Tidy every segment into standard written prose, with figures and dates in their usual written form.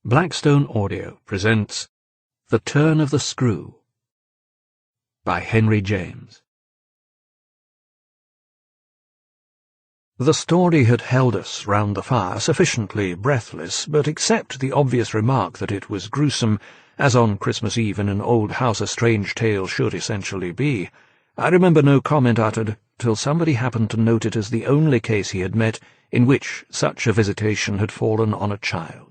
Blackstone Audio presents The Turn of the Screw by Henry James. The story had held us round the fire sufficiently breathless, but except the obvious remark that it was gruesome, as on Christmas Eve in an old house a strange tale should essentially be, I remember no comment uttered till somebody happened to note it as the only case he had met in which such a visitation had fallen on a child.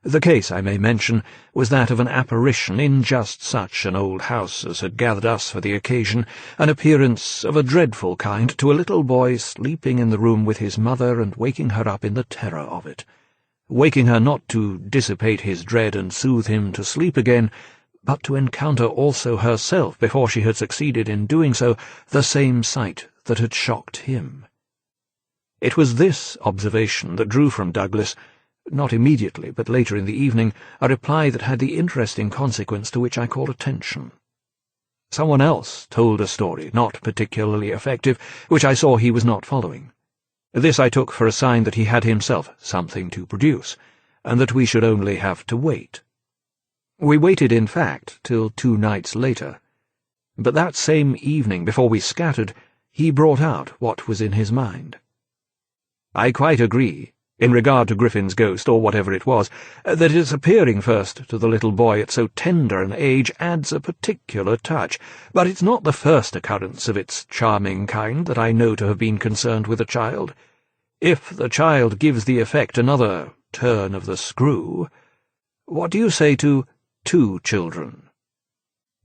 The case, I may mention, was that of an apparition in just such an old house as had gathered us for the occasion, an appearance of a dreadful kind to a little boy sleeping in the room with his mother and waking her up in the terror of it. Waking her not to dissipate his dread and soothe him to sleep again, but to encounter also herself, before she had succeeded in doing so, the same sight that had shocked him. It was this observation that drew from Douglas, not immediately, but later in the evening, a reply that had the interesting consequence to which I call attention. Someone else told a story, not particularly effective, which I saw he was not following. This I took for a sign that he had himself something to produce, and that we should only have to wait. We waited, in fact, till 2 nights later. But that same evening, before we scattered, he brought out what was in his mind. "I quite agree, in regard to Griffin's ghost, or whatever it was, that its appearing first to the little boy at so tender an age adds a particular touch, but it's not the first occurrence of its charming kind that I know to have been concerned with a child. If the child gives the effect another turn of the screw, what do you say to 2 children?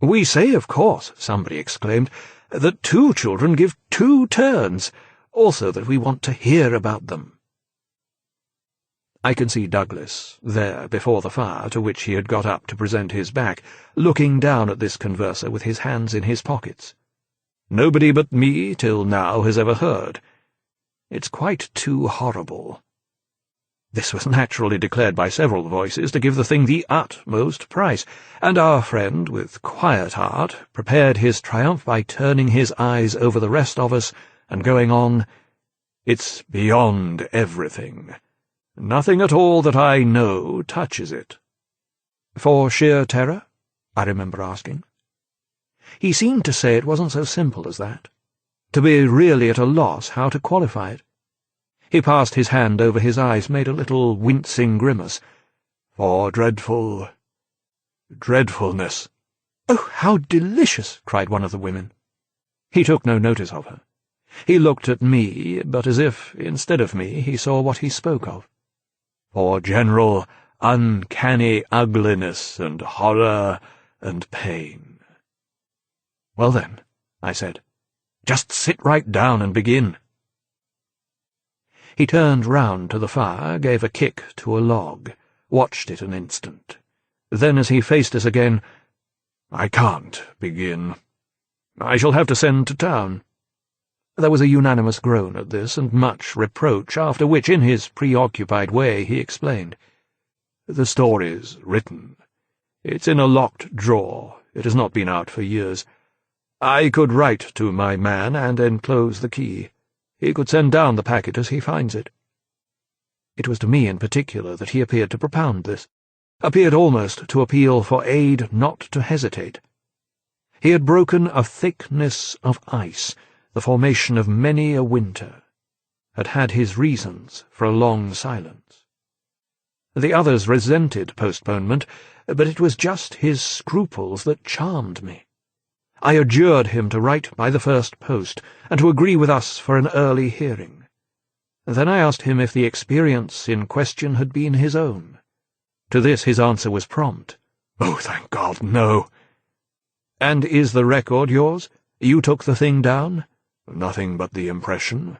"We say, of course," somebody exclaimed, "that 2 children give 2 turns, also that we want to hear about them." I can see Douglas, there before the fire, to which he had got up to present his back, looking down at this converser with his hands in his pockets. "Nobody but me, till now, has ever heard. It's quite too horrible." This was naturally declared by several voices to give the thing the utmost price, and our friend, with quiet heart, prepared his triumph by turning his eyes over the rest of us and going on, "It's beyond everything. Nothing at all that I know touches it." "For sheer terror?" I remember asking. He seemed to say it wasn't so simple as that, to be really at a loss how to qualify it. He passed his hand over his eyes, made a little wincing grimace. "For dreadfulness." "Oh, how delicious!" cried one of the women. He took no notice of her. He looked at me, but as if, instead of me, he saw what he spoke of. "For general, uncanny ugliness and horror and pain." "Well then," I said, "just sit right down and begin." He turned round to the fire, gave a kick to a log, watched it an instant. Then, as he faced us again, "I can't begin. I shall have to send to town." There was a unanimous groan at this, and much reproach, after which, in his preoccupied way, he explained. "The story's written. It's in a locked drawer. It has not been out for years. I could write to my man and enclose the key. He could send down the packet as he finds it." It was to me in particular that he appeared to propound this, appeared almost to appeal for aid not to hesitate. He had broken a thickness of ice, the formation of many a winter, had had his reasons for a long silence. The others resented postponement, but it was just his scruples that charmed me. I adjured him to write by the first post, and to agree with us for an early hearing. Then I asked him if the experience in question had been his own. To this his answer was prompt. "Oh, thank God, no." "And is the record yours? You took the thing down?" "Nothing but the impression.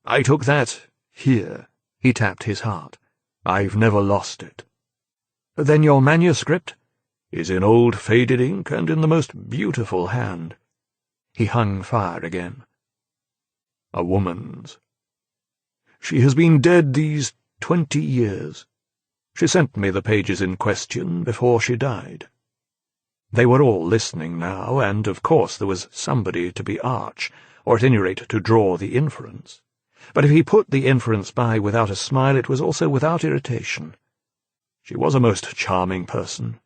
I took that here." He tapped his heart. "I've never lost it." "Then your manuscript?" "Is in old faded ink and in the most beautiful hand." He hung fire again. "A woman's. She has been dead these 20 years. She sent me the pages in question before she died." They were all listening now, and, of course, there was somebody to be arch, or at any rate to draw the inference. But if he put the inference by without a smile, it was also without irritation. She was a most charming person,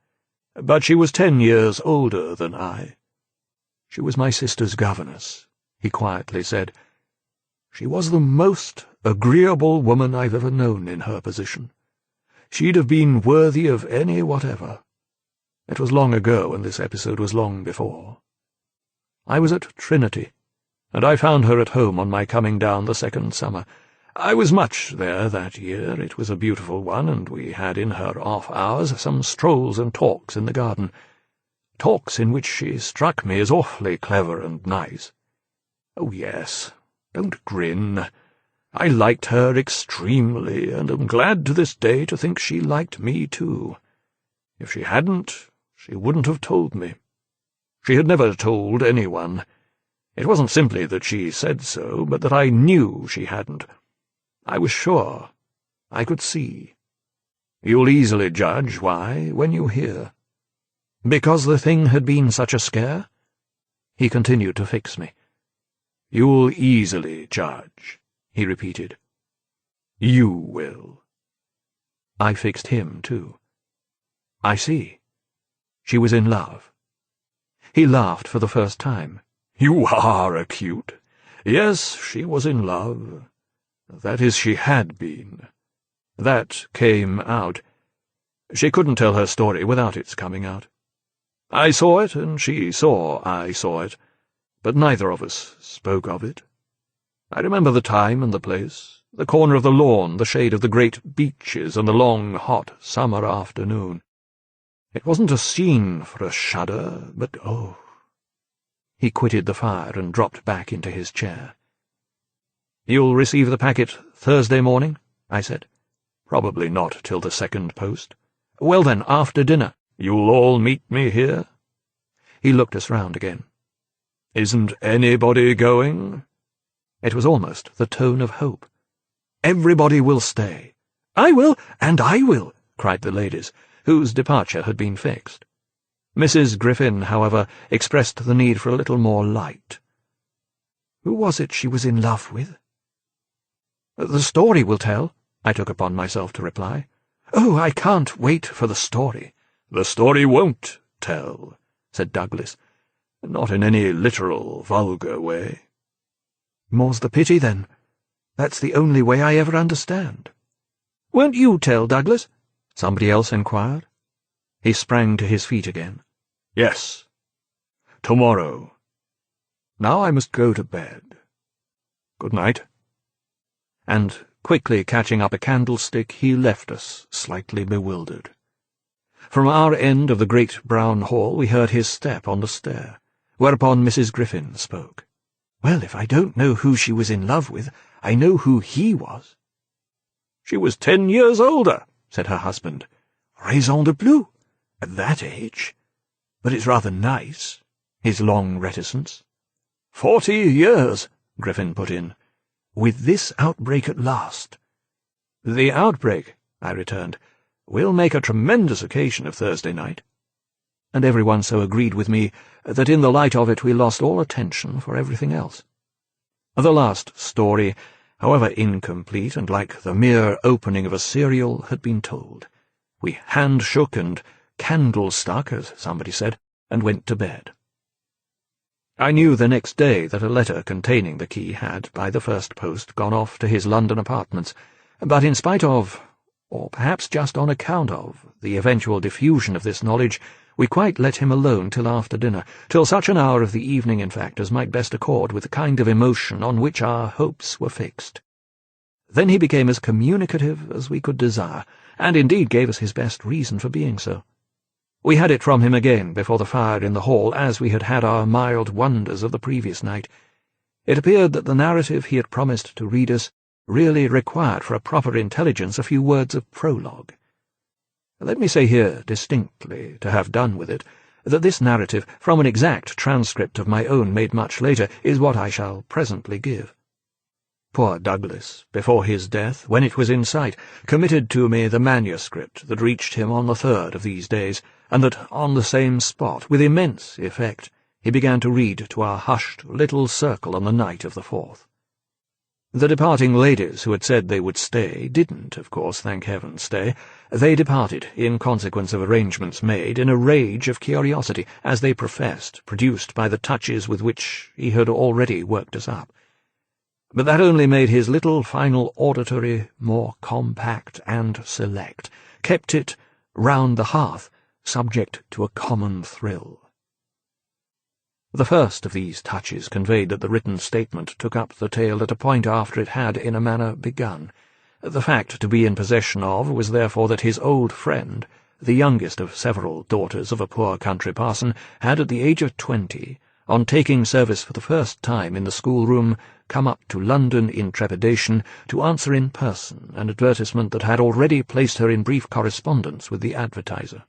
but she was 10 years older than I. She was my sister's governess," he quietly said. "She was the most agreeable woman I've ever known in her position. She'd have been worthy of any whatever. It was long ago, and this episode was long before. I was at Trinity, and I found her at home on my coming down the second summer. I was much there that year. It was a beautiful one, and we had in her off-hours some strolls and talks in the garden, talks in which she struck me as awfully clever and nice. Oh, yes, don't grin. I liked her extremely, and am glad to this day to think she liked me too. If she hadn't, she wouldn't have told me. She had never told anyone. It wasn't simply that she said so, but that I knew she hadn't. I was sure. I could see. You'll easily judge why when you hear. Because the thing had been such a scare? He continued to fix me. You'll easily judge, he repeated. You will. I fixed him, too. I see. She was in love. He laughed for the first time. You are acute. Yes, she was in love. That is, she had been. That came out. She couldn't tell her story without its coming out. I saw it, and she saw I saw it, but neither of us spoke of it. I remember the time and the place, the corner of the lawn, the shade of the great beeches, and the long, hot summer afternoon. It wasn't a scene for a shudder, but oh! He quitted the fire and dropped back into his chair. "You'll receive the packet Thursday morning?" I said. "Probably not till the second post." "Well then, after dinner." "You'll all meet me here?" He looked us round again. "Isn't anybody going?" It was almost the tone of hope. "Everybody will stay." "I will, and I will," cried the ladies, whose departure had been fixed. Mrs. Griffin, however, expressed the need for a little more light. "Who was it she was in love with?" "The story will tell," I took upon myself to reply. "Oh, I can't wait for the story." "The story won't tell," said Douglas. "Not in any literal, vulgar way." "More's the pity, then. That's the only way I ever understand." "Won't you tell, Douglas?" somebody else inquired. He sprang to his feet again. "Yes. Tomorrow. Now I must go to bed. Good night." And, quickly catching up a candlestick, he left us, slightly bewildered. From our end of the great brown hall we heard his step on the stair, whereupon Mrs. Griffin spoke. "Well, if I don't know who she was in love with, I know who he was." "She was 10 years older," said her husband. "Raison de plus, at that age. But it's rather nice, his long reticence." 40 years, Griffin put in. "With this outbreak at last." "The outbreak," I returned, "will make a tremendous occasion of Thursday night." And everyone so agreed with me that in the light of it we lost all attention for everything else. The last story, however incomplete and like the mere opening of a serial, had been told. We hand-shook and candle-stuck, as somebody said, and went to bed. I knew the next day that a letter containing the key had, by the first post, gone off to his London apartments, but in spite of, or perhaps just on account of, the eventual diffusion of this knowledge, we quite let him alone till after dinner, till such an hour of the evening, in fact, as might best accord with the kind of emotion on which our hopes were fixed. Then he became as communicative as we could desire, and indeed gave us his best reason for being so. We had it from him again before the fire in the hall, as we had had our mild wonders of the previous night. It appeared that the narrative he had promised to read us really required for a proper intelligence a few words of prologue. Let me say here distinctly, to have done with it, that this narrative, from an exact transcript of my own made much later, is what I shall presently give. Poor Douglas, before his death, when it was in sight, committed to me the manuscript that reached him on the 3rd of these days, and that, on the same spot, with immense effect, he began to read to our hushed little circle on the night of the 4th. The departing ladies who had said they would stay didn't, of course, thank heaven, stay. They departed, in consequence of arrangements made, in a rage of curiosity, as they professed, produced by the touches with which he had already worked us up. But that only made his little final auditory more compact and select, kept it, round the hearth, subject to a common thrill. The first of these touches conveyed that the written statement took up the tale at a point after it had, in a manner, begun. The fact to be in possession of was therefore that his old friend, the youngest of several daughters of a poor country parson, had at the age of 20, on taking service for the first time in the schoolroom, come up to London in trepidation to answer in person an advertisement that had already placed her in brief correspondence with the advertiser.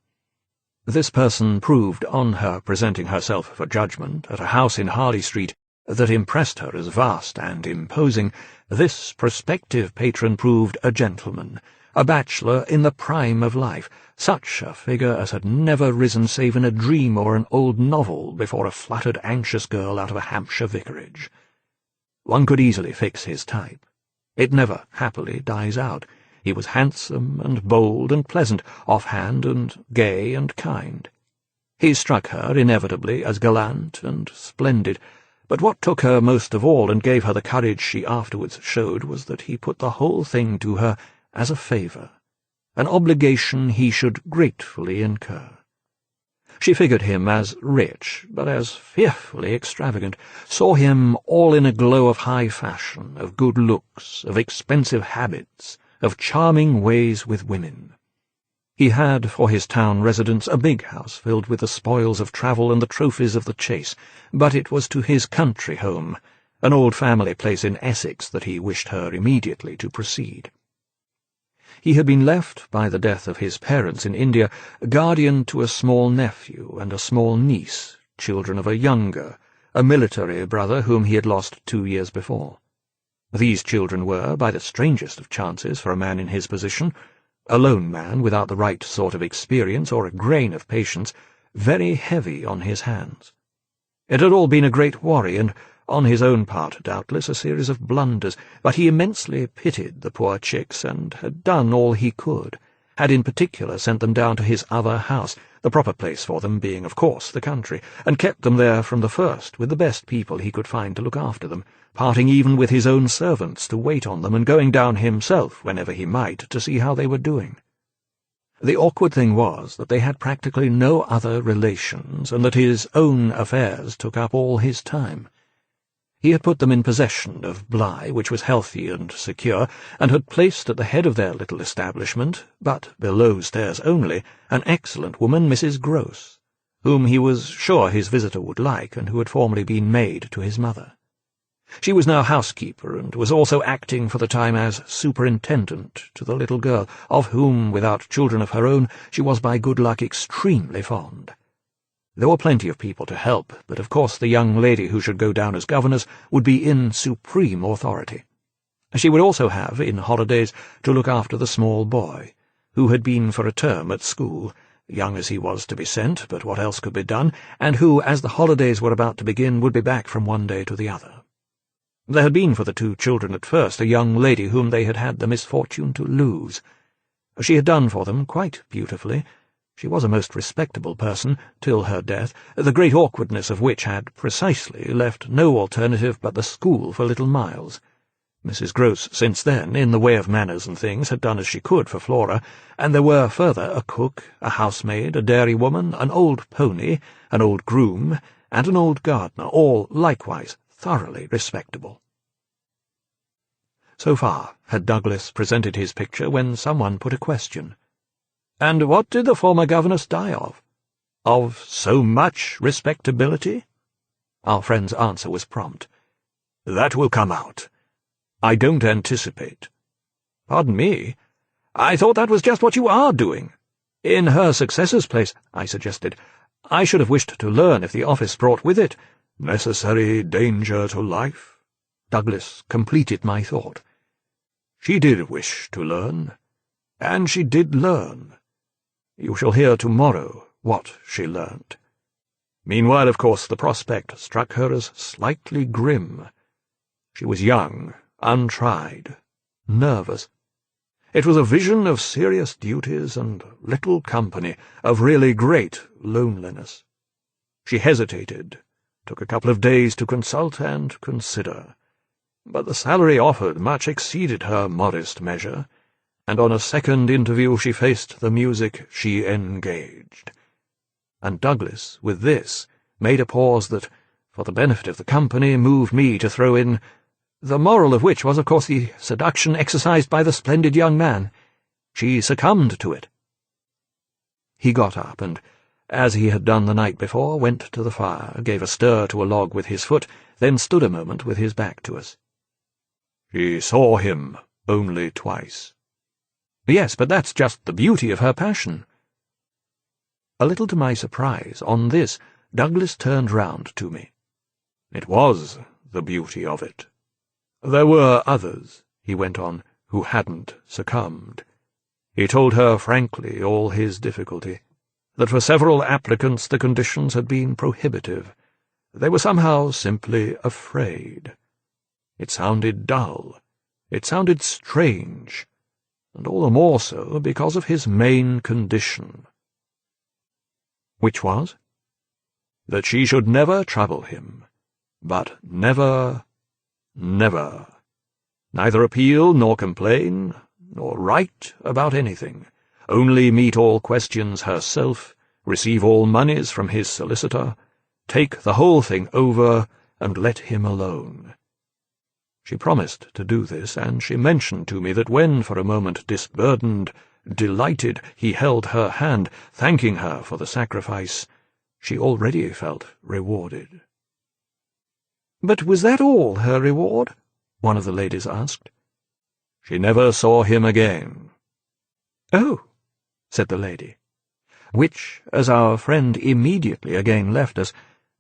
This person proved, on her presenting herself for judgment at a house in Harley Street that impressed her as vast and imposing, this prospective patron proved a gentleman, a bachelor in the prime of life, such a figure as had never risen save in a dream or an old novel before a fluttered, anxious girl out of a Hampshire vicarage. One could easily fix his type. It never, happily, dies out. He was handsome and bold and pleasant, offhand and gay and kind. He struck her, inevitably, as gallant and splendid, but what took her most of all and gave her the courage she afterwards showed was that he put the whole thing to her as a favour, an obligation he should gratefully incur. She figured him as rich, but as fearfully extravagant, saw him all in a glow of high fashion, of good looks, of expensive habits, of charming ways with women. He had for his town residence a big house filled with the spoils of travel and the trophies of the chase, but it was to his country home, an old family place in Essex, that he wished her immediately to proceed. He had been left, by the death of his parents in India, guardian to a small nephew and a small niece, children of a younger, a military brother whom he had lost 2 years before. These children were, by the strangest of chances for a man in his position, a lone man without the right sort of experience or a grain of patience, very heavy on his hands. It had all been a great worry, and, on his own part, doubtless, a series of blunders, but he immensely pitied the poor chicks, and had done all he could, had in particular sent them down to his other house, the proper place for them being, of course, the country, and kept them there from the first, with the best people he could find to look after them, parting even with his own servants to wait on them, and going down himself, whenever he might, to see how they were doing. The awkward thing was that they had practically no other relations, and that his own affairs took up all his time. He had put them in possession of Bly, which was healthy and secure, and had placed at the head of their little establishment, but below stairs only, an excellent woman, Mrs. Grose, whom he was sure his visitor would like, and who had formerly been maid to his mother. She was now housekeeper, and was also acting for the time as superintendent to the little girl, of whom, without children of her own, she was by good luck extremely fond. There were plenty of people to help, but of course the young lady who should go down as governess would be in supreme authority. She would also have, in holidays, to look after the small boy, who had been for a term at school, young as he was to be sent, but what else could be done, and who, as the holidays were about to begin, would be back from one day to the other. There had been for the 2 children at first a young lady whom they had had the misfortune to lose. She had done for them quite beautifully. She was a most respectable person, till her death, the great awkwardness of which had precisely left no alternative but the school for little Miles. Mrs. Grose, since then, in the way of manners and things, had done as she could for Flora, and there were further a cook, a housemaid, a dairywoman, an old pony, an old groom, and an old gardener, all likewise thoroughly respectable. So far had Douglas presented his picture when someone put a question. "And what did the former governess die of? Of so much respectability?" Our friend's answer was prompt. "That will come out. I don't anticipate." "Pardon me. I thought that was just what you are doing." "In her successor's place," I suggested. "I should have wished to learn if the office brought with it necessary danger to life." Douglas completed my thought. "She did wish to learn, and she did learn. You shall hear tomorrow what she learnt. Meanwhile, of course, the prospect struck her as slightly grim. She was young, untried, nervous. It was a vision of serious duties and little company, of really great loneliness. She hesitated, took a couple of days to consult and consider, but the salary offered much exceeded her modest measure, and on a second interview she faced the music she engaged. And Douglas, with this, made a pause that, for the benefit of the company, moved me to throw in, the moral of which was, of course, the seduction exercised by the splendid young man. She succumbed to it. He got up, and, as he had done the night before, went to the fire, gave a stir to a log with his foot, then stood a moment with his back to us. She saw him only twice. Yes, but that's just the beauty of her passion. A little to my surprise, on this, Douglas turned round to me. It was the beauty of it. There were others, he went on, who hadn't succumbed. He told her frankly all his difficulty, that for several applicants the conditions had been prohibitive. They were somehow simply afraid. It sounded dull. It sounded strange, and all the more so because of his main condition. Which was? That she should never trouble him, but never, neither appeal nor complain, nor write about anything, only meet all questions herself, receive all moneys from his solicitor, take the whole thing over, and let him alone. She promised to do this, and she mentioned to me that when, for a moment disburdened, delighted, he held her hand, thanking her for the sacrifice, she already felt rewarded. "But was that all her reward?" one of the ladies asked. "She never saw him again." "Oh," said the lady, which, as our friend immediately again left us,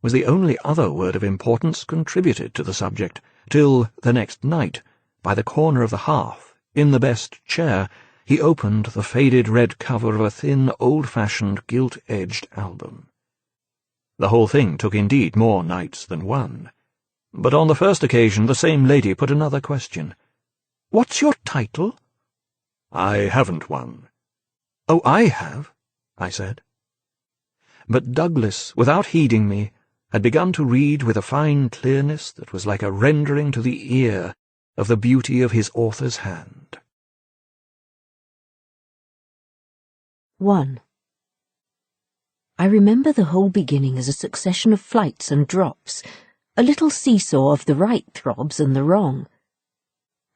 was the only other word of importance contributed to the subject, till the next night, by the corner of the hearth, in the best chair, he opened the faded red cover of a thin, old-fashioned, gilt-edged album. The whole thing took indeed more nights than one, but on the first occasion the same lady put another question. "What's your title?" "I haven't one." "Oh, I have," I said. But Douglas, without heeding me, had begun to read with a fine clearness that was like a rendering to the ear of the beauty of his author's hand. 1. I remember the whole beginning as a succession of flights and drops, a little seesaw of the right throbs and the wrong.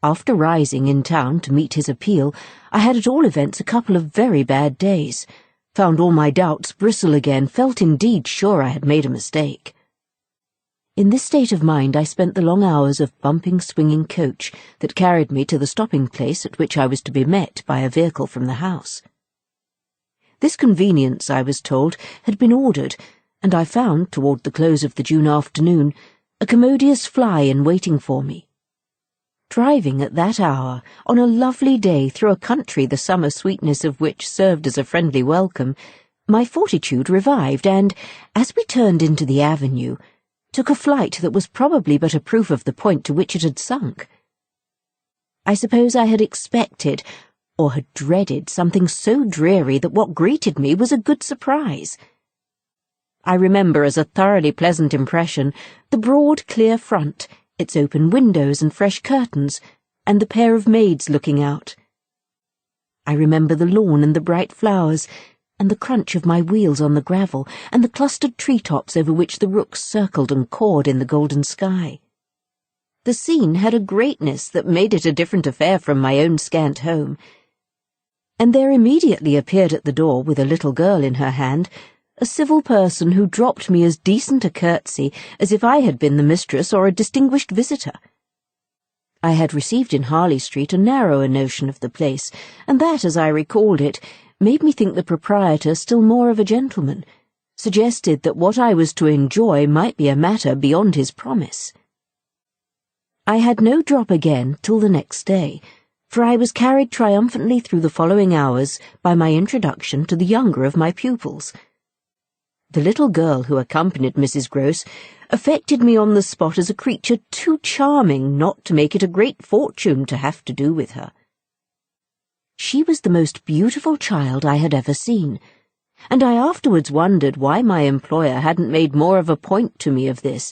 After rising in town to meet his appeal, I had at all events a couple of very bad days, found all my doubts bristle again, felt indeed sure I had made a mistake. In this state of mind I spent the long hours of bumping, swinging coach that carried me to the stopping place at which I was to be met by a vehicle from the house. This convenience, I was told, had been ordered, and I found, toward the close of the June afternoon, a commodious fly in waiting for me. Driving at that hour, on a lovely day through a country the summer sweetness of which served as a friendly welcome, my fortitude revived, and, as we turned into the avenue, took a flight that was probably but a proof of the point to which it had sunk. I suppose I had expected, or had dreaded, something so dreary that what greeted me was a good surprise. I remember as a thoroughly pleasant impression the broad, clear front, its open windows and fresh curtains, and the pair of maids looking out. I remember the lawn and the bright flowers, and the crunch of my wheels on the gravel, and the clustered tree-tops over which the rooks circled and cawed in the golden sky. The scene had a greatness that made it a different affair from my own scant home, and there immediately appeared at the door, with a little girl in her hand, a civil person who dropped me as decent a curtsy as if I had been the mistress or a distinguished visitor. I had received in Harley Street a narrower notion of the place, and that, as I recalled it, made me think the proprietor still more of a gentleman, suggested that what I was to enjoy might be a matter beyond his promise. I had no drop again till the next day, for I was carried triumphantly through the following hours by my introduction to the younger of my pupils. The little girl who accompanied Mrs. Grose affected me on the spot as a creature too charming not to make it a great fortune to have to do with her. She was the most beautiful child I had ever seen, and I afterwards wondered why my employer hadn't made more of a point to me of this.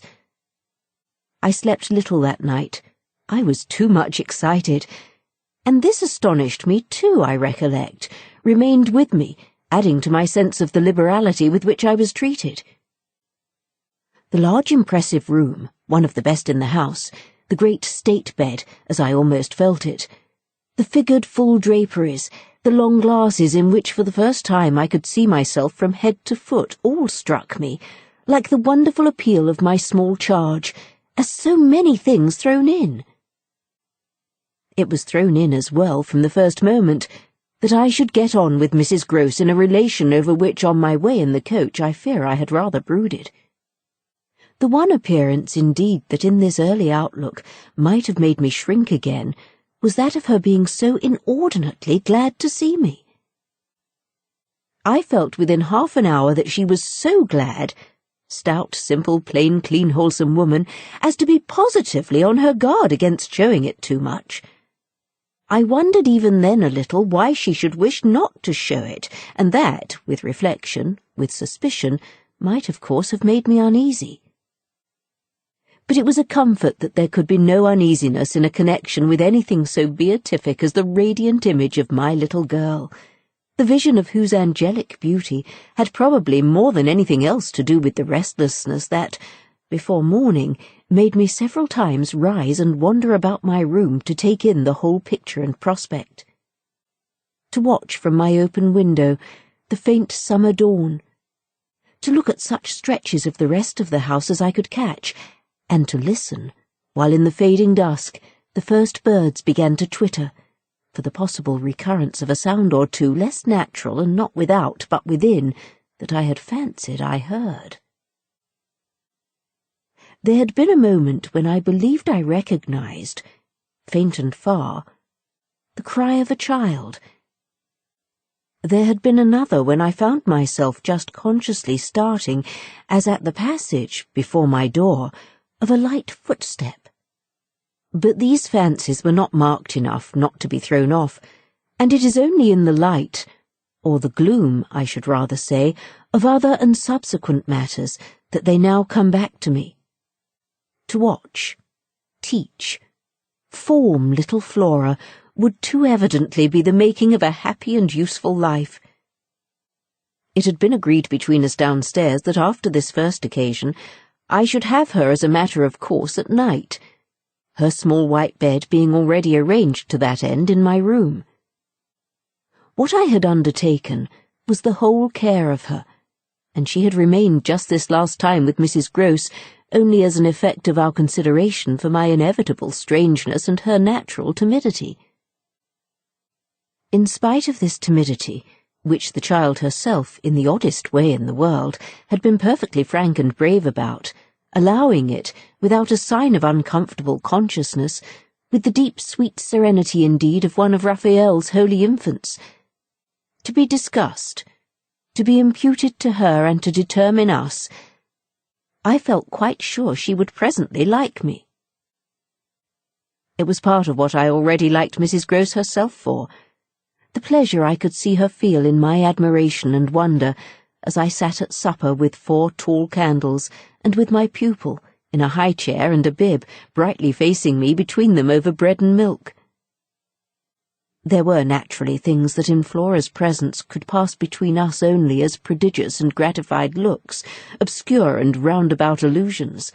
I slept little that night. I was too much excited, and this astonished me too, I recollect, remained with me, adding to my sense of the liberality with which I was treated. The large impressive room, one of the best in the house, the great state bed, as I almost felt it, the figured full draperies, the long glasses in which for the first time I could see myself from head to foot, all struck me, like the wonderful appeal of my small charge, as so many things thrown in. It was thrown in as well from the first moment that I should get on with Mrs. Grose in a relation over which on my way in the coach I fear I had rather brooded. The one appearance, indeed, that in this early outlook might have made me shrink again was that of her being so inordinately glad to see me. I felt within half an hour that she was so glad, stout, simple, plain, clean, wholesome woman, as to be positively on her guard against showing it too much. I wondered even then a little why she should wish not to show it, and that, with reflection, with suspicion, might of course have made me uneasy. But it was a comfort that there could be no uneasiness in a connection with anything so beatific as the radiant image of my little girl, the vision of whose angelic beauty had probably more than anything else to do with the restlessness that, before morning, made me several times rise and wander about my room to take in the whole picture and prospect. To watch from my open window the faint summer dawn, to look at such stretches of the rest of the house as I could catch, and to listen, while in the fading dusk the first birds began to twitter, for the possible recurrence of a sound or two less natural and not without but within, that I had fancied I heard. There had been a moment when I believed I recognized, faint and far, the cry of a child. There had been another when I found myself just consciously starting, as at the passage, before my door, of a light footstep. But these fancies were not marked enough not to be thrown off, and it is only in the light, or the gloom, I should rather say, of other and subsequent matters that they now come back to me. To watch, teach, form little Flora would too evidently be the making of a happy and useful life. It had been agreed between us downstairs that after this first occasion I should have her as a matter of course at night, her small white bed being already arranged to that end in my room. What I had undertaken was the whole care of her, and she had remained just this last time with Mrs. Grose only as an effect of our consideration for my inevitable strangeness and her natural timidity. In spite of this timidity, which the child herself, in the oddest way in the world, had been perfectly frank and brave about, allowing it, without a sign of uncomfortable consciousness, with the deep sweet serenity indeed of one of Raphael's holy infants, to be discussed, to be imputed to her and to determine us, I felt quite sure she would presently like me. It was part of what I already liked Mrs. Grose herself for, the pleasure I could see her feel in my admiration and wonder as I sat at supper with 4 tall candles and with my pupil, in a high chair and a bib, brightly facing me between them over bread and milk. There were naturally things that in Flora's presence could pass between us only as prodigious and gratified looks, obscure and roundabout allusions.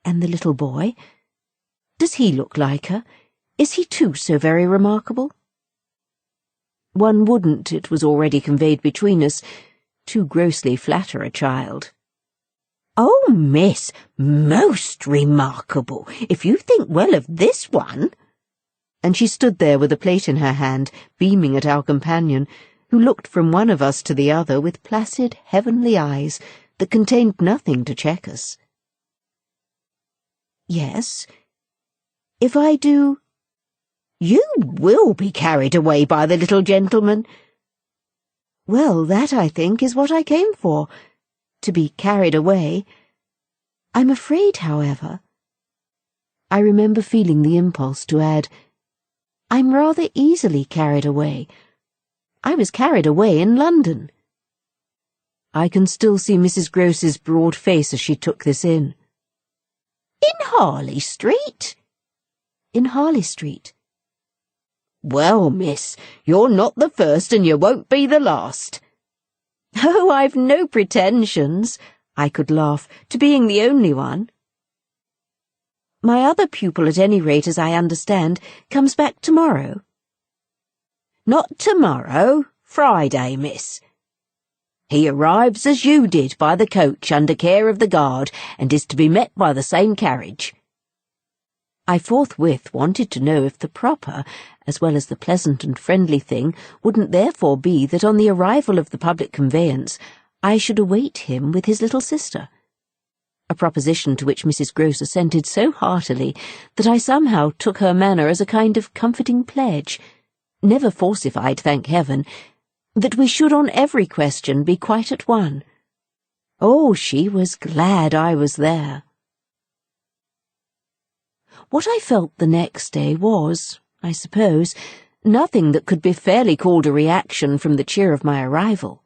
And the little boy? Does he look like her? Is he too so very remarkable? One wouldn't, it was already conveyed between us, too grossly flatter a child. "Oh, miss, most remarkable, if you think well of this one." And she stood there with a plate in her hand, beaming at our companion, who looked from one of us to the other with placid, heavenly eyes that contained nothing to check us. "Yes, if I do—" "You will be carried away by the little gentleman." "Well, that, I think, is what I came for. to be carried away. I'm afraid, however, I remember feeling the impulse to add, I'm rather easily carried away. I was carried away in London. I can still see Mrs. Groce's broad face as she took this in. In Harley Street? In Harley Street. Well, miss, you're not the first and you won't be the last. Oh, I've no pretensions, I could laugh, to being the only one. My other pupil, at any rate, as I understand, comes back tomorrow. Not tomorrow, Friday, miss. He arrives as you did by the coach under care of the guard and is to be met by the same carriage. I forthwith wanted to know if the proper, as well as the pleasant and friendly thing, wouldn't therefore be that on the arrival of the public conveyance I should await him with his little sister. A proposition to which Mrs. Groce assented so heartily that I somehow took her manner as a kind of comforting pledge, never falsified, thank heaven, that we should on every question be quite at one. Oh, she was glad I was there. What I felt the next day was, I suppose, nothing that could be fairly called a reaction from the cheer of my arrival.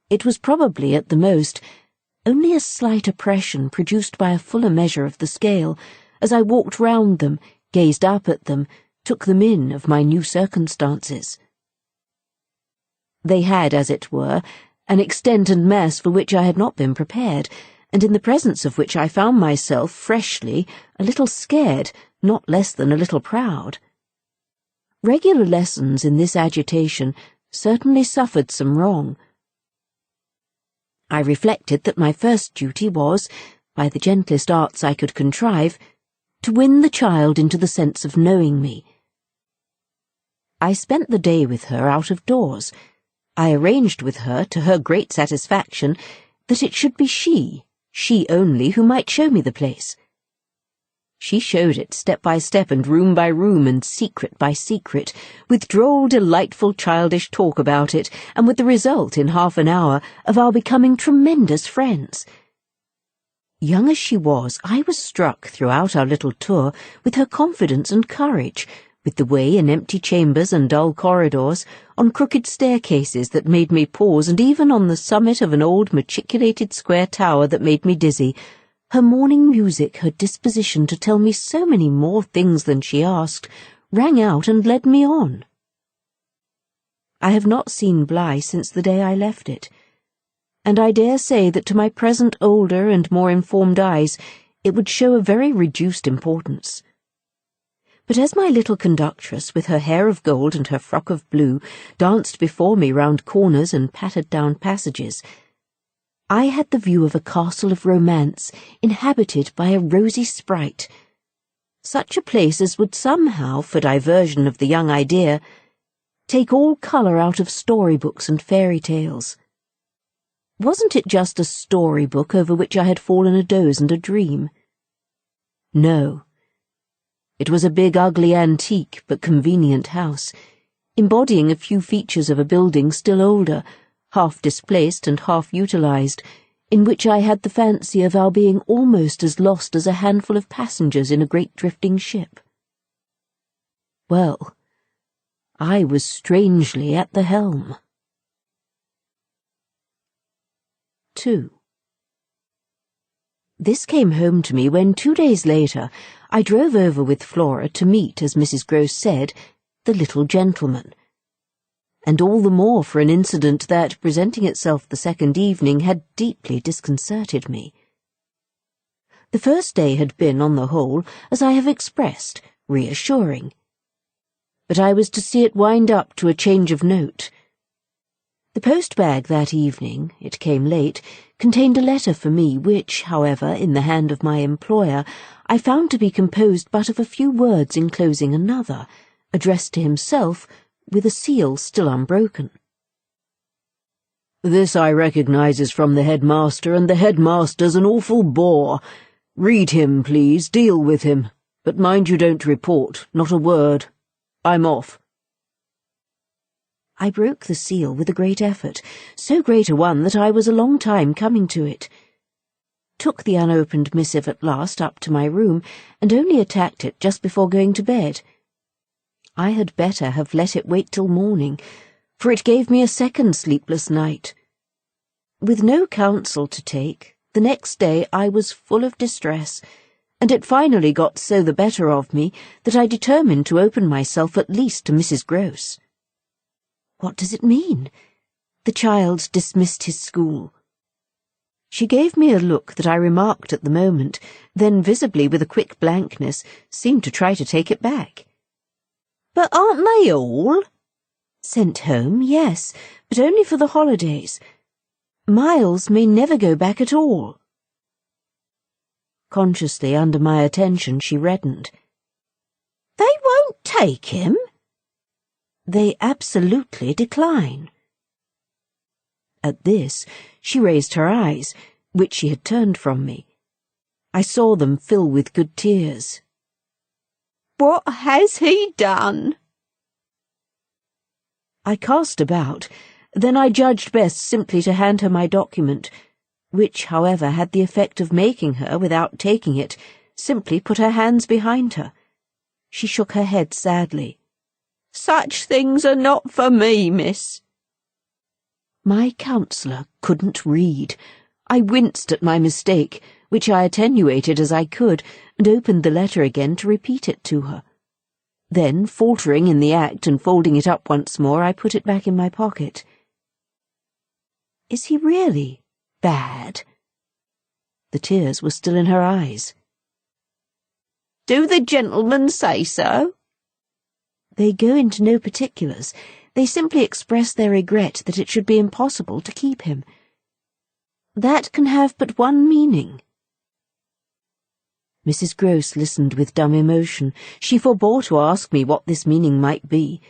It was probably, at the most, only a slight oppression produced by a fuller measure of the scale, as I walked round them, gazed up at them, took them in of my new circumstances. They had, as it were, an extent and mass for which I had not been prepared, and in the presence of which I found myself, freshly, a little scared, not less than a little proud. Regular lessons in this agitation certainly suffered some wrong. I reflected that my first duty was, by the gentlest arts I could contrive, to win the child into the sense of knowing me. I spent the day with her out of doors. I arranged with her, to her great satisfaction, that it should be she only, who might show me the place. She showed it step by step and room by room and secret by secret, with droll, delightful, childish talk about it, and with the result, in half an hour, of our becoming tremendous friends. Young as she was, I was struck throughout our little tour with her confidence and courage, with the way in empty chambers and dull corridors, on crooked staircases that made me pause, and even on the summit of an old matriculated square tower that made me dizzy. Her morning music, her disposition to tell me so many more things than she asked, rang out and led me on. I have not seen Bly since the day I left it, and I dare say that to my present older and more informed eyes it would show a very reduced importance. But as my little conductress, with her hair of gold and her frock of blue, danced before me round corners and pattered down passages, I had the view of a castle of romance inhabited by a rosy sprite, such a place as would somehow, for diversion of the young idea, take all colour out of storybooks and fairy tales. Wasn't it just a storybook over which I had fallen a doze and a dream? No. It was a big, ugly, antique, but convenient house, embodying a few features of a building still older, half displaced and half utilized, in which I had the fancy of our being almost as lost as a handful of passengers in a great drifting ship. Well, I was strangely at the helm. 2. This came home to me when 2 days later I drove over with Flora to meet, as Mrs. Groce said, the little gentleman, and all the more for an incident that, presenting itself the second evening, had deeply disconcerted me. The first day had been, on the whole, as I have expressed, reassuring, but I was to see it wind up to a change of note. The post-bag that evening, it came late, contained a letter for me which, however, in the hand of my employer, I found to be composed but of a few words enclosing another, addressed to himself, with a seal still unbroken. "This I recognize is from the headmaster, and the headmaster's an awful bore. Read him, please, deal with him, but mind you don't report, not a word. I'm off." I broke the seal with a great effort, so great a one that I was a long time coming to it. Took the unopened missive at last up to my room, and only attacked it just before going to bed. I had better have let it wait till morning, for it gave me a second sleepless night. With no counsel to take, the next day I was full of distress, and it finally got so the better of me that I determined to open myself at least to Mrs. Grose. What does it mean? The child dismissed his school. She gave me a look that I remarked at the moment, then visibly with a quick blankness, seemed to try to take it back. "But aren't they all?" "Sent home, yes, but only for the holidays. Miles may never go back at all." Consciously under my attention, she reddened. "They won't take him?" "They absolutely decline." At this, she raised her eyes, which she had turned from me. I saw them fill with good tears. "What has he done?" I cast about, then I judged best simply to hand her my document, which, however, had the effect of making her, without taking it, simply put her hands behind her. She shook her head sadly. "Such things are not for me, miss." My counsellor couldn't read. I winced at my mistake, which I attenuated as I could, and opened the letter again to repeat it to her. Then, faltering in the act and folding it up once more, I put it back in my pocket. "Is he really bad?" The tears were still in her eyes. "Do the gentlemen say so?" "They go into no particulars. They simply express their regret that it should be impossible to keep him. That can have but one meaning." Mrs. Grose listened with dumb emotion. She forbore to ask me what this meaning might be,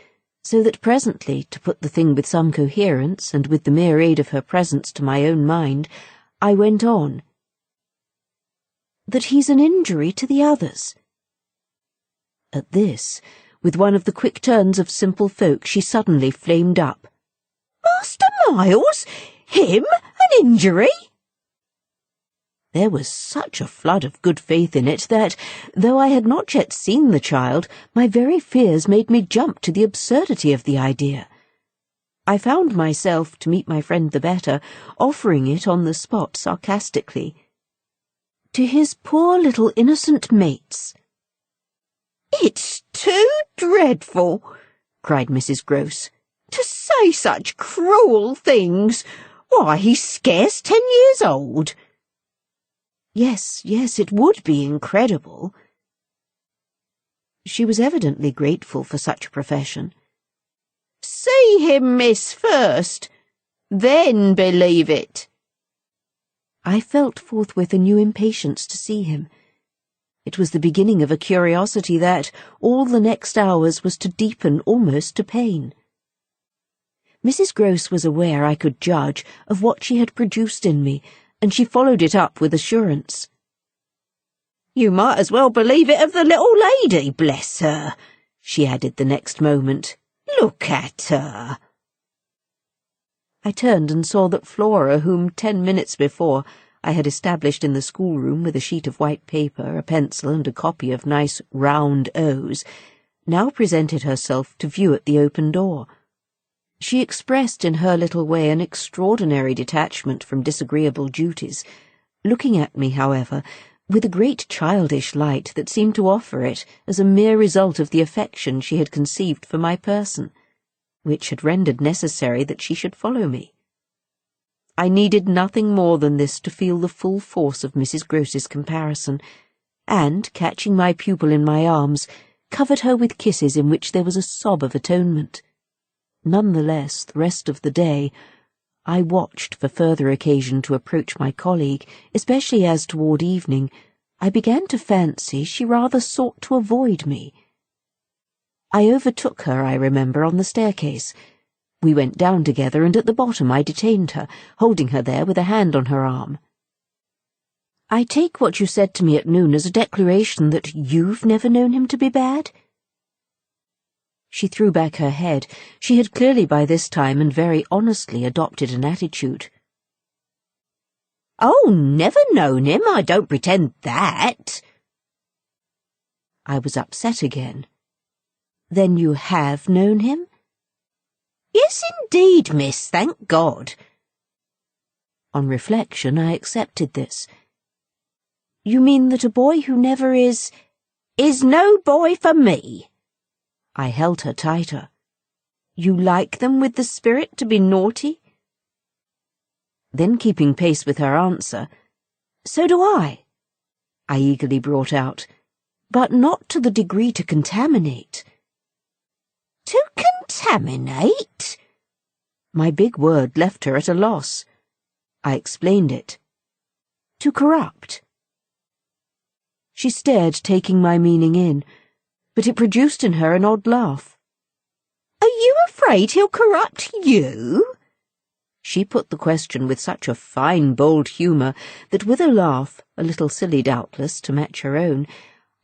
so that presently, to put the thing with some coherence, and with the mere aid of her presence to my own mind, I went on. "That he's an injury to the others." At this, with one of the quick turns of simple folk, she suddenly flamed up. "Master Miles? Him an injury?" There was such a flood of good faith in it that, though I had not yet seen the child, my very fears made me jump to the absurdity of the idea. I found myself, to meet my friend the better, offering it on the spot sarcastically. "To his poor little innocent mates." "It's too dreadful," cried Mrs. Grose. "To say such cruel things. Why, he's scarce 10 years old." Yes, it would be incredible." She was evidently grateful for such a profession. "See him, miss, first. Then believe it." I felt forthwith a new impatience to see him. It was the beginning of a curiosity that, all the next hours, was to deepen almost to pain. Mrs. Grose was aware I could judge of what she had produced in me, and she followed it up with assurance. "You might as well believe it of the little lady, bless her," she added the next moment. "Look at her." I turned and saw that Flora, whom 10 minutes before I had established in the schoolroom with a sheet of white paper, a pencil, and a copy of nice round O's, now presented herself to view at the open door. She expressed in her little way an extraordinary detachment from disagreeable duties, looking at me, however, with a great childish light that seemed to offer it as a mere result of the affection she had conceived for my person, which had rendered necessary that she should follow me. I needed nothing more than this to feel the full force of Mrs. Grose's comparison, and, catching my pupil in my arms, covered her with kisses in which there was a sob of atonement. None the less, the rest of the day, I watched for further occasion to approach my colleague, especially as toward evening I began to fancy she rather sought to avoid me. I overtook her, I remember, on the staircase. We went down together, and at the bottom I detained her, holding her there with a hand on her arm. "I take what you said to me at noon as a declaration that you've never known him to be bad?" She threw back her head. She had clearly by this time and very honestly adopted an attitude. "Oh, never known him, I don't pretend that." I was upset again. "Then you have known him?" "Yes, indeed, miss, thank God." On reflection, I accepted this. "You mean that a boy who never is no boy for me." I held her tighter. "You like them with the spirit to be naughty?" Then, keeping pace with her answer, "So do I eagerly brought out, "but not to the degree to contaminate." "To contaminate?" My big word left her at a loss. I explained it. "To corrupt." She stared, taking my meaning in, but it produced in her an odd laugh. "Are you afraid he'll corrupt you?" She put the question with such a fine, bold humour that with a laugh, a little silly doubtless, to match her own,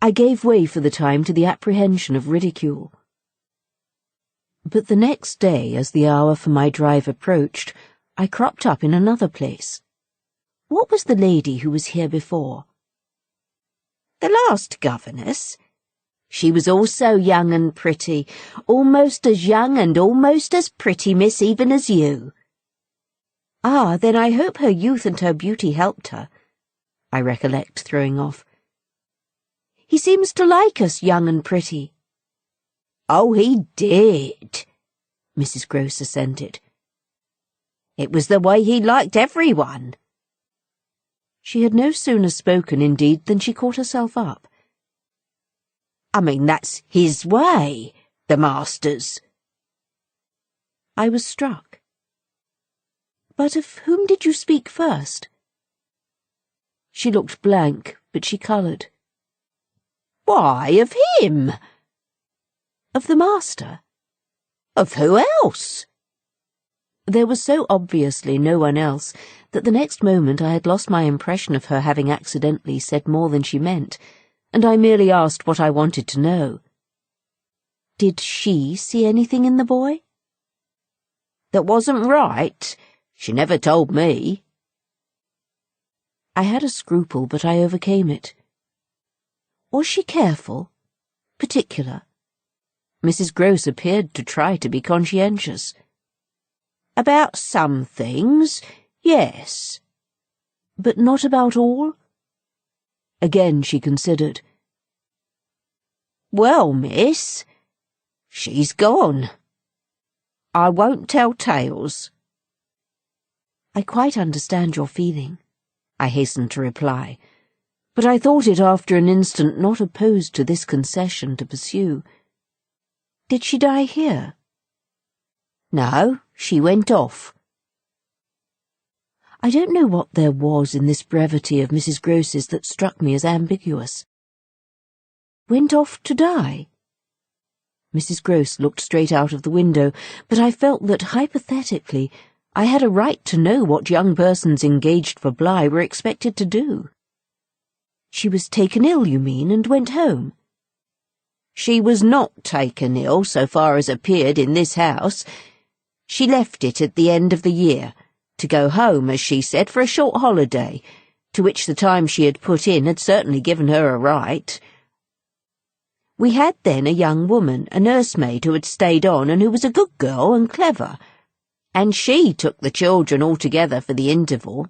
I gave way for the time to the apprehension of ridicule. But the next day, as the hour for my drive approached, I cropped up in another place. What was the lady who was here before? "The last governess. She was also young and pretty, almost as young and almost as pretty, miss, even as you." "Ah, then I hope her youth and her beauty helped her," I recollect throwing off. "He seems to like us young and pretty." "Oh, he did," Mrs. Grose assented. "It was the way he liked everyone." She had no sooner spoken, indeed, than she caught herself up. "I mean, that's his way, the master's." I was struck. "But of whom did you speak first?" She looked blank, but she coloured. "Why, of him." "Of the master?" "Of who else?" There was so obviously no one else that the next moment I had lost my impression of her having accidentally said more than she meant, and I merely asked what I wanted to know. Did she see anything in the boy? "That wasn't right. She never told me." I had a scruple, but I overcame it. Was she careful? Particular? Mrs. Grose appeared to try to be conscientious. "About some things, yes." "But not about all?" Again she considered. "Well, miss, she's gone. I won't tell tales." "I quite understand your feeling," I hastened to reply, but I thought it after an instant not opposed to this concession to pursue. "Did she die here?" "No, she went off." I don't know what there was in this brevity of Mrs. Grose's that struck me as ambiguous. "Went off to die?" Mrs. Grose looked straight out of the window, but I felt that, hypothetically, I had a right to know what young persons engaged for Bligh were expected to do. "She was taken ill, you mean, and went home?" "She was not taken ill, so far as appeared in this house. She left it at the end of the year, to go home, as she said, for a short holiday, to which the time she had put in had certainly given her a right. We had then a young woman, a nursemaid, who had stayed on and who was a good girl and clever, and she took the children altogether for the interval.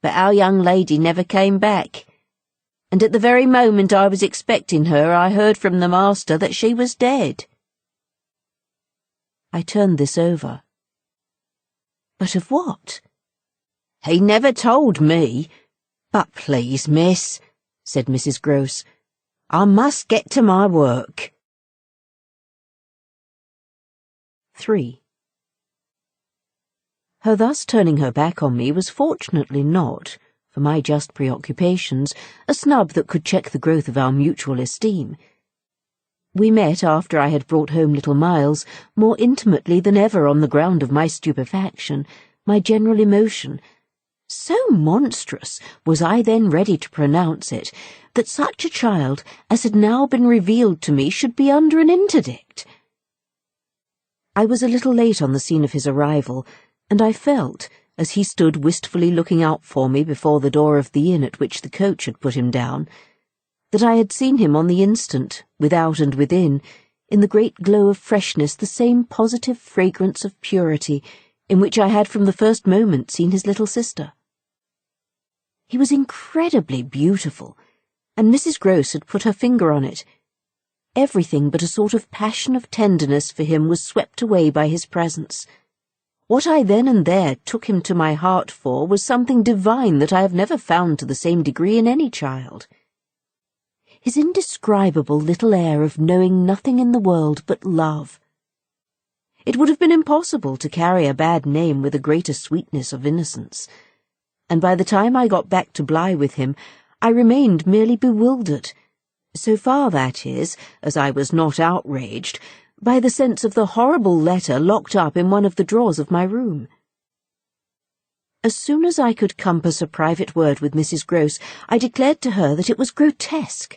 But our young lady never came back, and at the very moment I was expecting her I heard from the master that she was dead." I turned this over. "But of what?" "He never told me. But please, miss," said Mrs. Grose, "I must get to my work." 3. Her thus turning her back on me was fortunately not, for my just preoccupations, a snub that could check the growth of our mutual esteem. We met after I had brought home little Miles, more intimately than ever on the ground of my stupefaction, my general emotion, So monstrous was I then ready to pronounce it, that such a child as had now been revealed to me should be under an interdict. I was a little late on the scene of his arrival, and I felt, as he stood wistfully looking out for me before the door of the inn at which the coach had put him down, that I had seen him on the instant, without and within, in the great glow of freshness, the same positive fragrance of purity in which I had from the first moment seen his little sister. He was incredibly beautiful, and Mrs. Grose had put her finger on it. Everything but a sort of passion of tenderness for him was swept away by his presence. What I then and there took him to my heart for was something divine that I have never found to the same degree in any child. His indescribable little air of knowing nothing in the world but love. It would have been impossible to carry a bad name with a greater sweetness of innocence, and by the time I got back to Bly with him, I remained merely bewildered, so far, that is, as I was not outraged, by the sense of the horrible letter locked up in one of the drawers of my room. As soon as I could compass a private word with Mrs. Grose, I declared to her that it was grotesque.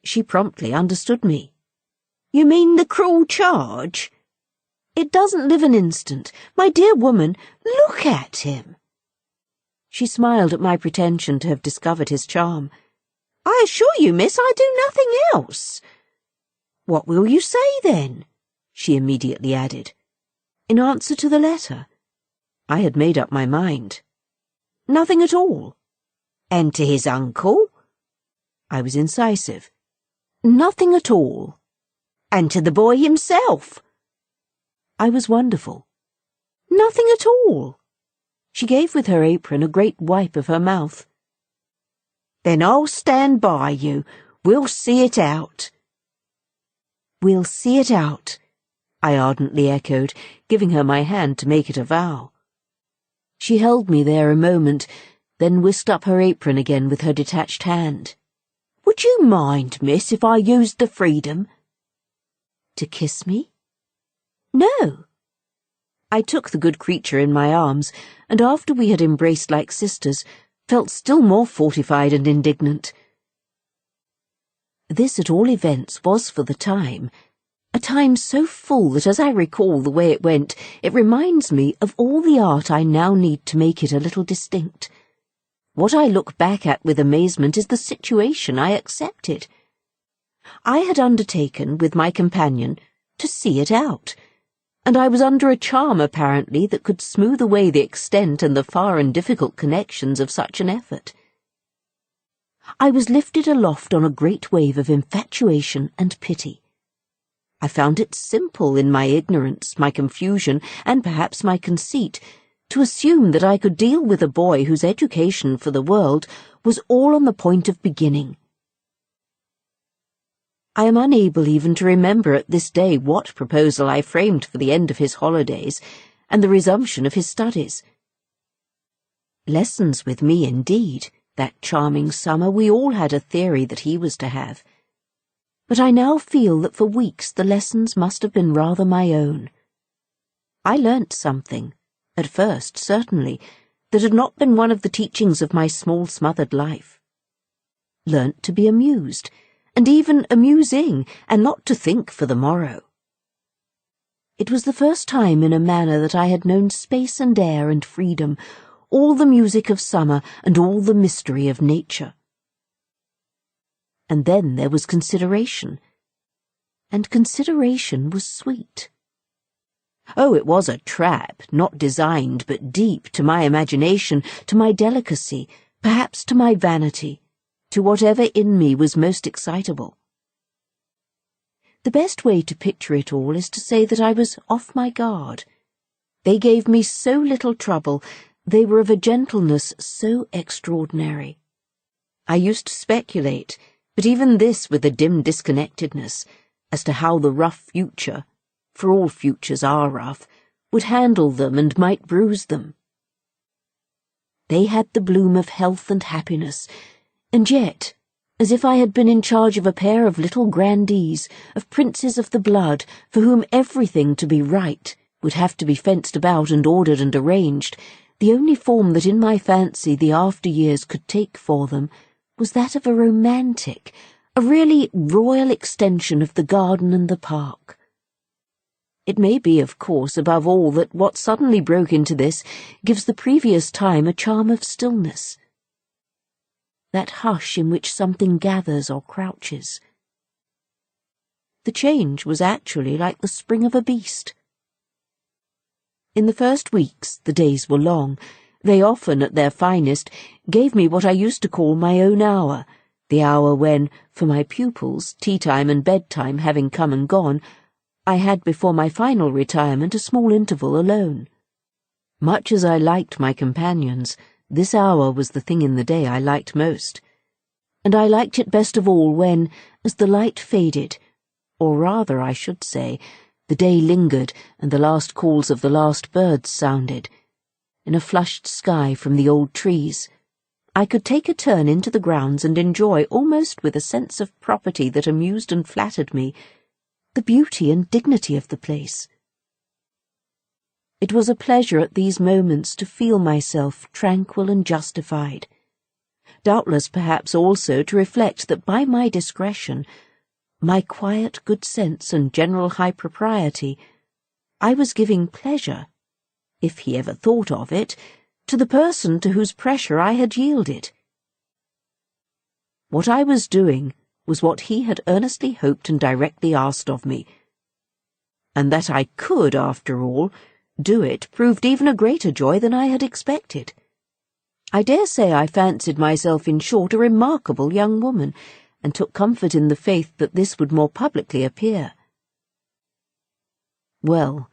She promptly understood me. "You mean the cruel charge? It doesn't live an instant. My dear woman, look at him." She smiled at my pretension to have discovered his charm. "I assure you, miss, I do nothing else." "What will you say, then?" she immediately added. In answer to the letter, I had made up my mind. "Nothing at all." "And to his uncle?" I was incisive. "Nothing at all." "And to the boy himself?" I was wonderful. "Nothing at all." She gave with her apron a great wipe of her mouth. "Then I'll stand by you. We'll see it out." "We'll see it out," I ardently echoed, giving her my hand to make it a vow. She held me there a moment, then whisked up her apron again with her detached hand. "Would you mind, miss, if I used the freedom?" "To kiss me?" "No." I took the good creature in my arms, and after we had embraced like sisters, felt still more fortified and indignant. This, at all events, was for the time, a time so full that as I recall the way it went, it reminds me of all the art I now need to make it a little distinct. What I look back at with amazement is the situation I accepted. I had undertaken, with my companion, to see it out, and I was under a charm, apparently, that could smooth away the extent and the far and difficult connections of such an effort. I was lifted aloft on a great wave of infatuation and pity. I found it simple in my ignorance, my confusion, and perhaps my conceit, to assume that I could deal with a boy whose education for the world was all on the point of beginning. I am unable even to remember at this day what proposal I framed for the end of his holidays and the resumption of his studies. Lessons with me, indeed. That charming summer we all had a theory that he was to have. But I now feel that for weeks the lessons must have been rather my own. I learnt something, at first certainly, that had not been one of the teachings of my small smothered life. Learnt to be amused, and even amusing, and not to think for the morrow. It was the first time in a manner that I had known space and air and freedom, all the music of summer and all the mystery of nature. And then there was consideration, and consideration was sweet. Oh, it was a trap, not designed but deep, to my imagination, to my delicacy, perhaps to my vanity, to whatever in me was most excitable. The best way to picture it all is to say that I was off my guard. They gave me so little trouble, they were of a gentleness so extraordinary. I used to speculate, but even this with a dim disconnectedness, as to how the rough future, for all futures are rough, would handle them and might bruise them. They had the bloom of health and happiness, and yet, as if I had been in charge of a pair of little grandees, of princes of the blood, for whom everything to be right would have to be fenced about and ordered and arranged, the only form that in my fancy the after-years could take for them was that of a romantic, a really royal extension of the garden and the park. It may be, of course, above all, that what suddenly broke into this gives the previous time a charm of stillness. That hush in which something gathers or crouches. The change was actually like the spring of a beast. In the first weeks, the days were long. They often, at their finest, gave me what I used to call my own hour, the hour when, for my pupils, tea-time and bedtime having come and gone, I had before my final retirement a small interval alone. Much as I liked my companions, this hour was the thing in the day I liked most, and I liked it best of all when, as the light faded, or rather, I should say, the day lingered and the last calls of the last birds sounded, in a flushed sky from the old trees, I could take a turn into the grounds and enjoy, almost with a sense of property that amused and flattered me, the beauty and dignity of the place. It was a pleasure at these moments to feel myself tranquil and justified. Doubtless, perhaps, also to reflect that by my discretion, my quiet good sense and general high propriety, I was giving pleasure, if he ever thought of it, to the person to whose pressure I had yielded. What I was doing was what he had earnestly hoped and directly asked of me, and that I could, after all, do it proved even a greater joy than I had expected. I dare say I fancied myself, in short, a remarkable young woman, and took comfort in the faith that this would more publicly appear. Well,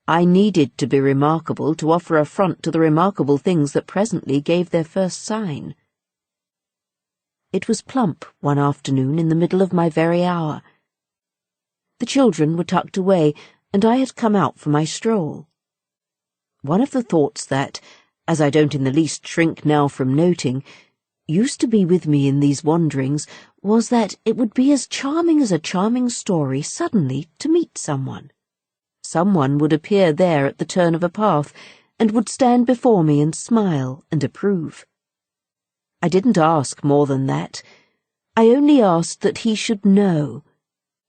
I needed to be remarkable to offer a front to the remarkable things that presently gave their first sign. It was plump one afternoon in the middle of my very hour. The children were tucked away, and I had come out for my stroll. One of the thoughts that, as I don't in the least shrink now from noting, used to be with me in these wanderings was that it would be as charming as a charming story suddenly to meet someone. Someone would appear there at the turn of a path, and would stand before me and smile and approve. I didn't ask more than that. I only asked that he should know,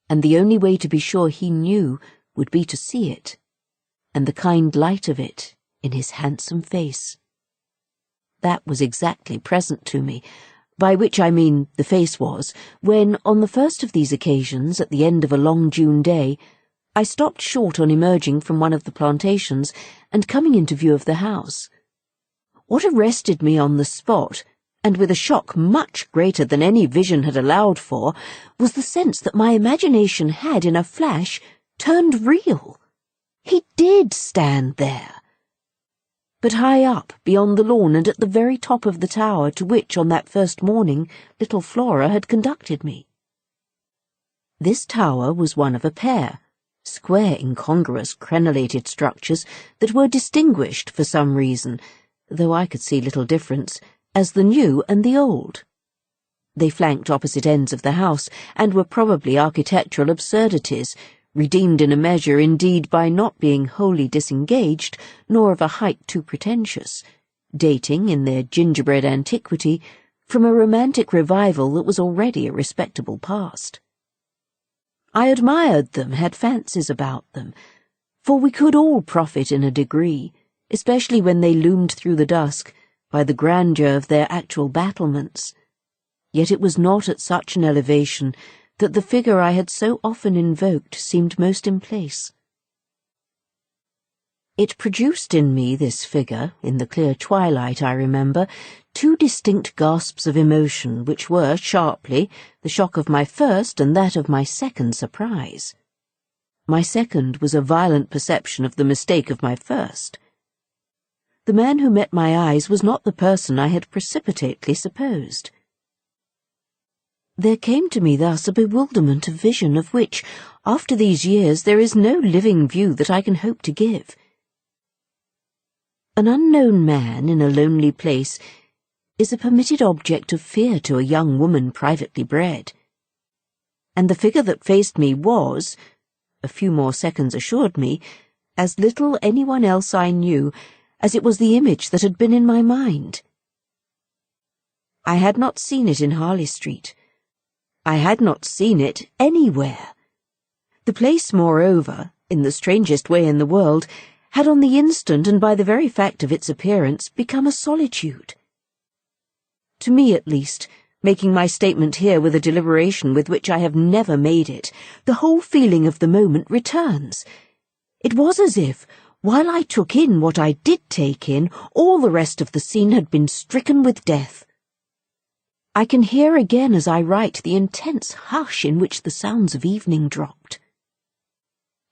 and the only way to be sure he knew would be to see it, and the kind light of it in his handsome face. That was exactly present to me, by which I mean the face was, when, on the first of these occasions, at the end of a long June day, I stopped short on emerging from one of the plantations and coming into view of the house. What arrested me on the spot, and with a shock much greater than any vision had allowed for, was the sense that my imagination had, in a flash, turned real. He did stand there, but high up beyond the lawn and at the very top of the tower to which on that first morning little Flora had conducted me. This tower was one of a pair, square incongruous crenellated structures that were distinguished for some reason, though I could see little difference, as the new and the old. They flanked opposite ends of the house and were probably architectural absurdities, redeemed in a measure indeed by not being wholly disengaged, nor of a height too pretentious, dating, in their gingerbread antiquity, from a romantic revival that was already a respectable past. I admired them, had fancies about them, for we could all profit in a degree, especially when they loomed through the dusk, by the grandeur of their actual battlements. Yet it was not at such an elevation that the figure I had so often invoked seemed most in place. It produced in me, this figure, in the clear twilight, I remember, two distinct gasps of emotion, which were, sharply, the shock of my first and that of my second surprise. My second was a violent perception of the mistake of my first. The man who met my eyes was not the person I had precipitately supposed. There came to me thus a bewilderment of vision of which, after these years, there is no living view that I can hope to give. An unknown man in a lonely place is a permitted object of fear to a young woman privately bred. And the figure that faced me was, a few more seconds assured me, as little anyone else I knew, as it was the image that had been in my mind. I had not seen it in Harley Street. I had not seen it anywhere. The place, moreover, in the strangest way in the world, had on the instant and by the very fact of its appearance become a solitude. To me, at least, making my statement here with a deliberation with which I have never made it, the whole feeling of the moment returns. It was as if, while I took in what I did take in, all the rest of the scene had been stricken with death. I can hear again as I write the intense hush in which the sounds of evening dropped.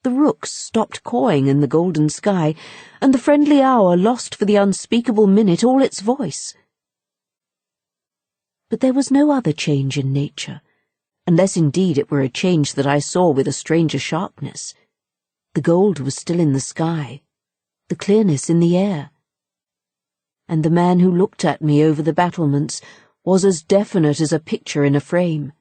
The rooks stopped cawing in the golden sky, and the friendly hour lost for the unspeakable minute all its voice. But there was no other change in nature, unless indeed it were a change that I saw with a stranger sharpness. The gold was still in the sky, the clearness in the air. And the man who looked at me over the battlements was as definite as a picture in a frame.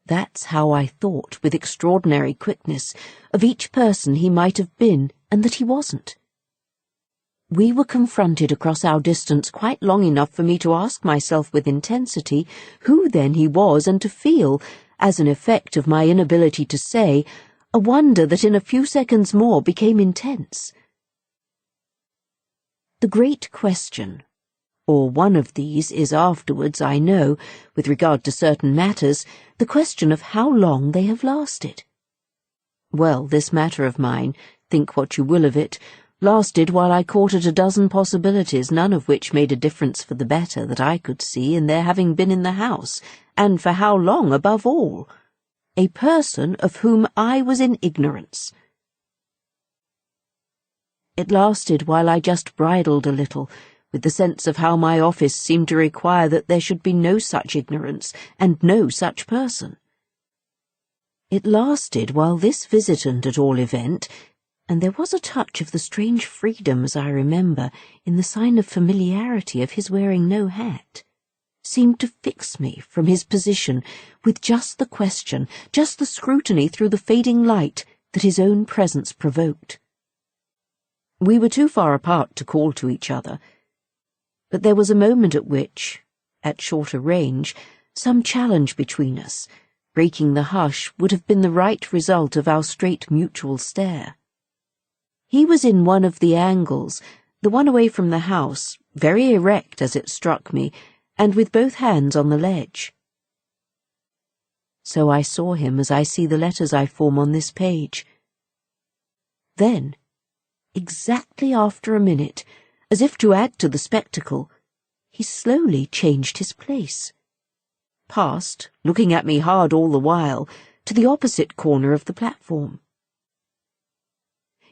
That's how I thought, with extraordinary quickness, of each person he might have been and that he wasn't. We were confronted across our distance quite long enough for me to ask myself with intensity who then he was and to feel, as an effect of my inability to say, a wonder that in a few seconds more became intense. The great question, or one of these, is afterwards, I know, with regard to certain matters, the question of how long they have lasted. Well, this matter of mine, think what you will of it, lasted while I caught at a dozen possibilities, none of which made a difference for the better that I could see in their having been in the house, and for how long above all. A person of whom I was in ignorance. It lasted while I just bridled a little, with the sense of how my office seemed to require that there should be no such ignorance and no such person. It lasted while this visitant, at all event, and there was a touch of the strange freedom, as I remember, in the sign of familiarity of his wearing no hat, seemed to fix me from his position with just the question, just the scrutiny through the fading light that his own presence provoked. We were too far apart to call to each other, but there was a moment at which, at shorter range, some challenge between us, breaking the hush, would have been the right result of our straight mutual stare. He was in one of the angles, the one away from the house, very erect as it struck me, and with both hands on the ledge. So I saw him as I see the letters I form on this page. Then, exactly after a minute, as if to add to the spectacle, he slowly changed his place, passed, looking at me hard all the while, to the opposite corner of the platform.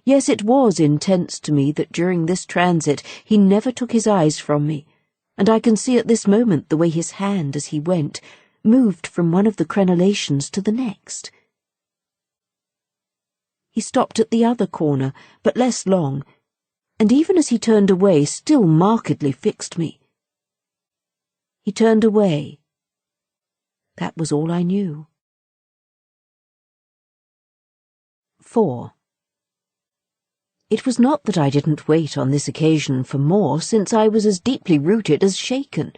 Yes, it was intense to me that during this transit he never took his eyes from me, and I can see at this moment the way his hand, as he went, moved from one of the crenellations to the next. He stopped at the other corner, but less long, and even as he turned away, still markedly fixed me. He turned away. That was all I knew. 4. It was not that I didn't wait on this occasion for more, since I was as deeply rooted as shaken.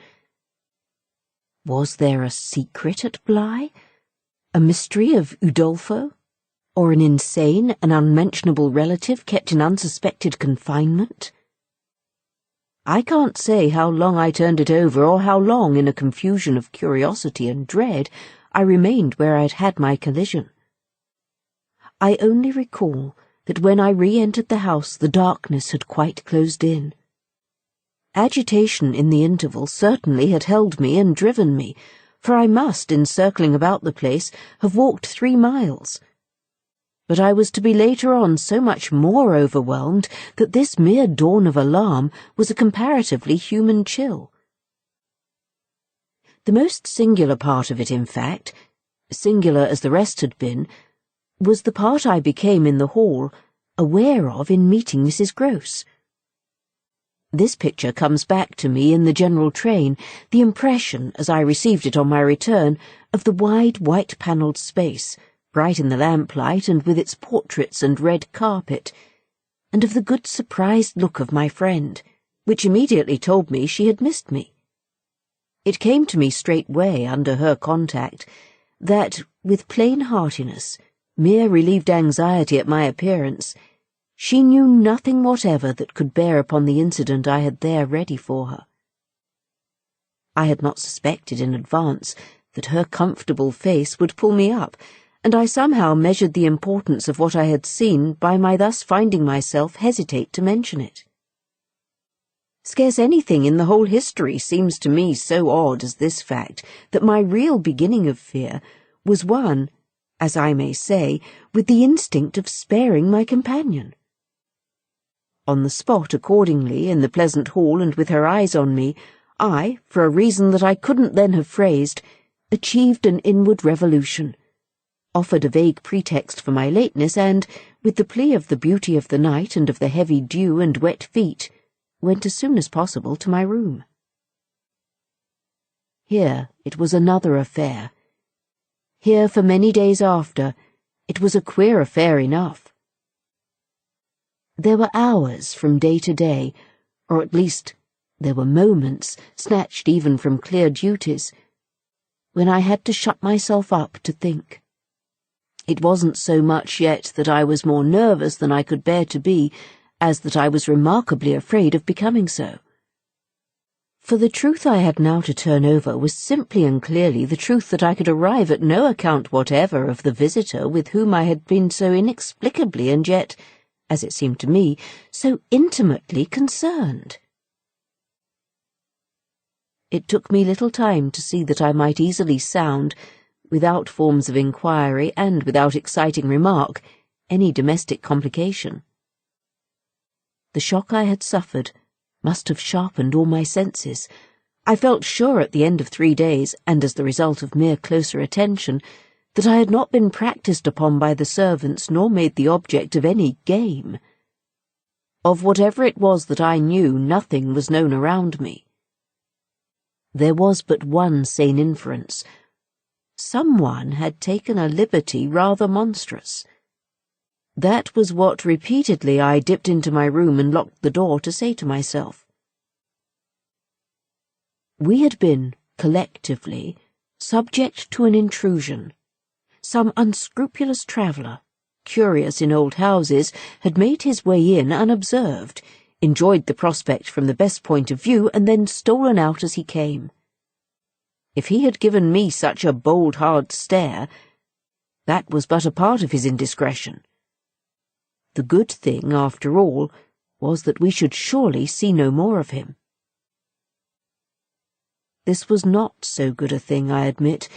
Was there a secret at Bly? A mystery of Udolpho? Or an insane, an unmentionable relative kept in unsuspected confinement? I can't say how long I turned it over, or how long, in a confusion of curiosity and dread, I remained where I had had my collision. I only recall that when I re-entered the house the darkness had quite closed in. Agitation in the interval certainly had held me and driven me, for I must, in circling about the place, have walked 3 miles. But I was to be later on so much more overwhelmed that this mere dawn of alarm was a comparatively human chill. The most singular part of it, in fact, singular as the rest had been, was the part I became in the hall aware of in meeting Mrs. Grose. This picture comes back to me in the general train, the impression, as I received it on my return, of the wide white-panelled space, bright in the lamplight and with its portraits and red carpet, and of the good surprised look of my friend, which immediately told me she had missed me. It came to me straightway under her contact that, with plain heartiness, mere relieved anxiety at my appearance, she knew nothing whatever that could bear upon the incident I had there ready for her. I had not suspected in advance that her comfortable face would pull me up, and I somehow measured the importance of what I had seen by my thus finding myself hesitate to mention it. Scarce anything in the whole history seems to me so odd as this fact that my real beginning of fear was one, as I may say, with the instinct of sparing my companion. On the spot, accordingly, in the pleasant hall and with her eyes on me, I, for a reason that I couldn't then have phrased, achieved an inward revolution, offered a vague pretext for my lateness, and, with the plea of the beauty of the night and of the heavy dew and wet feet, went as soon as possible to my room. Here it was another affair. Here, for many days after, it was a queer affair enough. There were hours from day to day, or at least there were moments, snatched even from clear duties, when I had to shut myself up to think. It wasn't so much yet that I was more nervous than I could bear to be, as that I was remarkably afraid of becoming so. For the truth I had now to turn over was simply and clearly the truth that I could arrive at no account whatever of the visitor with whom I had been so inexplicably and yet, as it seemed to me, so intimately concerned. It took me little time to see that I might easily sound, without forms of inquiry and without exciting remark, any domestic complication. The shock I had suffered must have sharpened all my senses. I felt sure at the end of 3 days, and as the result of mere closer attention, that I had not been practised upon by the servants nor made the object of any game. Of whatever it was that I knew, nothing was known around me. There was but one sane inference. Someone had taken a liberty rather monstrous. That was what repeatedly I dipped into my room and locked the door to say to myself. We had been, collectively, subject to an intrusion. Some unscrupulous traveller, curious in old houses, had made his way in unobserved, enjoyed the prospect from the best point of view, and then stolen out as he came. If he had given me such a bold, hard stare, that was but a part of his indiscretion. The good thing, after all, was that we should surely see no more of him. This was not so good a thing, I admit,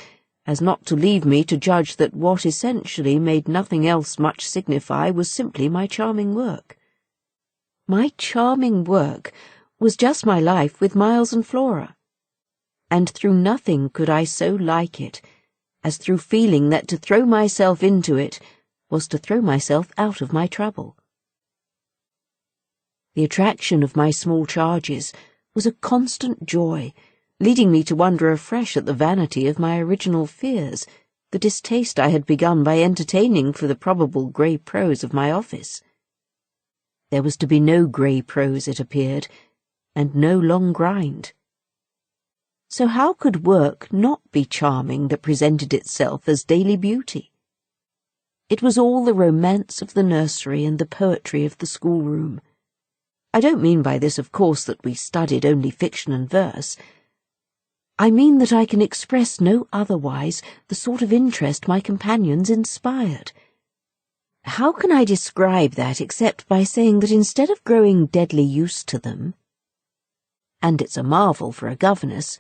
as not to leave me to judge that what essentially made nothing else much signify was simply my charming work. My charming work was just my life with Miles and Flora, and through nothing could I so like it as through feeling that to throw myself into it was to throw myself out of my trouble. The attraction of my small charges was a constant joy, leading me to wonder afresh at the vanity of my original fears, the distaste I had begun by entertaining for the probable grey prose of my office. There was to be no grey prose, it appeared, and no long grind. So how could work not be charming that presented itself as daily beauty? It was all the romance of the nursery and the poetry of the schoolroom. I don't mean by this, of course, that we studied only fiction and verse. I mean that I can express no otherwise the sort of interest my companions inspired. How can I describe that except by saying that instead of growing deadly used to them, and it's a marvel for a governess,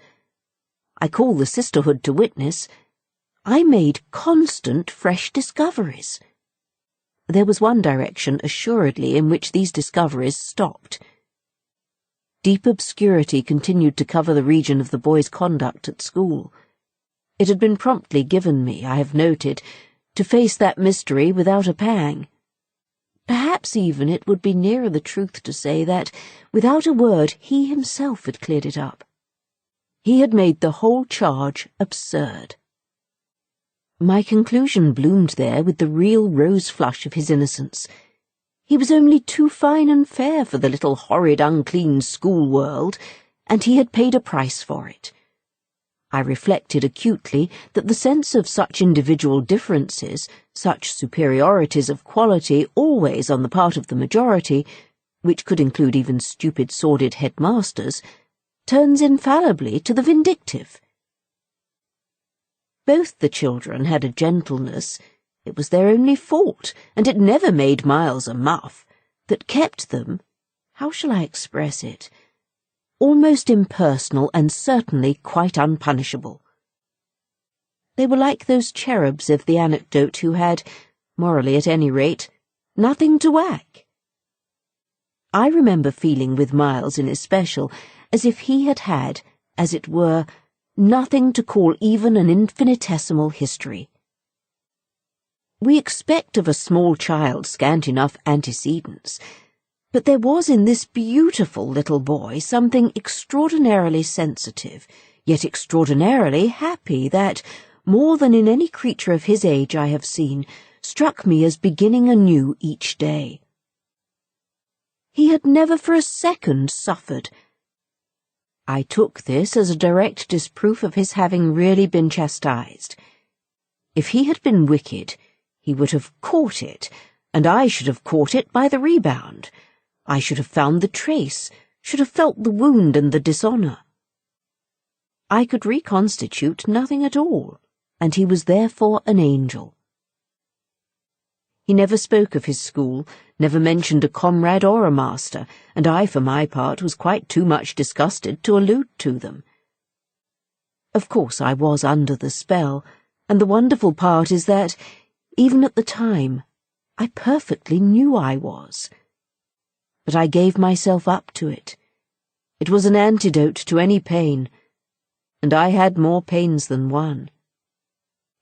I call the sisterhood to witness, I made constant fresh discoveries. There was one direction, assuredly, in which these discoveries stopped. Deep obscurity continued to cover the region of the boy's conduct at school. It had been promptly given me, I have noted, to face that mystery without a pang. Perhaps even it would be nearer the truth to say that, without a word, he himself had cleared it up. He had made the whole charge absurd. My conclusion bloomed there with the real rose flush of his innocence. He was only too fine and fair for the little horrid unclean school world, and he had paid a price for it. I reflected acutely that the sense of such individual differences, such superiorities of quality always on the part of the majority, which could include even stupid sordid headmasters, turns infallibly to the vindictive. Both the children had a gentleness, it was their only fault, and it never made Miles a muff, that kept them, how shall I express it, almost impersonal and certainly quite unpunishable. They were like those cherubs of the anecdote who had, morally at any rate, nothing to whack. I remember feeling with Miles in especial as if he had had, as it were, nothing to call even an infinitesimal history. We expect of a small child scant enough antecedents, but there was in this beautiful little boy something extraordinarily sensitive, yet extraordinarily happy that, more than in any creature of his age I have seen, struck me as beginning anew each day. He had never for a second suffered. I took this as a direct disproof of his having really been chastised. If he had been wicked, he would have caught it, and I should have caught it by the rebound. I should have found the trace, should have felt the wound and the dishonour. I could reconstitute nothing at all, and he was therefore an angel. He never spoke of his school, never mentioned a comrade or a master, and I, for my part, was quite too much disgusted to allude to them. Of course I was under the spell, and the wonderful part is that, even at the time, I perfectly knew I was. But I gave myself up to it. It was an antidote to any pain, and I had more pains than one.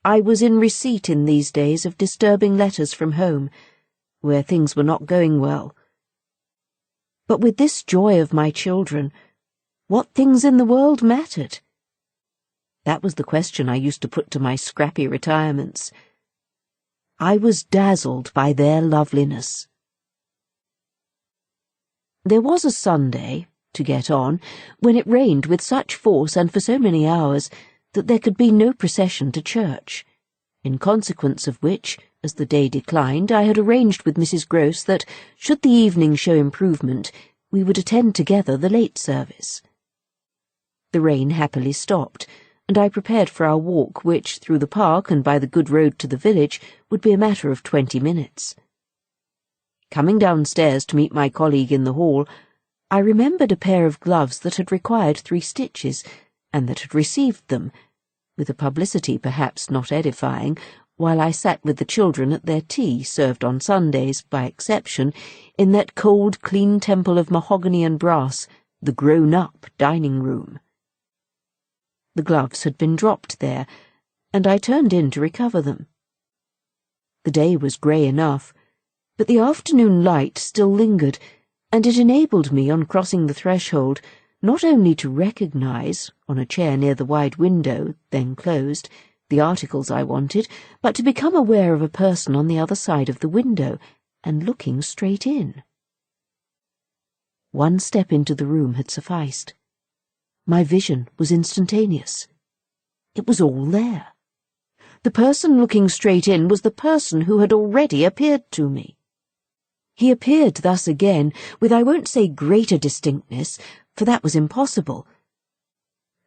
I was in receipt in these days of disturbing letters from home, where things were not going well. But with this joy of my children, what things in the world mattered? That was the question I used to put to my scrappy retirements. I was dazzled by their loveliness. There was a Sunday, to get on, when it rained with such force and for so many hours that there could be no procession to church, in consequence of which, as the day declined, I had arranged with Mrs. Grose that, should the evening show improvement, we would attend together the late service. The rain happily stopped, and I prepared for our walk, which, through the park and by the good road to the village, would be a matter of 20 minutes. Coming downstairs to meet my colleague in the hall, I remembered a pair of gloves that had required 3 stitches, and that had received them, with a publicity perhaps not edifying, while I sat with the children at their tea, served on Sundays, by exception, in that cold, clean temple of mahogany and brass, the grown-up dining-room. The gloves had been dropped there, and I turned in to recover them. The day was grey enough, but the afternoon light still lingered, and it enabled me, on crossing the threshold, not only to recognize, on a chair near the wide window, then closed, the articles I wanted, but to become aware of a person on the other side of the window, and looking straight in. One step into the room had sufficed. My vision was instantaneous. It was all there. The person looking straight in was the person who had already appeared to me. He appeared thus again, with I won't say greater distinctness, for that was impossible,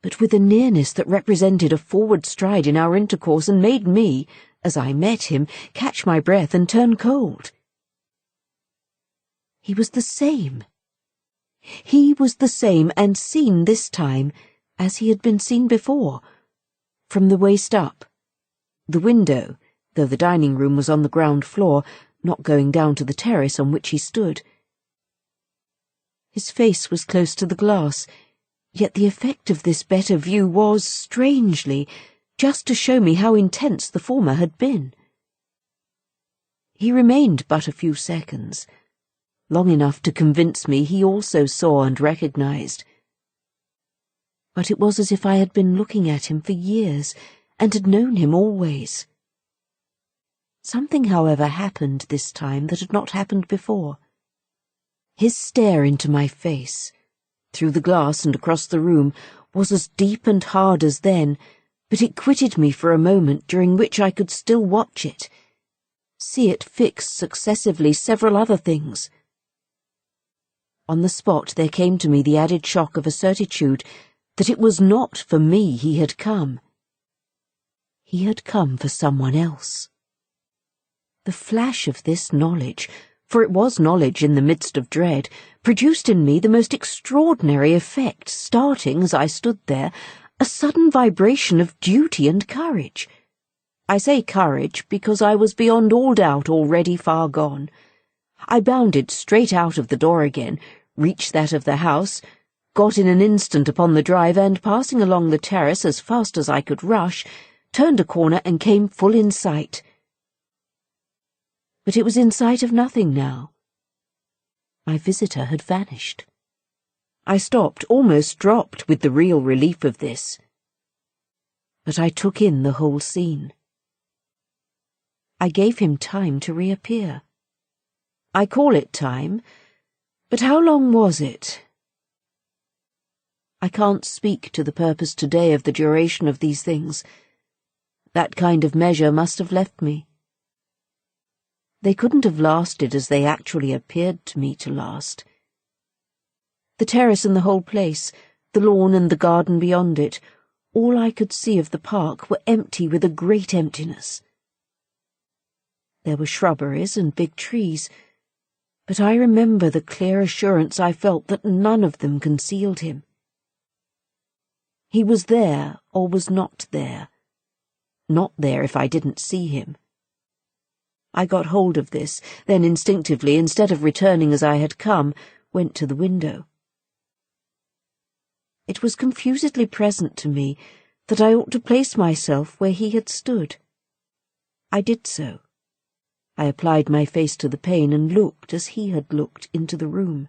but with a nearness that represented a forward stride in our intercourse and made me, as I met him, catch my breath and turn cold. He was the same. He was the same, and seen this time, as he had been seen before, from the waist up. The window, though the dining-room was on the ground floor, not going down to the terrace on which he stood. His face was close to the glass, yet the effect of this better view was, strangely, just to show me how intense the former had been. He remained but a few seconds, long enough to convince me he also saw and recognized. But it was as if I had been looking at him for years, and had known him always. Something, however, happened this time that had not happened before. His stare into my face, through the glass and across the room, was as deep and hard as then, but it quitted me for a moment during which I could still watch it, see it fix successively several other things. On the spot there came to me the added shock of a certitude that it was not for me he had come. He had come for someone else. The flash of this knowledge, for it was knowledge in the midst of dread, produced in me the most extraordinary effect, starting, as I stood there, a sudden vibration of duty and courage. I say courage because I was beyond all doubt already far gone. I bounded straight out of the door again, reached that of the house, got in an instant upon the drive, and, passing along the terrace as fast as I could rush, turned a corner and came full in sight. But it was in sight of nothing now. My visitor had vanished. I stopped, almost dropped, with the real relief of this. But I took in the whole scene. I gave him time to reappear. I call it time, but how long was it? I can't speak to the purpose today of the duration of these things. That kind of measure must have left me. They couldn't have lasted as they actually appeared to me to last. The terrace and the whole place, the lawn and the garden beyond it, all I could see of the park, were empty with a great emptiness. There were shrubberies and big trees, but I remember the clear assurance I felt that none of them concealed him. He was there or was not there. Not there if I didn't see him. I got hold of this, then instinctively, instead of returning as I had come, went to the window. It was confusedly present to me that I ought to place myself where he had stood. I did so. I applied my face to the pane and looked as he had looked into the room.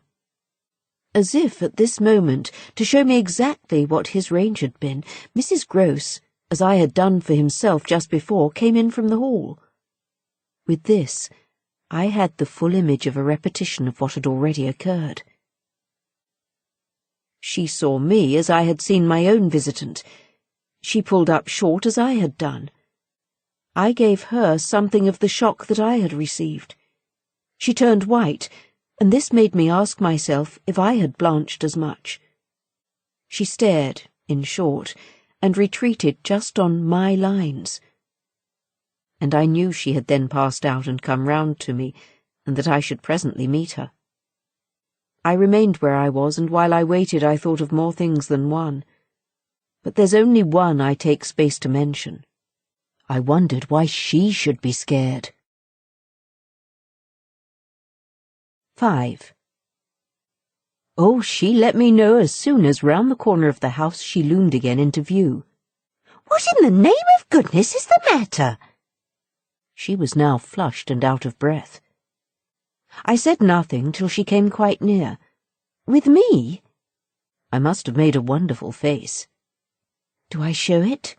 As if, at this moment, to show me exactly what his range had been, Mrs. Grose, as I had done for himself just before, came in from the hall. With this, I had the full image of a repetition of what had already occurred. She saw me as I had seen my own visitant. She pulled up short as I had done. I gave her something of the shock that I had received. She turned white, and this made me ask myself if I had blanched as much. She stared, in short, and retreated just on my lines. And I knew she had then passed out and come round to me, and that I should presently meet her. I remained where I was, and while I waited I thought of more things than one. But there's only one I take space to mention. I wondered why she should be scared. 5. Oh, she let me know as soon as round the corner of the house she loomed again into view. What in the name of goodness is the matter? She was now flushed and out of breath. I said nothing till she came quite near. With me? I must have made a wonderful face. Do I show it?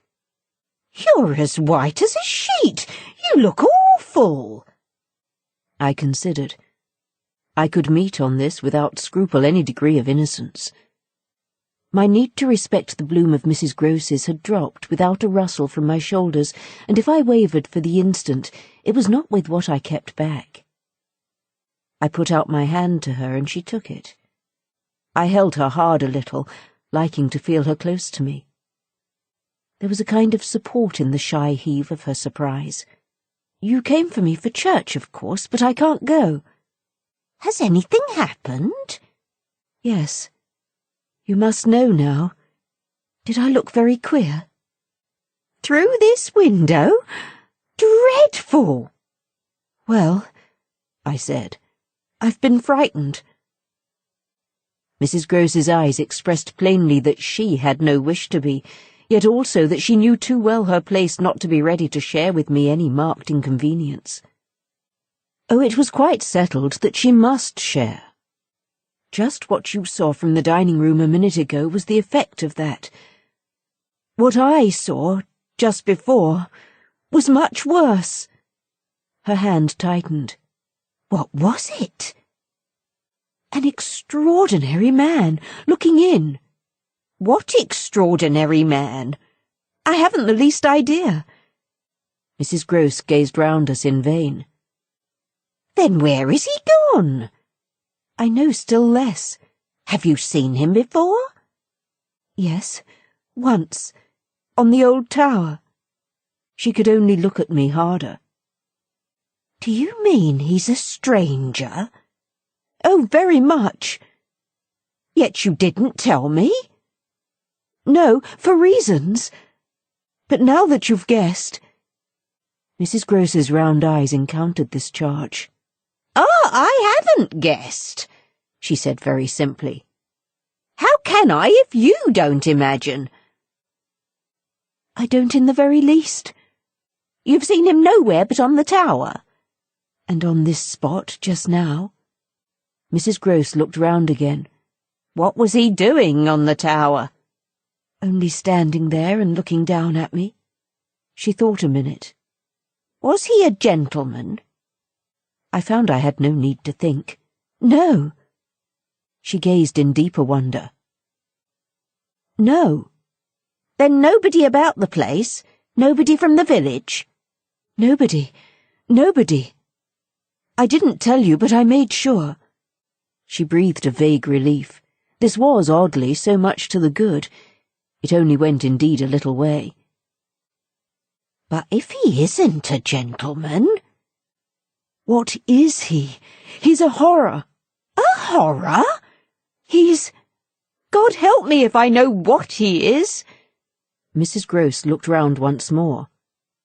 You're as white as a sheet. You look awful. I considered. I could meet on this without scruple any degree of innocence. My need to respect the bloom of Mrs. Grose's had dropped without a rustle from my shoulders, and if I wavered for the instant, it was not with what I kept back. I put out my hand to her, and she took it. I held her hard a little, liking to feel her close to me. There was a kind of support in the shy heave of her surprise. You came for me for church, of course, but I can't go. Has anything happened? Yes. You must know now. Did I look very queer? Through this window? Dreadful! Well, I said, I've been frightened. Mrs. Grose's eyes expressed plainly that she had no wish to be, yet also that she knew too well her place not to be ready to share with me any marked inconvenience. Oh, it was quite settled that she must share. Just what you saw from the dining-room a minute ago was the effect of that. What I saw, just before, was much worse. Her hand tightened. What was it? An extraordinary man, looking in. What extraordinary man? I haven't the least idea. Mrs. Grose gazed round us in vain. Then where is he gone? I know still less. Have you seen him before? Yes, once, on the old tower. She could only look at me harder. Do you mean he's a stranger? Oh, very much. Yet you didn't tell me. No, for reasons. But now that you've guessed... Mrs. Grose's round eyes encountered this charge. I haven't guessed, she said very simply. How can I if you don't imagine? I don't in the very least. You've seen him nowhere but on the tower. And on this spot just now. Mrs. Grose looked round again. What was he doing on the tower? Only standing there and looking down at me. She thought a minute. Was he a gentleman? I found I had no need to think. No. She gazed in deeper wonder. No. Then nobody about the place? Nobody from the village? Nobody. I didn't tell you, but I made sure. She breathed a vague relief. This was, oddly, so much to the good. It only went indeed a little way. But if he isn't a gentleman... What is he? He's a horror. A horror? He's... God help me if I know what he is. Mrs. Grose looked round once more.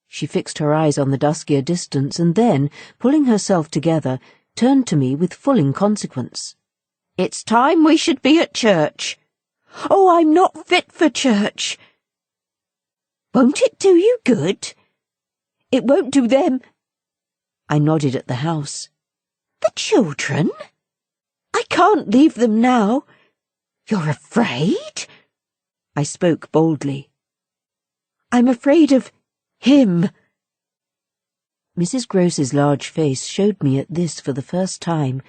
She fixed her eyes on the duskier distance and then, pulling herself together, turned to me with full inconsequence. It's time we should be at church. Oh, I'm not fit for church. Won't it do you good? It won't do them. I nodded at the house. The children? I can't leave them now. You're afraid? I spoke boldly. I'm afraid of him. Mrs. Grose's large face showed me at this for the first time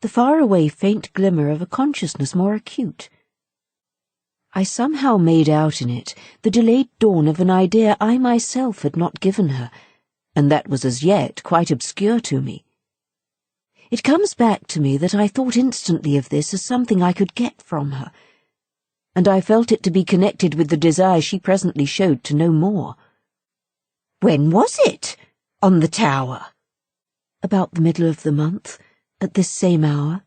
the far-away faint glimmer of a consciousness more acute. I somehow made out in it the delayed dawn of an idea I myself had not given her, and that was as yet quite obscure to me. It comes back to me that I thought instantly of this as something I could get from her, and I felt it to be connected with the desire she presently showed to know more. When was it? On the tower? About the middle of the month, at this same hour.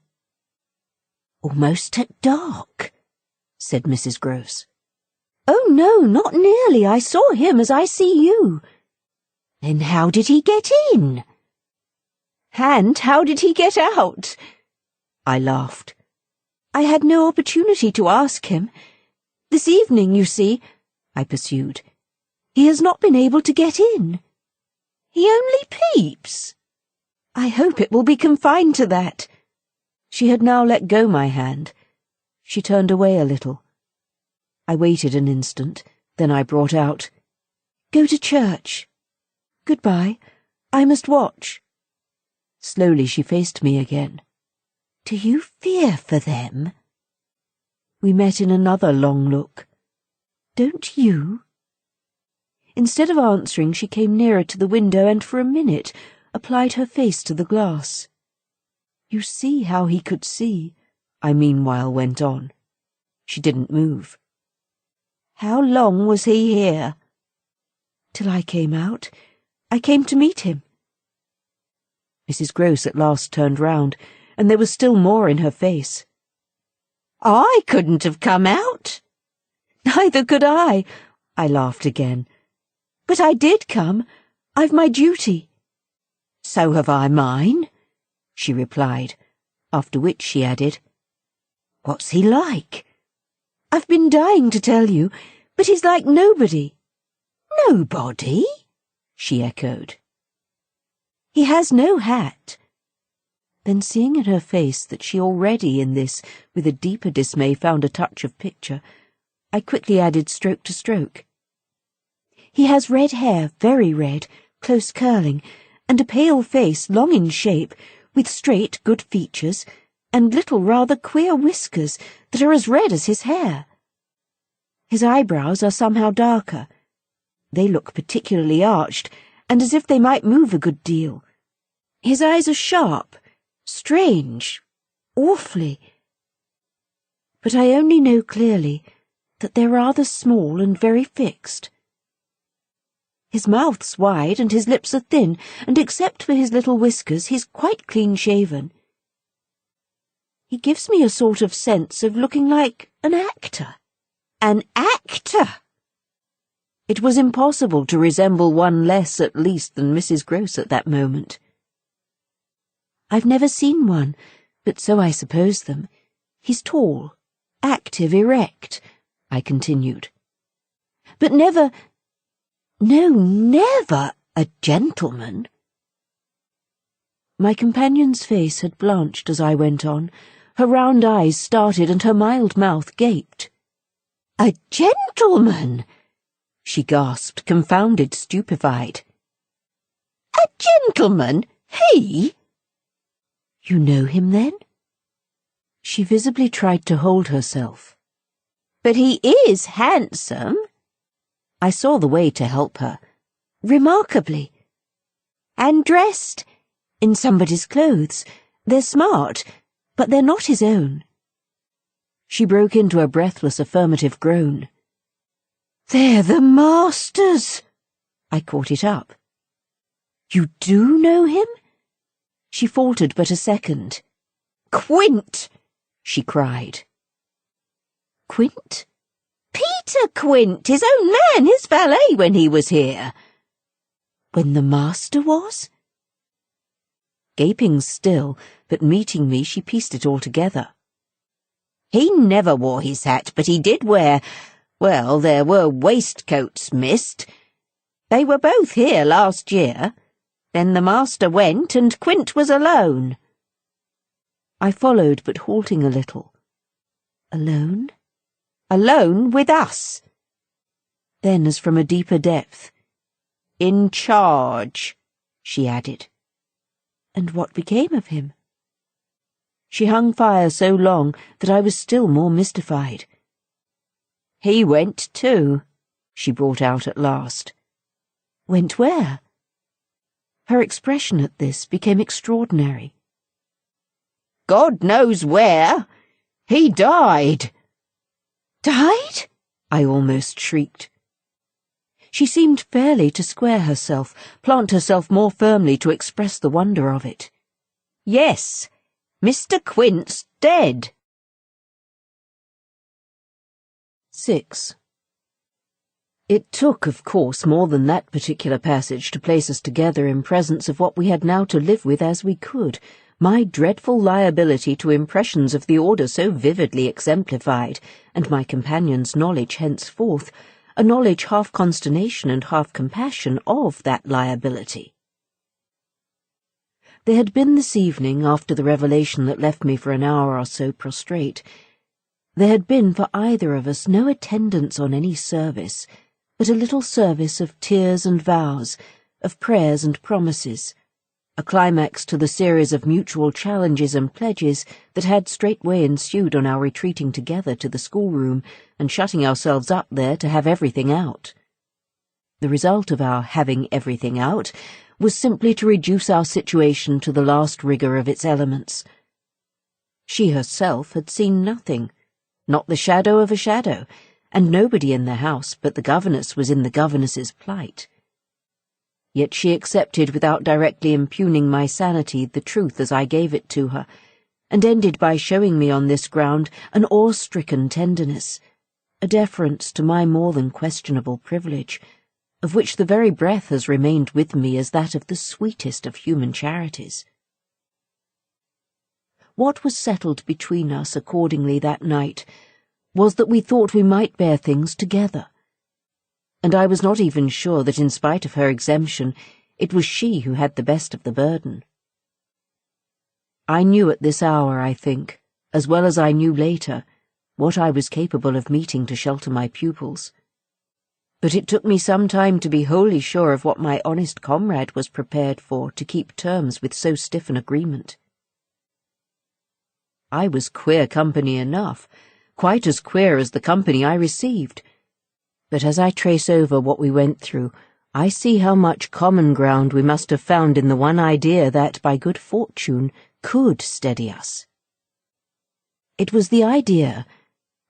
Almost at dark, said Mrs. Grose. Oh, no, not nearly. I saw him as I see you. Then how did he get in? And how did he get out? I laughed. I had no opportunity to ask him. This evening, you see, I pursued, he has not been able to get in. He only peeps. I hope it will be confined to that. She had now let go my hand. She turned away a little. I waited an instant, then I brought out, Go to church. Goodbye. I must watch. Slowly she faced me again. Do you fear for them? We met in another long look. Don't you? Instead of answering, she came nearer to the window and for a minute applied her face to the glass. You see how he could see, I meanwhile went on. She didn't move. How long was he here? Till I came out. I came to meet him. Mrs. Grose at last turned round, and there was still more in her face. I couldn't have come out. Neither could I laughed again. But I did come. I've my duty. So have I mine, she replied, after which she added, What's he like? I've been dying to tell you, but he's like nobody. Nobody? She echoed. He has no hat. Then seeing in her face that she already in this, with a deeper dismay, found a touch of picture, I quickly added stroke to stroke. He has red hair, very red, close curling, and a pale face long in shape, with straight, good features, and little rather queer whiskers that are as red as his hair. His eyebrows are somehow darker. They look particularly arched, and as if they might move a good deal. His eyes are sharp, strange, awfully. But I only know clearly that they're rather small and very fixed. His mouth's wide and his lips are thin, and except for his little whiskers, he's quite clean-shaven. He gives me a sort of sense of looking like an actor. An actor? It was impossible to resemble one less at least than Mrs. Grose at that moment. I've never seen one, but so I suppose them. He's tall, active, erect, I continued. But never a gentleman. My companion's face had blanched as I went on. Her round eyes started and her mild mouth gaped. A gentleman? She gasped, confounded, stupefied. A gentleman? He? You know him, then? She visibly tried to hold herself. But he is handsome. I saw the way to help her. Remarkably. And dressed in somebody's clothes. They're smart, but they're not his own. She broke into a breathless affirmative groan. They're the master's. I caught it up. You do know him? She faltered but a second. Quint, she cried. Quint? Peter Quint, his own man, his valet when he was here. When the master was? Gaping still, but meeting me, she pieced it all together. He never wore his hat, but he did wear, well, there were waistcoats missed. They were both here last year. Then the master went, and Quint was alone. I followed, but halting a little. Alone? Alone with us. Then, as from a deeper depth, in charge, she added. And what became of him? She hung fire so long that I was still more mystified. He went too, she brought out at last. Went where? Her expression at this became extraordinary. God knows where. He died. Died? I almost shrieked. She seemed fairly to square herself, plant herself more firmly to express the wonder of it. Yes, Mr. Quint's dead. 6. It took, of course, more than that particular passage to place us together in presence of what we had now to live with as we could, my dreadful liability to impressions of the order so vividly exemplified, and my companion's knowledge henceforth, a knowledge half consternation and half compassion of that liability. There had been this evening, after the revelation that left me for an hour or so prostrate, there had been for either of us no attendance on any service, but a little service of tears and vows, of prayers and promises, a climax to the series of mutual challenges and pledges that had straightway ensued on our retreating together to the schoolroom and shutting ourselves up there to have everything out. The result of our having everything out was simply to reduce our situation to the last rigour of its elements. She herself had seen nothing, not the shadow of a shadow, and nobody in the house but the governess was in the governess's plight. Yet she accepted without directly impugning my sanity the truth as I gave it to her, and ended by showing me on this ground an awe-stricken tenderness, a deference to my more than questionable privilege, of which the very breath has remained with me as that of the sweetest of human charities. What was settled between us accordingly that night was that we thought we might bear things together, and I was not even sure that in spite of her exemption it was she who had the best of the burden. I knew at this hour, I think, as well as I knew later, what I was capable of meeting to shelter my pupils. but it took me some time to be wholly sure of what my honest comrade was prepared for to keep terms with so stiff an agreement. I was queer company enough, quite as queer as the company I received. But as I trace over what we went through, I see how much common ground we must have found in the one idea that, by good fortune, could steady us. It was the idea,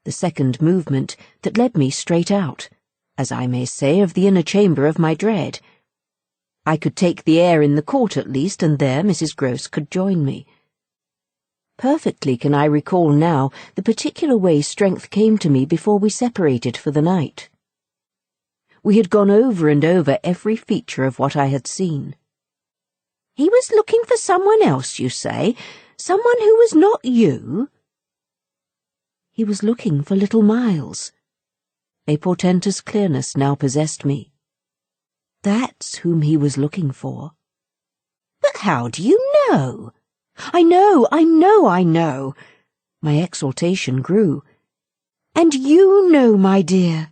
the second movement, that led me straight out, as I may say, of the inner chamber of my dread. I could take the air in the court at least, and there Mrs. Grose could join me. Perfectly can I recall now the particular way strength came to me before we separated for the night. We had gone over and over every feature of what I had seen. "He was looking for someone else, you say? Someone who was not you?" He was looking for little Miles. A portentous clearness now possessed me. That's whom he was looking for. "But how do you know?" I know. My exultation grew. "And you know, my dear."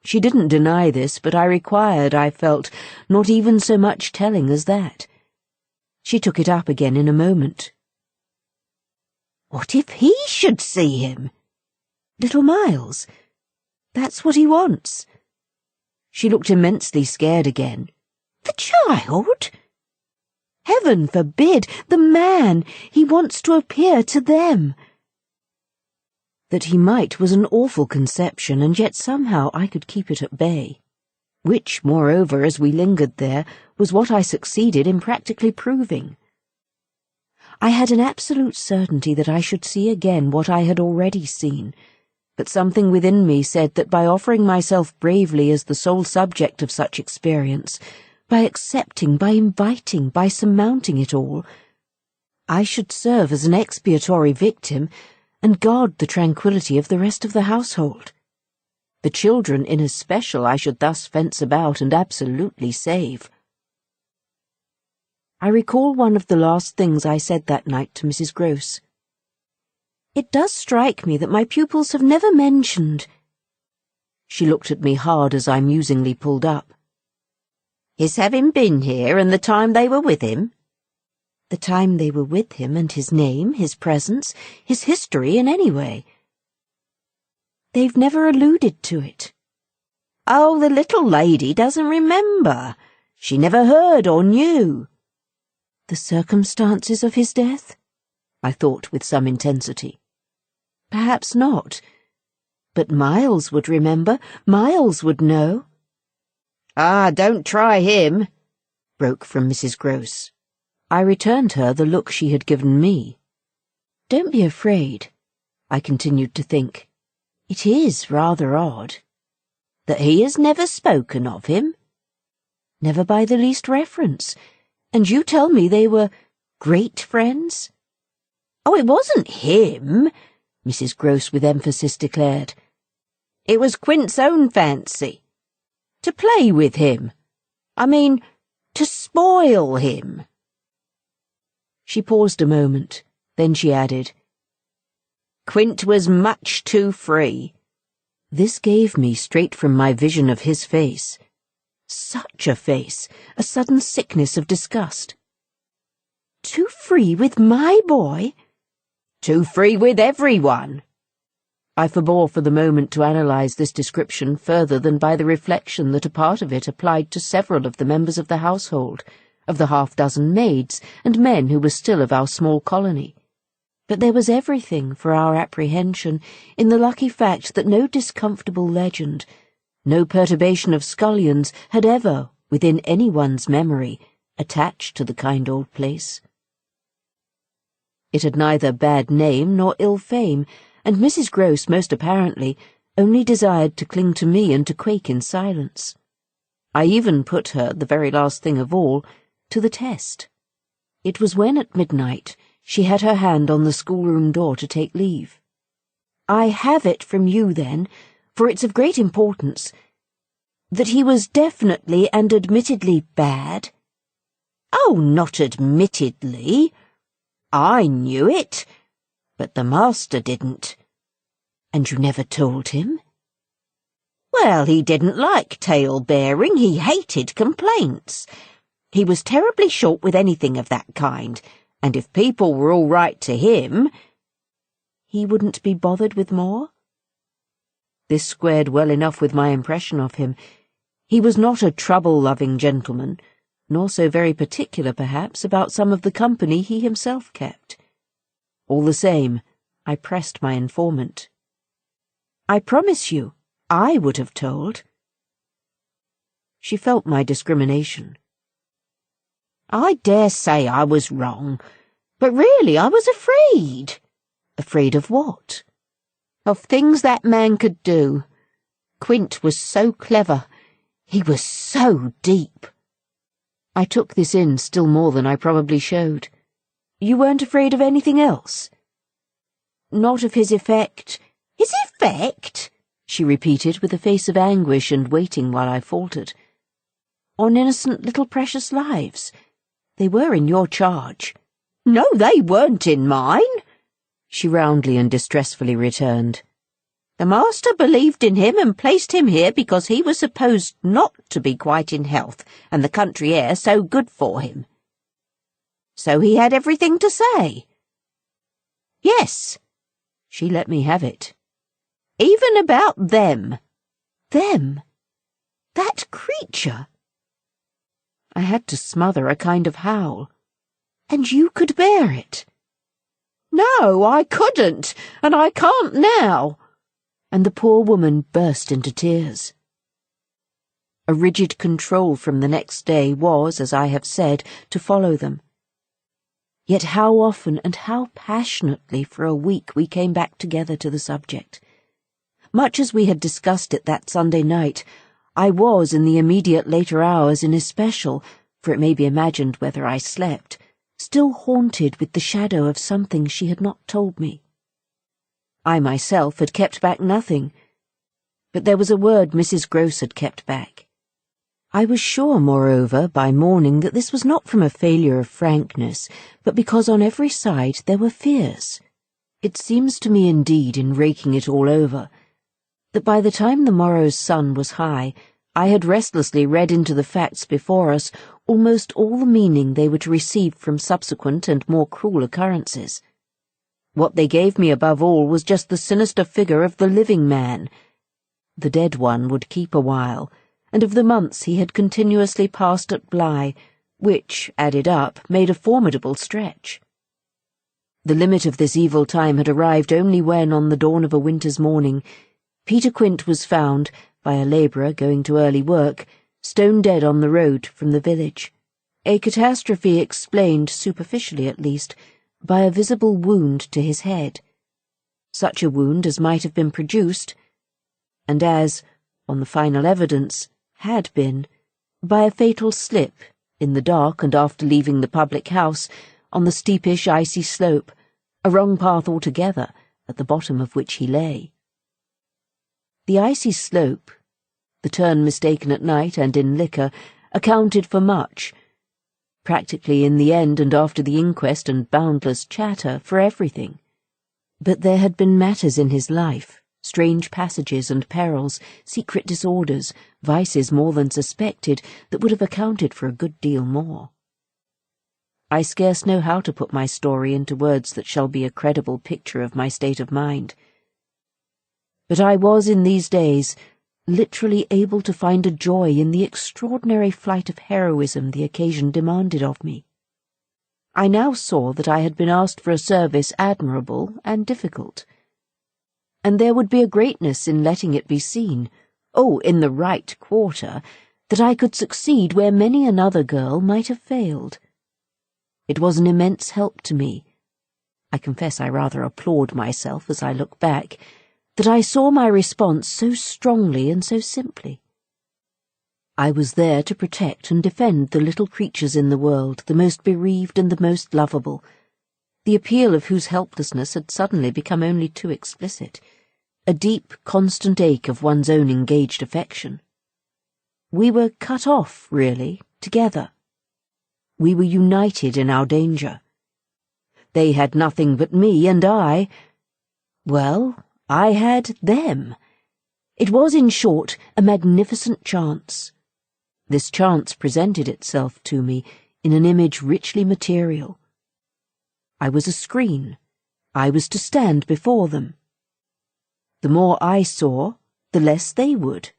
She didn't deny this, but I required, I felt, not even so much telling as that. She took it up again in a moment. "What if he should see him?" "Little Miles? That's what he wants." She looked immensely scared again. "The child?" "Heaven forbid! The man! He wants to appear to them." That he might was an awful conception, and yet somehow I could keep it at bay. Which, moreover, as we lingered there, was what I succeeded in practically proving. I had an absolute certainty that I should see again what I had already seen, but something within me said that by offering myself bravely as the sole subject of such experience, by accepting, by inviting, by surmounting it all, I should serve as an expiatory victim and guard the tranquillity of the rest of the household. The children in especial I should thus fence about and absolutely save. I recall one of the last things I said that night to Mrs. Grose. "It does strike me that my pupils have never mentioned—" She looked at me hard as I musingly pulled up. "His having been here and the time they were with him?" "The time they were with him and his name, his presence, his history in any way." "They've never alluded to it." "Oh, the little lady doesn't remember. She never heard or knew." "The circumstances of his death?" I thought with some intensity. "Perhaps not. But Miles would remember. Miles would know." "Ah, don't try him," broke from Mrs. Grose. I returned her the look she had given me. "Don't be afraid," I continued to think. "It is rather odd." "That he has never spoken of him?" "Never by the least reference. And you tell me they were great friends?" "Oh, it wasn't him," Mrs. Grose with emphasis declared. "It was Quint's own fancy. To play with him. I mean, to spoil him." She paused a moment, then she added, "Quint was much too free." This gave me, straight from my vision of his face, such a face, a sudden sickness of disgust. "Too free with my boy?" "Too free with everyone." I forbore for the moment to analyse this description further than by the reflection that a part of it applied to several of the members of the household, of the half-dozen maids and men who were still of our small colony. But there was everything for our apprehension in the lucky fact that no discomfortable legend, no perturbation of scullions had ever, within anyone's memory, attached to the kind old place. It had neither bad name nor ill fame, and Mrs. Grose, most apparently, only desired to cling to me and to quake in silence. I even put her, the very last thing of all, to the test. It was when, at midnight, she had her hand on the schoolroom door to take leave. "I have it from you, then, for it's of great importance, that he was definitely and admittedly bad?" "Oh, not admittedly. I knew it, but the master didn't." "And you never told him?" Well, he didn't like tale-bearing. He hated complaints. He was terribly short with anything of that kind, and if people were all right to him, he wouldn't be bothered with more. This squared well enough with my impression of him. He was not a trouble-loving gentleman, nor so very particular, perhaps, about some of the company he himself kept. All the same, I pressed my informant. I promise you, I would have told. She felt my discrimination. I dare say I was wrong, but really I was afraid. Afraid of what? Of things that man could do. Quint was so clever. He was so deep. I took this in still more than I probably showed. You weren't afraid of anything else? Not of his effect. His effect? She repeated with a face of anguish and waiting while I faltered. On innocent little precious lives. They were in your charge. No, they weren't in mine, she roundly and distressfully returned. The master believed in him and placed him here because he was supposed not to be quite in health and the country air so good for him. So he had everything to say. Yes, she let me have it. Even about them. Them? That creature? I had to smother a kind of howl. And you could bear it? No, I couldn't, and I can't now. And the poor woman burst into tears. A rigid control from the next day was, as I have said, to follow them. Yet how often and how passionately for a week we came back together to the subject. Much as we had discussed it that Sunday night, I was in the immediate later hours in especial, for it may be imagined whether I slept, still haunted with the shadow of something she had not told me. I myself had kept back nothing, but there was a word Mrs. Grose had kept back. I was sure, moreover, by morning that this was not from a failure of frankness, but because on every side there were fears. It seems to me indeed, in raking it all over, that by the time the morrow's sun was high, I had restlessly read into the facts before us almost all the meaning they were to receive from subsequent and more cruel occurrences. What they gave me above all was just the sinister figure of the living man. The dead one would keep a while, and of the months he had continuously passed at Bly, which, added up, made a formidable stretch. The limit of this evil time had arrived only when, on the dawn of a winter's morning, Peter Quint was found, by a labourer going to early work, stone dead on the road from the village, a catastrophe explained, superficially at least, by a visible wound to his head. Such a wound as might have been produced, and as, on the final evidence, had been, by a fatal slip, in the dark and after leaving the public house, on the steepish icy slope, a wrong path altogether, at the bottom of which he lay. The icy slope, the turn mistaken at night and in liquor, accounted for much. Practically in the end and after the inquest and boundless chatter, for everything. But there had been matters in his life, strange passages and perils, secret disorders, vices more than suspected, that would have accounted for a good deal more. I scarce know how to put my story into words that shall be a credible picture of my state of mind. But I was in these days literally able to find a joy in the extraordinary flight of heroism the occasion demanded of me. I now saw that I had been asked for a service admirable and difficult, and there would be a greatness in letting it be seen, in the right quarter, that I could succeed where many another girl might have failed. It was an immense help to me. I confess I rather applaud myself as I look back, that I saw my response so strongly and so simply. I was there to protect and defend the little creatures in the world, the most bereaved and the most lovable, the appeal of whose helplessness had suddenly become only too explicit, a deep, constant ache of one's own engaged affection. We were cut off, really, together. We were united in our danger. They had nothing but me, and I had them. It was, in short, a magnificent chance. This chance presented itself to me in an image richly material. I was a screen. I was to stand before them. The more I saw, the less they would.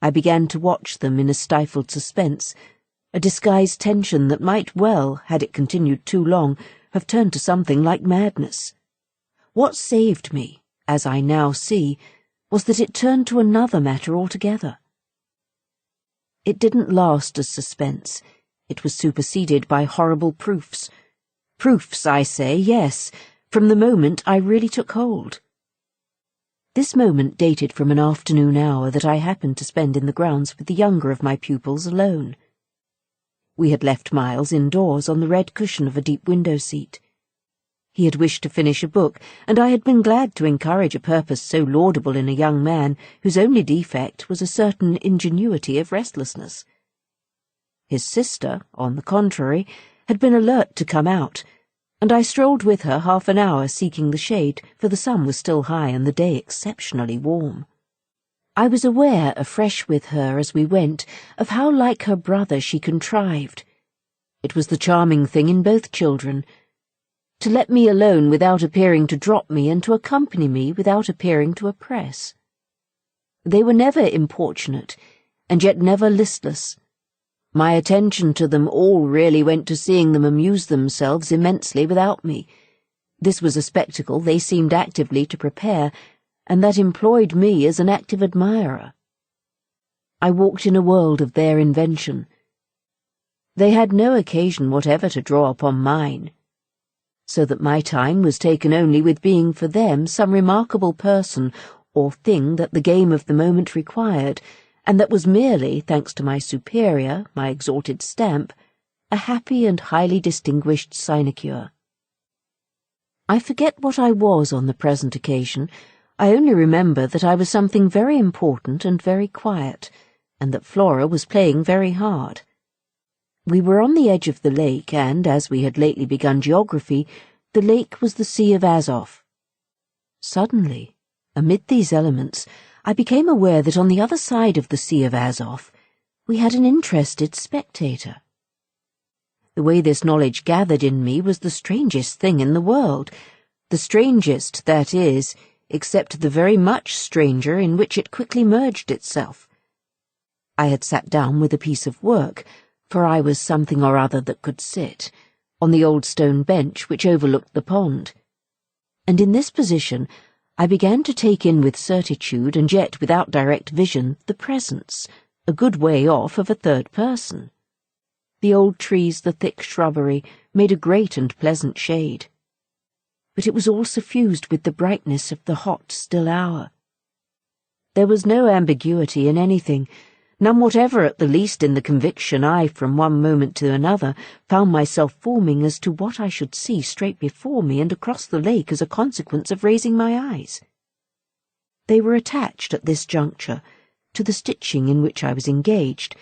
I began to watch them in a stifled suspense, a disguised tension that might well, had it continued too long, have turned to something like madness. What saved me, as I now see, was that it turned to another matter altogether. It didn't last as suspense. It was superseded by horrible proofs. Proofs, I say, yes, from the moment I really took hold. This moment dated from an afternoon hour that I happened to spend in the grounds with the younger of my pupils alone. We had left Miles indoors on the red cushion of a deep window seat. He had wished to finish a book, and I had been glad to encourage a purpose so laudable in a young man whose only defect was a certain ingenuity of restlessness. His sister, on the contrary, had been alert to come out, and I strolled with her half an hour seeking the shade, for the sun was still high and the day exceptionally warm. I was aware, afresh with her as we went, of how like her brother she contrived. It was the charming thing in both children, to let me alone without appearing to drop me and to accompany me without appearing to oppress. They were never importunate, and yet never listless. My attention to them all really went to seeing them amuse themselves immensely without me. This was a spectacle they seemed actively to prepare, and that employed me as an active admirer. I walked in a world of their invention. They had no occasion whatever to draw upon mine, so that my time was taken only with being for them some remarkable person or thing that the game of the moment required, and that was merely, thanks to my superior, my exalted stamp, a happy and highly distinguished sinecure. I forget what I was on the present occasion. I only remember that I was something very important and very quiet, and that Flora was playing very hard. We were on the edge of the lake, and, as we had lately begun geography, the lake was the Sea of Azov. Suddenly, amid these elements, I became aware that on the other side of the Sea of Azov we had an interested spectator. The way this knowledge gathered in me was the strangest thing in the world, the strangest, that is, except the very much stranger in which it quickly merged itself. I had sat down with a piece of work, for I was something or other that could sit, on the old stone bench which overlooked the pond. And in this position I began to take in with certitude, and yet without direct vision, the presence, a good way off, of a third person. The old trees, the thick shrubbery, made a great and pleasant shade. But it was all suffused with the brightness of the hot, still hour. There was no ambiguity in anything, none whatever at the least in the conviction I, from one moment to another, found myself forming as to what I should see straight before me and across the lake as a consequence of raising my eyes. They were attached at this juncture to the stitching in which I was engaged,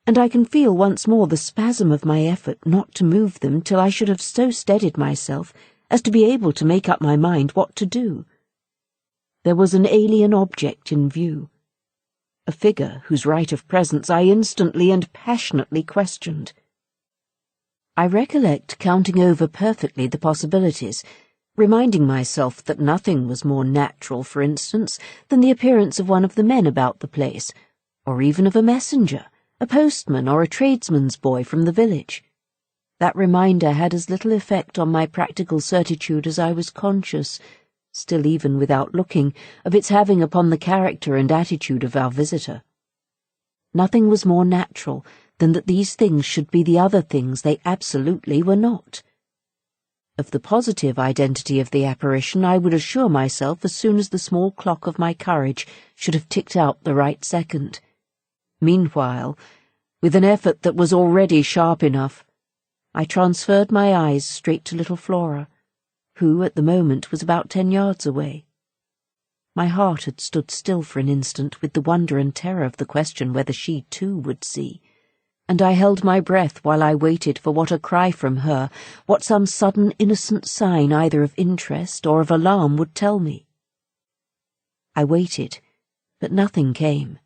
and I can feel once more the spasm of my effort not to move them till I should have so steadied myself as to be able to make up my mind what to do. There was an alien object in view, a figure whose right of presence I instantly and passionately questioned. I recollect counting over perfectly the possibilities, reminding myself that nothing was more natural, for instance, than the appearance of one of the men about the place, or even of a messenger, a postman or a tradesman's boy from the village. That reminder had as little effect on my practical certitude as I was conscious, still even without looking, of its having upon the character and attitude of our visitor. Nothing was more natural than that these things should be the other things they absolutely were not. Of the positive identity of the apparition I would assure myself as soon as the small clock of my courage should have ticked out the right second. Meanwhile, with an effort that was already sharp enough, I transferred my eyes straight to little Flora, who at the moment was about 10 yards away. My heart had stood still for an instant with the wonder and terror of the question whether she too would see, and I held my breath while I waited for what a cry from her, what some sudden innocent sign either of interest or of alarm would tell me. I waited, But nothing came.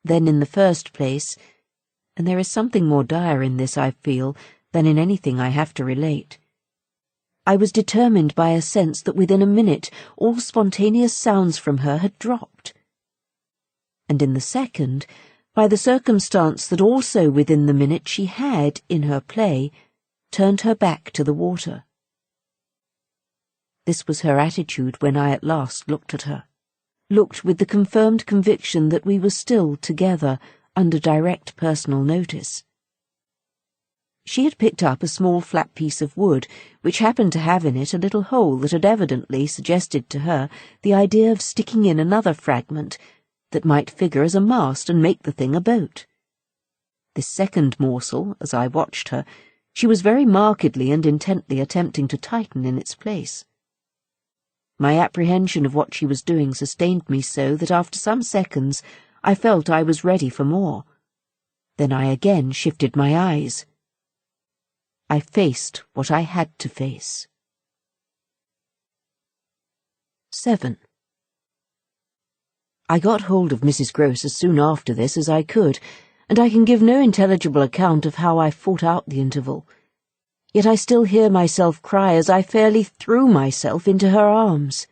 Then in the first place, and there is something more dire in this, I feel, than in anything I have to relate, I was determined by a sense that within a minute all spontaneous sounds from her had dropped. And in the second, by the circumstance that also within the minute she had, in her play, turned her back to the water. This was her attitude when I at last looked at her, looked with the confirmed conviction that we were still together under direct personal notice. She had picked up a small flat piece of wood, which happened to have in it a little hole that had evidently suggested to her the idea of sticking in another fragment that might figure as a mast and make the thing a boat. This second morsel, as I watched her, she was very markedly and intently attempting to tighten in its place. My apprehension of what she was doing sustained me so that after some seconds I felt I was ready for more. Then I again shifted my eyes. I faced what I had to face. 7. I got hold of Mrs. Grose as soon after this as I could, and I can give no intelligible account of how I fought out the interval. Yet I still hear myself cry as I fairly threw myself into her arms.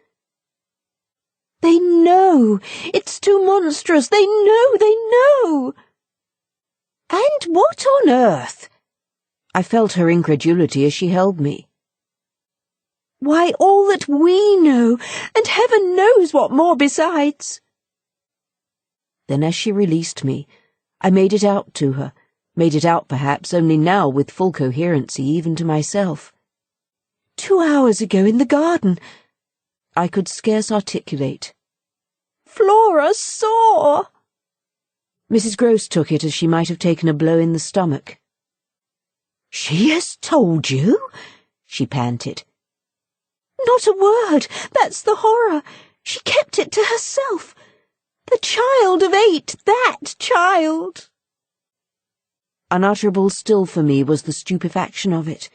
"They know! It's too monstrous! They know! They know!" "And what on earth?" I felt her incredulity as she held me. "Why, all that we know, and heaven knows what more besides." Then as she released me, I made it out to her, made it out perhaps only now with full coherency even to myself. 2 hours ago in the garden. I could scarce articulate. "Flora saw." Mrs. Grose took it as she might have taken a blow in the stomach. "She has told you?" she panted. "Not a word. That's the horror. She kept it to herself. The child of 8, that child." Unutterable still for me was the stupefaction of it.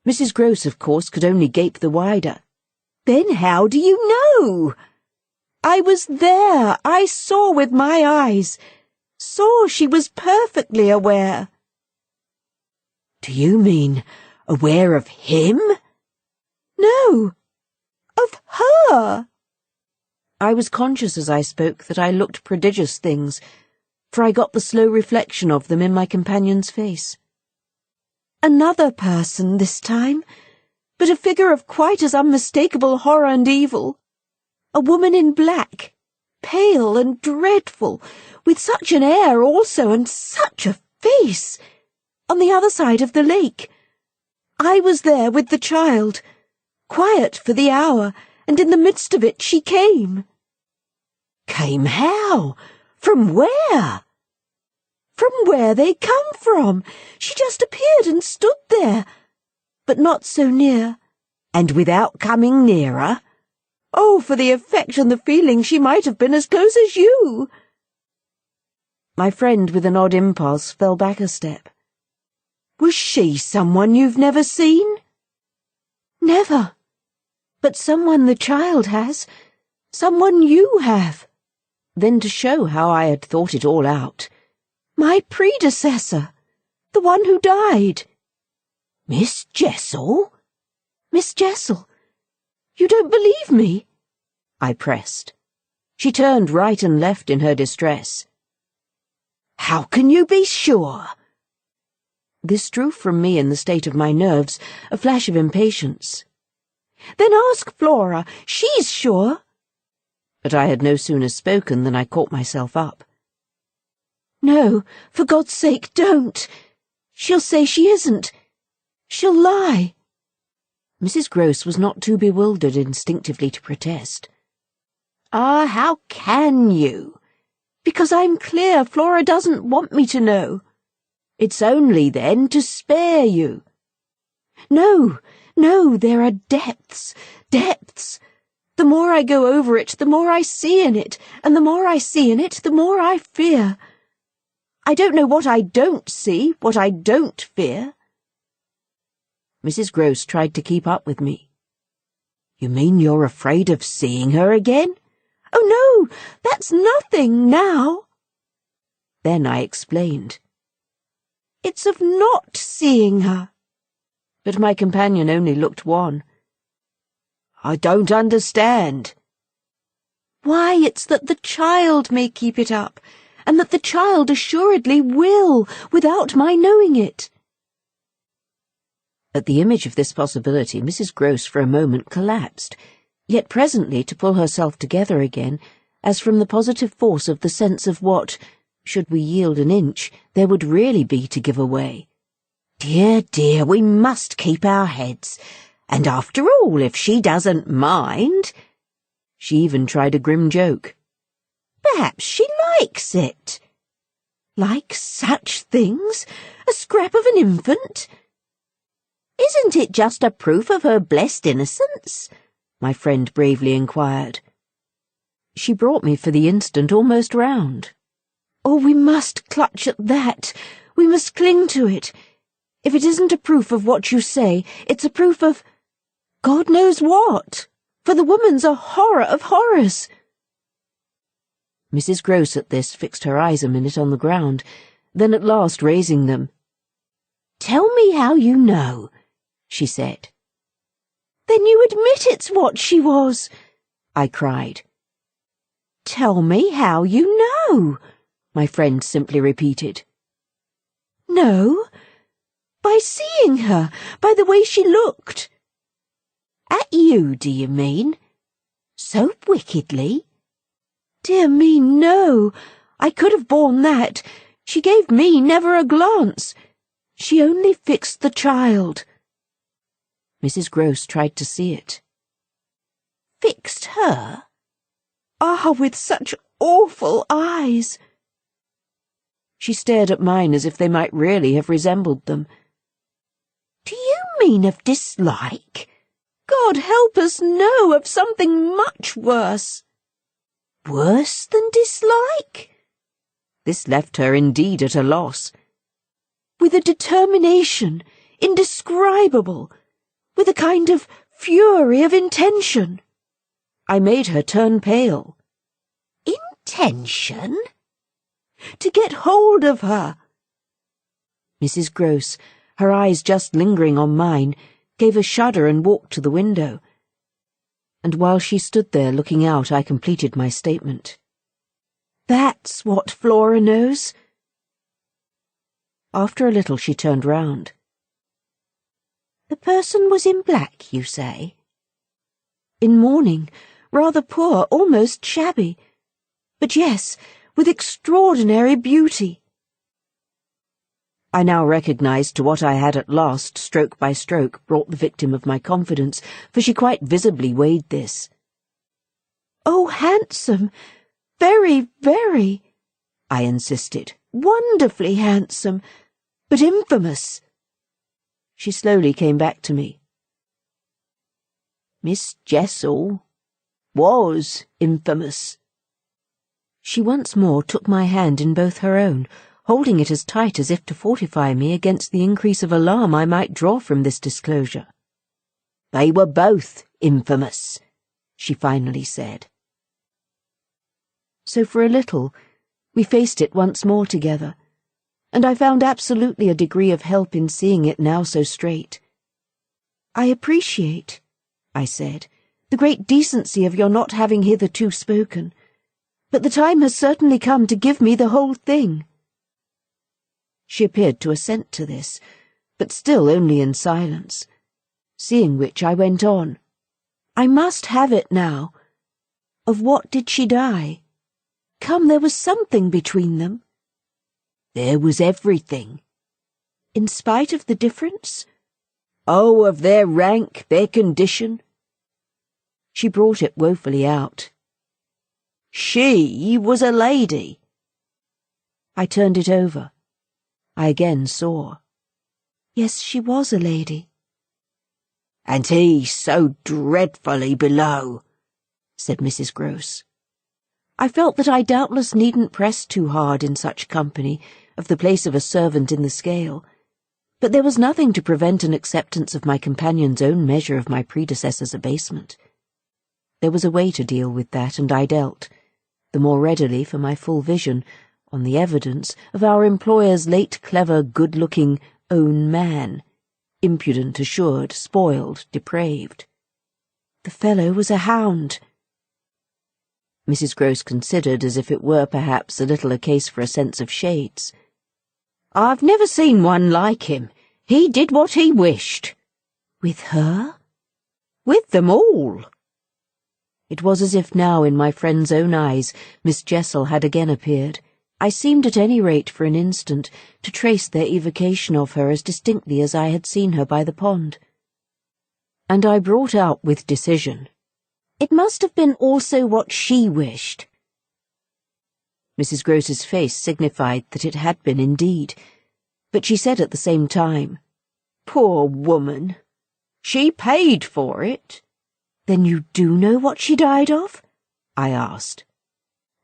Mrs. Grose, of course, could only gape the wider. "Then how do you know?" "I was there. I saw with my eyes. Saw she was perfectly aware." "Do you mean aware of him?" "No, of her." I was conscious as I spoke that I looked prodigious things, for I got the slow reflection of them in my companion's face. "Another person this time, but a figure of quite as unmistakable horror and evil. A woman in black, pale and dreadful, with such an air also and such a face, on the other side of the lake. I was there with the child, quiet for the hour, and in the midst of it she came." "Came how? From where?" "From where they come from. She just appeared and stood there, but not so near." "And without coming nearer?" "Oh, for the effect and the feeling, she might have been as close as you." My friend, with an odd impulse, fell back a step. "Was she someone you've never seen?" "Never. But someone the child has. Someone you have." Then, to show how I had thought it all out, "My predecessor. The one who died." "Miss Jessel?" "Miss Jessel. You don't believe me?" I pressed. She turned right and left in her distress. "How can you be sure?" This drew from me, in the state of my nerves, a flash of impatience. "Then ask Flora. She's sure." But I had no sooner spoken than I caught myself up. "No, for God's sake, don't. She'll say she isn't. She'll lie." Mrs. Grose was not too bewildered instinctively to protest. "Ah, how can you?" "Because I'm clear Flora doesn't want me to know." "It's only, then, to spare you." No, there are depths, depths. The more I go over it, the more I see in it, and the more I see in it, the more I fear. I don't know what I don't see, what I don't fear." Mrs. Grose tried to keep up with me. "You mean you're afraid of seeing her again?" "Oh, no, that's nothing now. Then I explained. It's of not seeing her. But my companion only looked wan. I don't understand. Why, it's that the child may keep it up, and that the child assuredly will, without my knowing it. At the image of this possibility, Mrs. Grose for a moment collapsed, yet presently to pull herself together again, as from the positive force of the sense of what, should we yield an inch, there would really be to give away. Dear, dear, we must keep our heads. And after all, if she doesn't mind— She even tried a grim joke. Perhaps she likes it. Like such things? A scrap of an infant? Isn't it just a proof of her blessed innocence? My friend bravely inquired. She brought me for the instant almost round. Oh, we must clutch at that. We must cling to it. If it isn't a proof of what you say, it's a proof of— God knows what, for the woman's a horror of horrors. Mrs. Grose at this fixed her eyes a minute on the ground, then at last raising them. Tell me how you know, she said. Then you admit it's what she was, I cried. Tell me how you know, my friend simply repeated. No, by seeing her, by the way she looked. At you, do you mean? So wickedly? Dear me, no. I could have borne that. She gave me never a glance. She only fixed the child. Mrs. Grose tried to see it. Fixed her? Ah, with such awful eyes. She stared at mine as if they might really have resembled them. Do you mean of dislike? God help us, no, of something much worse. Worse than dislike? This left her indeed at a loss. With a determination indescribable, with a kind of fury of intention. I made her turn pale. Intention? To get hold of her. Mrs. Grose, her eyes just lingering on mine, gave a shudder and walked to the window. And while she stood there looking out, I completed my statement. That's what Flora knows. After a little she turned round. The person was in black, you say? In mourning, rather poor, almost shabby. But yes, with extraordinary beauty. I now recognized to what I had at last, stroke by stroke, brought the victim of my confidence, for she quite visibly weighed this. Oh, handsome! Very, very, I insisted. Wonderfully handsome, but infamous. She slowly came back to me. Miss Jessel was infamous. She once more took my hand in both her own, holding it as tight as if to fortify me against the increase of alarm I might draw from this disclosure. They were both infamous, she finally said. So for a little, we faced it once more together, and I found absolutely a degree of help in seeing it now so straight. I appreciate, I said, the great decency of your not having hitherto spoken, but the time has certainly come to give me the whole thing. She appeared to assent to this, but still only in silence, seeing which I went on. I must have it now. Of what did she die? Come, there was something between them. There was everything. In spite of the difference? Oh, of their rank, their condition. She brought it woefully out. She was a lady. I turned it over. I again saw. Yes, she was a lady. And he so dreadfully below, said Mrs. Grose. I felt that I doubtless needn't press too hard in such company of the place of a servant in the scale, but there was nothing to prevent an acceptance of my companion's own measure of my predecessor's abasement. There was a way to deal with that, and I dealt. the more readily for my full vision, on the evidence of our employer's late clever, good-looking own man, impudent, assured, spoiled, depraved. The fellow was a hound. Mrs. Grose considered as if it were perhaps a little a case for a sense of shades. "I've never seen one like him. He did what he wished." With her? "With them all." It was as if now in my friend's own eyes Miss Jessel had again appeared. I seemed at any rate for an instant to trace their evocation of her as distinctly as I had seen her by the pond. And I brought out with decision, "It must have been also what she wished." Mrs. Grose's face signified that it had been indeed, but she said at the same time, "Poor woman. She paid for it." "Then you do know what she died of?" I asked.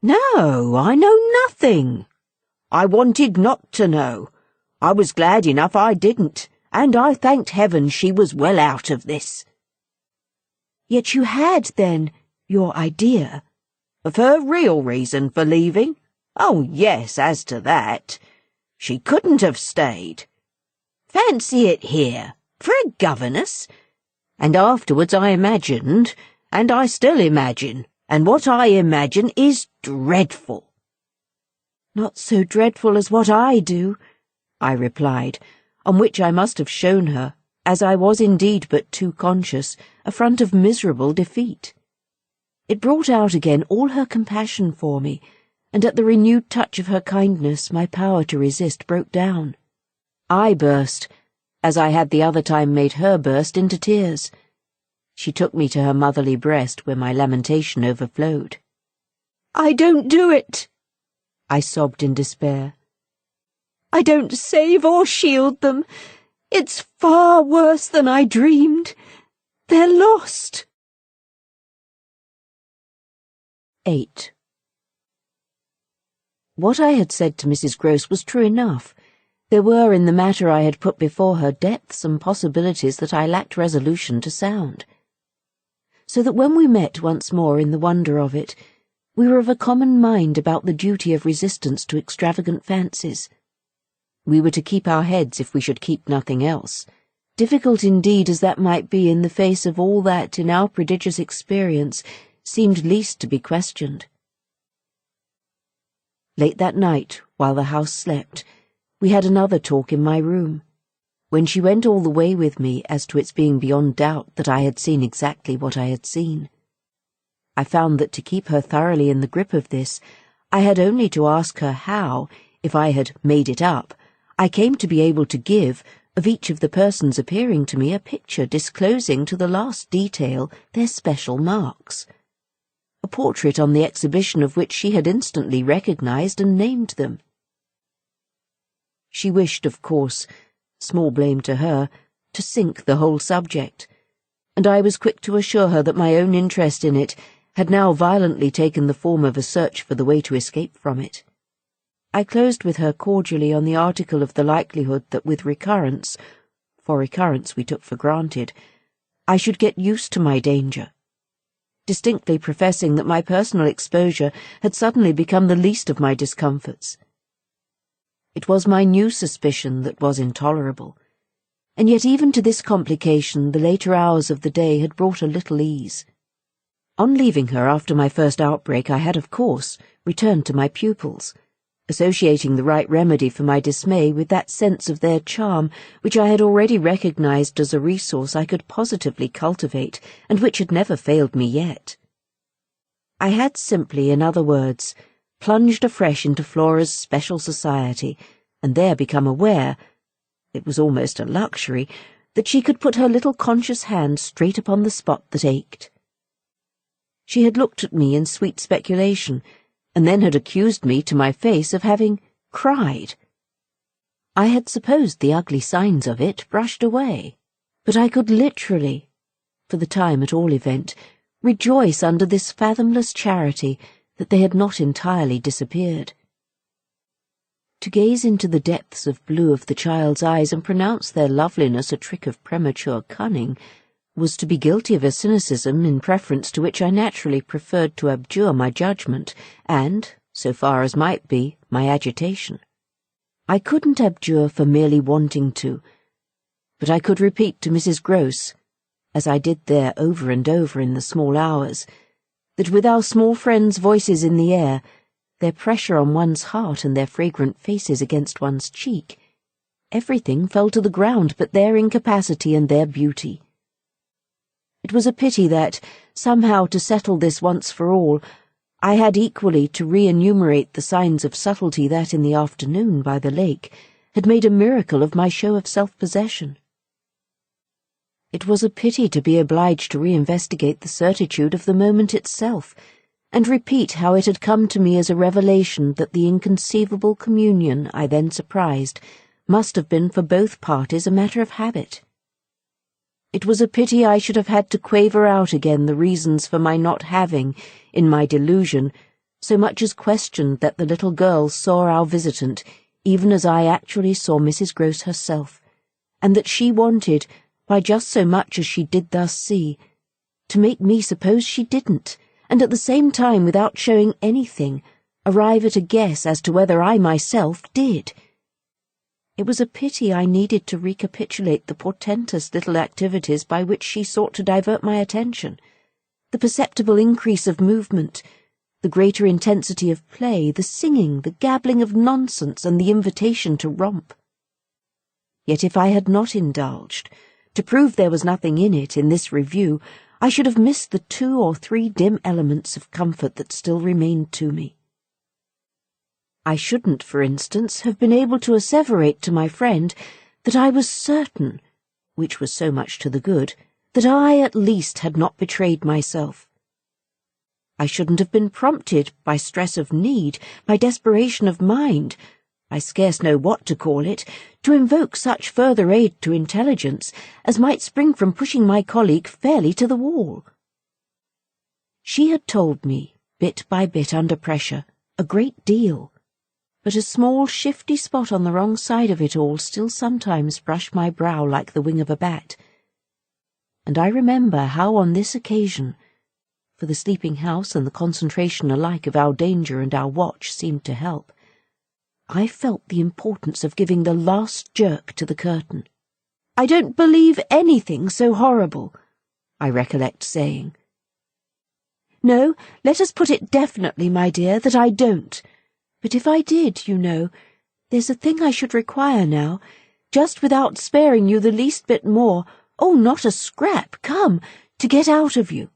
"No, I know nothing. I wanted not to know. I was glad enough I didn't, and I thanked heaven she was well out of this." "Yet you had, then, your idea?" "Of her real reason for leaving? Oh, yes, as to that. She couldn't have stayed. Fancy it here, for a governess. And afterwards I imagined, and I still imagine, and what I imagine is dreadful." "Not so dreadful as what I do," I replied, on which I must have shown her, as I was indeed but too conscious, a front of miserable defeat. It brought out again all her compassion for me, and at the renewed touch of her kindness my power to resist broke down. I burst, as I had the other time made her burst, into tears. She took me to her motherly breast where my lamentation overflowed. "I don't do it," I sobbed in despair. "I don't save or shield them. It's far worse than I dreamed. They're lost." 8. What I had said to Mrs. Grose was true enough. There were in the matter I had put before her depths and possibilities that I lacked resolution to sound. So that when we met once more in the wonder of it, we were of a common mind about the duty of resistance to extravagant fancies. We were to keep our heads if we should keep nothing else, difficult indeed as that might be in the face of all that, in our prodigious experience, seemed least to be questioned. Late that night, while the house slept, we had another talk in my room, when she went all the way with me as to its being beyond doubt that I had seen exactly what I had seen. I found that to keep her thoroughly in the grip of this, I had only to ask her how, if I had made it up, I came to be able to give, of each of the persons appearing to me, a picture disclosing to the last detail their special marks. A portrait on the exhibition of which she had instantly recognized and named them. She wished, of course, small blame to her, to sink the whole subject, and I was quick to assure her that my own interest in it had now violently taken the form of a search for the way to escape from it. I closed with her cordially on the article of the likelihood that with recurrence, for recurrence we took for granted, I should get used to my danger, distinctly professing that my personal exposure had suddenly become the least of my discomforts. It was my new suspicion that was intolerable, and yet even to this complication the later hours of the day had brought a little ease. On leaving her after my first outbreak I had, of course, returned to my pupils, associating the right remedy for my dismay with that sense of their charm which I had already recognized as a resource I could positively cultivate, and which had never failed me yet. I had simply, in other words, plunged afresh into Flora's special society, and there become aware, it was almost a luxury, that she could put her little conscious hand straight upon the spot that ached. She had looked at me in sweet speculation, and then had accused me to my face of having cried. I had supposed the ugly signs of it brushed away, but I could literally, for the time at all event, rejoice under this fathomless charity that they had not entirely disappeared. To gaze into the depths of blue of the child's eyes and pronounce their loveliness a trick of premature cunning was to be guilty of a cynicism in preference to which I naturally preferred to abjure my judgment and, so far as might be, my agitation. I couldn't abjure for merely wanting to, but I could repeat to Mrs. Grose, as I did there over and over in the small hours, that with our small friends' voices in the air, their pressure on one's heart and their fragrant faces against one's cheek, everything fell to the ground but their incapacity and their beauty. It was a pity that, somehow to settle this once for all, I had equally to re-enumerate the signs of subtlety that in the afternoon by the lake had made a miracle of my show of self-possession. It was a pity to be obliged to re-investigate the certitude of the moment itself, and repeat how it had come to me as a revelation that the inconceivable communion I then surprised must have been for both parties a matter of habit. It was a pity I should have had to quaver out again the reasons for my not having, in my delusion, so much as questioned that the little girl saw our visitant, even as I actually saw Mrs. Grose herself, and that she wanted, by just so much as she did thus see, to make me suppose she didn't, and at the same time, without showing anything, arrive at a guess as to whether I myself did. It was a pity I needed to recapitulate the portentous little activities by which she sought to divert my attention, the perceptible increase of movement, the greater intensity of play, the singing, the gabbling of nonsense, and the invitation to romp. Yet if I had not indulged, to prove there was nothing in it in this review, I should have missed the 2 or 3 dim elements of comfort that still remained to me. I shouldn't, for instance, have been able to asseverate to my friend that I was certain, which was so much to the good, that I at least had not betrayed myself. I shouldn't have been prompted by stress of need, by desperation of mind, I scarce know what to call it, to invoke such further aid to intelligence as might spring from pushing my colleague fairly to the wall. She had told me, bit by bit under pressure, a great deal, but a small shifty spot on the wrong side of it all still sometimes brushed my brow like the wing of a bat. And I remember how on this occasion, for the sleeping house and the concentration alike of our danger and our watch seemed to help, I felt the importance of giving the last jerk to the curtain. "I don't believe anything so horrible," I recollect saying. "No, let us put it definitely, my dear, that I don't. But if I did, you know, there's a thing I should require now, just without sparing you the least bit more, oh, not a scrap, come, to get out of you."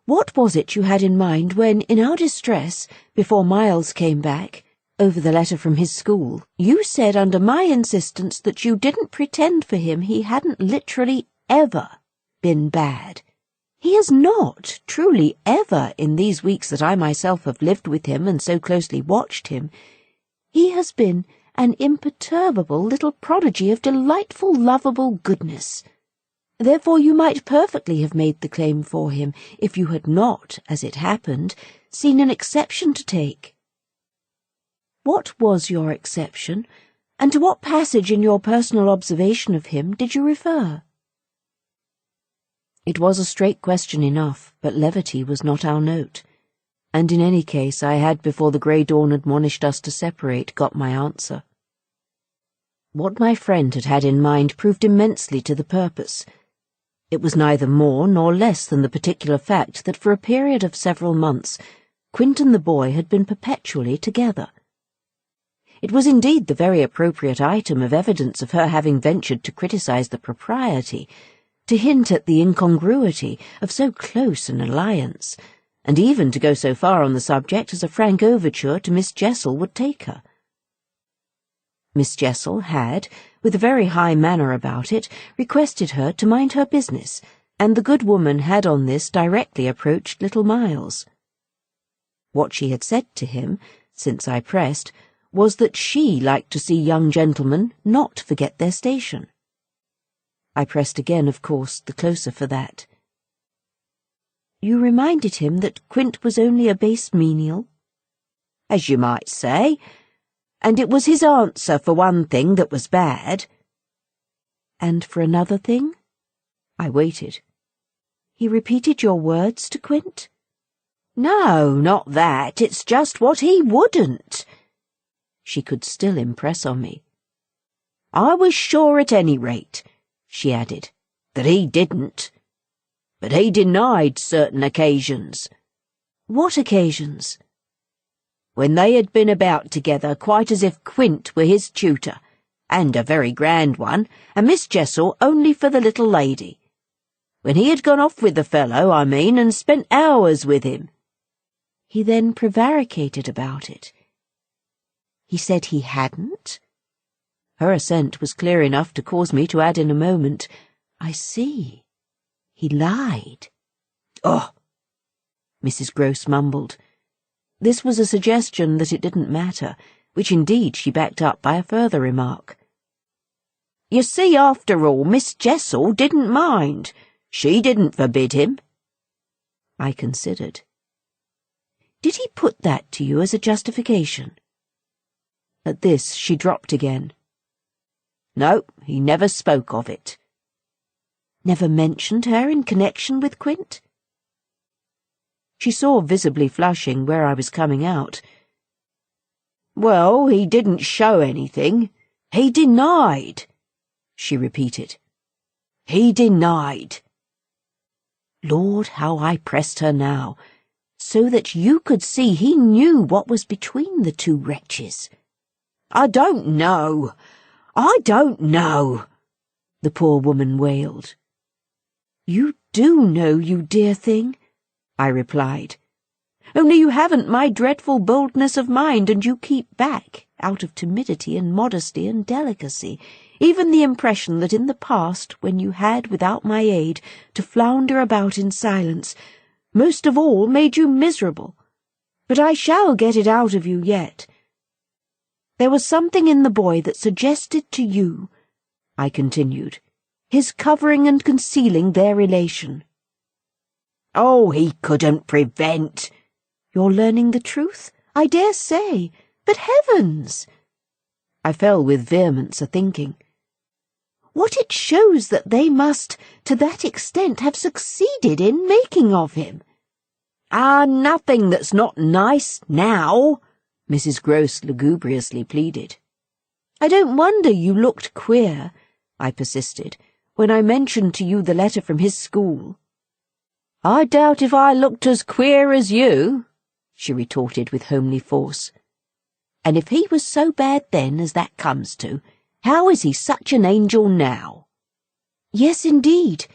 What was it you had in mind when, in our distress, before Miles came back, over the letter from his school, you said under my insistence that you didn't pretend for him he hadn't literally ever been bad? He has not, truly ever, in these weeks that I myself have lived with him and so closely watched him, he has been an imperturbable little prodigy of delightful, lovable goodness. Therefore you might perfectly have made the claim for him, if you had not, as it happened, seen an exception to take. What was your exception, and to what passage in your personal observation of him did you refer? It was a straight question enough, but levity was not our note, and in any case I had, before the grey dawn admonished us to separate, got my answer. What my friend had had in mind proved immensely to the purpose. It was neither more nor less than the particular fact that for a period of several months Quint and the boy had been perpetually together. It was indeed the very appropriate item of evidence of her having ventured to criticize the propriety, to hint at the incongruity of so close an alliance, and even to go so far on the subject as a frank overture to Miss Jessel would take her. Miss Jessel had, with a very high manner about it, requested her to mind her business, and the good woman had on this directly approached little Miles. What she had said to him, since I pressed, was that she liked to see young gentlemen not forget their station. I pressed again, of course, the closer for that. You reminded him that Quint was only a base menial? As you might say, and it was his answer for one thing that was bad. And for another thing? I waited. He repeated your words to Quint? No, not that. It's just what he wouldn't. She could still impress on me. I was sure at any rate, she added, that he didn't. But he denied certain occasions. What occasions? When they had been about together quite as if Quint were his tutor, and a very grand one, and Miss Jessel only for the little lady. When he had gone off with the fellow, I mean, and spent hours with him. He then prevaricated about it. He said he hadn't? Her assent was clear enough to cause me to add in a moment, I see. He lied. Oh! Mrs. Grose mumbled. This was a suggestion that it didn't matter, which indeed she backed up by a further remark. You see, after all, Miss Jessel didn't mind. She didn't forbid him. I considered. Did he put that to you as a justification? At this she dropped again. No, he never spoke of it. Never mentioned her in connection with Quint? She saw visibly flushing where I was coming out. Well, he didn't show anything. He denied, she repeated. He denied. Lord, how I pressed her now, so that you could see he knew what was between the two wretches. I don't know, the poor woman wailed. You do know, you dear thing, I replied. Only you haven't my dreadful boldness of mind, and you keep back, out of timidity and modesty and delicacy, even the impression that in the past, when you had, without my aid, to flounder about in silence, most of all made you miserable. But I shall get it out of you yet. There was something in the boy that suggested to you, I continued, his covering and concealing their relation. Oh, he couldn't prevent. You're learning the truth, I dare say, but heavens! I fell with vehemence a-thinking. What it shows that they must, to that extent, have succeeded in making of him. Ah, nothing that's not nice now, Mrs. Grose lugubriously pleaded. I don't wonder you looked queer, I persisted, when I mentioned to you the letter from his school. I doubt if I looked as queer as you, she retorted with homely force. And if he was so bad then as that comes to, how is he such an angel now? Yes, indeed.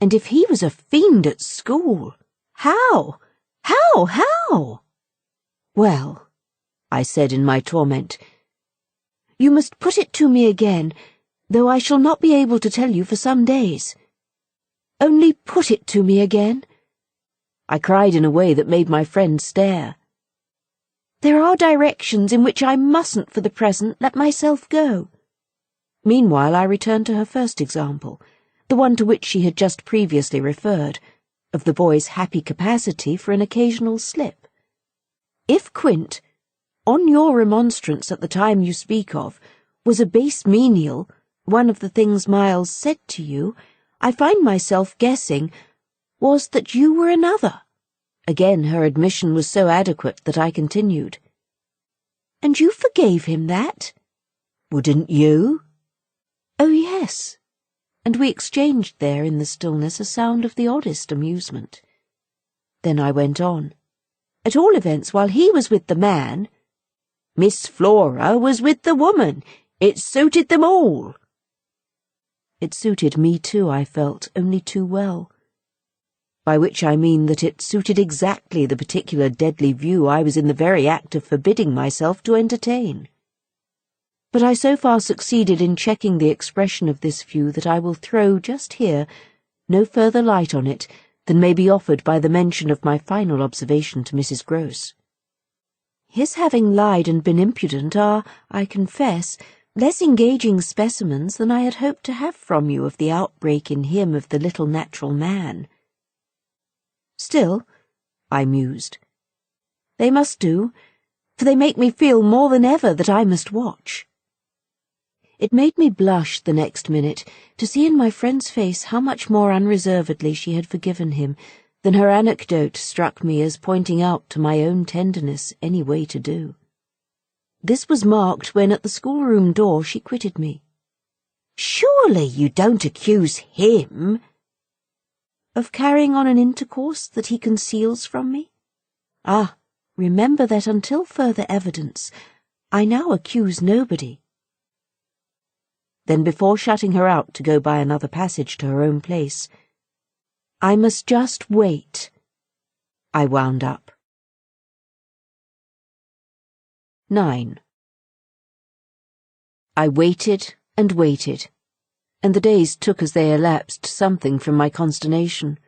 And if he was a fiend at school, how? Well, I said in my torment, you must put it to me again, though I shall not be able to tell you for some days. Only put it to me again. I cried in a way that made my friend stare. There are directions in which I mustn't for the present let myself go. Meanwhile I returned to her first example, the one to which she had just previously referred, of the boy's happy capacity for an occasional slip. If Quint, on your remonstrance at the time you speak of, was a base menial, one of the things Miles said to you, I find myself guessing, was that you were another. Again her admission was so adequate that I continued. And you forgave him that? Wouldn't you? Oh, yes. And we exchanged there in the stillness a sound of the oddest amusement. Then I went on. At all events, while he was with the man, Miss Flora was with the woman. It suited them all. It suited me too, I felt, only too well. By which I mean that it suited exactly the particular deadly view I was in the very act of forbidding myself to entertain. But I so far succeeded in checking the expression of this view that I will throw just here no further light on it than may be offered by the mention of my final observation to Mrs. Grose. His having lied and been impudent are, I confess, less engaging specimens than I had hoped to have from you of the outbreak in him of the little natural man. Still, I mused, they must do, for they make me feel more than ever that I must watch. It made me blush the next minute to see in my friend's face how much more unreservedly she had forgiven him than her anecdote struck me as pointing out to my own tenderness any way to do. This was marked when at the schoolroom door she quitted me. "Surely you don't accuse him?" Of carrying on an intercourse that he conceals from me? Ah, remember that until further evidence, I now accuse nobody. Then before shutting her out to go by another passage to her own place, "I must just wait," I wound up. 9. I waited and waited, and the days took as they elapsed something from my consternation.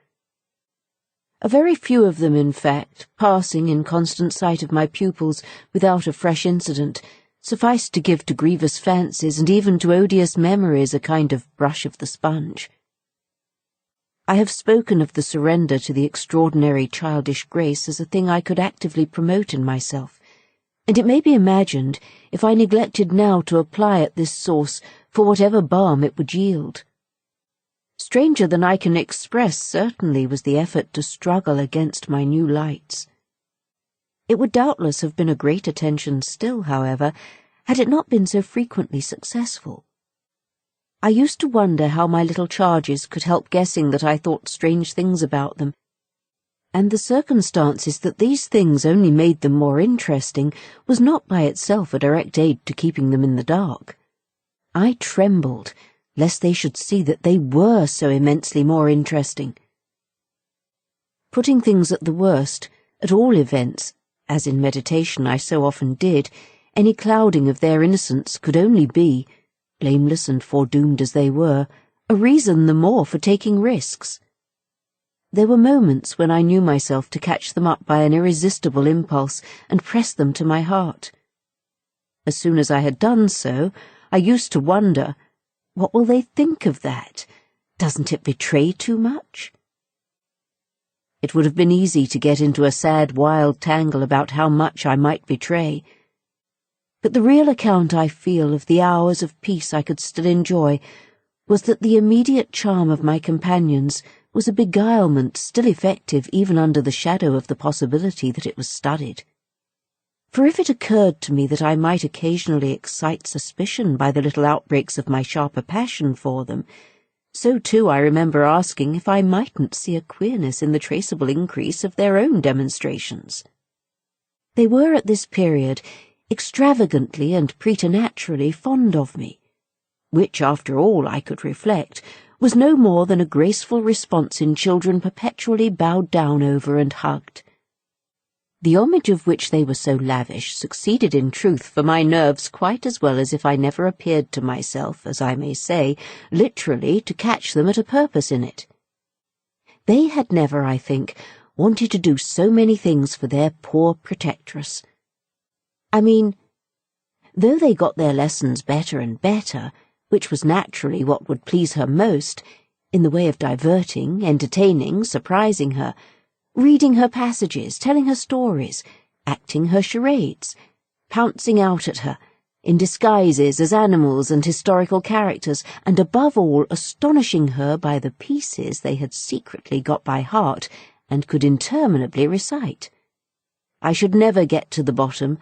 A very few of them, in fact, passing in constant sight of my pupils without a fresh incident, sufficed to give to grievous fancies and even to odious memories a kind of brush of the sponge. I have spoken of the surrender to the extraordinary childish grace as a thing I could actively promote in myself, and it may be imagined if I neglected now to apply at this source for whatever balm it would yield. Stranger than I can express certainly was the effort to struggle against my new lights. It would doubtless have been a great attention still, however, had it not been so frequently successful. I used to wonder how my little charges could help guessing that I thought strange things about them, and the circumstances that these things only made them more interesting was not by itself a direct aid to keeping them in the dark. I trembled lest they should see that they were so immensely more interesting. Putting things at the worst, at all events, as in meditation I so often did, any clouding of their innocence could only be, blameless and foredoomed as they were, a reason the more for taking risks. There were moments when I knew myself to catch them up by an irresistible impulse and press them to my heart. As soon as I had done so, I used to wonder, what will they think of that? Doesn't it betray too much? It would have been easy to get into a sad, wild tangle about how much I might betray. But the real account I feel of the hours of peace I could still enjoy was that the immediate charm of my companions was a beguilement still effective even under the shadow of the possibility that it was studied. For if it occurred to me that I might occasionally excite suspicion by the little outbreaks of my sharper passion for them, so too I remember asking if I mightn't see a queerness in the traceable increase of their own demonstrations. They were at this period extravagantly and preternaturally fond of me, which, after all, I could reflect, was no more than a graceful response in children perpetually bowed down over and hugged. The homage of which they were so lavish succeeded in truth for my nerves quite as well as if I never appeared to myself, as I may say, literally to catch them at a purpose in it. They had never, I think, wanted to do so many things for their poor protectress. I mean, though they got their lessons better and better, which was naturally what would please her most, in the way of diverting, entertaining, surprising her, reading her passages, telling her stories, acting her charades, pouncing out at her, in disguises as animals and historical characters, and above all astonishing her by the pieces they had secretly got by heart and could interminably recite. I should never get to the bottom,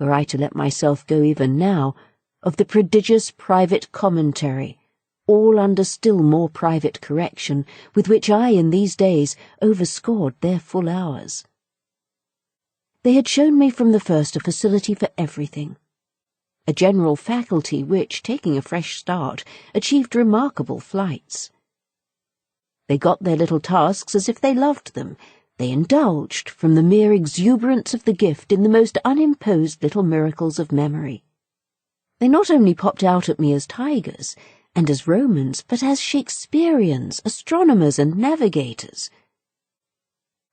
were I to let myself go even now, of the prodigious private commentary, all under still more private correction, with which I in these days overscored their full hours. They had shown me from the first a facility for everything, a general faculty which, taking a fresh start, achieved remarkable flights. They got their little tasks as if they loved them. They indulged, from the mere exuberance of the gift, in the most unimposed little miracles of memory. They not only popped out at me as tigers, and as Romans, but as Shakespeareans, astronomers, and navigators.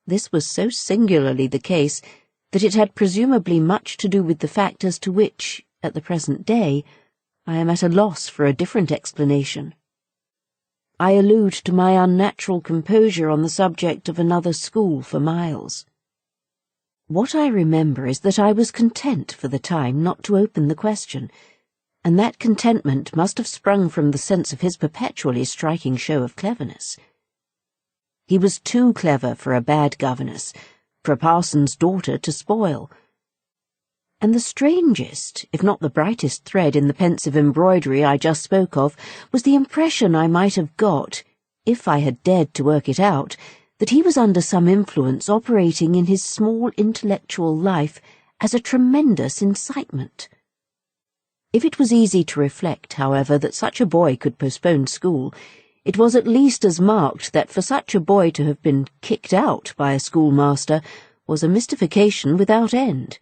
This was so singularly the case that it had presumably much to do with the fact as to which, at the present day, I am at a loss for a different explanation. I allude to my unnatural composure on the subject of another school for Miles. What I remember is that I was content for the time not to open the question, and that contentment must have sprung from the sense of his perpetually striking show of cleverness. He was too clever for a bad governess, for a parson's daughter to spoil. And the strangest, if not the brightest thread in the pensive embroidery I just spoke of, was the impression I might have got, if I had dared to work it out, that he was under some influence operating in his small intellectual life as a tremendous incitement. If it was easy to reflect, however, that such a boy could postpone school, it was at least as marked that for such a boy to have been kicked out by a schoolmaster was a mystification without end.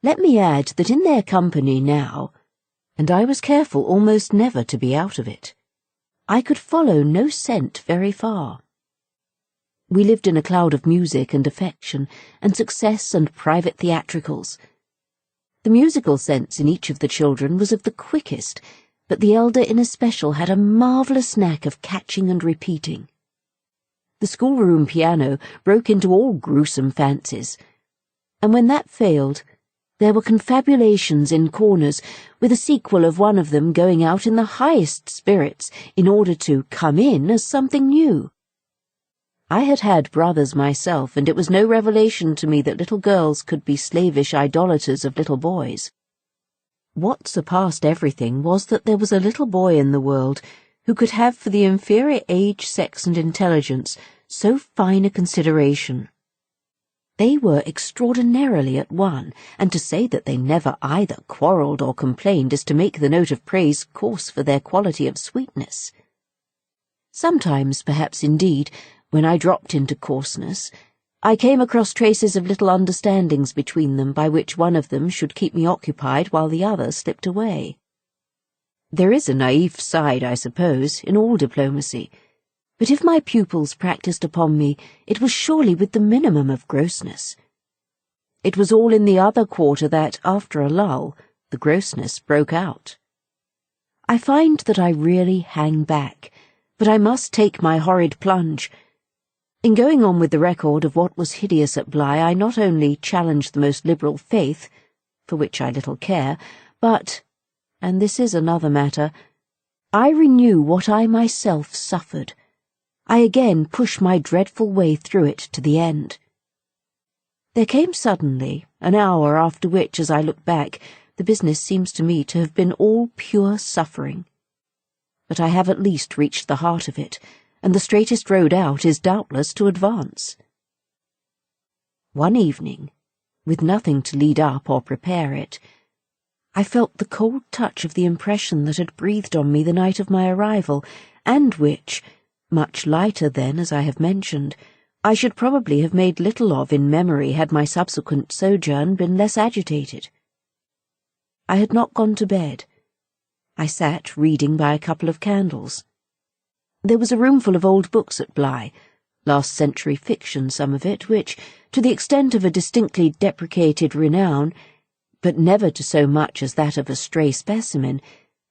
Let me add that in their company now, and I was careful almost never to be out of it, I could follow no scent very far. We lived in a cloud of music and affection, and success and private theatricals. The musical sense in each of the children was of the quickest, but the elder in especial had a marvellous knack of catching and repeating. The schoolroom piano broke into all gruesome fancies, and when that failed, there were confabulations in corners, with a sequel of one of them going out in the highest spirits in order to come in as something new. I had had brothers myself, and it was no revelation to me that little girls could be slavish idolaters of little boys. What surpassed everything was that there was a little boy in the world who could have for the inferior age, sex, and intelligence so fine a consideration. They were extraordinarily at one, and to say that they never either quarrelled or complained is to make the note of praise coarse for their quality of sweetness. Sometimes, perhaps indeed, when I dropped into coarseness, I came across traces of little understandings between them by which one of them should keep me occupied while the other slipped away. There is a naïf side, I suppose, in all diplomacy, but if my pupils practised upon me, it was surely with the minimum of grossness. It was all in the other quarter that, after a lull, the grossness broke out. I find that I really hang back, but I must take my horrid plunge. In going on with the record of what was hideous at Bly, I not only challenged the most liberal faith, for which I little care, but, and this is another matter, I renew what I myself suffered. I again pushed my dreadful way through it to the end. There came suddenly an hour after which, as I look back, the business seems to me to have been all pure suffering. But I have at least reached the heart of it, and the straightest road out is doubtless to advance. One evening, with nothing to lead up or prepare it, I felt the cold touch of the impression that had breathed on me the night of my arrival, and which, much lighter then, as I have mentioned, I should probably have made little of in memory had my subsequent sojourn been less agitated. I had not gone to bed. I sat reading by a couple of candles. There was a roomful of old books at Bly, last-century fiction, some of it, which, to the extent of a distinctly deprecated renown, but never to so much as that of a stray specimen,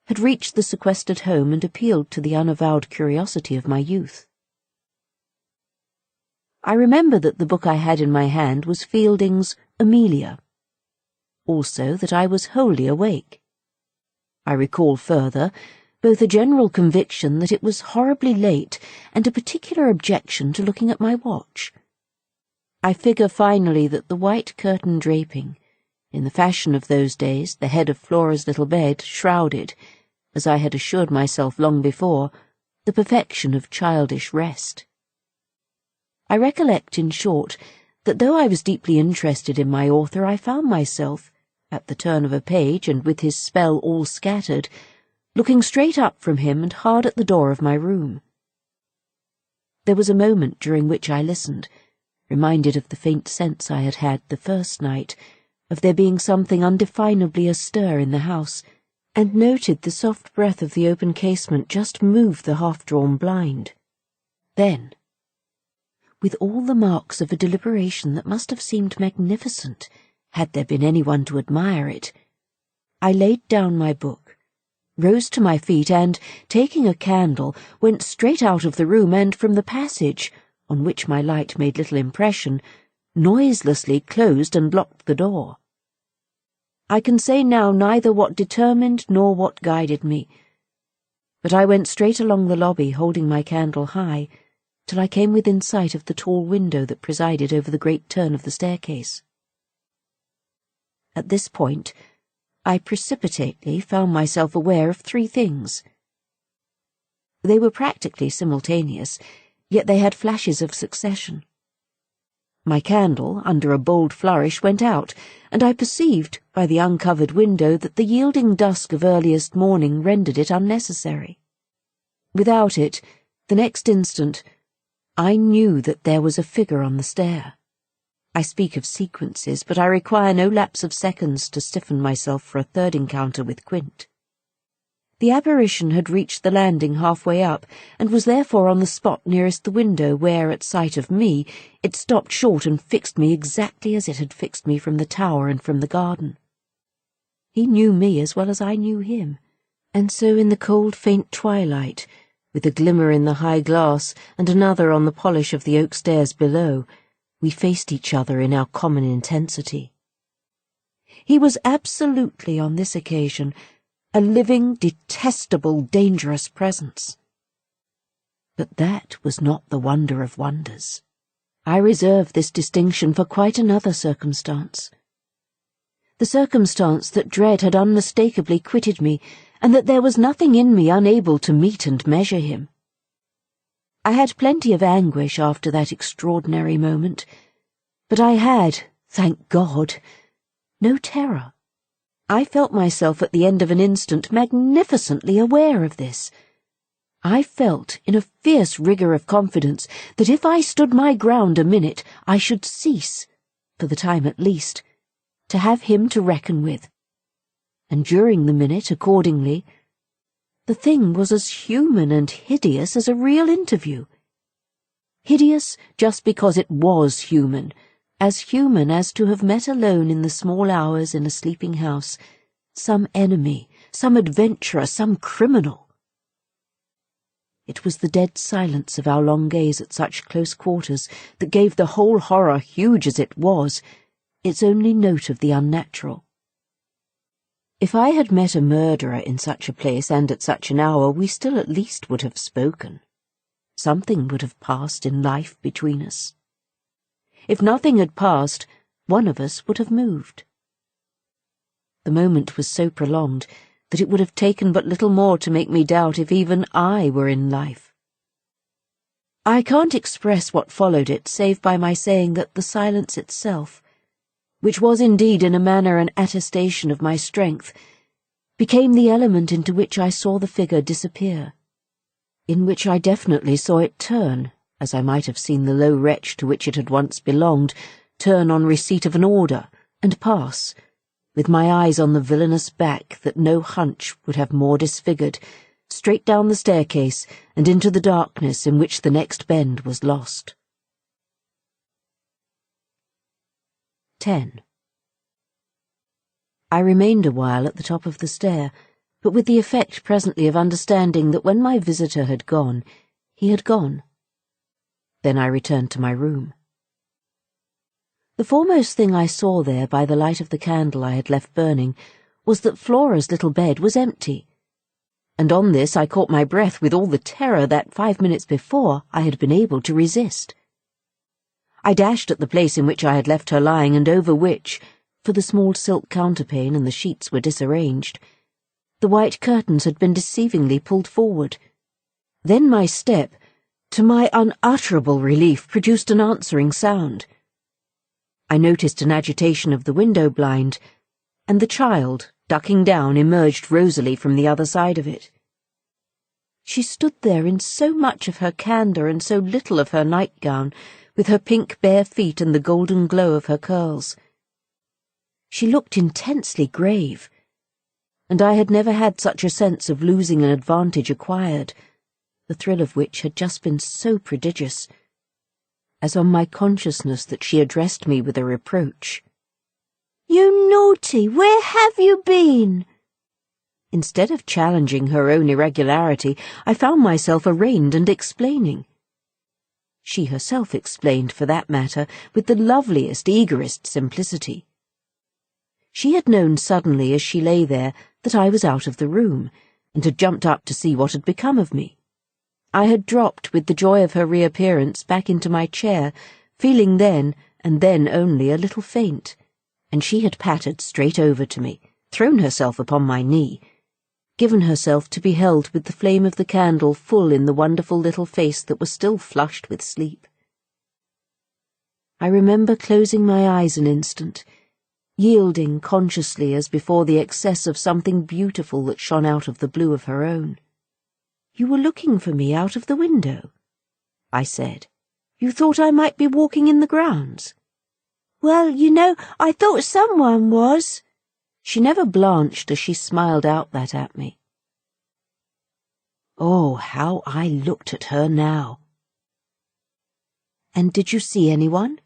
had reached the sequestered home and appealed to the unavowed curiosity of my youth. I remember that the book I had in my hand was Fielding's Amelia. Also that I was wholly awake. I recall further both a general conviction that it was horribly late and a particular objection to looking at my watch. I figure finally that the white curtain draping, in the fashion of those days, the head of Flora's little bed, shrouded, as I had assured myself long before, the perfection of childish rest. I recollect, in short, that though I was deeply interested in my author, I found myself, at the turn of a page and with his spell all scattered, looking straight up from him and hard at the door of my room. There was a moment during which I listened, reminded of the faint sense I had had the first night, of there being something undefinably astir in the house, and noted the soft breath of the open casement just move the half-drawn blind. Then, with all the marks of a deliberation that must have seemed magnificent, had there been anyone to admire it, I laid down my book, rose to my feet and, taking a candle, went straight out of the room and from the passage, on which my light made little impression, noiselessly closed and locked the door. I can say now neither what determined nor what guided me, but I went straight along the lobby holding my candle high, till I came within sight of the tall window that presided over the great turn of the staircase. At this point, I precipitately found myself aware of three things. They were practically simultaneous, yet they had flashes of succession. My candle, under a bold flourish, went out, and I perceived, by the uncovered window, that the yielding dusk of earliest morning rendered it unnecessary. Without it, the next instant, I knew that there was a figure on the stair. I speak of sequences, but I require no lapse of seconds to stiffen myself for a third encounter with Quint. The apparition had reached the landing halfway up, and was therefore on the spot nearest the window where, at sight of me, it stopped short and fixed me exactly as it had fixed me from the tower and from the garden. He knew me as well as I knew him, and so in the cold faint twilight, with a glimmer in the high glass and another on the polish of the oak stairs below, we faced each other in our common intensity. He was absolutely, on this occasion, a living, detestable, dangerous presence. But that was not the wonder of wonders. I reserve this distinction for quite another circumstance. The circumstance that dread had unmistakably quitted me, and that there was nothing in me unable to meet and measure him. I had plenty of anguish after that extraordinary moment, but I had, thank God, no terror. I felt myself at the end of an instant magnificently aware of this. I felt, in a fierce rigour of confidence, that if I stood my ground a minute, I should cease, for the time at least, to have him to reckon with. And during the minute, accordingly, the thing was as human and hideous as a real interview. Hideous just because it was human as to have met alone in the small hours in a sleeping house some enemy, some adventurer, some criminal. It was the dead silence of our long gaze at such close quarters that gave the whole horror, huge as it was, its only note of the unnatural. If I had met a murderer in such a place and at such an hour, we still at least would have spoken. Something would have passed in life between us. If nothing had passed, one of us would have moved. The moment was so prolonged that it would have taken but little more to make me doubt if even I were in life. I can't express what followed it save by my saying that the silence itself, which was indeed in a manner an attestation of my strength, became the element into which I saw the figure disappear, in which I definitely saw it turn, as I might have seen the low wretch to which it had once belonged turn on receipt of an order, and pass, with my eyes on the villainous back that no hunch would have more disfigured, straight down the staircase and into the darkness in which the next bend was lost. 10. I remained a while at the top of the stair, but with the effect presently of understanding that when my visitor had gone, he had gone. Then I returned to my room. The foremost thing I saw there by the light of the candle I had left burning was that Flora's little bed was empty, and on this I caught my breath with all the terror that 5 minutes before I had been able to resist. I dashed at the place in which I had left her lying and over which, for the small silk counterpane and the sheets were disarranged, the white curtains had been deceivingly pulled forward. Then my step, to my unutterable relief, produced an answering sound. I noticed an agitation of the window blind, and the child, ducking down, emerged rosily from the other side of it. She stood there in so much of her candour and so little of her nightgown, with her pink bare feet and the golden glow of her curls. She looked intensely grave, and I had never had such a sense of losing an advantage acquired, the thrill of which had just been so prodigious, as on my consciousness that she addressed me with a reproach. "You naughty, where have you been?" Instead of challenging her own irregularity, I found myself arraigned and explaining. She herself explained, for that matter, with the loveliest, eagerest simplicity. She had known suddenly as she lay there that I was out of the room, and had jumped up to see what had become of me. I had dropped with the joy of her reappearance back into my chair, feeling then, and then only, a little faint, and she had pattered straight over to me, thrown herself upon my knee, given herself to be held with the flame of the candle full in the wonderful little face that was still flushed with sleep. I remember closing my eyes an instant, yielding consciously as before the excess of something beautiful that shone out of the blue of her own. "You were looking for me out of the window," I said. "You thought I might be walking in the grounds." "Well, you know, I thought someone was." She never blanched as she smiled out that at me. Oh, how I looked at her now. "And did you see anyone?"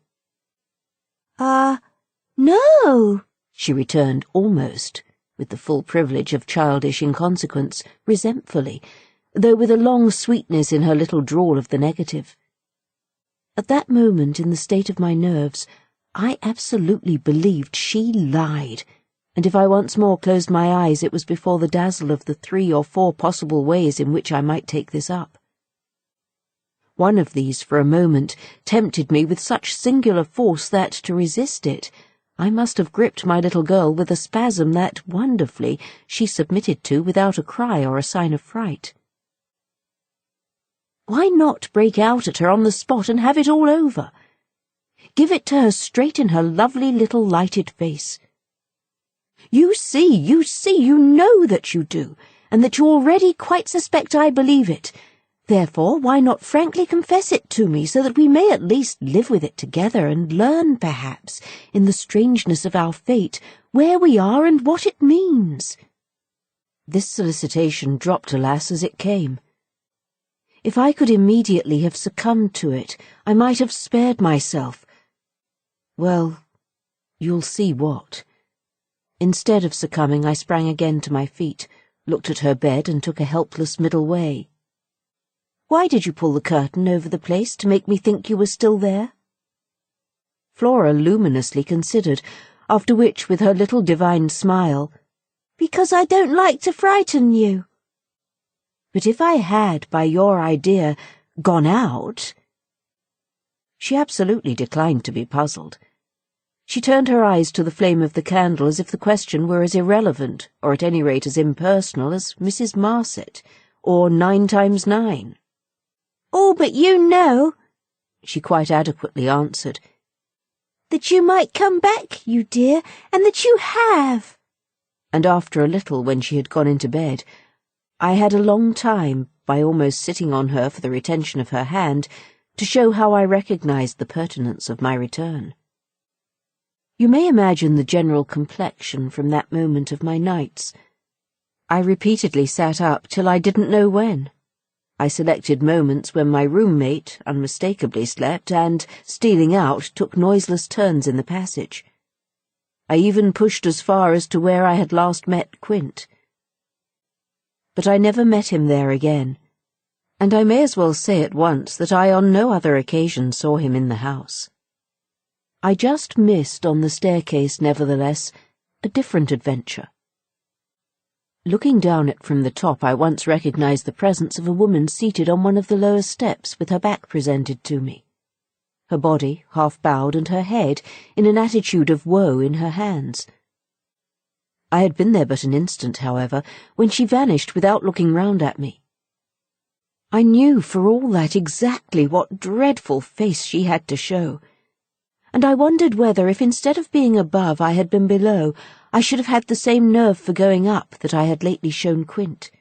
No," she returned almost, with the full privilege of childish inconsequence, resentfully, though with a long sweetness in her little drawl of the negative. At that moment, in the state of my nerves, I absolutely believed she lied, and if I once more closed my eyes it was before the dazzle of the 3 or 4 possible ways in which I might take this up. One of these, for a moment, tempted me with such singular force that, to resist it, I must have gripped my little girl with a spasm that, wonderfully, she submitted to without a cry or a sign of fright. Why not break out at her on the spot and have it all over? Give it to her straight in her lovely little lighted face. You see, you know that you do, and that you already quite suspect I believe it. Therefore, why not frankly confess it to me, so that we may at least live with it together and learn, perhaps, in the strangeness of our fate, where we are and what it means? This solicitation dropped, alas, as it came. If I could immediately have succumbed to it, I might have spared myself. Well, you'll see what. Instead of succumbing, I sprang again to my feet, looked at her bed, and took a helpless middle way. "Why did you pull the curtain over the place to make me think you were still there?" Flora luminously considered, after which, with her little divine smile, "Because I don't like to frighten you." "But if I had, by your idea, gone out—" She absolutely declined to be puzzled. She turned her eyes to the flame of the candle as if the question were as irrelevant, or at any rate as impersonal, as Mrs. Marset, or 9 times 9. "Oh, but you know," she quite adequately answered, "that you might come back, you dear, and that you have." And after a little, when she had gone into bed, I had a long time, by almost sitting on her for the retention of her hand, to show how I recognized the pertinence of my return. You may imagine the general complexion from that moment of my nights. I repeatedly sat up till I didn't know when. I selected moments when my roommate unmistakably slept and, stealing out, took noiseless turns in the passage. I even pushed as far as to where I had last met Quint. But I never met him there again, and I may as well say at once that I on no other occasion saw him in the house. I just missed on the staircase, nevertheless, a different adventure. Looking down it from the top, I once recognized the presence of a woman seated on one of the lower steps with her back presented to me, her body half bowed and her head in an attitude of woe in her hands. I had been there but an instant, however, when she vanished without looking round at me. I knew for all that exactly what dreadful face she had to show, and I wondered whether, if instead of being above I had been below, I should have had the same nerve for going up that I had lately shown Quint.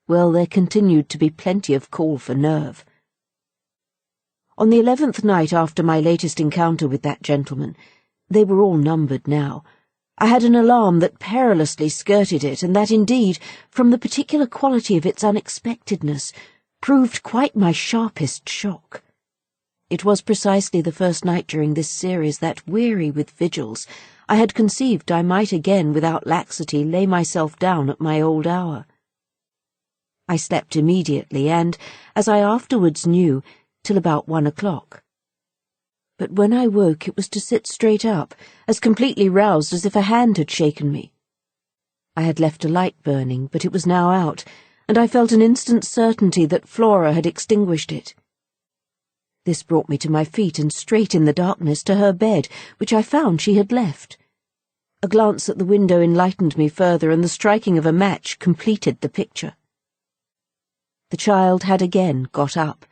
Well, there continued to be plenty of call for nerve. On the 11th night after my latest encounter with that gentleman, they were all numbered now, I had an alarm that perilously skirted it, and that indeed, from the particular quality of its unexpectedness, proved quite my sharpest shock. It was precisely the first night during this series that, weary with vigils, I had conceived I might again without laxity lay myself down at my old hour. I slept immediately and, as I afterwards knew, till about 1 o'clock. but when I woke it was to sit straight up, as completely roused as if a hand had shaken me. I had left a light burning, but it was now out, and I felt an instant certainty that Flora had extinguished it. This brought me to my feet and straight in the darkness to her bed, which I found she had left. A glance at the window enlightened me further, and the striking of a match completed the picture. The child had again got up,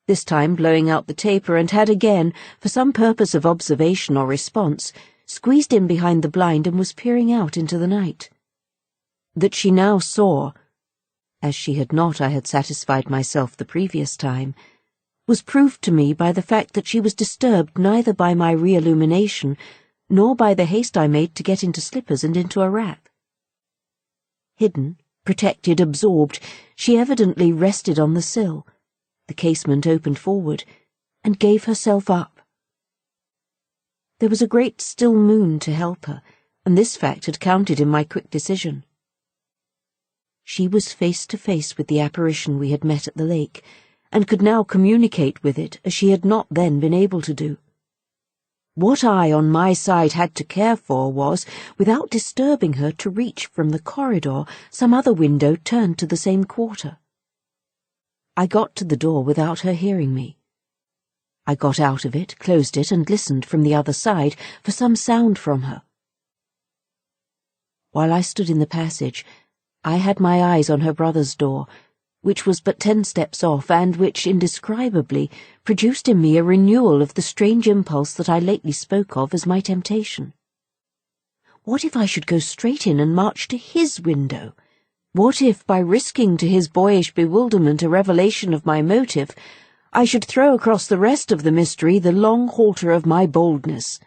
this time blowing out the taper, and had again, for some purpose of observation or response, squeezed in behind the blind and was peering out into the night. That she now saw, as she had not, I had satisfied myself the previous time, was proved to me by the fact that she was disturbed neither by my re-illumination nor by the haste I made to get into slippers and into a wrap. Hidden, protected, absorbed, she evidently rested on the sill, the casement opened forward, and gave herself up. There was a great still moon to help her, and this fact had counted in my quick decision. She was face to face with the apparition we had met at the lake, and could now communicate with it as she had not then been able to do. What I on my side had to care for was, without disturbing her, to reach from the corridor some other window turned to the same quarter. I got to the door without her hearing me. I got out of it, closed it, and listened from the other side for some sound from her. While I stood in the passage, I had my eyes on her brother's door, which was but 10 steps off, and which, indescribably, produced in me a renewal of the strange impulse that I lately spoke of as my temptation. What if I should go straight in and march to his window? What if, by risking to his boyish bewilderment a revelation of my motive, I should throw across the rest of the mystery the long halter of my boldness?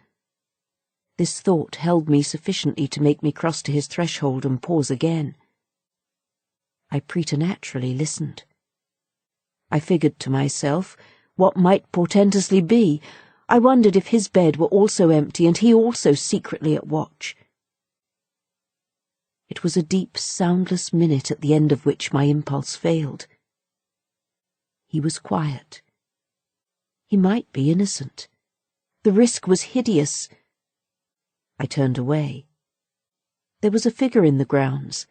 This thought held me sufficiently to make me cross to his threshold and pause again. I preternaturally listened. I figured to myself what might portentously be. I wondered if his bed were also empty and he also secretly at watch. It was a deep, soundless minute at the end of which my impulse failed. He was quiet. He might be innocent. The risk was hideous. I turned away. There was a figure in the grounds.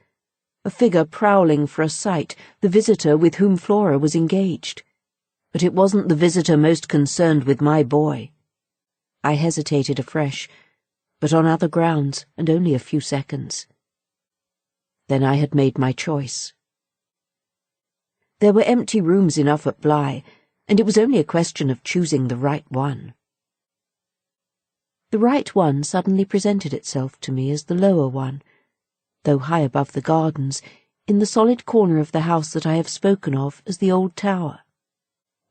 A figure prowling for a sight, the visitor with whom Flora was engaged. But it wasn't the visitor most concerned with my boy. I hesitated afresh, but on other grounds, and only a few seconds. Then I had made my choice. There were empty rooms enough at Bly, and it was only a question of choosing the right one. The right one suddenly presented itself to me as the lower one, though high above the gardens, in the solid corner of the house that I have spoken of as the old tower.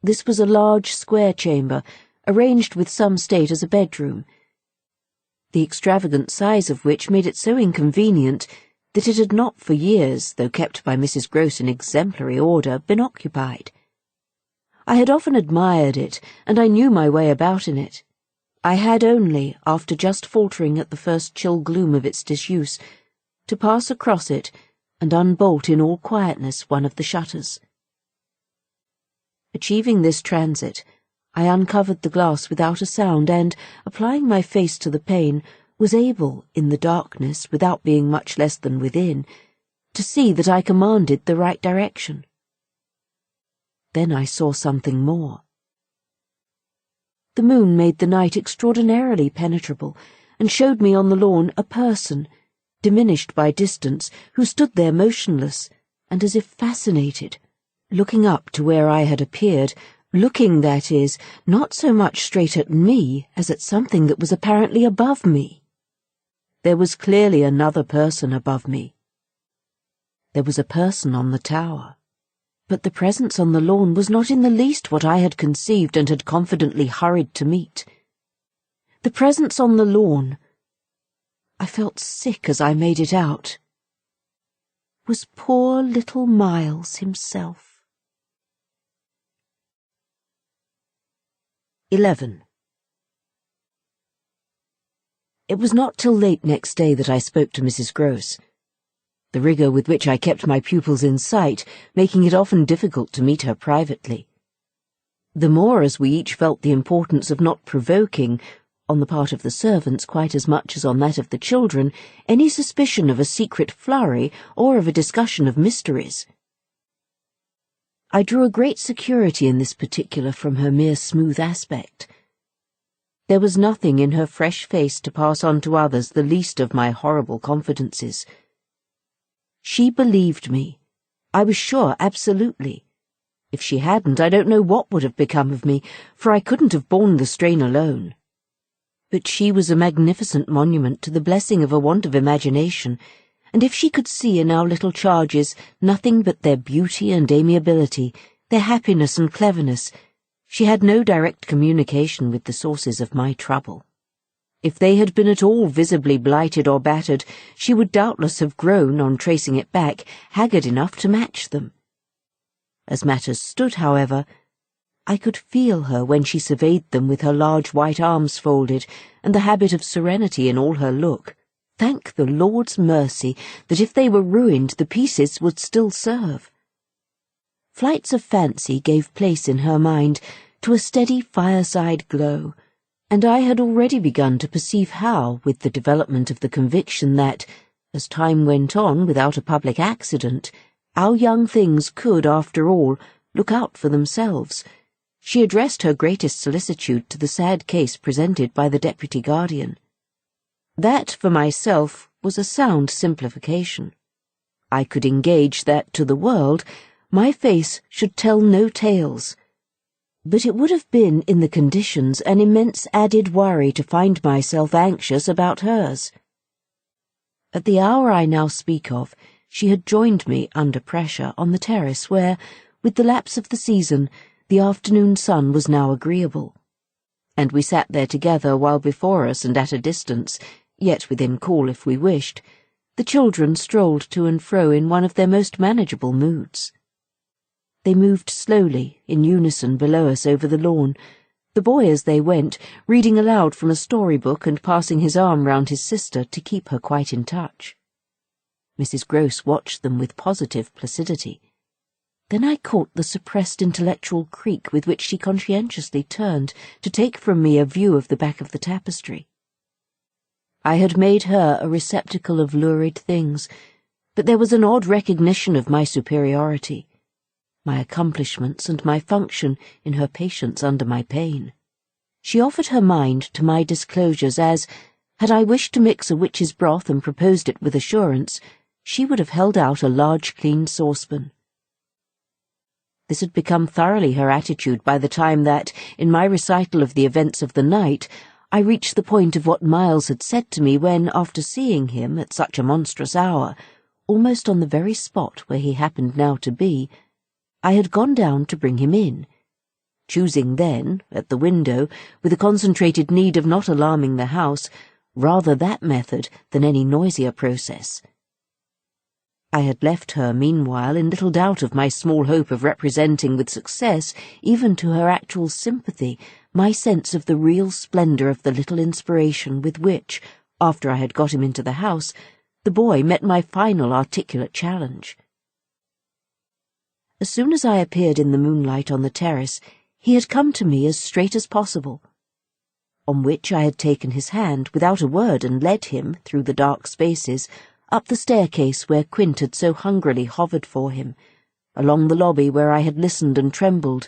This was a large square chamber, arranged with some state as a bedroom, the extravagant size of which made it so inconvenient that it had not for years, though kept by Mrs. Grose in exemplary order, been occupied. I had often admired it, and I knew my way about in it. I had only, after just faltering at the first chill gloom of its disuse, to pass across it and unbolt in all quietness one of the shutters. Achieving this transit, I uncovered the glass without a sound and, applying my face to the pane, was able, in the darkness, without being much less than within, to see that I commanded the right direction. Then I saw something more. The moon made the night extraordinarily penetrable, and showed me on the lawn a person, diminished by distance, who stood there motionless, and as if fascinated, looking up to where I had appeared, looking, that is, not so much straight at me as at something that was apparently above me. There was clearly another person above me. There was a person on the tower, but the presence on the lawn was not in the least what I had conceived and had confidently hurried to meet. The presence on the lawn, I felt sick as I made it out, was poor little Miles himself. 11. It was not till late next day that I spoke to Mrs. Grose, the rigour with which I kept my pupils in sight, making it often difficult to meet her privately. The more as we each felt the importance of not provoking, on the part of the servants quite as much as on that of the children, any suspicion of a secret flurry or of a discussion of mysteries. I drew a great security in this particular from her mere smooth aspect. There was nothing in her fresh face to pass on to others the least of my horrible confidences. She believed me. I was sure absolutely. If she hadn't, I don't know what would have become of me, for I couldn't have borne the strain alone. But she was a magnificent monument to the blessing of a want of imagination, and if she could see in our little charges nothing but their beauty and amiability, their happiness and cleverness, she had no direct communication with the sources of my trouble. If they had been at all visibly blighted or battered, she would doubtless have grown, on tracing it back, haggard enough to match them. As matters stood, however, I could feel her when she surveyed them with her large white arms folded, and the habit of serenity in all her look. Thank the Lord's mercy that if they were ruined the pieces would still serve. Flights of fancy gave place in her mind to a steady fireside glow, and I had already begun to perceive how, with the development of the conviction that, as time went on without a public accident, our young things could, after all, look out for themselves, she addressed her greatest solicitude to the sad case presented by the deputy guardian. That, for myself, was a sound simplification. I could engage that, to the world, my face should tell no tales. But it would have been, in the conditions, an immense added worry to find myself anxious about hers. At the hour I now speak of, she had joined me, under pressure, on the terrace where, with the lapse of the season, the afternoon sun was now agreeable. And we sat there together while before us and at a distance, yet within call if we wished, the children strolled to and fro in one of their most manageable moods. They moved slowly, in unison below us over the lawn, the boy as they went, reading aloud from a storybook and passing his arm round his sister to keep her quite in touch. Mrs. Grose watched them with positive placidity. Then I caught the suppressed intellectual creak with which she conscientiously turned to take from me a view of the back of the tapestry. I had made her a receptacle of lurid things, but there was an odd recognition of my superiority, my accomplishments and my function in her patience under my pain. She offered her mind to my disclosures as, had I wished to mix a witch's broth and proposed it with assurance, she would have held out a large clean saucepan. This had become thoroughly her attitude by the time that, in my recital of the events of the night, I reached the point of what Miles had said to me when, after seeing him at such a monstrous hour, almost on the very spot where he happened now to be, I had gone down to bring him in, choosing then, at the window, with a concentrated need of not alarming the house, rather that method than any noisier process. I had left her, meanwhile, in little doubt of my small hope of representing with success, even to her actual sympathy, my sense of the real splendour of the little inspiration with which, after I had got him into the house, the boy met my final articulate challenge. As soon as I appeared in the moonlight on the terrace, he had come to me as straight as possible, on which I had taken his hand without a word and led him, through the dark spaces, up the staircase where Quint had so hungrily hovered for him, along the lobby where I had listened and trembled,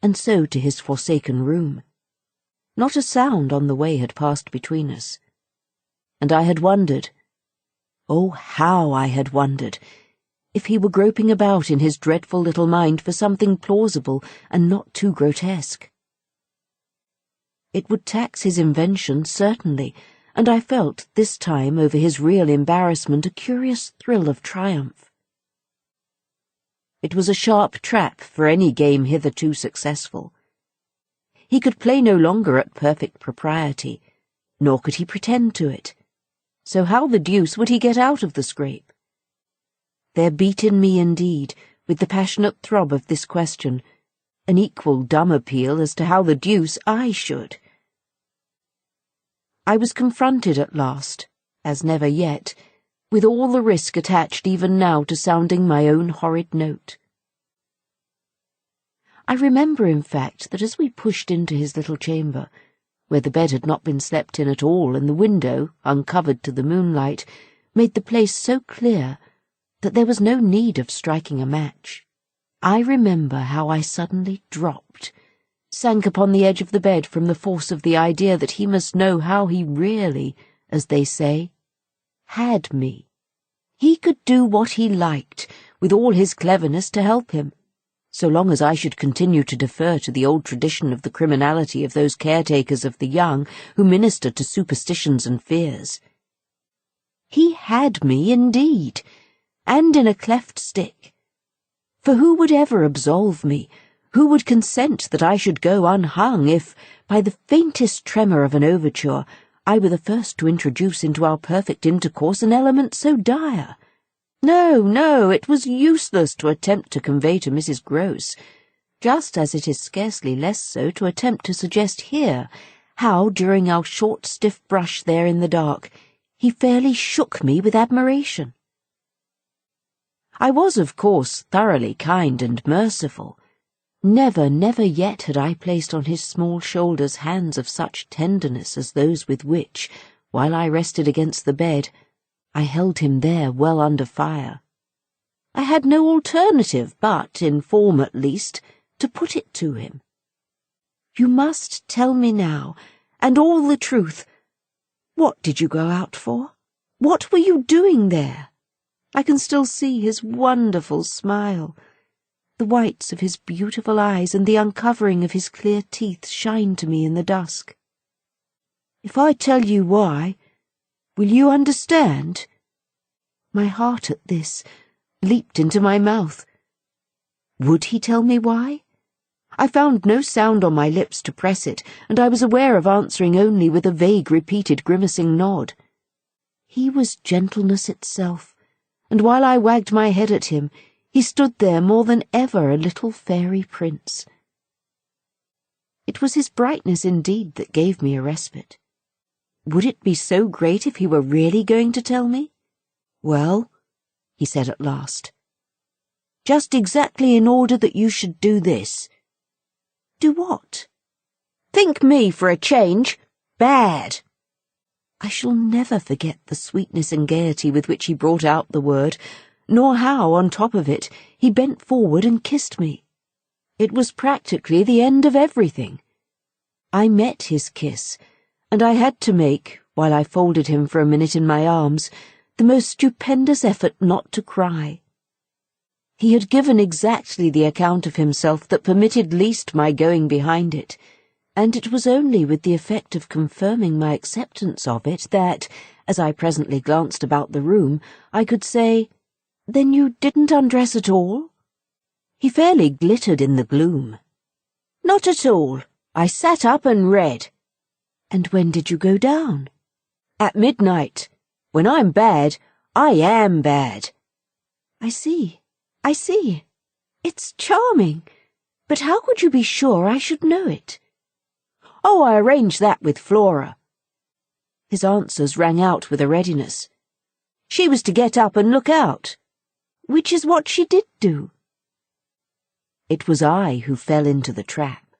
and so to his forsaken room. Not a sound on the way had passed between us. And I had wondered, oh, how I had wondered, if he were groping about in his dreadful little mind for something plausible and not too grotesque. It would tax his invention, certainly, and I felt, this time, over his real embarrassment, a curious thrill of triumph. It was a sharp trap for any game hitherto successful. He could play no longer at perfect propriety, nor could he pretend to it. So how the deuce would he get out of the scrape? There beat in me, indeed, with the passionate throb of this question, an equal dumb appeal as to how the deuce I should. I was confronted at last, as never yet, with all the risk attached even now to sounding my own horrid note. I remember, in fact, that as we pushed into his little chamber, where the bed had not been slept in at all, and the window, uncovered to the moonlight, made the place so clear that there was no need of striking a match, I remember how I suddenly dropped, sank upon the edge of the bed from the force of the idea that he must know how he really, as they say, had me. He could do what he liked, with all his cleverness to help him, so long as I should continue to defer to the old tradition of the criminality of those caretakers of the young who minister to superstitions and fears. He had me indeed, and in a cleft stick. For who would ever absolve me? Who would consent that I should go unhung if, by the faintest tremor of an overture, I were the first to introduce into our perfect intercourse an element so dire? No, it was useless to attempt to convey to Mrs. Grose, just as it is scarcely less so to attempt to suggest here how, during our short stiff brush there in the dark, he fairly shook me with admiration. I was, of course, thoroughly kind and merciful. Never yet had I placed on his small shoulders hands of such tenderness as those with which, while I rested against the bed, I held him there well under fire. I had no alternative but, in form at least, to put it to him. You must tell me now, and all the truth. What did you go out for? What were you doing there? I can still see his wonderful smile. The whites of his beautiful eyes and the uncovering of his clear teeth shine to me in the dusk. If I tell you why, will you understand? My heart at this leaped into my mouth. Would he tell me why? I found no sound on my lips to press it, and I was aware of answering only with a vague repeated grimacing nod. He was gentleness itself, and while I wagged my head at him, he stood there more than ever a little fairy prince. It was his brightness indeed that gave me a respite. Would it be so great if he were really going to tell me? Well, he said at last, just exactly in order that you should do this. Do what? Think me, for a change, bad. I shall never forget the sweetness and gaiety with which he brought out the word, nor how, on top of it, he bent forward and kissed me. It was practically the end of everything. I met his kiss, and I had to make, while I folded him for a minute in my arms, the most stupendous effort not to cry. He had given exactly the account of himself that permitted least my going behind it, and it was only with the effect of confirming my acceptance of it that, as I presently glanced about the room, I could say, "Then you didn't undress at all?" He fairly glittered in the gloom. "Not at all. I sat up and read." "And when did you go down?" "At midnight. When I'm bad, I am bad." I see. It's charming. But how could you be sure I should know it?" "Oh, I arranged that with Flora." His answers rang out with a readiness. "She was to get up and look out." "Which is what she did do." It was I who fell into the trap.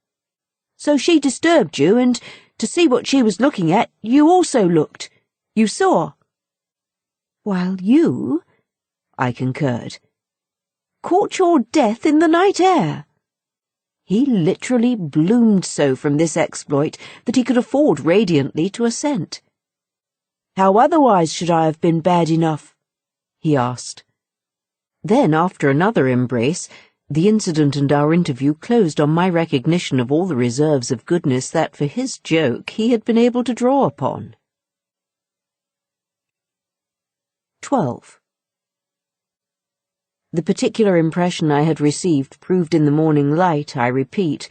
"So she disturbed you, and, to see what she was looking at, you also looked. You saw." "While you," I concurred, "caught your death in the night air." He literally bloomed so from this exploit that he could afford radiantly to assent. "How otherwise should I have been bad enough?" he asked. Then, after another embrace, the incident and our interview closed on my recognition of all the reserves of goodness that, for his joke, he had been able to draw upon. 12. The particular impression I had received proved in the morning light, I repeat,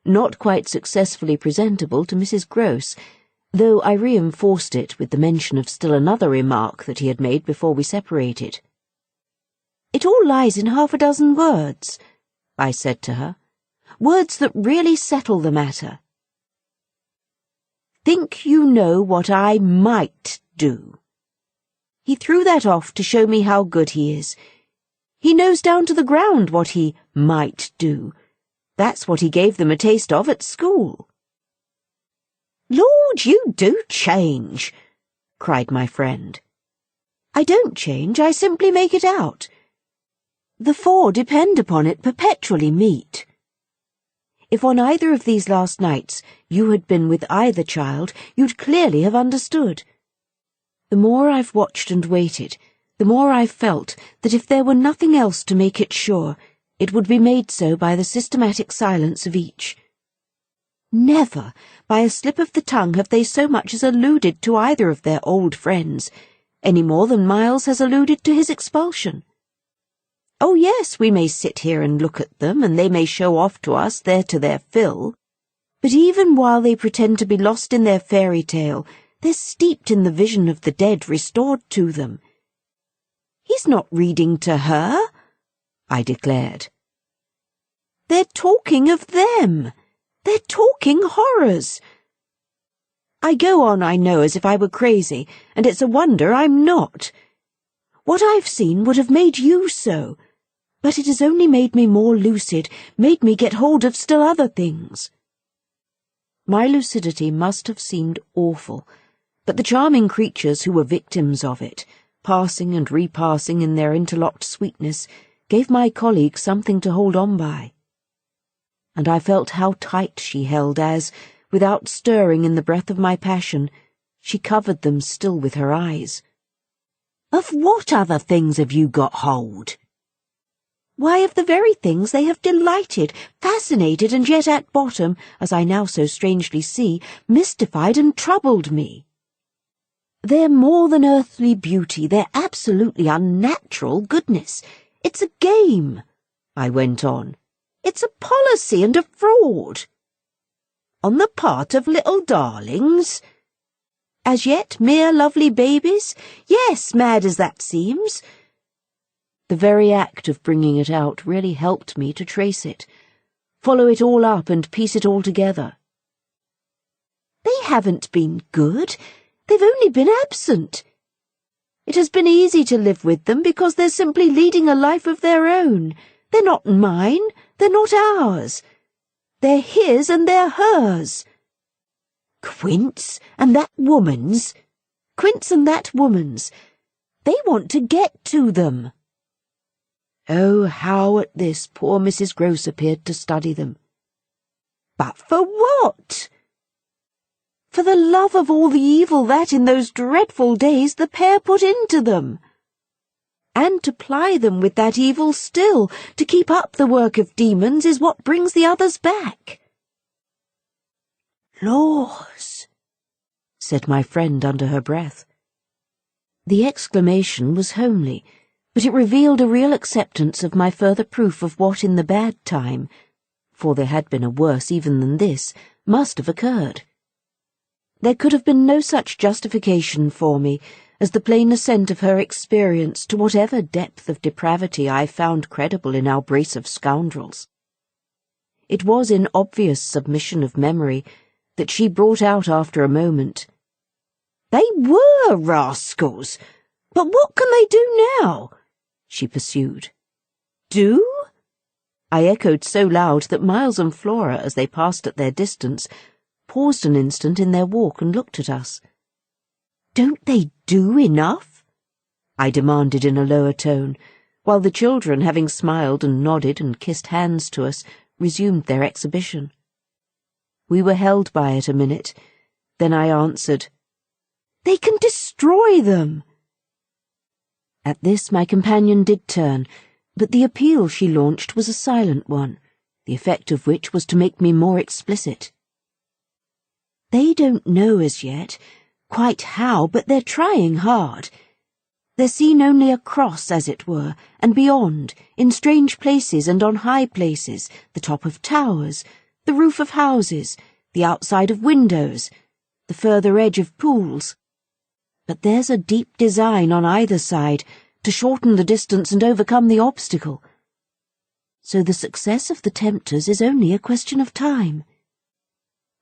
not quite successfully presentable to Mrs. Grose, though I reinforced it with the mention of still another remark that he had made before we separated. "It all lies in half a dozen words," I said to her, "words that really settle the matter. Think you know what I might do?" He threw that off to show me how good he is. He knows down to the ground what he might do. That's what he gave them a taste of at school." "Lord, you do change," cried my friend. "I don't change, I simply make it out. The 4, depend upon it, perpetually meet. If on either of these last nights you had been with either child, you'd clearly have understood. The more I've watched and waited, the more I've felt that if there were nothing else to make it sure, it would be made so by the systematic silence of each. Never, by a slip of the tongue, have they so much as alluded to either of their old friends, any more than Miles has alluded to his expulsion. Oh yes, we may sit here and look at them, and they may show off to us there to their fill, but even while they pretend to be lost in their fairy tale, they're steeped in the vision of the dead restored to them. He's not reading to her, I declared. They're talking of them. They're talking horrors. I go on, I know, as if I were crazy, and it's a wonder I'm not. What I've seen would have made you so, but it has only made me more lucid, made me get hold of still other things. My lucidity must have seemed awful, but the charming creatures who were victims of it, passing and repassing in their interlocked sweetness, gave my colleague something to hold on by. And I felt how tight she held as, without stirring in the breath of my passion, she covered them still with her eyes. "Of what other things have you got hold?" "Why, of the very things they have delighted, fascinated, and yet at bottom, as I now so strangely see, mystified and troubled me. They're more than earthly beauty, they're absolutely unnatural goodness. It's a game," I went on. "It's a policy and a fraud. On the part of little darlings? As yet mere lovely babies? Yes, mad as that seems." The very act of bringing it out really helped me to trace it, follow it all up and piece it all together. They haven't been good. They've only been absent. It has been easy to live with them because they're simply leading a life of their own. They're not mine. They're not ours. They're his and they're hers. Quince and that woman's. Quince and that woman's. They want to get to them. Oh, how at this poor Mrs. Grose appeared to study them. But for what? For the love of all the evil that in those dreadful days the pair put into them. And to ply them with that evil still, to keep up the work of demons, is what brings the others back. "Laws," said my friend under her breath. The exclamation was homely, but it revealed a real acceptance of my further proof of what in the bad time, for there had been a worse even than this, must have occurred. There could have been no such justification for me as the plain assent of her experience to whatever depth of depravity I found credible in our brace of scoundrels. It was in obvious submission of memory that she brought out after a moment, "They were rascals, but what can they do now?" she pursued. "Do?" I echoed so loud that Miles and Flora, as they passed at their distance, paused an instant in their walk and looked at us. "Don't they do enough?" I demanded in a lower tone, while the children, having smiled and nodded and kissed hands to us, resumed their exhibition. We were held by it a minute, then I answered, "They can destroy them." At this my companion did turn, but the appeal she launched was a silent one, the effect of which was to make me more explicit. "They don't know as yet quite how, but they're trying hard. They're seen only across, as it were, and beyond, in strange places and on high places, the top of towers, the roof of houses, the outside of windows, the further edge of pools. But there's a deep design on either side to shorten the distance and overcome the obstacle. So the success of the tempters is only a question of time.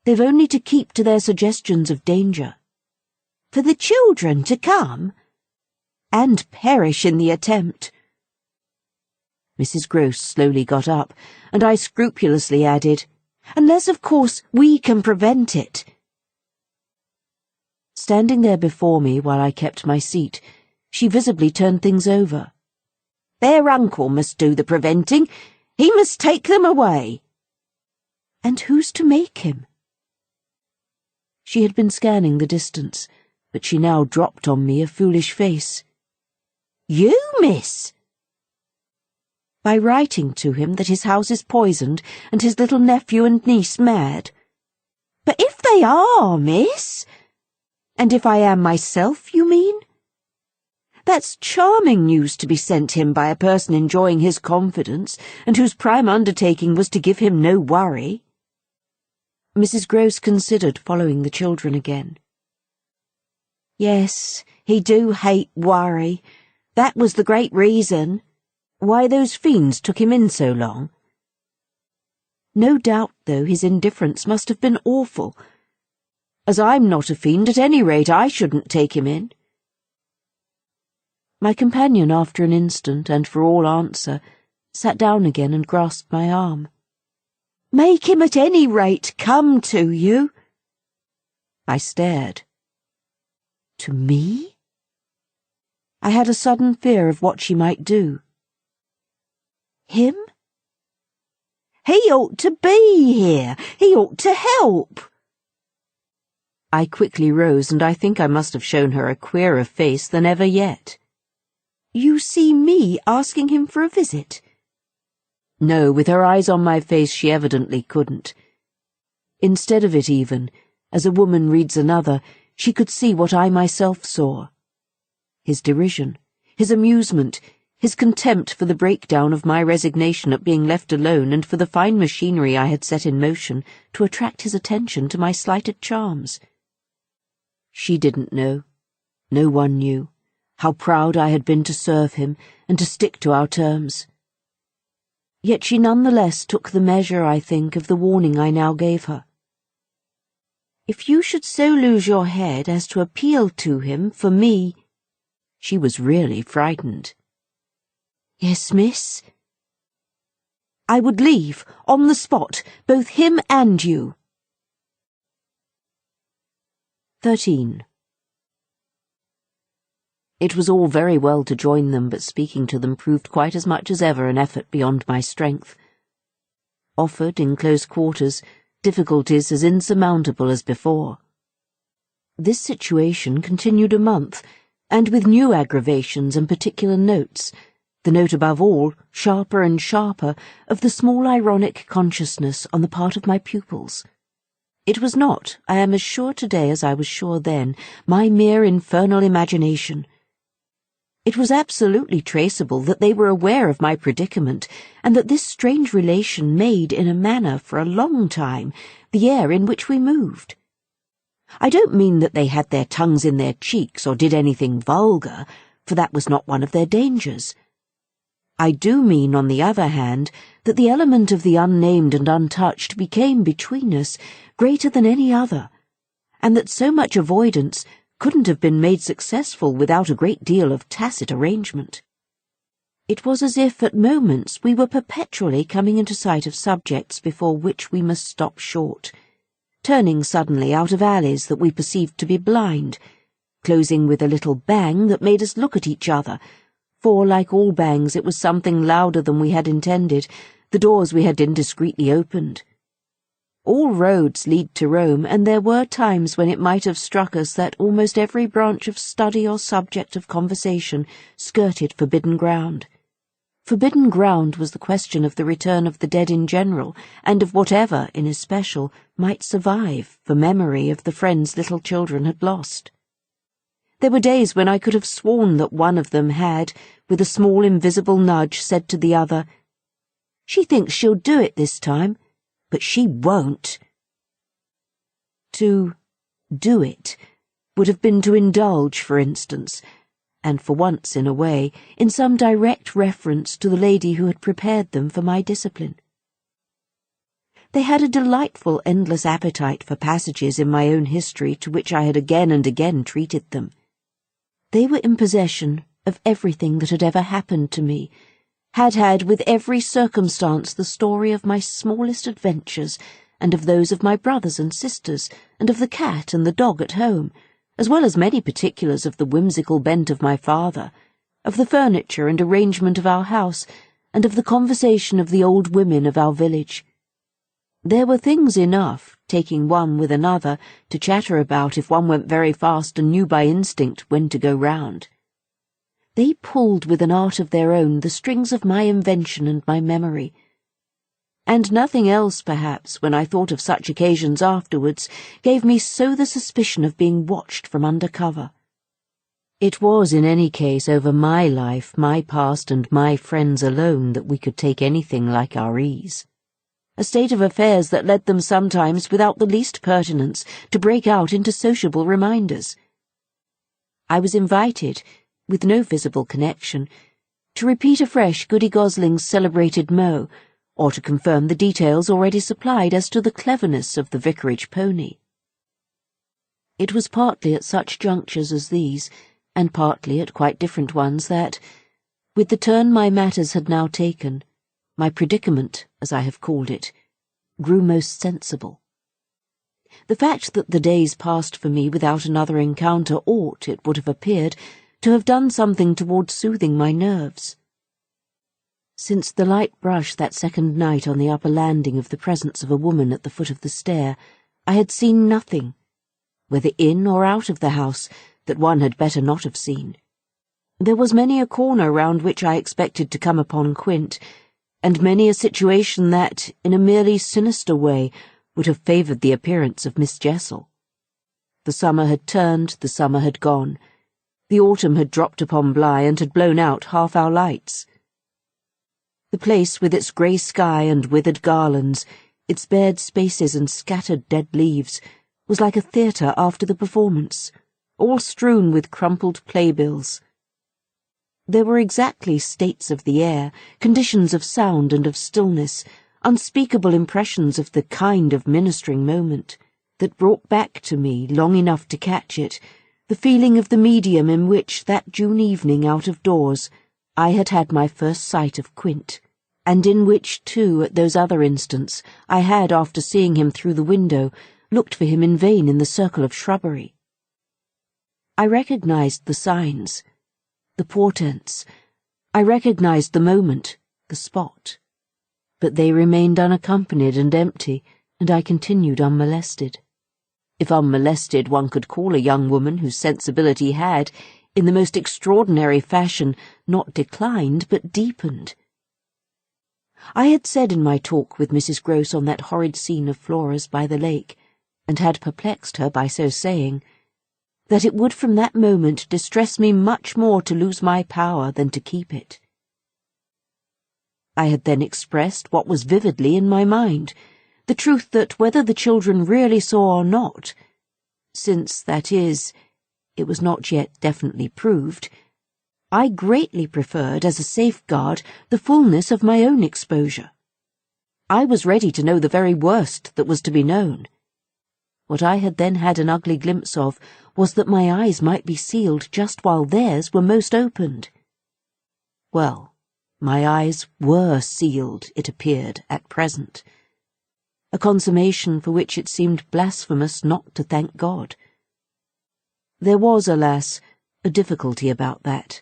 They've only to keep to their suggestions of danger. For the children to come and perish in the attempt." Mrs. Grose slowly got up, and I scrupulously added, "Unless, of course, we can prevent it." Standing there before me while I kept my seat, she visibly turned things over. "Their uncle must do the preventing. He must take them away." "And who's to make him?" She had been scanning the distance, but she now dropped on me a foolish face. "You, miss?" "By writing to him that his house is poisoned and his little nephew and niece mad." "But if they are, miss?" "And if I am myself, you mean? That's charming news to be sent him by a person enjoying his confidence, and whose prime undertaking was to give him no worry." Mrs. Grose considered following the children again. "Yes, he do hate worry. That was the great reason. Why those fiends took him in so long." "No doubt, though, his indifference must have been awful. As I'm not a fiend, at any rate I shouldn't take him in." My companion, after an instant, and for all answer, sat down again and grasped my arm. "Make him at any rate come to you." I stared. To me? I had a sudden fear of what she might do. Him? He ought to be here. He ought to help. I quickly rose, and I think I must have shown her a queerer face than ever yet. "You see me asking him for a visit?" No, with her eyes on my face she evidently couldn't. Instead of it even, as a woman reads another, she could see what I myself saw. His derision, his amusement, his contempt for the breakdown of my resignation at being left alone and for the fine machinery I had set in motion to attract his attention to my slighted charms. She didn't know, no one knew, how proud I had been to serve him and to stick to our terms. Yet she nonetheless took the measure, I think, of the warning I now gave her. If you should so lose your head as to appeal to him for me— She was really frightened. "Yes, miss?" "I would leave, on the spot, both him and you." 13. It was all very well to join them, but speaking to them proved quite as much as ever an effort beyond my strength. Offered in close quarters, difficulties as insurmountable as before. This situation continued a month, and with new aggravations and particular notes, the note above all, sharper and sharper, of the small ironic consciousness on the part of my pupils. It was not, I am as sure today as I was sure then, my mere infernal imagination. It was absolutely traceable that they were aware of my predicament, and that this strange relation made, in a manner, for a long time, the air in which we moved. I don't mean that they had their tongues in their cheeks or did anything vulgar, for that was not one of their dangers. I do mean, on the other hand, that the element of the unnamed and untouched became, between us, greater than any other, and that so much avoidance couldn't have been made successful without a great deal of tacit arrangement. It was as if, at moments, we were perpetually coming into sight of subjects before which we must stop short, turning suddenly out of alleys that we perceived to be blind, closing with a little bang that made us look at each other, for, like all bangs, it was something louder than we had intended, the doors we had indiscreetly opened. All roads lead to Rome, and there were times when it might have struck us that almost every branch of study or subject of conversation skirted forbidden ground. Forbidden ground was the question of the return of the dead in general, and of whatever, in especial, might survive for memory of the friends little children had lost. There were days when I could have sworn that one of them had, with a small invisible nudge, said to the other, "She thinks she'll do it this time, but she won't." To do it would have been to indulge, for instance, and for once in a way, in some direct reference to the lady who had prepared them for my discipline. They had a delightful endless appetite for passages in my own history to which I had again and again treated them. They were in possession of everything that had ever happened to me, had with every circumstance the story of my smallest adventures, and of those of my brothers and sisters, and of the cat and the dog at home, as well as many particulars of the whimsical bent of my father, of the furniture and arrangement of our house, and of the conversation of the old women of our village. There were things enough, taking one with another, to chatter about if one went very fast and knew by instinct when to go round. They pulled with an art of their own the strings of my invention and my memory. And nothing else, perhaps, when I thought of such occasions afterwards, gave me so the suspicion of being watched from under cover. It was in any case over my life, my past, and my friends alone that we could take anything like our ease. A state of affairs that led them sometimes, without the least pertinence, to break out into sociable reminders. I was invited, with no visible connection, to repeat afresh Goody Gosling's celebrated mot, or to confirm the details already supplied as to the cleverness of the vicarage pony. It was partly at such junctures as these, and partly at quite different ones, that, with the turn my matters had now taken, my predicament, as I have called it, grew most sensible. The fact that the days passed for me without another encounter ought, it would have appeared, to have done something toward soothing my nerves. Since the light brush that second night on the upper landing of the presence of a woman at the foot of the stair, I had seen nothing, whether in or out of the house, that one had better not have seen. There was many a corner round which I expected to come upon Quint, and many a situation that, in a merely sinister way, would have favoured the appearance of Miss Jessel. The summer had turned, the summer had gone. The autumn had dropped upon Bly and had blown out half our lights. The place, with its grey sky and withered garlands, its bared spaces and scattered dead leaves, was like a theatre after the performance, all strewn with crumpled playbills. There were exactly states of the air, conditions of sound and of stillness, unspeakable impressions of the kind of ministering moment, that brought back to me, long enough to catch it, the feeling of the medium in which, that June evening out of doors, I had had my first sight of Quint, and in which, too, at those other instants, I had, after seeing him through the window, looked for him in vain in the circle of shrubbery. I recognized the signs, the portents. I recognized the moment, the spot. But they remained unaccompanied and empty, and I continued unmolested. If unmolested one could call a young woman whose sensibility had, in the most extraordinary fashion, not declined but deepened. I had said in my talk with Mrs. Grose on that horrid scene of Flora's by the lake, and had perplexed her by so saying, that it would from that moment distress me much more to lose my power than to keep it. I had then expressed what was vividly in my mind, the truth that whether the children really saw or not, since, that is, it was not yet definitely proved, I greatly preferred, as a safeguard, the fullness of my own exposure. I was ready to know the very worst that was to be known. What I had then had an ugly glimpse of was that my eyes might be sealed just while theirs were most opened. Well, my eyes were sealed, it appeared, at present, a consummation for which it seemed blasphemous not to thank God. There was, alas, a difficulty about that.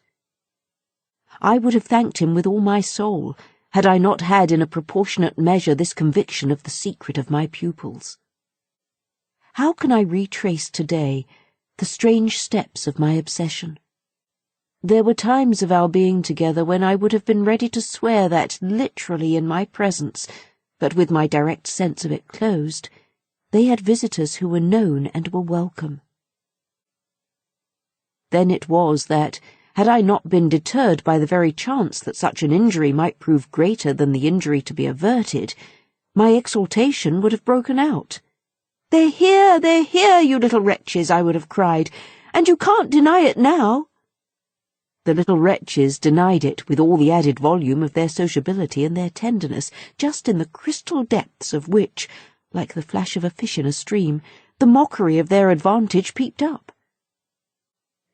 I would have thanked him with all my soul, had I not had in a proportionate measure this conviction of the secret of my pupils. How can I retrace today the strange steps of my obsession? There were times of our being together when I would have been ready to swear that, literally in my presence, but with my direct sense of it closed, they had visitors who were known and were welcome. Then it was that, had I not been deterred by the very chance that such an injury might prove greater than the injury to be averted, my exultation would have broken out. "They're here, you little wretches," I would have cried, "and you can't deny it now." The little wretches denied it with all the added volume of their sociability and their tenderness, just in the crystal depths of which, like the flash of a fish in a stream, the mockery of their advantage peeped up.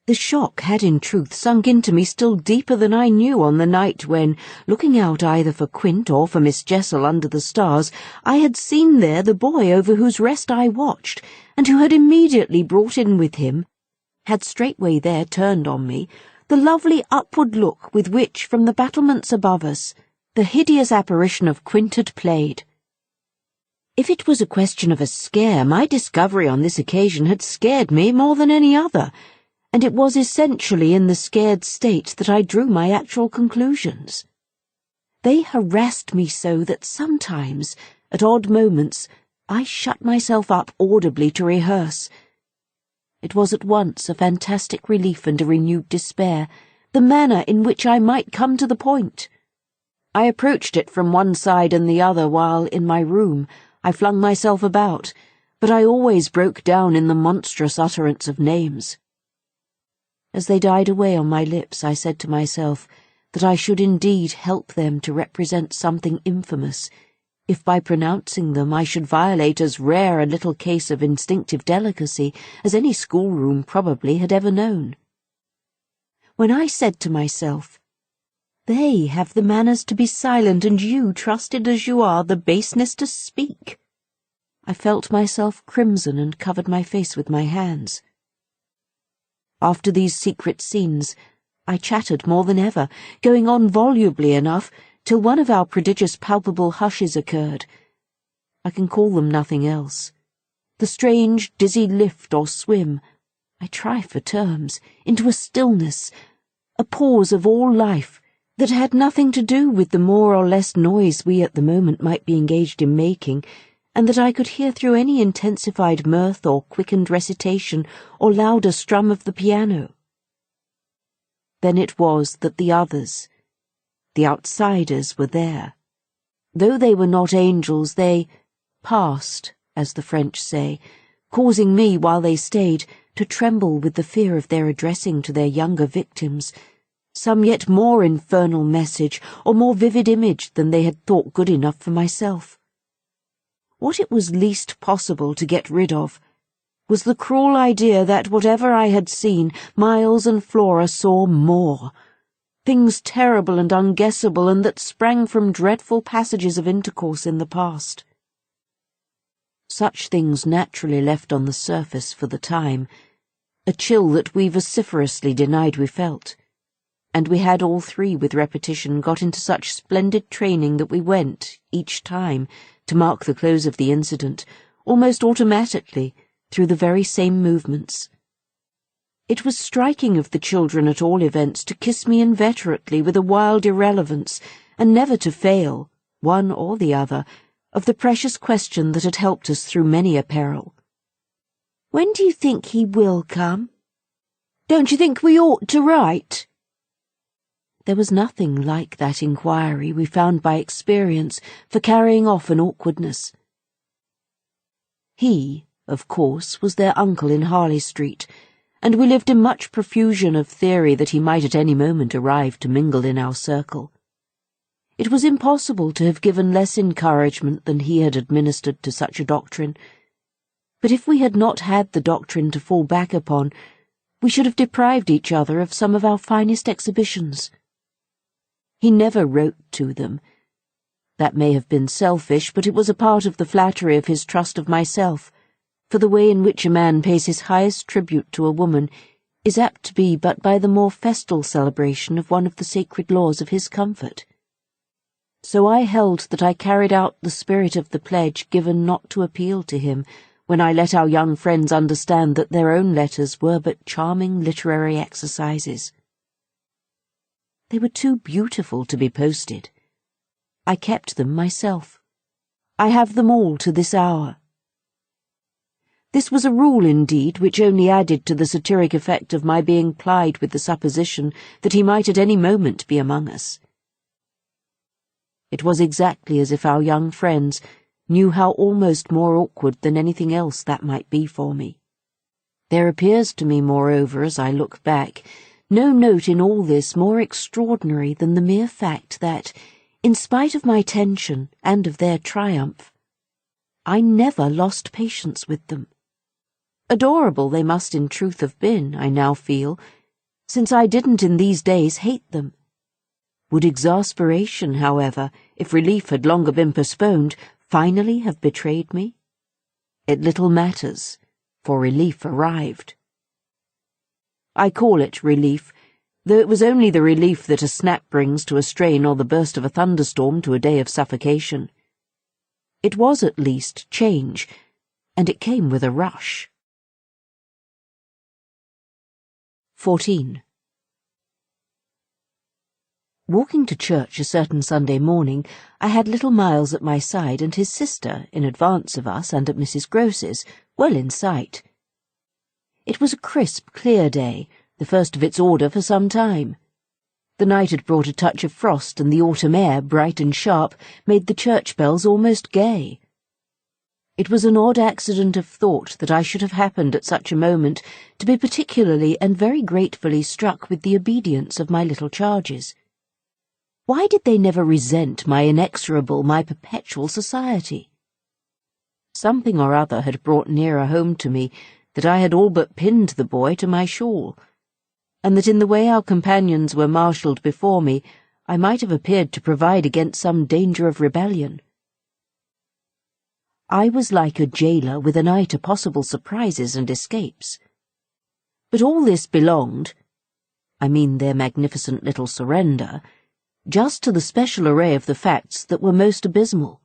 The shock had in truth sunk into me still deeper than I knew on the night when, looking out either for Quint or for Miss Jessel under the stars, I had seen there the boy over whose rest I watched, and who had immediately brought in with him, had straightway there turned on me, the lovely upward look with which, from the battlements above us, the hideous apparition of Quint had played. If it was a question of a scare, my discovery on this occasion had scared me more than any other, and it was essentially in the scared state that I drew my actual conclusions. They harassed me so that sometimes, at odd moments, I shut myself up audibly to rehearse. It was at once a fantastic relief and a renewed despair, the manner in which I might come to the point. I approached it from one side and the other while, in my room, I flung myself about, but I always broke down in the monstrous utterance of names. As they died away on my lips, I said to myself that I should indeed help them to represent something infamous, if by pronouncing them I should violate as rare a little case of instinctive delicacy as any schoolroom probably had ever known. When I said to myself, "They have the manners to be silent, and you, trusted as you are, the baseness to speak," I felt myself crimson and covered my face with my hands. After these secret scenes, I chattered more than ever, going on volubly enough, till one of our prodigious palpable hushes occurred. I can call them nothing else. The strange, dizzy lift or swim, I try for terms, into a stillness, a pause of all life, that had nothing to do with the more or less noise we at the moment might be engaged in making, and that I could hear through any intensified mirth or quickened recitation or louder strum of the piano. Then it was that the others, the outsiders, were there. Though they were not angels, they passed, as the French say, causing me, while they stayed, to tremble with the fear of their addressing to their younger victims some yet more infernal message or more vivid image than they had thought good enough for myself. What it was least possible to get rid of was the cruel idea that whatever I had seen, Miles and Flora saw more, things terrible and unguessable, and that sprang from dreadful passages of intercourse in the past. Such things naturally left on the surface for the time a chill that we vociferously denied we felt, and we had all three with repetition got into such splendid training that we went, each time, to mark the close of the incident, almost automatically, through the very same movements. It was striking of the children, at all events, to kiss me inveterately with a wild irrelevance, and never to fail, one or the other, of the precious question that had helped us through many a peril. "When do you think he will come? Don't you think we ought to write?" There was nothing like that inquiry, we found by experience, for carrying off an awkwardness. He, of course, was their uncle in Harley Street, and we lived in much profusion of theory that he might at any moment arrive to mingle in our circle. It was impossible to have given less encouragement than he had administered to such a doctrine, but if we had not had the doctrine to fall back upon, we should have deprived each other of some of our finest exhibitions. He never wrote to them. That may have been selfish, but it was a part of the flattery of his trust of myself, for the way in which a man pays his highest tribute to a woman is apt to be but by the more festal celebration of one of the sacred laws of his comfort. So I held that I carried out the spirit of the pledge given not to appeal to him, when I let our young friends understand that their own letters were but charming literary exercises. They were too beautiful to be posted. I kept them myself. I have them all to this hour. This was a rule, indeed, which only added to the satiric effect of my being plied with the supposition that he might at any moment be among us. It was exactly as if our young friends knew how almost more awkward than anything else that might be for me. There appears to me, moreover, as I look back, no note in all this more extraordinary than the mere fact that, in spite of my tension and of their triumph, I never lost patience with them. Adorable they must in truth have been, I now feel, since I didn't in these days hate them. Would exasperation, however, if relief had longer been postponed, finally have betrayed me? It little matters, for relief arrived. I call it relief, though it was only the relief that a snap brings to a strain or the burst of a thunderstorm to a day of suffocation. It was at least change, and it came with a rush. 14. Walking to church a certain Sunday morning, I had little Miles at my side and his sister, in advance of us and at Mrs. Groce's, well in sight. It was a crisp, clear day, the first of its order for some time. The night had brought a touch of frost, and the autumn air, bright and sharp, made the church bells almost gay. It was an odd accident of thought that I should have happened at such a moment to be particularly and very gratefully struck with the obedience of my little charges. Why did they never resent my inexorable, my perpetual society? Something or other had brought nearer home to me that I had all but pinned the boy to my shawl, and that in the way our companions were marshalled before me, I might have appeared to provide against some danger of rebellion. I was like a jailer with an eye to possible surprises and escapes. But all this belonged, I mean their magnificent little surrender, just to the special array of the facts that were most abysmal.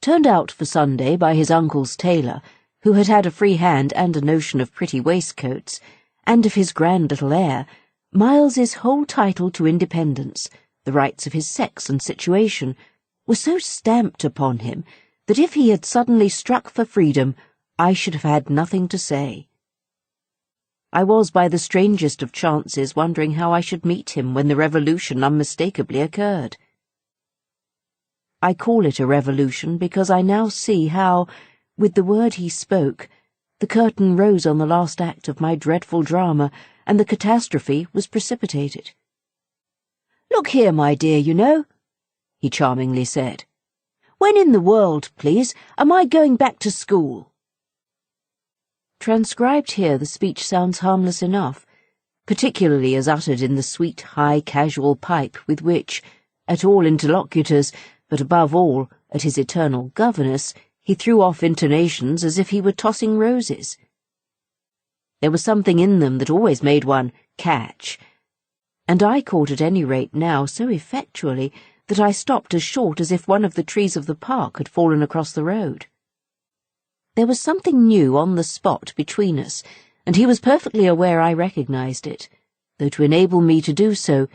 Turned out for Sunday by his uncle's tailor, who had had a free hand and a notion of pretty waistcoats, and of his grand little air, Miles's whole title to independence, the rights of his sex and situation, were so stamped upon him that if he had suddenly struck for freedom, I should have had nothing to say. I was by the strangest of chances wondering how I should meet him when the revolution unmistakably occurred. I call it a revolution because I now see how, with the word he spoke, the curtain rose on the last act of my dreadful drama, and the catastrophe was precipitated. "Look here, my dear, you know," he charmingly said. "When in the world, please, am I going back to school?" Transcribed here, the speech sounds harmless enough, particularly as uttered in the sweet, high, casual pipe with which, at all interlocutors, but above all, at his eternal governess, he threw off intonations as if he were tossing roses. There was something in them that always made one catch, and I caught at any rate now so effectually that I stopped as short as if one of the trees of the park had fallen across the road. There was something new on the spot between us, and he was perfectly aware I recognized it, though to enable me to do so,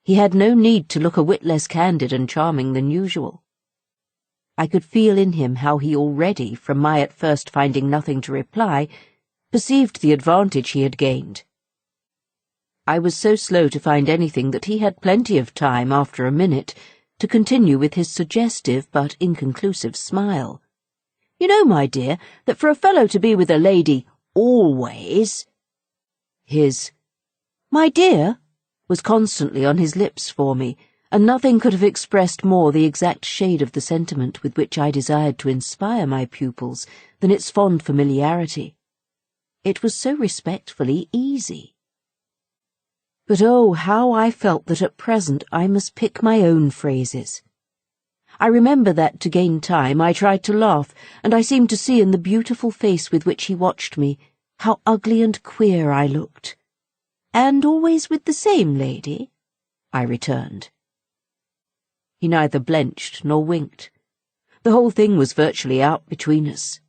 he had no need to look a whit less candid and charming than usual. I could feel in him how he already, from my at first finding nothing to reply, perceived the advantage he had gained. I was so slow to find anything that he had plenty of time, after a minute, to continue with his suggestive but inconclusive smile. "You know, my dear, that for a fellow to be with a lady always—" His "my dear" was constantly on his lips for me, and nothing could have expressed more the exact shade of the sentiment with which I desired to inspire my pupils than its fond familiarity. It was so respectfully easy. But oh, how I felt that at present I must pick my own phrases. I remember that, to gain time, I tried to laugh, and I seemed to see in the beautiful face with which he watched me how ugly and queer I looked. "And always with the same lady?" I returned. He neither blenched nor winked. The whole thing was virtually out between us.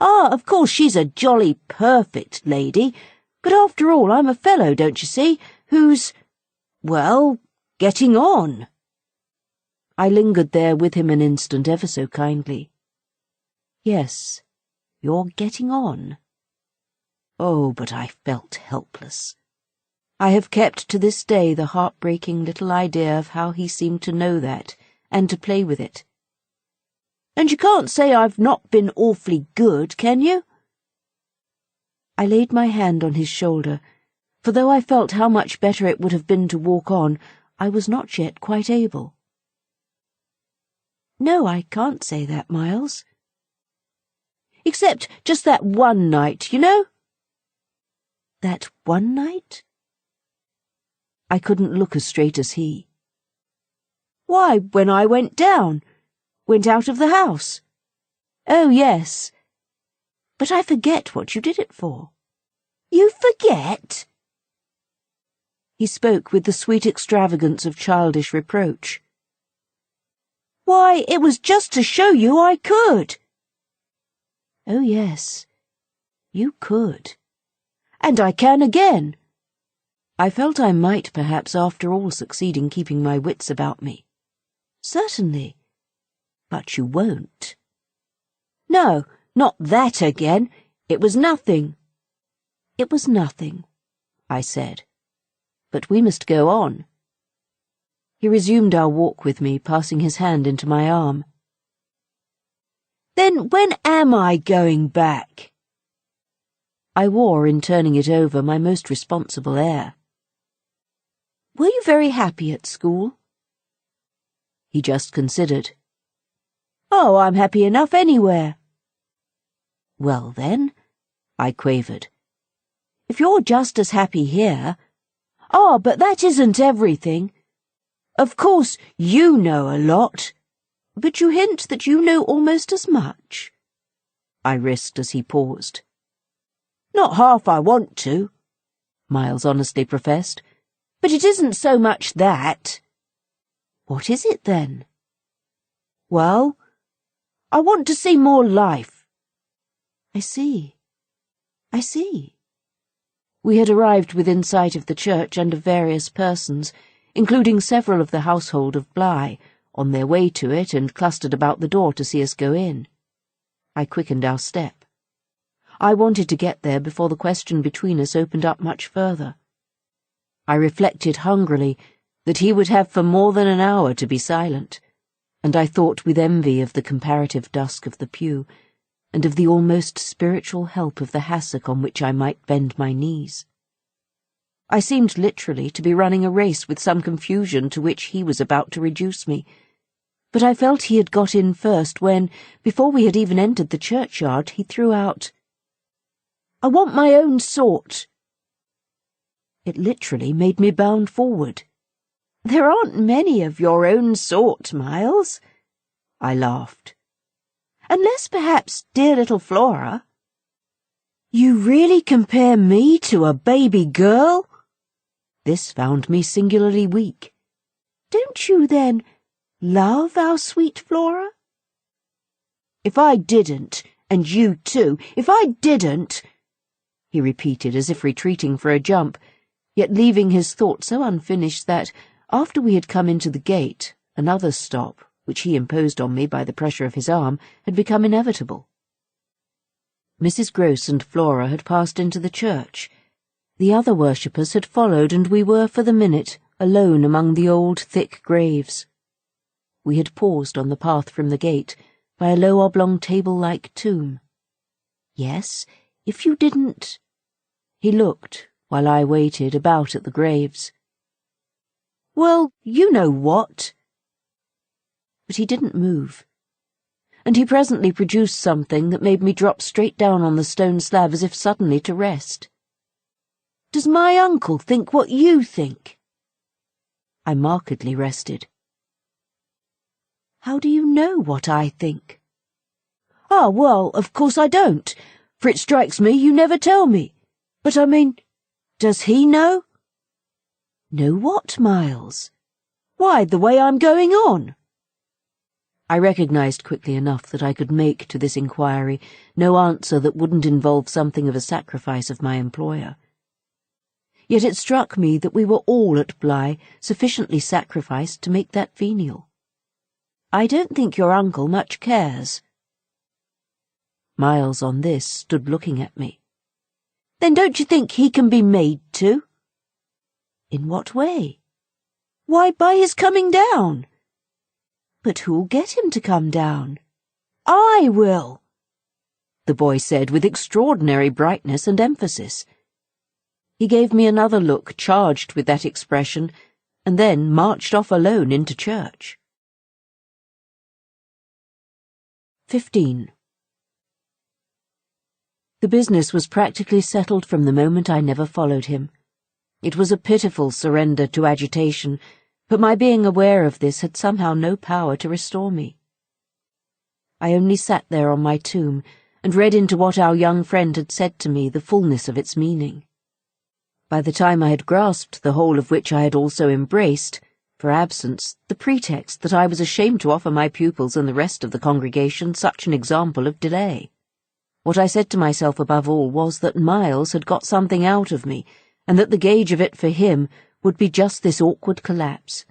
"Ah, of course she's a jolly perfect lady, but after all I'm a fellow, don't you see, who's, well, getting on." I lingered there with him an instant ever so kindly. "Yes, you're getting on." Oh, but I felt helpless. I have kept to this day the heartbreaking little idea of how he seemed to know that, and to play with it. "And you can't say I've not been awfully good, can you?" I laid my hand on his shoulder, for though I felt how much better it would have been to walk on, I was not yet quite able. "No, I can't say that, Miles." Except just that one night, you know? That one night? I couldn't look as straight as he. Why, when I went out of the house. Oh, yes. But I forget what you did it for. You forget? He spoke with the sweet extravagance of childish reproach. Why, it was just to show you I could. Oh, yes. You could. And I can again. I felt I might perhaps after all succeed in keeping my wits about me. Certainly. But you won't. No, not that again. It was nothing. It was nothing, I said. But we must go on. He resumed our walk with me, passing his hand into my arm. Then when am I going back? I wore, in turning it over, my most responsible air. Were you very happy at school? He just considered. Oh, I'm happy enough anywhere. Well then, I quavered. If you're just as happy here... Oh, but that isn't everything. Of course, you know a lot. But you hint that you know almost as much. I risked as he paused. Not half I want to, Miles honestly professed. But it isn't so much that. What is it then? Well, I want to see more life. I see. We had arrived within sight of the church and of various persons, including several of the household of Bligh, on their way to it and clustered about the door to see us go in. I quickened our step. I wanted to get there before the question between us opened up much further. I reflected hungrily that he would have for more than an hour to be silent, and I thought with envy of the comparative dusk of the pew, and of the almost spiritual help of the hassock on which I might bend my knees. I seemed literally to be running a race with some confusion to which he was about to reduce me, but I felt he had got in first when, before we had even entered the churchyard, he threw out, I want my own sort. It literally made me bound forward. There aren't many of your own sort, Miles. I laughed. Unless perhaps dear little Flora. You really compare me to a baby girl? This found me singularly weak. Don't you, then, love our sweet Flora? If I didn't, and you too, if I didn't, he repeated as if retreating for a jump, yet leaving his thought so unfinished that, after we had come into the gate, another stop, which he imposed on me by the pressure of his arm, had become inevitable. Mrs. Grose and Flora had passed into the church. The other worshippers had followed, and we were, for the minute, alone among the old, thick graves. We had paused on the path from the gate, by a low oblong table-like tomb. Yes, if you didn't... He looked, while I waited, about at the graves. Well, you know what? But he didn't move, and he presently produced something that made me drop straight down on the stone slab as if suddenly to rest. Does my uncle think what you think? I markedly rested. How do you know what I think? Ah, well, of course I don't, for it strikes me you never tell me. But I mean, does he know? Know what, Miles? Why, the way I'm going on. I recognized quickly enough that I could make to this inquiry no answer that wouldn't involve something of a sacrifice of my employer. Yet it struck me that we were all at Bligh sufficiently sacrificed to make that venial. I don't think your uncle much cares. Miles on this stood looking at me. Then don't you think he can be made to? In what way? Why, by his coming down. But who'll get him to come down? I will, the boy said with extraordinary brightness and emphasis. He gave me another look charged with that expression, and then marched off alone into church. 15. The business was practically settled from the moment I never followed him. It was a pitiful surrender to agitation, but my being aware of this had somehow no power to restore me. I only sat there on my tomb and read into what our young friend had said to me the fullness of its meaning. By the time I had grasped the whole of which I had also embraced, for absence, the pretext that I was ashamed to offer my pupils and the rest of the congregation such an example of delay. What I said to myself above all was that Miles had got something out of me, and that the gauge of it for him would be just this awkward collapse.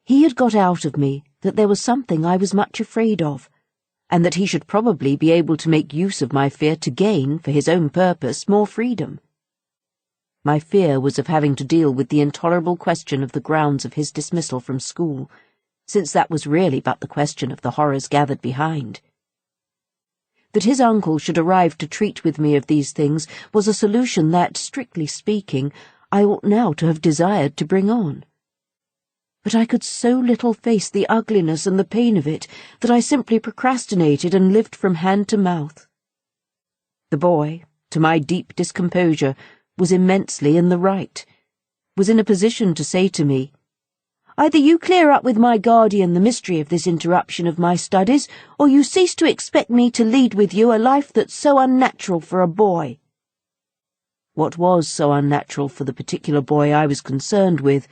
He had got out of me that there was something I was much afraid of, and that he should probably be able to make use of my fear to gain, for his own purpose, more freedom. My fear was of having to deal with the intolerable question of the grounds of his dismissal from school, since that was really but the question of the horrors gathered behind. That his uncle should arrive to treat with me of these things was a solution that, strictly speaking, I ought now to have desired to bring on. But I could so little face the ugliness and the pain of it that I simply procrastinated and lived from hand to mouth. The boy, to my deep discomposure, was immensely in the right, was in a position to say to me, "Either you clear up with my guardian the mystery of this interruption of my studies, or you cease to expect me to lead with you a life that's so unnatural for a boy." What was so unnatural for the particular boy I was concerned with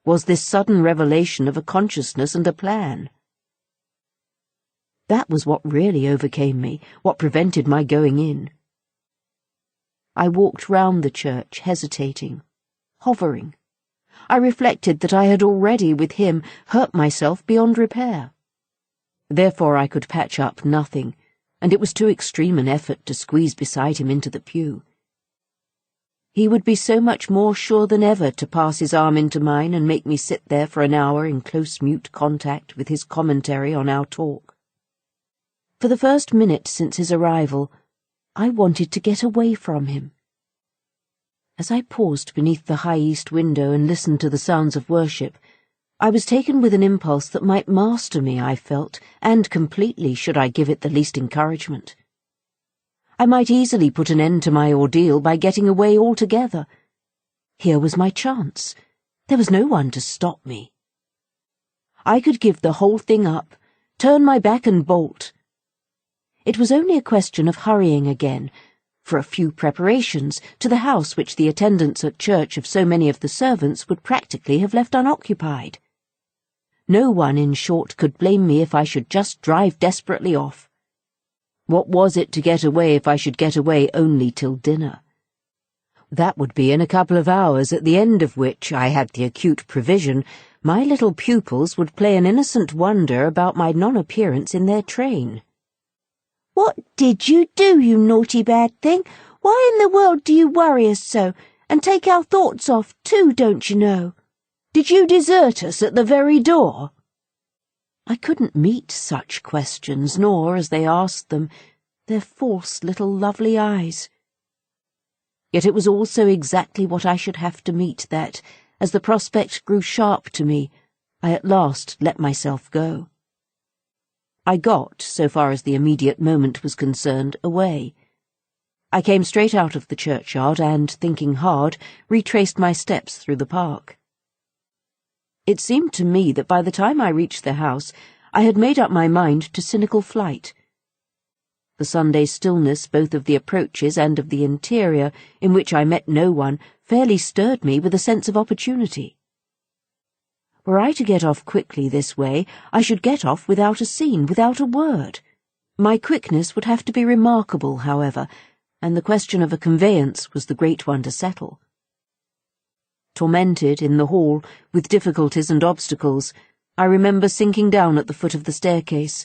was this sudden revelation of a consciousness and a plan. That was what really overcame me, what prevented my going in. I walked round the church, hesitating, hovering. I reflected that I had already, with him, hurt myself beyond repair. Therefore I could patch up nothing, and it was too extreme an effort to squeeze beside him into the pew. He would be so much more sure than ever to pass his arm into mine and make me sit there for an hour in close mute contact with his commentary on our talk. For the first minute since his arrival, I wanted to get away from him. As I paused beneath the high east window and listened to the sounds of worship, I was taken with an impulse that might master me, I felt, and completely, should I give it the least encouragement. I might easily put an end to my ordeal by getting away altogether. Here was my chance. There was no one to stop me. I could give the whole thing up, turn my back and bolt. It was only a question of hurrying again, for a few preparations, to the house which the attendance at church of so many of the servants would practically have left unoccupied. No one, in short, could blame me if I should just drive desperately off. What was it to get away if I should get away only till dinner? That would be in a couple of hours, at the end of which, I had the acute prevision, my little pupils would play an innocent wonder about my non-appearance in their train. "What did you do, you naughty bad thing? Why in the world do you worry us so, and take our thoughts off too, don't you know? Did you desert us at the very door?" I couldn't meet such questions, nor, as they asked them, their false little lovely eyes. Yet it was also exactly what I should have to meet that, as the prospect grew sharp to me, I at last let myself go. I got, so far as the immediate moment was concerned, away. I came straight out of the churchyard and, thinking hard, retraced my steps through the park. It seemed to me that by the time I reached the house, I had made up my mind to cynical flight. The Sunday stillness both of the approaches and of the interior, in which I met no one, fairly stirred me with a sense of opportunity. Were I to get off quickly this way, I should get off without a scene, without a word. My quickness would have to be remarkable, however, and the question of a conveyance was the great one to settle. Tormented, in the hall, with difficulties and obstacles, I remember sinking down at the foot of the staircase,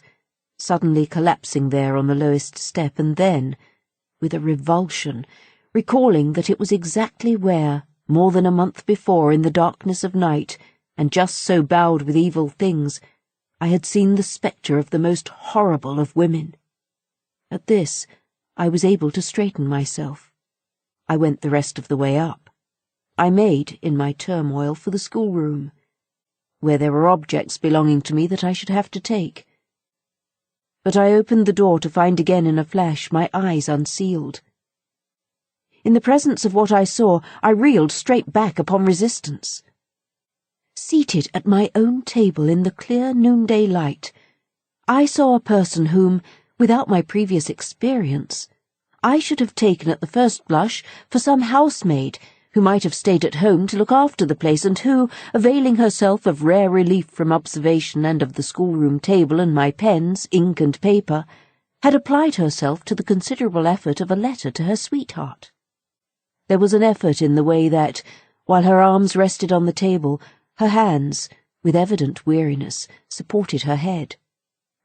suddenly collapsing there on the lowest step, and then, with a revulsion, recalling that it was exactly where, more than a month before, in the darkness of night, and just so bowed with evil things, I had seen the spectre of the most horrible of women. At this, I was able to straighten myself. I went the rest of the way up. I made, in my turmoil, for the schoolroom, where there were objects belonging to me that I should have to take. But I opened the door to find again in a flash my eyes unsealed. In the presence of what I saw, I reeled straight back upon resistance. Seated at my own table in the clear noonday light, I saw a person whom, without my previous experience, I should have taken at the first blush for some housemaid who might have stayed at home to look after the place, and who, availing herself of rare relief from observation and of the schoolroom table and my pens, ink and paper, had applied herself to the considerable effort of a letter to her sweetheart. There was an effort in the way that, while her arms rested on the table, her hands, with evident weariness, supported her head.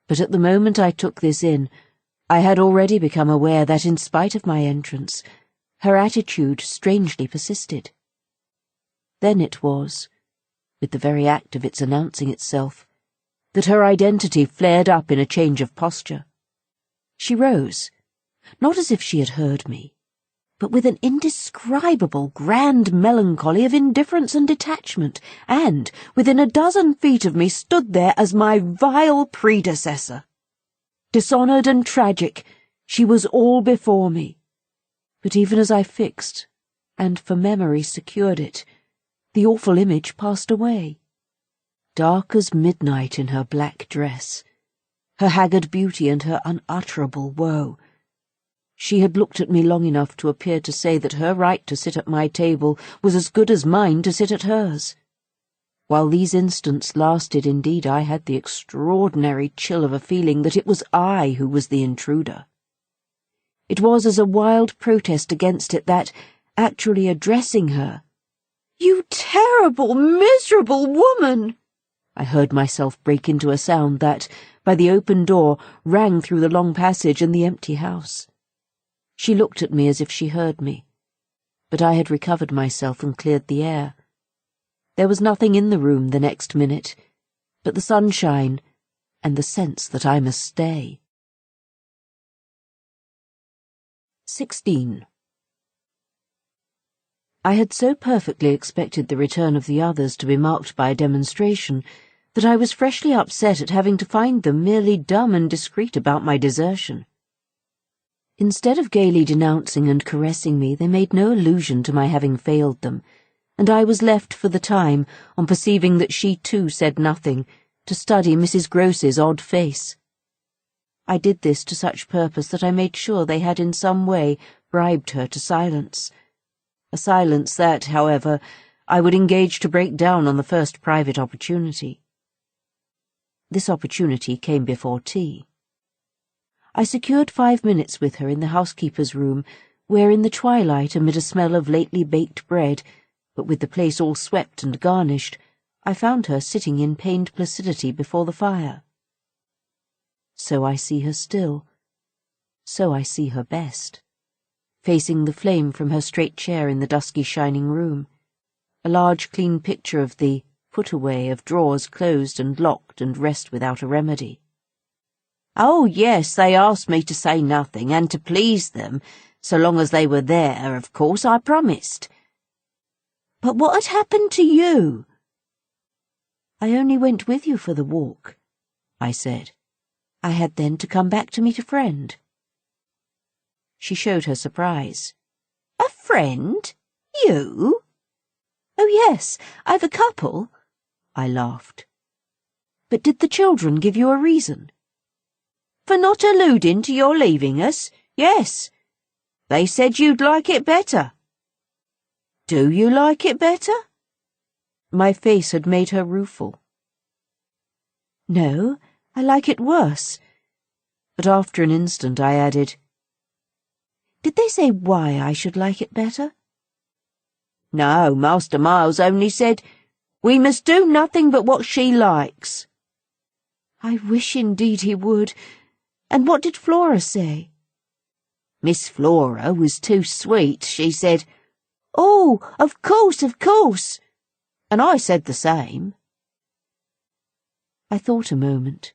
But at the moment I took this in, I had already become aware that, in spite of my entrance, her attitude strangely persisted. Then it was, with the very act of its announcing itself, that her identity flared up in a change of posture. She rose, not as if she had heard me, but with an indescribable grand melancholy of indifference and detachment, and, within a dozen feet of me, stood there as my vile predecessor. Dishonoured and tragic, she was all before me. But even as I fixed, and for memory secured it, the awful image passed away. Dark as midnight in her black dress, her haggard beauty and her unutterable woe, she had looked at me long enough to appear to say that her right to sit at my table was as good as mine to sit at hers. While these instants lasted, indeed, I had the extraordinary chill of a feeling that it was I who was the intruder. It was as a wild protest against it that, actually addressing her, "You terrible, miserable woman!" I heard myself break into a sound that, by the open door, rang through the long passage and the empty house. She looked at me as if she heard me, but I had recovered myself and cleared the air. There was nothing in the room the next minute but the sunshine and the sense that I must stay. 16. I had so perfectly expected the return of the others to be marked by a demonstration that I was freshly upset at having to find them merely dumb and discreet about my desertion. Instead of gaily denouncing and caressing me, they made no allusion to my having failed them, and I was left for the time, on perceiving that she too said nothing, to study Mrs. Groce's odd face. I did this to such purpose that I made sure they had in some way bribed her to silence. A silence that, however, I would engage to break down on the first private opportunity. This opportunity came before tea. I secured 5 minutes with her in the housekeeper's room, where in the twilight, amid a smell of lately baked bread, but with the place all swept and garnished, I found her sitting in pained placidity before the fire. So I see her still. So I see her best, facing the flame from her straight chair in the dusky shining room, a large clean picture of the put-away of drawers closed and locked and rest without a remedy. Oh, yes, they asked me to say nothing, and to please them, so long as they were there, of course, I promised. But what had happened to you? I only went with you for the walk, I said. I had then to come back to meet a friend. She showed her surprise. A friend? You? Oh, yes, I've a couple, I laughed. But did the children give you a reason? For not alluding to your leaving us, yes. They said you'd like it better. Do you like it better? My face had made her rueful. No, I like it worse. But after an instant I added, Did they say why I should like it better? No, Master Miles only said, we must do nothing but what she likes. I wish indeed he would. And what did Flora say? Miss Flora was too sweet. She said, Oh, of course, and I said the same. I thought a moment.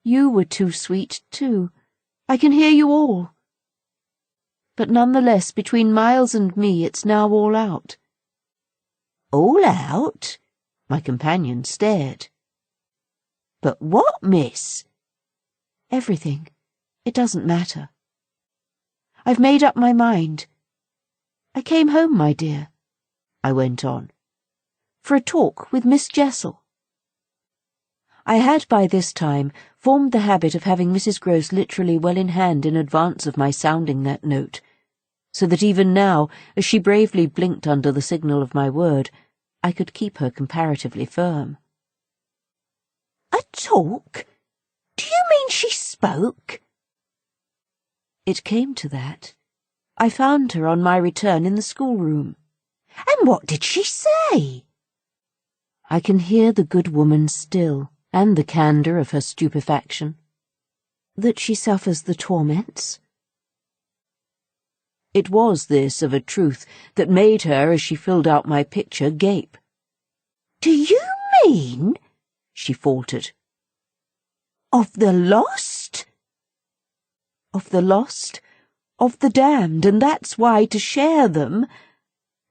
You were too sweet, too. I can hear you all. But nonetheless, between Miles and me, it's now all out. All out? My companion stared. But what, miss? Everything. It doesn't matter. I've made up my mind. "I came home, my dear," I went on, "for a talk with Miss Jessel." I had by this time formed the habit of having Mrs. Grose literally well in hand in advance of my sounding that note, so that even now, as she bravely blinked under the signal of my word, I could keep her comparatively firm. A talk? Do you mean she spoke? It came to that. I found her on my return in the schoolroom. And what did she say? I can hear the good woman still, and the candour of her stupefaction. That she suffers the torments. It was this, of a truth, that made her, as she filled out my picture, gape. "Do you mean," she faltered, "of the lost?" "Of the lost, of the damned, and that's why, to share them—"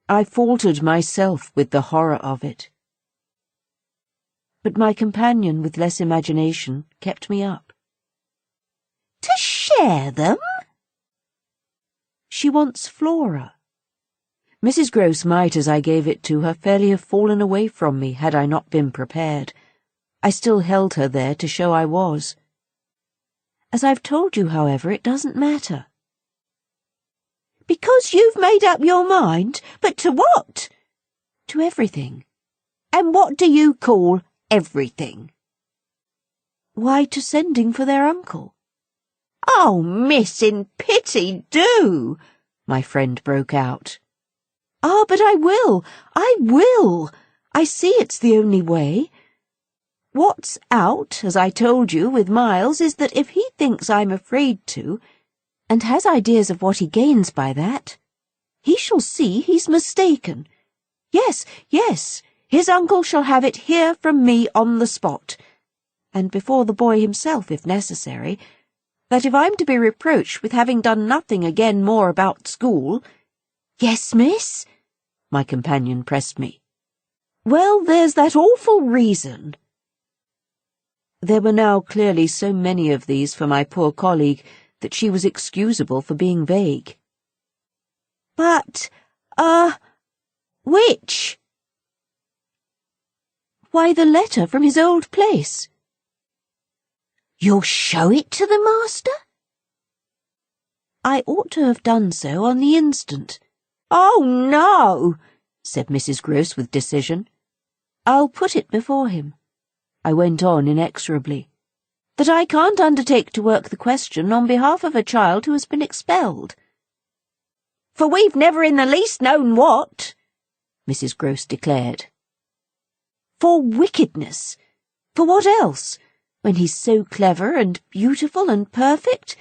I faltered myself with the horror of it. But my companion, with less imagination, kept me up. "To share them?" "She wants Flora." Mrs. Grose might, as I gave it to her, fairly have fallen away from me had I not been prepared. I still held her there to show I was. As I've told you, however, it doesn't matter. "Because you've made up your mind? But to what?" "To everything." "And what do you call everything?" "Why, to sending for their uncle." "Oh, miss, in pity, do!" my friend broke out. "Ah, but I will! I see it's the only way. What's out, as I told you, with Miles, is that if he thinks I'm afraid to, and has ideas of what he gains by that, he shall see he's mistaken. Yes, his uncle shall have it here from me on the spot, and before the boy himself, if necessary, that if I'm to be reproached with having done nothing again more about school—" "Yes, miss?" my companion pressed me. "Well, there's that awful reason." There were now clearly so many of these for my poor colleague that she was excusable for being vague. "But, which?" "Why, the letter from his old place." "You'll show it to the master?" "I ought to have done so on the instant." "Oh, no," said Mrs. Grose with decision. "I'll put it before him," I went on inexorably, "that I can't undertake to work the question on behalf of a child who has been expelled." "For we've never in the least known what," Mrs. Grose declared. "For wickedness. For what else, when he's so clever and beautiful and perfect?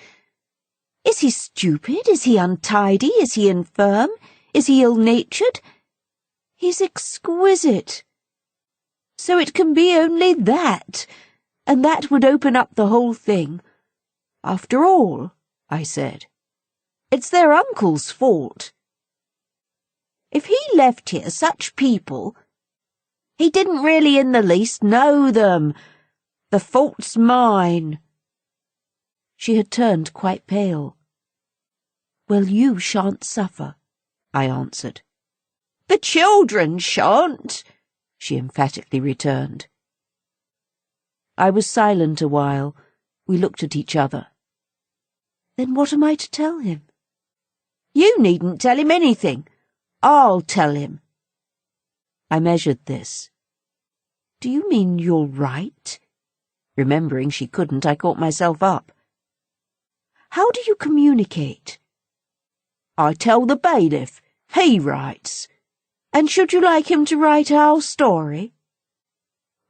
Is he stupid? Is he untidy? Is he infirm? Is he ill-natured? He's exquisite. So it can be only that, and that would open up the whole thing. After all, I said, it's their uncle's fault. If he left here such people, he didn't really in the least know them. The fault's mine." She had turned quite pale. "Well, you shan't suffer," I answered. "The children shan't," she emphatically returned. I was silent a while. We looked at each other. "Then what am I to tell him?" "You needn't tell him anything. I'll tell him." I measured this. "Do you mean you'll write?" Remembering she couldn't, I caught myself up. "How do you communicate?" "I tell the bailiff. He writes." "And should you like him to write our story?"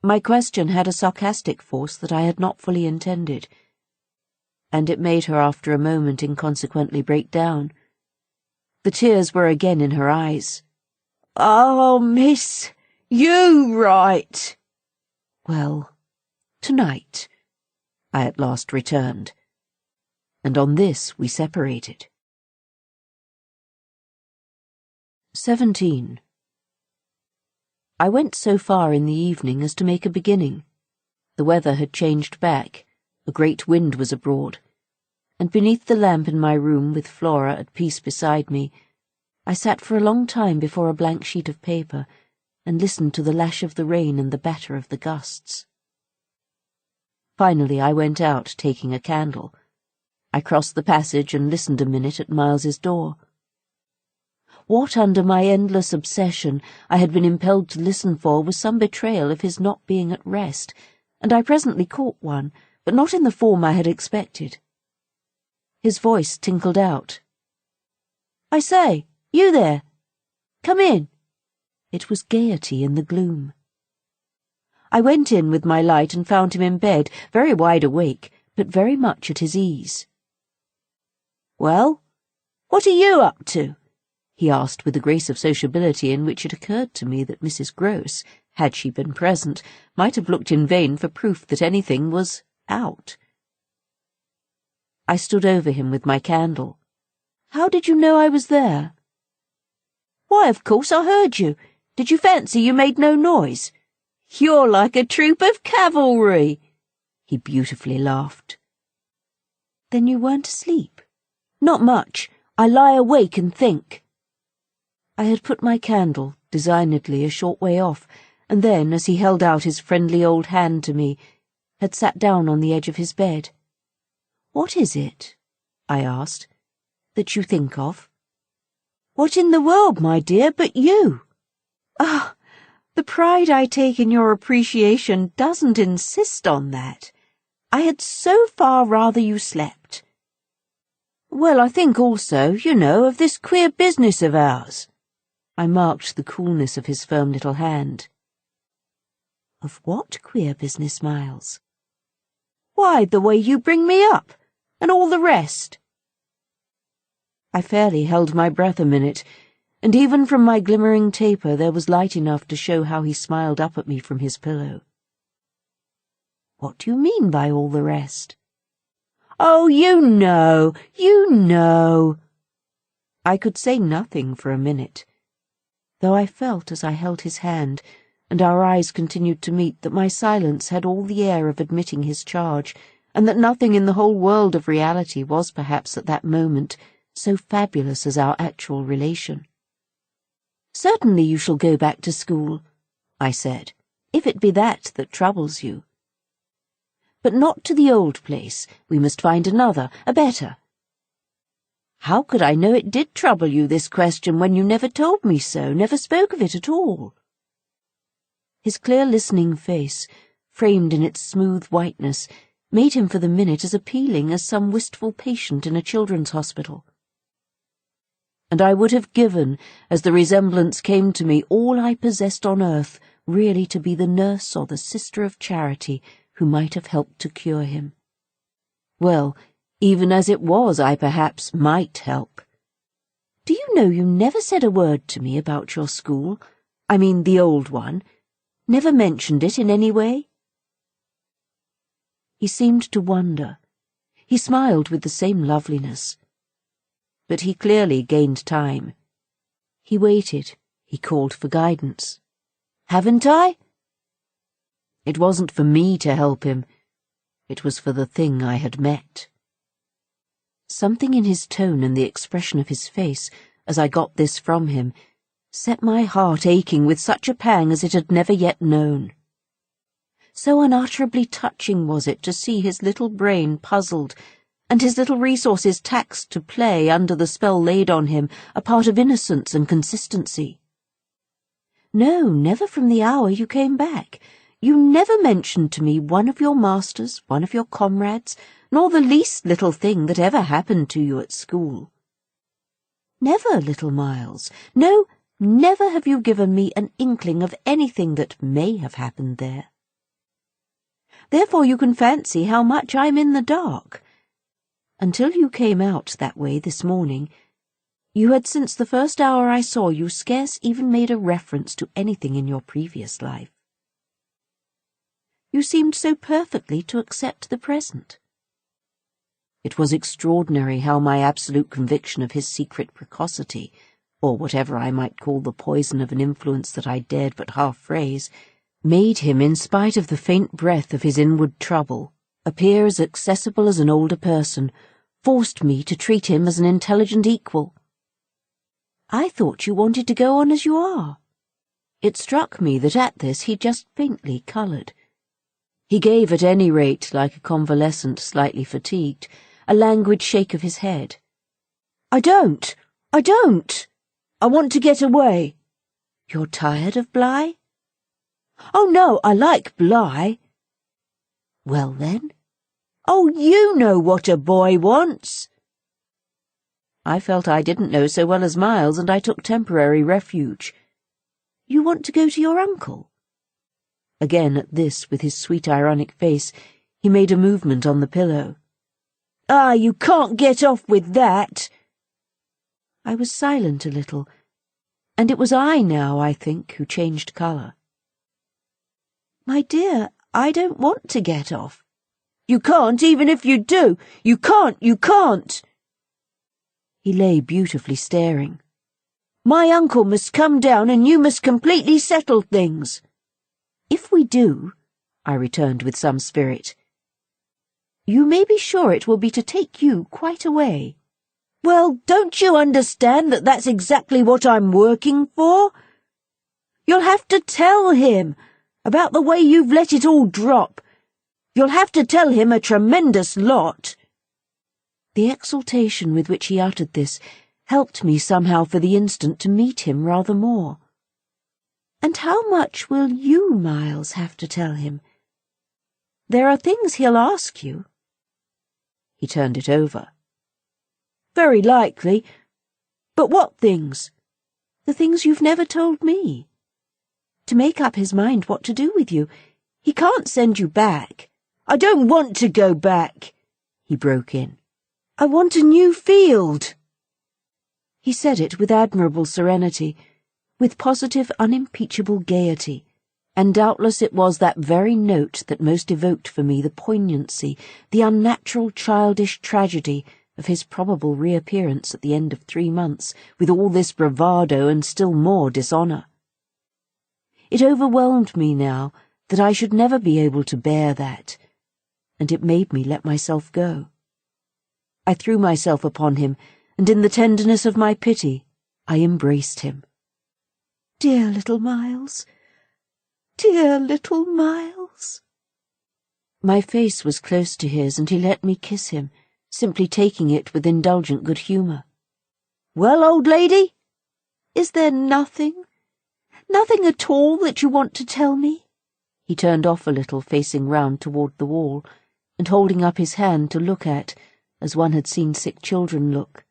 My question had a sarcastic force that I had not fully intended, and it made her after a moment inconsequently break down. The tears were again in her eyes. "Oh, miss, you write." "Well, tonight," I at last returned, and on this we separated. 17. I went so far in the evening as to make a beginning. The weather had changed back, a great wind was abroad, and beneath the lamp in my room, with Flora at peace beside me, I sat for a long time before a blank sheet of paper and listened to the lash of the rain and the batter of the gusts. Finally, I went out, taking a candle. I crossed the passage and listened a minute at Miles's door. What under my endless obsession I had been impelled to listen for was some betrayal of his not being at rest, and I presently caught one, but not in the form I had expected. His voice tinkled out. "I say, you there! Come in!" It was gaiety in the gloom. I went in with my light and found him in bed, very wide awake, but very much at his ease. "Well, what are you up to?" he asked with a grace of sociability in which it occurred to me that Mrs. Grose, had she been present, might have looked in vain for proof that anything was out. I stood over him with my candle. "How did you know I was there?" "Why, of course I heard you. Did you fancy you made no noise? You're like a troop of cavalry." He beautifully laughed. "Then you weren't asleep?" "Not much. I lie awake and think." I had put my candle, designedly, a short way off, and then, as he held out his friendly old hand to me, had sat down on the edge of his bed. "What is it," I asked, "that you think of?" "What in the world, my dear, but you? Ah, the pride I take in your appreciation doesn't insist on that. I had so far rather you slept." "Well, I think also, you know, of this queer business of ours." I marked the coolness of his firm little hand. "Of what queer business, Miles?" "Why, the way you bring me up, and all the rest." I fairly held my breath a minute, and even from my glimmering taper there was light enough to show how he smiled up at me from his pillow. "What do you mean by all the rest?" "Oh, you know. I could say nothing for a minute, though I felt as I held his hand, and our eyes continued to meet, that my silence had all the air of admitting his charge, and that nothing in the whole world of reality was perhaps at that moment so fabulous as our actual relation. "Certainly you shall go back to school," I said, "if it be that troubles you. But not to the old place. We must find another, a better." "How could I know it did trouble you, this question, when you never told me so, never spoke of it at all?" His clear listening face, framed in its smooth whiteness, made him for the minute as appealing as some wistful patient in a children's hospital. And I would have given, as the resemblance came to me, all I possessed on earth, really to be the nurse or the sister of charity who might have helped to cure him. Well, even as it was, I perhaps might help. "Do you know you never said a word to me about your school? I mean the old one. Never mentioned it in any way?" He seemed to wonder. He smiled with the same loveliness. But he clearly gained time. He waited. He called for guidance. "Haven't I?" It wasn't for me to help him. It was for the thing I had met. Something in his tone and the expression of his face, as I got this from him, set my heart aching with such a pang as it had never yet known. So unutterably touching was it to see his little brain puzzled, and his little resources taxed to play, under the spell laid on him, a part of innocence and consistency. "No, never from the hour you came back. You never mentioned to me one of your masters, one of your comrades, nor the least little thing that ever happened to you at school. Never, little Miles. No, never have you given me an inkling of anything that may have happened there. Therefore you can fancy how much I'm in the dark. Until you came out that way this morning, you had since the first hour I saw you scarce even made a reference to anything in your previous life. You seemed so perfectly to accept the present." It was extraordinary how my absolute conviction of his secret precocity, or whatever I might call the poison of an influence that I dared but half phrase, made him, in spite of the faint breath of his inward trouble, appear as accessible as an older person, forced me to treat him as an intelligent equal. I thought you wanted to go on as you are." It struck me that at this he just faintly coloured. He gave, at any rate, like a convalescent slightly fatigued, a languid shake of his head. I don't. I want to get away." "You're tired of Bly?" "Oh, no, I like Bly." "Well, then?" "Oh, you know what a boy wants." I felt I didn't know so well as Miles, and I took temporary refuge. "You want to go to your uncle?" Again at this, with his sweet ironic face, he made a movement on the pillow. "Ah, you can't get off with that." I was silent a little, and it was I now, I think, who changed colour. "My dear, I don't want to get off." "You can't, even if you do. You can't." He lay beautifully staring. "My uncle must come down and you must completely settle things." "If we do," I returned with some spirit, "you may be sure it will be to take you quite away." "Well, don't you understand that that's exactly what I'm working for? You'll have to tell him about the way you've let it all drop. You'll have to tell him a tremendous lot." The exultation with which he uttered this helped me somehow for the instant to meet him rather more. "And how much will you, Miles, have to tell him? There are things he'll ask you." He turned it over. "Very likely. But what things?" "The things you've never told me. To make up his mind what to do with you. He can't send you back." "I don't want to go back," he broke in. "I want a new field." He said it with admirable serenity, with positive, unimpeachable gaiety, and doubtless it was that very note that most evoked for me the poignancy, the unnatural childish tragedy of his probable reappearance at the end of 3 months, with all this bravado and still more dishonour. It overwhelmed me now that I should never be able to bear that, and it made me let myself go. I threw myself upon him, and in the tenderness of my pity, I embraced him. "Dear little Miles, dear little Miles." My face was close to his, and he let me kiss him, simply taking it with indulgent good humour. "Well, old lady, is there nothing at all that you want to tell me?" He turned off a little, facing round toward the wall, and holding up his hand to look at, as one had seen sick children look.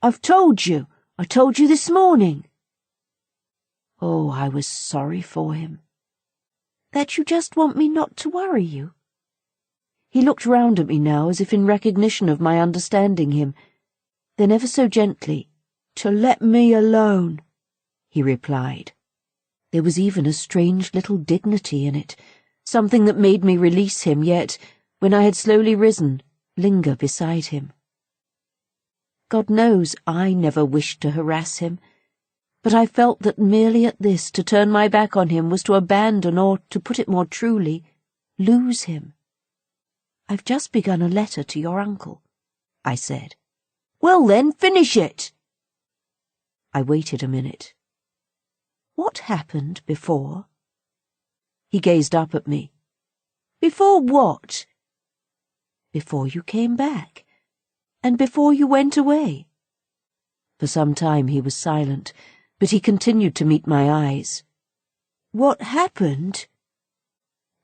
"I've told you. I told you this morning." Oh, I was sorry for him. "That you just want me not to worry you?" He looked round at me now as if in recognition of my understanding him. Then ever so gently, "To let me alone," he replied. There was even a strange little dignity in it, something that made me release him, yet, when I had slowly risen, linger beside him. God knows I never wished to harass him, but I felt that merely at this to turn my back on him was to abandon, or, to put it more truly, lose him. "I've just begun a letter to your uncle," I said. "Well then, finish it." I waited a minute. "What happened before?" He gazed up at me. "Before what?" "Before you came back, and before you went away." For some time he was silent, but he continued to meet my eyes. "What happened?"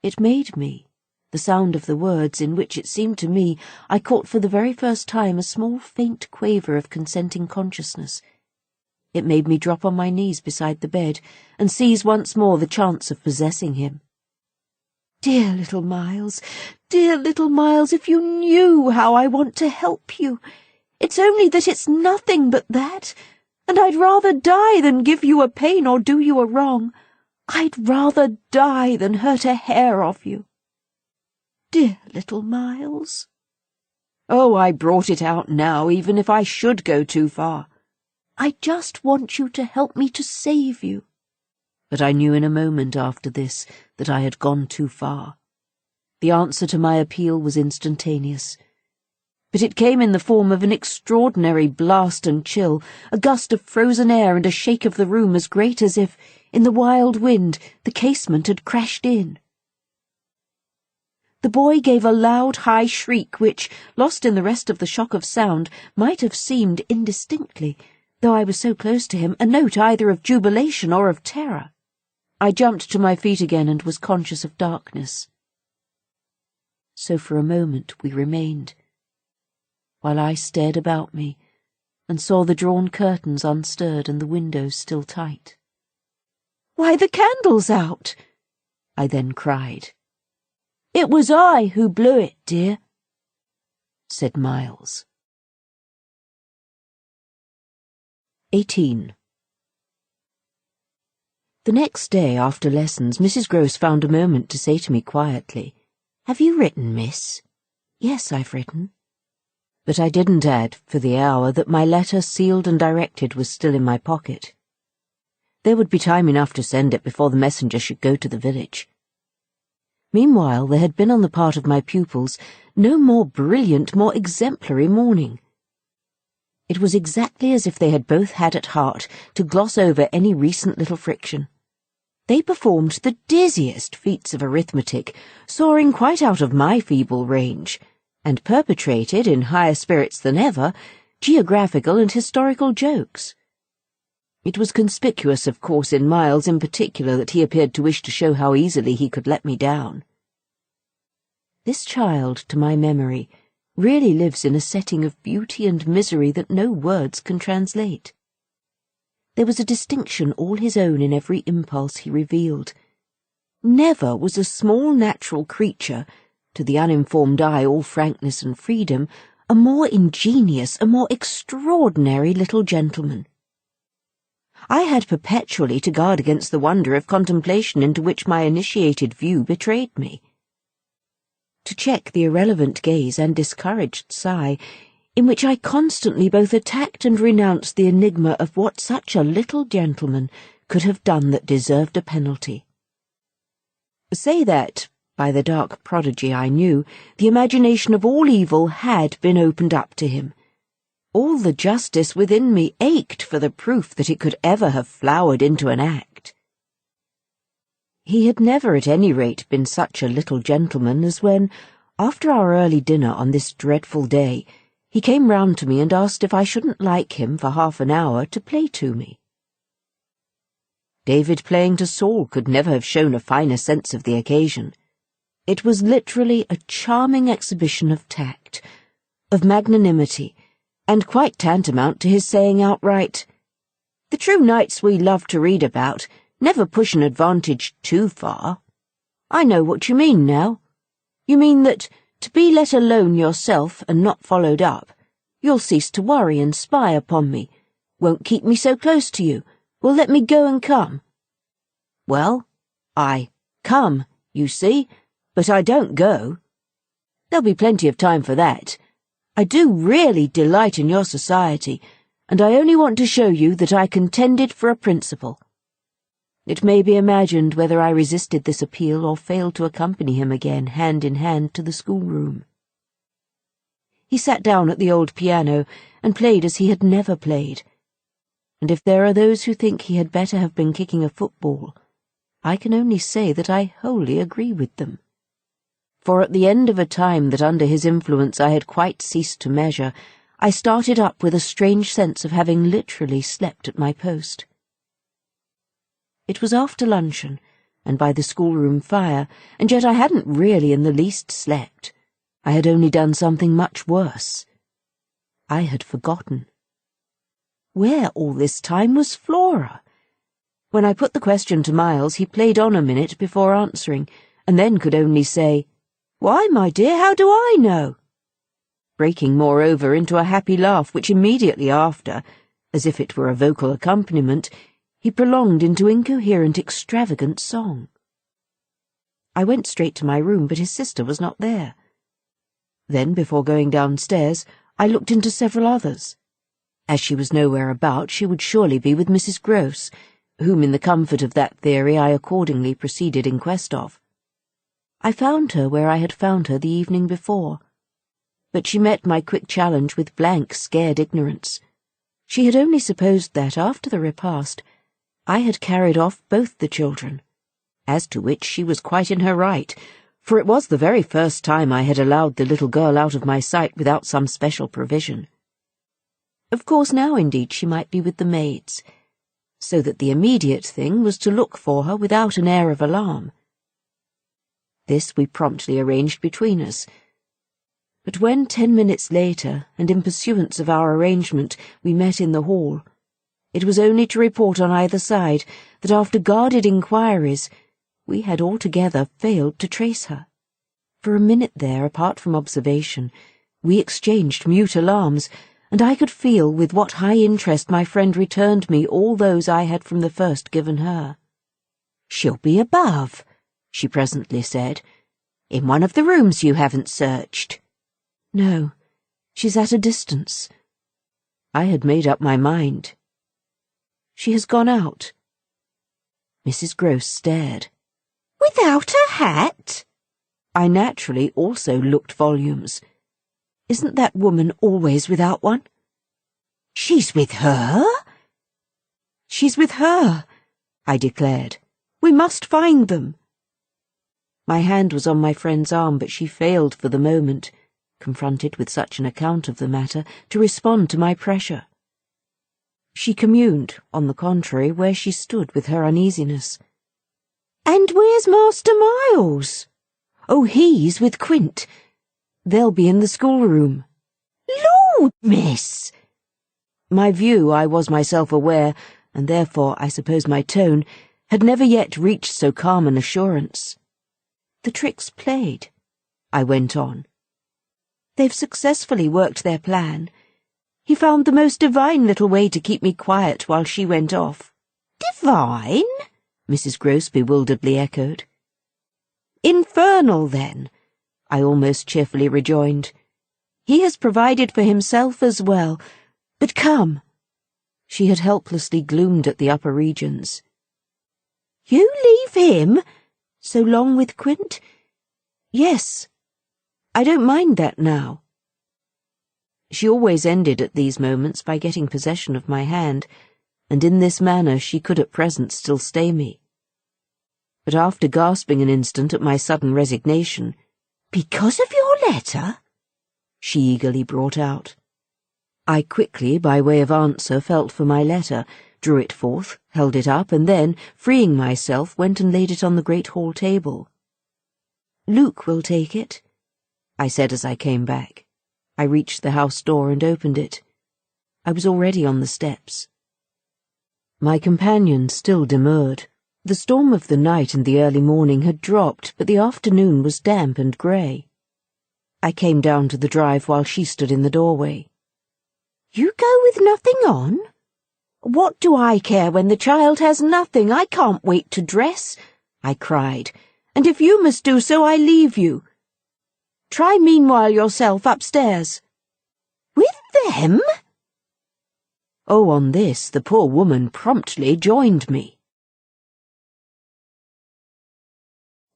It made me, the sound of the words, in which it seemed to me I caught for the very first time a small faint quaver of consenting consciousness. It made me drop on my knees beside the bed and seize once more the chance of possessing him. Dear little Miles, if you knew how I want to help you. It's only that it's nothing but that, and I'd rather die than give you a pain or do you a wrong. I'd rather die than hurt a hair off you. Dear little Miles." Oh, I brought it out now, even if I should go too far. "I just want you to help me to save you." But I knew in a moment after this that I had gone too far. The answer to my appeal was instantaneous. but it came in the form of an extraordinary blast and chill, a gust of frozen air and a shake of the room as great as if, in the wild wind, the casement had crashed in. The boy gave a loud, high shriek which, lost in the rest of the shock of sound, might have seemed indistinctly, though I was so close to him, a note either of jubilation or of terror. I jumped to my feet again and was conscious of darkness. So for a moment we remained, while I stared about me and saw the drawn curtains unstirred and the windows still tight. "Why, the candle's out!" I then cried. "It was I who blew it, dear," said Miles. 18. The next day after lessons, Mrs. Grose found a moment to say to me quietly, "Have you written, miss?" "Yes, I've written." But I didn't add, for the hour, that my letter, sealed and directed, was still in my pocket. There would be time enough to send it before the messenger should go to the village. Meanwhile, there had been on the part of my pupils no more brilliant, more exemplary morning. It was exactly as if they had both had at heart to gloss over any recent little friction. They performed the dizziest feats of arithmetic, soaring quite out of my feeble range, and perpetrated, in higher spirits than ever, geographical and historical jokes. It was conspicuous, of course, in Miles in particular that he appeared to wish to show how easily he could let me down. This child, to my memory, really lives in a setting of beauty and misery that no words can translate. There was a distinction all his own in every impulse he revealed. Never was a small natural creature, to the uninformed eye all frankness and freedom, a more ingenious, a more extraordinary little gentleman. I had perpetually to guard against the wonder of contemplation into which my initiated view betrayed me, to check the irrelevant gaze and discouraged sigh, in which I constantly both attacked and renounced the enigma of what such a little gentleman could have done that deserved a penalty. Say that, by the dark prodigy I knew, the imagination of all evil had been opened up to him. All the justice within me ached for the proof that it could ever have flowered into an act. He had never at any rate been such a little gentleman as when, after our early dinner on this dreadful day, he came round to me and asked if I shouldn't like him for half an hour to play to me. David playing to Saul could never have shown a finer sense of the occasion. It was literally a charming exhibition of tact, of magnanimity, and quite tantamount to his saying outright, "The true knights we love to read about never push an advantage too far. I know what you mean now. You mean that, to be let alone yourself and not followed up, you'll cease to worry and spy upon me, won't keep me so close to you, will let me go and come. Well, I come, you see, but I don't go. There'll be plenty of time for that. I do really delight in your society, and I only want to show you that I contended for a principle." It may be imagined whether I resisted this appeal or failed to accompany him again hand in hand to the schoolroom. He sat down at the old piano and played as he had never played, and if there are those who think he had better have been kicking a football, I can only say that I wholly agree with them. For at the end of a time that under his influence I had quite ceased to measure, I started up with a strange sense of having literally slept at my post. It was after luncheon, and by the schoolroom fire, and yet I hadn't really in the least slept. I had only done something much worse. I had forgotten. Where all this time was Flora? When I put the question to Miles, he played on a minute before answering, and then could only say, "Why, my dear, how do I know?" breaking moreover into a happy laugh which immediately after, as if it were a vocal accompaniment, he prolonged into incoherent, extravagant song. I went straight to my room, but his sister was not there. Then, before going downstairs, I looked into several others. As she was nowhere about, she would surely be with Mrs. Grose, whom in the comfort of that theory I accordingly proceeded in quest of. I found her where I had found her the evening before. but she met my quick challenge with blank, scared ignorance. She had only supposed that, after the repast, I had carried off both the children, as to which she was quite in her right, for it was the very first time I had allowed the little girl out of my sight without some special provision. Of course now indeed she might be with the maids, so that the immediate thing was to look for her without an air of alarm. This we promptly arranged between us. But when 10 minutes later, and in pursuance of our arrangement, we met in the hall, it was only to report on either side that after guarded inquiries, we had altogether failed to trace her. For a minute there, apart from observation, we exchanged mute alarms, and I could feel with what high interest my friend returned me all those I had from the first given her. "She'll be above," she presently said, "in one of the rooms you haven't searched." No, she's at a distance. I had made up my mind. She has gone out. Mrs. Grose stared. "Without a hat?" I naturally also looked volumes. Isn't that woman always without one? "She's with her?" She's with her, I declared. We must find them. My hand was on my friend's arm, but she failed for the moment, confronted with such an account of the matter, to respond to my pressure. She communed, on the contrary, where she stood with her uneasiness. "And where's Master Miles?" Oh, he's with Quint. They'll be in the schoolroom. "Lord, miss!" My view, I was myself aware, and therefore, I suppose my tone, had never yet reached so calm an assurance. The trick's played, I went on. They've successfully worked their plan. He found the most divine little way to keep me quiet while she went off. "Divine?" Mrs. Grose bewilderedly echoed. Infernal, then, I almost cheerfully rejoined. He has provided for himself as well. But come. She had helplessly gloomed at the upper regions. "You leave him?" So long with Quint? Yes. I don't mind that now. She always ended at these moments by getting possession of my hand, and in this manner she could at present still stay me. But after gasping an instant at my sudden resignation, "Because of your letter?" she eagerly brought out. I quickly, by way of answer, felt for my letter, drew it forth, held it up, and then, freeing myself, went and laid it on the great hall table. "Luke will take it," I said as I came back. I reached the house door and opened it. I was already on the steps. My companion still demurred. The storm of the night and the early morning had dropped, but the afternoon was damp and grey. I came down to the drive while she stood in the doorway. "You go with nothing on? What do I care when the child has nothing? I can't wait to dress," I cried, "and if you must do so, I leave you. Try meanwhile yourself upstairs." "With them?" Oh, on this, the poor woman promptly joined me.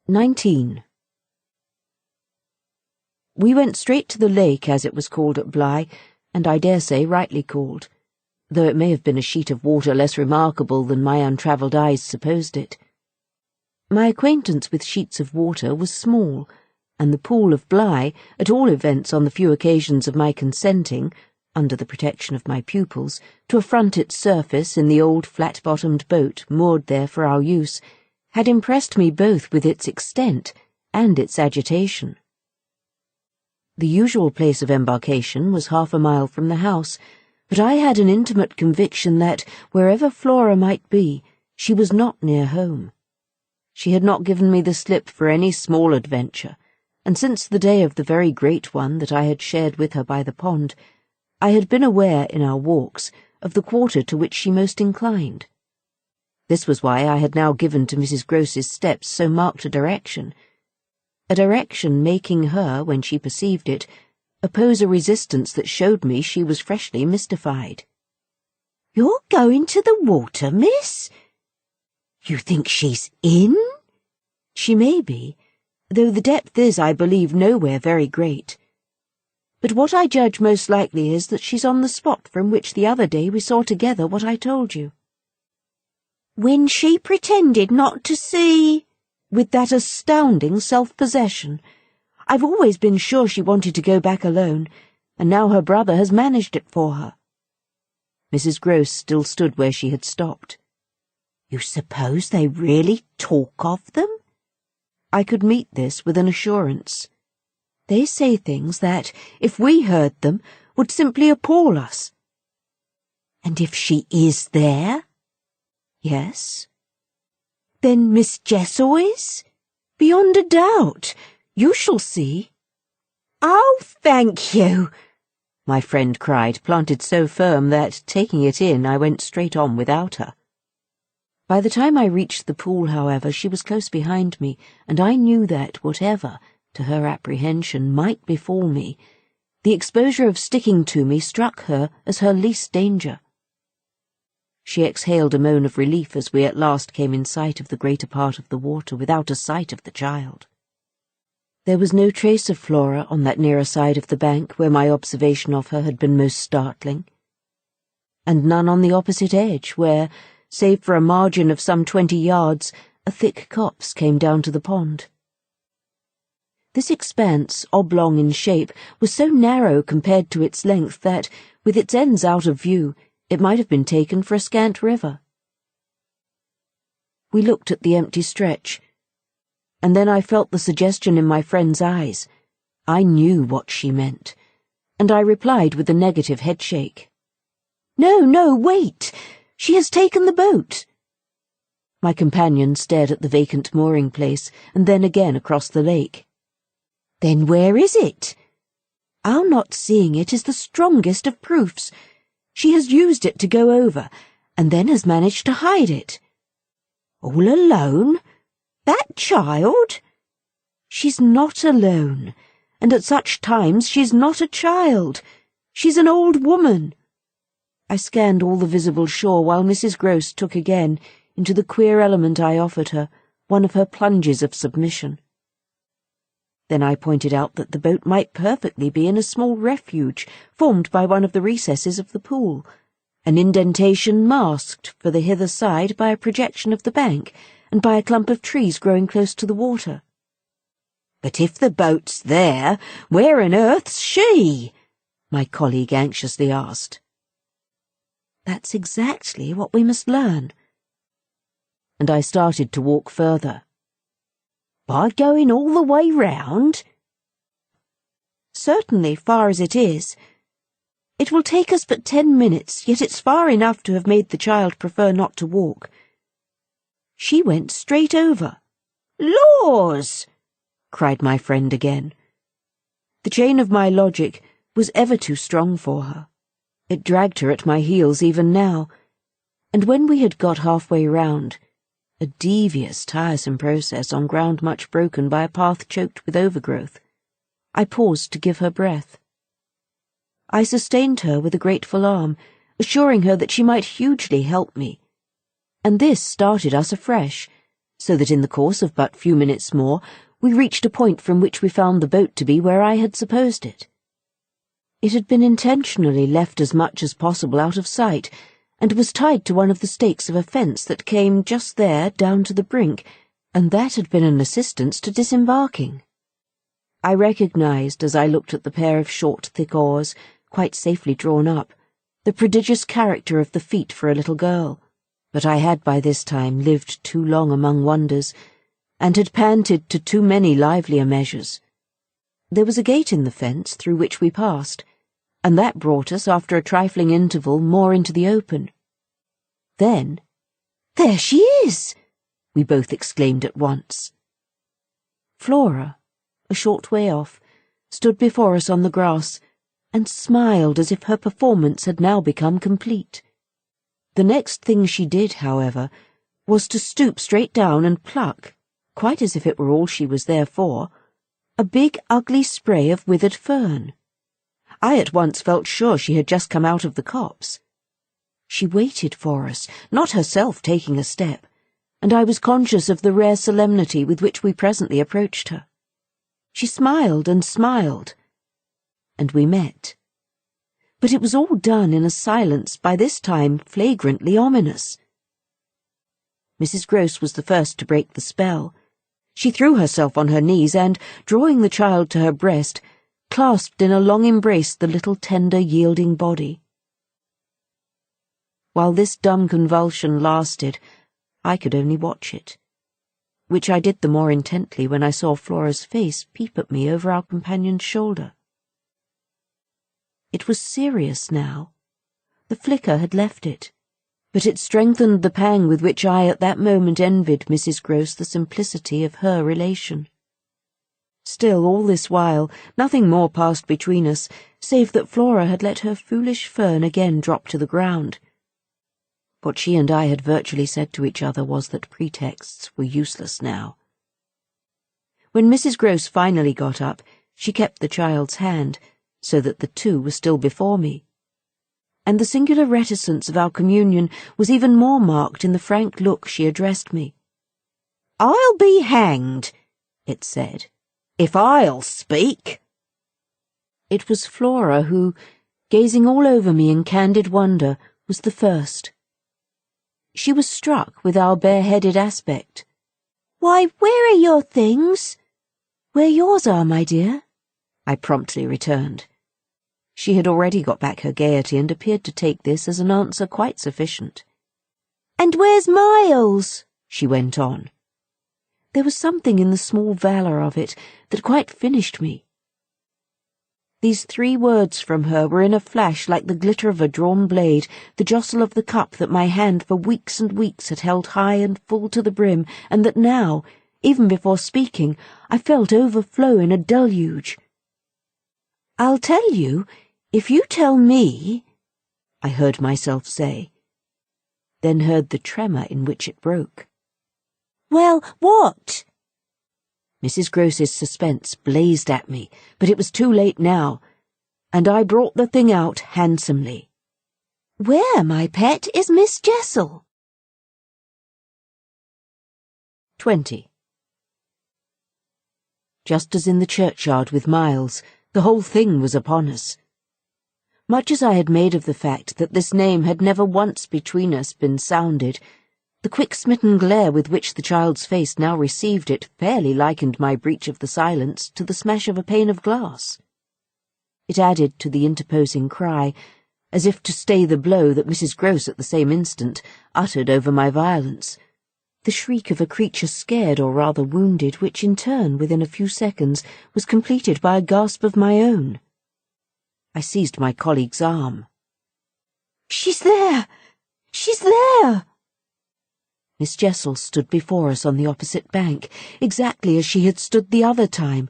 19. We went straight to the lake, as it was called at Bly, and I dare say rightly called, though it may have been a sheet of water less remarkable than my untravelled eyes supposed it. My acquaintance with sheets of water was small, and the pool of Bly, at all events on the few occasions of my consenting, under the protection of my pupils, to affront its surface in the old flat-bottomed boat moored there for our use, had impressed me both with its extent and its agitation. The usual place of embarkation was 1/2 mile from the house, but I had an intimate conviction that, wherever Flora might be, she was not near home. She had not given me the slip for any small adventure, and since the day of the very great one that I had shared with her by the pond, I had been aware, in our walks, of the quarter to which she most inclined. This was why I had now given to Mrs. Grose's steps so marked a direction making her, when she perceived it, oppose a resistance that showed me she was freshly mystified. "You're going to the water, miss? You think she's in?" She may be, though the depth is, I believe, nowhere very great. But what I judge most likely is that she's on the spot from which the other day we saw together what I told you. When she pretended not to see, with that astounding self-possession. I've always been sure she wanted to go back alone, and now her brother has managed it for her. Mrs. Grose still stood where she had stopped. You suppose they really talk of them? I could meet this with an assurance. They say things that, if we heard them, would simply appall us. And if she is there? Yes. Then Miss Jessel is? Beyond a doubt. You shall see. Oh, thank you, my friend cried, planted so firm that, taking it in, I went straight on without her. By the time I reached the pool, however, she was close behind me, and I knew that, whatever, to her apprehension, might befall me, the exposure of sticking to me struck her as her least danger. She exhaled a moan of relief as we at last came in sight of the greater part of the water without a sight of the child. There was no trace of Flora on that nearer side of the bank where my observation of her had been most startling, and none on the opposite edge where, save for a margin of some 20 yards, a thick copse came down to the pond. This expanse, oblong in shape, was so narrow compared to its length that, with its ends out of view, it might have been taken for a scant river. We looked at the empty stretch, and then I felt the suggestion in my friend's eyes. I knew what she meant, and I replied with a negative headshake. No, wait! She has taken the boat! My companion stared at the vacant mooring place, and then again across the lake. Then where is it? Our not seeing it is the strongest of proofs. She has used it to go over, and then has managed to hide it. All alone? That child? She's not alone, and at such times she's not a child. She's an old woman. I scanned all the visible shore while Mrs. Grose took again, into the queer element I offered her, one of her plunges of submission. Then I pointed out that the boat might perfectly be in a small refuge formed by one of the recesses of the pool, an indentation masked for the hither side by a projection of the bank and by a clump of trees growing close to the water. But if the boat's there, where on earth's she? My colleague anxiously asked. That's exactly what we must learn. And I started to walk further. By going all the way round? Certainly, far as it is. It will take us but 10 minutes, yet it's far enough to have made the child prefer not to walk. She went straight over. Laws! Cried my friend again. The chain of my logic was ever too strong for her. It dragged her at my heels even now, and when we had got halfway round, a devious, tiresome process on ground much broken by a path choked with overgrowth, I paused to give her breath. I sustained her with a grateful arm, assuring her that she might hugely help me, and this started us afresh, so that in the course of but few minutes more we reached a point from which we found the boat to be where I had supposed it. It had been intentionally left as much as possible out of sight, and was tied to one of the stakes of a fence that came just there down to the brink, and that had been an assistance to disembarking. I recognized, as I looked at the pair of short, thick oars, quite safely drawn up, the prodigious character of the feat for a little girl, but I had by this time lived too long among wonders, and had panted to too many livelier measures. There was a gate in the fence through which we passed, and that brought us, after a trifling interval, more into the open. Then, "There she is!" we both exclaimed at once. Flora, a short way off, stood before us on the grass, and smiled as if her performance had now become complete. The next thing she did, however, was to stoop straight down and pluck, quite as if it were all she was there for, a big ugly spray of withered fern. I at once felt sure she had just come out of the copse. She waited for us, not herself taking a step, and I was conscious of the rare solemnity with which we presently approached her. She smiled and smiled, and we met. But it was all done in a silence by this time flagrantly ominous. Mrs. Grose was the first to break the spell. She threw herself on her knees and, drawing the child to her breast, clasped in a long embrace the little tender, yielding body. While this dumb convulsion lasted, I could only watch it, which I did the more intently when I saw Flora's face peep at me over our companion's shoulder. It was serious now. The flicker had left it, but it strengthened the pang with which I at that moment envied Mrs. Grose the simplicity of her relation. Still, all this while, nothing more passed between us, save that Flora had let her foolish fern again drop to the ground. What she and I had virtually said to each other was that pretexts were useless now. When Mrs. Grose finally got up, she kept the child's hand, so that the two were still before me. And the singular reticence of our communion was even more marked in the frank look she addressed me. "I'll be hanged," it said, "if I'll speak." It was Flora who, gazing all over me in candid wonder, was the first. She was struck with our bareheaded aspect. "Why, where are your things?" "Where yours are, my dear," I promptly returned. She had already got back her gaiety and appeared to take this as an answer quite sufficient. "And where's Miles?" she went on. There was something in the small valour of it that quite finished me. These 3 words from her were in a flash like the glitter of a drawn blade, the jostle of the cup that my hand for weeks and weeks had held high and full to the brim, and that now, even before speaking, I felt overflow in a deluge. "I'll tell you, if you tell me," I heard myself say, then heard the tremor in which it broke. "Well, what?" Mrs. Grose's suspense blazed at me, but it was too late now, and I brought the thing out handsomely. "Where, my pet, is Miss Jessel?" 20. Just as in the churchyard with Miles, the whole thing was upon us. Much as I had made of the fact that this name had never once between us been sounded, the quick-smitten glare with which the child's face now received it fairly likened my breach of the silence to the smash of a pane of glass. It added to the interposing cry, as if to stay the blow that Mrs. Grose at the same instant uttered over my violence, the shriek of a creature scared or rather wounded, which in turn, within a few seconds, was completed by a gasp of my own. I seized my colleague's arm. "She's there! She's there!" Miss Jessel stood before us on the opposite bank, exactly as she had stood the other time,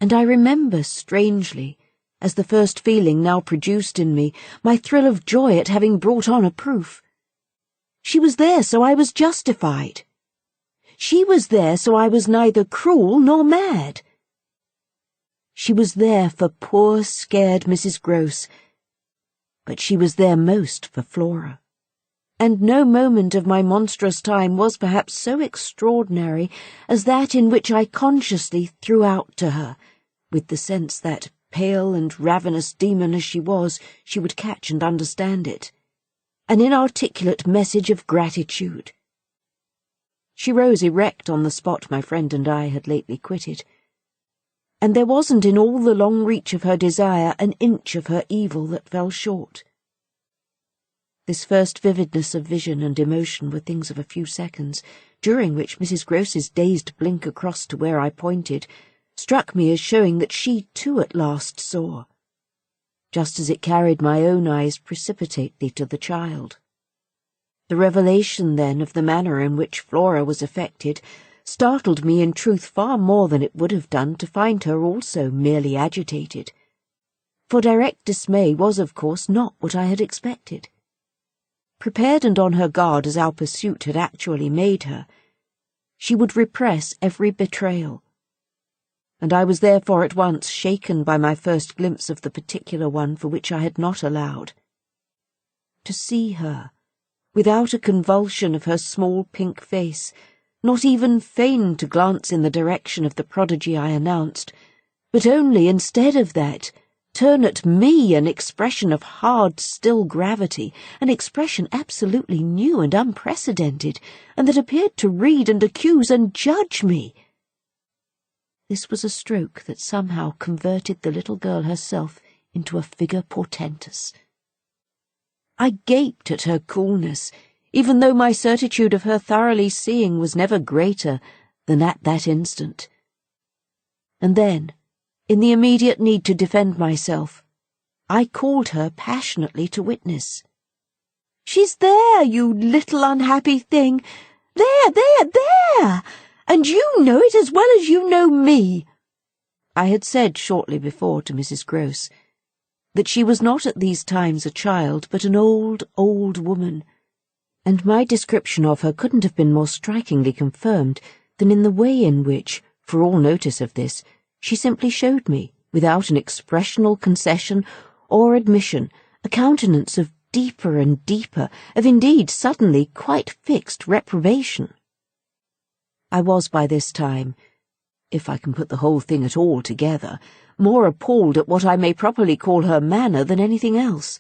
and I remember strangely, as the first feeling now produced in me, my thrill of joy at having brought on a proof. She was there, so I was justified. She was there, so I was neither cruel nor mad. She was there for poor, scared Mrs. Grose, but she was there most for Flora. And no moment of my monstrous time was perhaps so extraordinary as that in which I consciously threw out to her, with the sense that, pale and ravenous demon as she was, she would catch and understand it, an inarticulate message of gratitude. She rose erect on the spot my friend and I had lately quitted, and there wasn't in all the long reach of her desire an inch of her evil that fell short. This first vividness of vision and emotion were things of a few seconds, during which Mrs. Grose's dazed blink across to where I pointed struck me as showing that she too at last saw, just as it carried my own eyes precipitately to the child. The revelation, then, of the manner in which Flora was affected startled me in truth far more than it would have done to find her also merely agitated, for direct dismay was, of course, not what I had expected. Prepared and on her guard as our pursuit had actually made her, she would repress every betrayal, and I was therefore at once shaken by my first glimpse of the particular one for which I had not allowed. To see her, without a convulsion of her small pink face, not even feign to glance in the direction of the prodigy I announced, but only, instead of that, turn at me an expression of hard, still gravity, an expression absolutely new and unprecedented, and that appeared to read and accuse and judge me. This was a stroke that somehow converted the little girl herself into a figure portentous. I gaped at her coolness, even though my certitude of her thoroughly seeing was never greater than at that instant. And then, in the immediate need to defend myself, I called her passionately to witness. "She's there, you little unhappy thing! There! And you know it as well as you know me!" I had said shortly before to Mrs. Grose that she was not at these times a child, but an old, old woman, and my description of her couldn't have been more strikingly confirmed than in the way in which, for all notice of this, she simply showed me, without an expressional concession or admission, a countenance of deeper and deeper, of indeed suddenly quite fixed reprobation. I was by this time, if I can put the whole thing at all together, more appalled at what I may properly call her manner than anything else,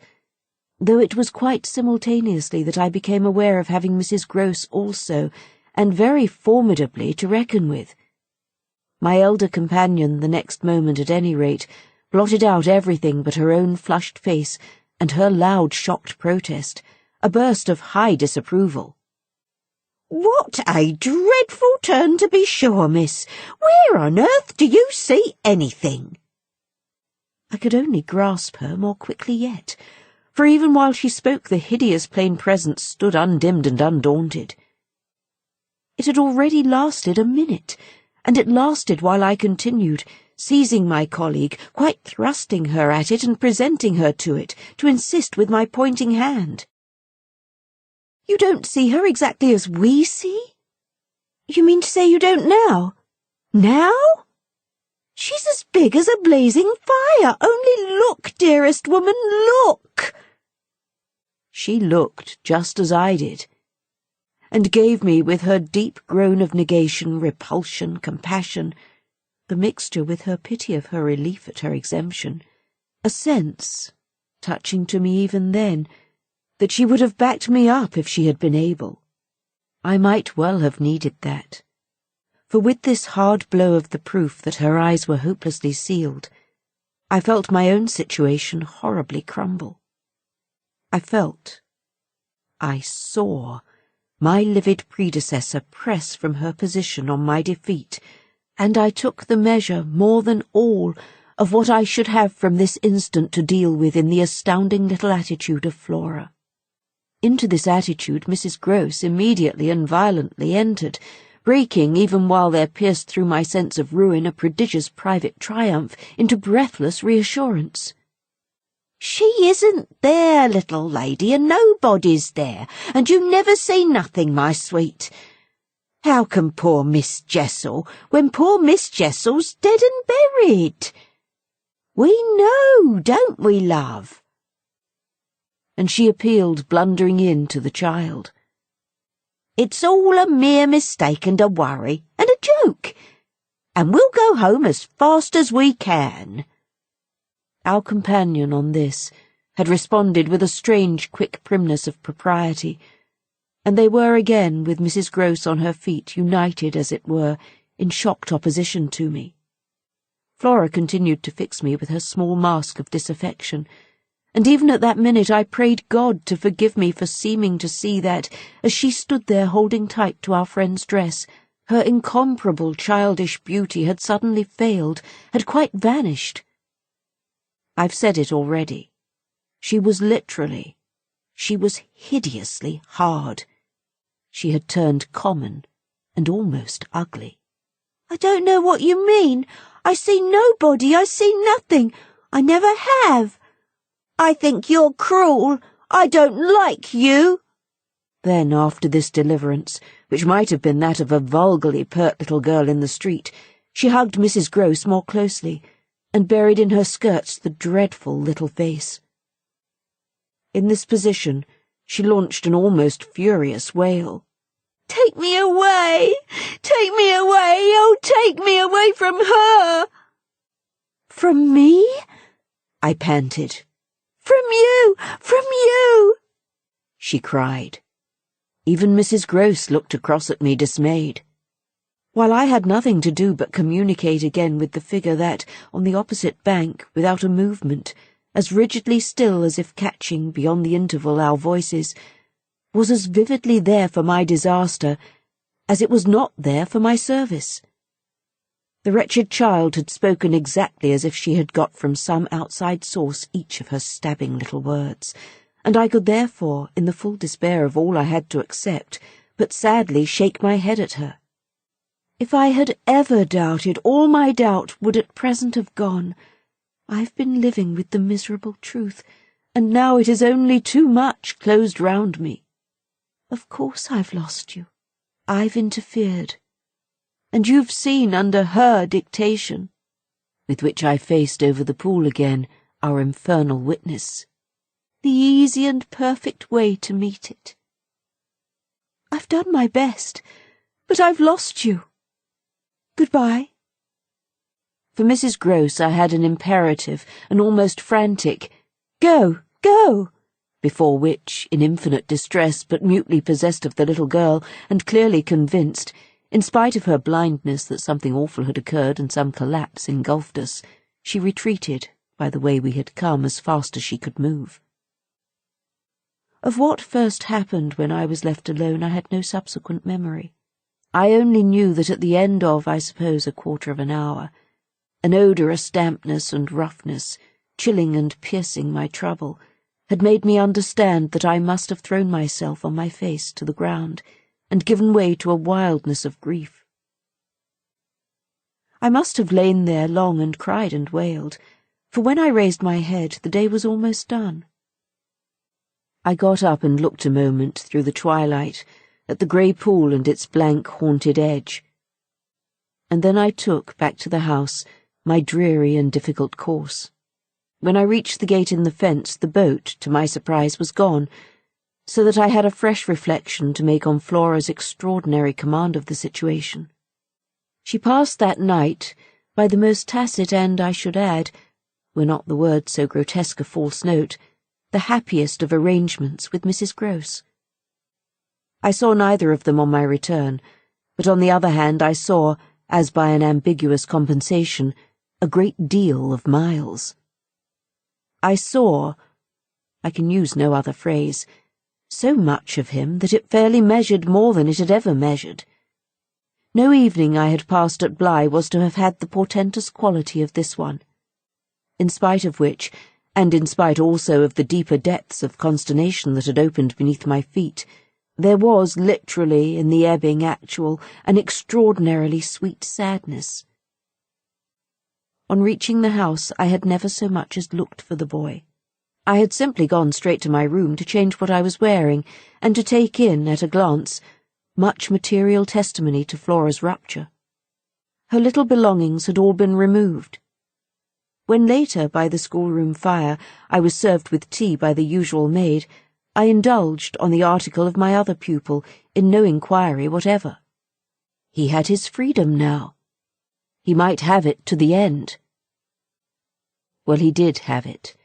though it was quite simultaneously that I became aware of having Mrs. Grose also, and very formidably, to reckon with. My elder companion, the next moment at any rate, blotted out everything but her own flushed face and her loud, shocked protest, a burst of high disapproval. "What a dreadful turn, to be sure, miss! Where on earth do you see anything?" I could only grasp her more quickly yet, for even while she spoke the hideous plain presence stood undimmed and undaunted. It had already lasted a minute, and it lasted while I continued, seizing my colleague, quite thrusting her at it and presenting her to it, to insist with my pointing hand. "You don't see her exactly as we see? You mean to say you don't now? Now? She's as big as a blazing fire. Only look, dearest woman, look!" She looked just as I did, and gave me, with her deep groan of negation, repulsion, compassion, the mixture with her pity of her relief at her exemption, a sense, touching to me even then, that she would have backed me up if she had been able. I might well have needed that, for with this hard blow of the proof that her eyes were hopelessly sealed, I felt my own situation horribly crumble. I saw my livid predecessor press from her position on my defeat, and I took the measure, more than all, of what I should have from this instant to deal with in the astounding little attitude of Flora. Into this attitude Mrs. Grose immediately and violently entered, breaking, even while there pierced through my sense of ruin a prodigious private triumph, into breathless reassurance. "She isn't there, little lady, and nobody's there, and you never see nothing, my sweet. How can poor Miss Jessel, when poor Miss Jessel's dead and buried? We know, don't we, love?" And she appealed, blundering in, to the child. "It's all a mere mistake and a worry, and a joke, and we'll go home as fast as we can." Our companion on this had responded with a strange quick primness of propriety, and they were again, with Mrs. Grose on her feet, united, as it were, in shocked opposition to me. Flora continued to fix me with her small mask of disaffection, and even at that minute I prayed God to forgive me for seeming to see that, as she stood there holding tight to our friend's dress, her incomparable childish beauty had suddenly failed, had quite vanished. I've said it already. She was hideously hard. She had turned common and almost ugly. "I don't know what you mean. I see nobody. I see nothing. I never have. I think you're cruel. I don't like you." Then, after this deliverance, which might have been that of a vulgarly pert little girl in the street, she hugged Mrs. Grose more closely, and buried in her skirts the dreadful little face. In this position, she launched an almost furious wail. "Take me away! Take me away! Oh, take me away from her!" "From me? I panted. "From you! From you!" she cried. Even Mrs. Grose looked across at me dismayed. While I had nothing to do but communicate again with the figure that, on the opposite bank, without a movement, as rigidly still as if catching, beyond the interval, our voices, was as vividly there for my disaster as it was not there for my service. The wretched child had spoken exactly as if she had got from some outside source each of her stabbing little words, and I could therefore, in the full despair of all I had to accept, but sadly shake my head at her. If I had ever doubted, all my doubt would at present have gone. I've been living with the miserable truth, and now it is only too much closed round me. Of course I've lost you. I've interfered. And you've seen under her dictation, with which I faced over the pool again, our infernal witness, the easy and perfect way to meet it. I've done my best, but I've lost you. Goodbye. For Mrs. Grose I had an imperative, an almost frantic, "Go, go!" before which, in infinite distress but mutely possessed of the little girl, and clearly convinced, in spite of her blindness, that something awful had occurred and some collapse engulfed us, she retreated by the way we had come as fast as she could move. Of what first happened when I was left alone I had no subsequent memory. I only knew that at the end of, I suppose, a quarter of an hour, an odorous dampness and roughness, chilling and piercing my trouble, had made me understand that I must have thrown myself on my face to the ground and given way to a wildness of grief. I must have lain there long and cried and wailed, for when I raised my head the day was almost done. I got up and looked a moment through the twilight at the grey pool and its blank haunted edge, and then I took, back to the house, my dreary and difficult course. When I reached the gate in the fence, the boat, to my surprise, was gone, so that I had a fresh reflection to make on Flora's extraordinary command of the situation. She passed that night, by the most tacit and, I should add, were not the word so grotesque a false note, the happiest of arrangements with Mrs. Grose. I saw neither of them on my return, but on the other hand I saw, as by an ambiguous compensation, a great deal of Miles. I saw, I can use no other phrase, so much of him that it fairly measured more than it had ever measured. No evening I had passed at Bly was to have had the portentous quality of this one, in spite of which, and in spite also of the deeper depths of consternation that had opened beneath my feet, there was literally, in the ebbing actual, an extraordinarily sweet sadness. On reaching the house I had never so much as looked for the boy. I had simply gone straight to my room to change what I was wearing, and to take in, at a glance, much material testimony to Flora's rupture. Her little belongings had all been removed. When later, by the schoolroom fire, I was served with tea by the usual maid, I indulged, on the article of my other pupil, in no inquiry whatever. He had his freedom now. He might have it to the end. Well, he did have it,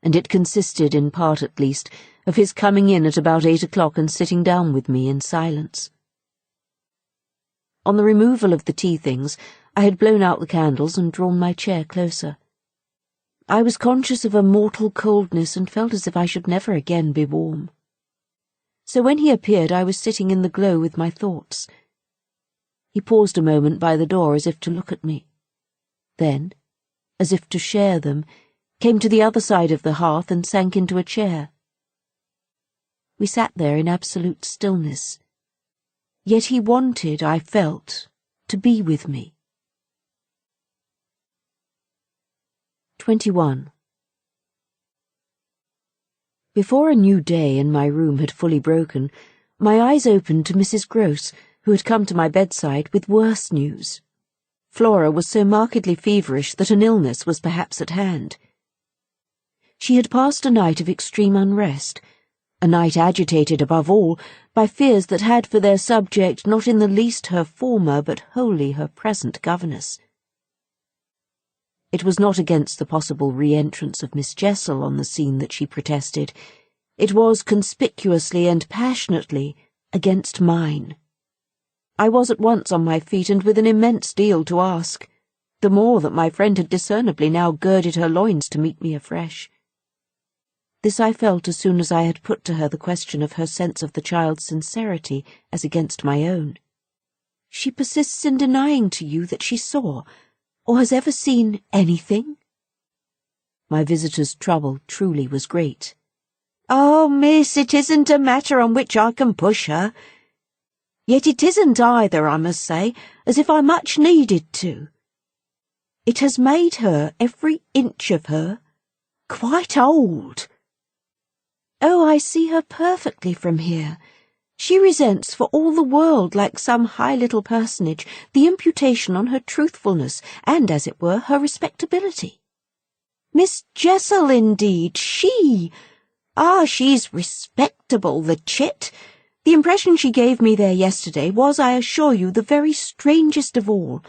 and it consisted, in part at least, of his coming in at about 8 o'clock and sitting down with me in silence. On the removal of the tea things, I had blown out the candles and drawn my chair closer. I was conscious of a mortal coldness and felt as if I should never again be warm. So when he appeared I was sitting in the glow with my thoughts. He paused a moment by the door as if to look at me. Then, as if to share them, came to the other side of the hearth and sank into a chair. We sat there in absolute stillness. Yet he wanted, I felt, to be with me. 21. Before a new day in my room had fully broken, my eyes opened to Mrs. Grose, who had come to my bedside with worse news. Flora was so markedly feverish that an illness was perhaps at hand. She had passed a night of extreme unrest, a night agitated above all by fears that had for their subject not in the least her former but wholly her present governess. It was not against the possible re-entrance of Miss Jessel on the scene that she protested. It was conspicuously and passionately against mine. I was at once on my feet and with an immense deal to ask, the more that my friend had discernibly now girded her loins to meet me afresh. This I felt as soon as I had put to her the question of her sense of the child's sincerity as against my own. She persists in denying to you that she saw, or has ever seen, anything? My visitor's trouble truly was great. Oh, miss, it isn't a matter on which I can push her. Yet it isn't either, I must say, as if I much needed to. It has made her, every inch of her, quite old. Oh, I see her perfectly from here. She resents for all the world, like some high little personage, the imputation on her truthfulness and, as it were, her respectability. Miss Jessel, indeed, she... she's respectable, the chit. The impression she gave me there yesterday was, I assure you, the very strangest of all.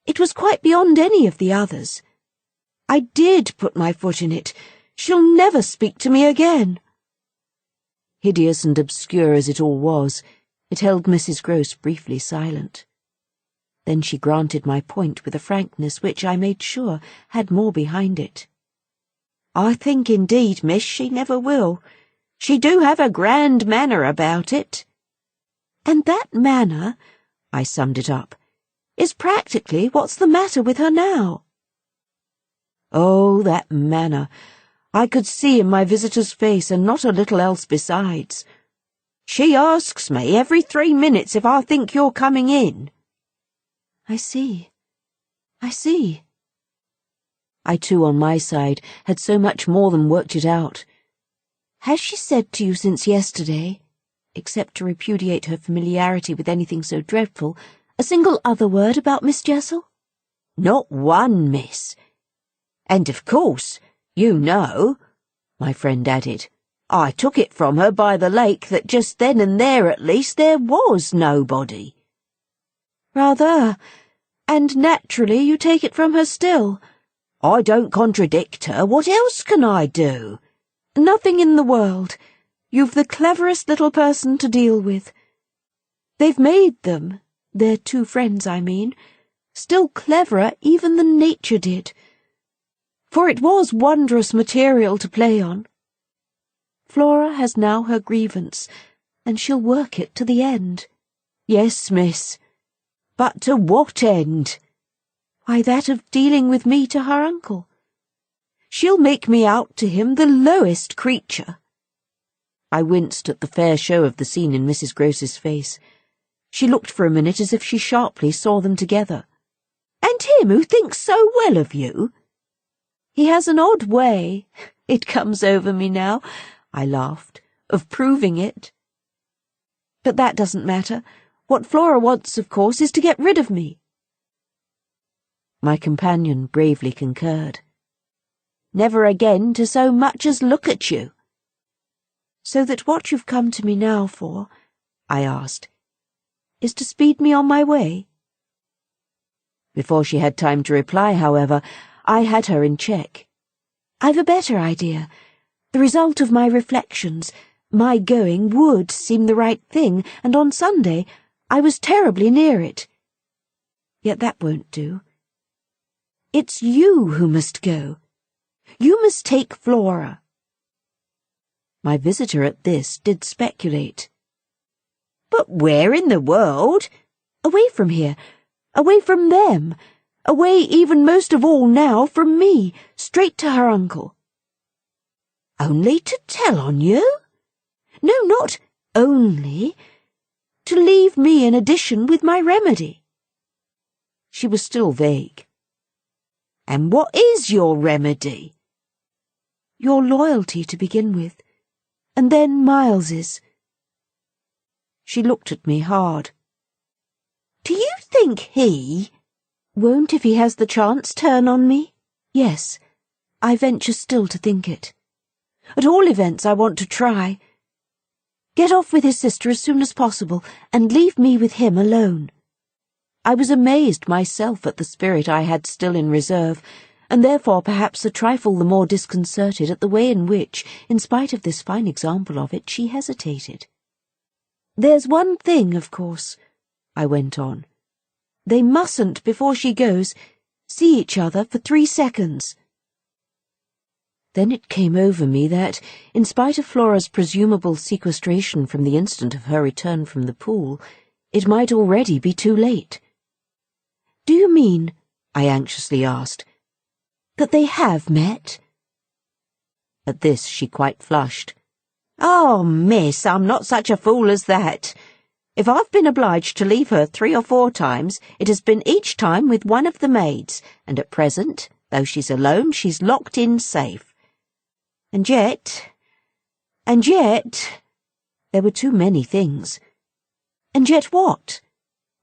It was quite beyond any of the others. I did put my foot in it. She'll never speak to me again. Hideous and obscure as it all was, it held Mrs. Grose briefly silent. Then she granted my point with a frankness which, I made sure, had more behind it. I think, indeed, miss, she never will. She do have a grand manner about it. And that manner, I summed it up, is practically what's the matter with her now. Oh, that manner! I could see in my visitor's face, and not a little else besides. She asks me every 3 minutes if I think you're coming in. I see. I too, on my side, had so much more than worked it out. Has she said to you since yesterday, except to repudiate her familiarity with anything so dreadful, a single other word about Miss Jessel? Not one, miss. And of course, you know, my friend added, I took it from her by the lake that just then and there at least there was nobody. Rather, and naturally you take it from her still. I don't contradict her. What else can I do? Nothing in the world. You've the cleverest little person to deal with. They've made them, their two friends, I mean, still cleverer even than nature did. For it was wondrous material to play on. Flora has now her grievance, and she'll work it to the end. Yes, miss. But to what end? Why, that of dealing with me to her uncle. She'll make me out to him the lowest creature. I winced at the fair show of the scene in Mrs. Grose's face. She looked for a minute as if she sharply saw them together. And him who thinks so well of you? He has an odd way, it comes over me now, I laughed, of proving it. But that doesn't matter. What Flora wants, of course, is to get rid of me. My companion bravely concurred. Never again to so much as look at you. So that what you've come to me now for, I asked, is to speed me on my way? Before she had time to reply, however, I had her in check. I've a better idea. The result of my reflections, my going would seem the right thing, and on Sunday I was terribly near it. Yet that won't do. It's you who must go. You must take Flora. My visitor at this did speculate. But where in the world? Away from here, away from them, away even most of all now from me, straight to her uncle. Only to tell on you? No, not only. To leave me in addition with my remedy. She was still vague. And what is your remedy? Your loyalty to begin with, and then Miles's. She looked at me hard. Do you think he won't, if he has the chance, turn on me? Yes, I venture still to think it. At all events, I want to try. Get off with his sister as soon as possible, and leave me with him alone. I was amazed myself at the spirit I had still in reserve, and therefore perhaps a trifle the more disconcerted at the way in which, in spite of this fine example of it, she hesitated. "There's one thing, of course," I went on. "They mustn't, before she goes, see each other for 3 seconds. Then it came over me that, in spite of Flora's presumable sequestration from the instant of her return from the pool, it might already be too late. "Do you mean," I anxiously asked, "that they have met?" At this she quite flushed. "Oh, miss, I'm not such a fool as that. If I've been obliged to leave her 3 or 4 times, it has been each time with one of the maids, and at present, though she's alone, she's locked in safe. And yet, there were too many things." "And yet what?"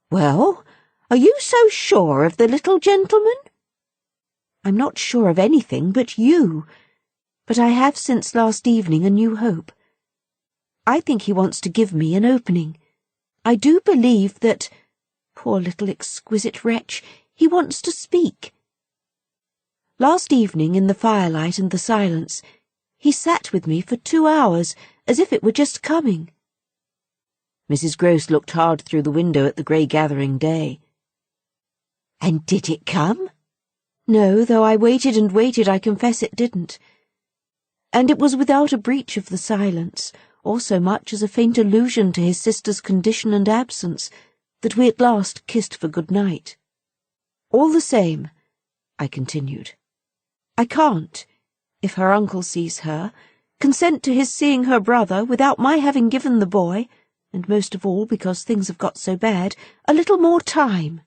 "Well, are you so sure of the little gentleman?" "I'm not sure of anything but you, but I have since last evening a new hope. I think he wants to give me an opening. I do believe that, poor little exquisite wretch, he wants to speak. Last evening, in the firelight and the silence, he sat with me for 2 hours, as if it were just coming." Mrs. Grose looked hard through the window at the grey gathering day. "And did it come?" "No, though I waited and waited, I confess it didn't. And it was without a breach of the silence, or so much as a faint allusion to his sister's condition and absence, that we at last kissed for good night. All the same," I continued, "I can't, if her uncle sees her, consent to his seeing her brother without my having given the boy, and most of all because things have got so bad, a little more time."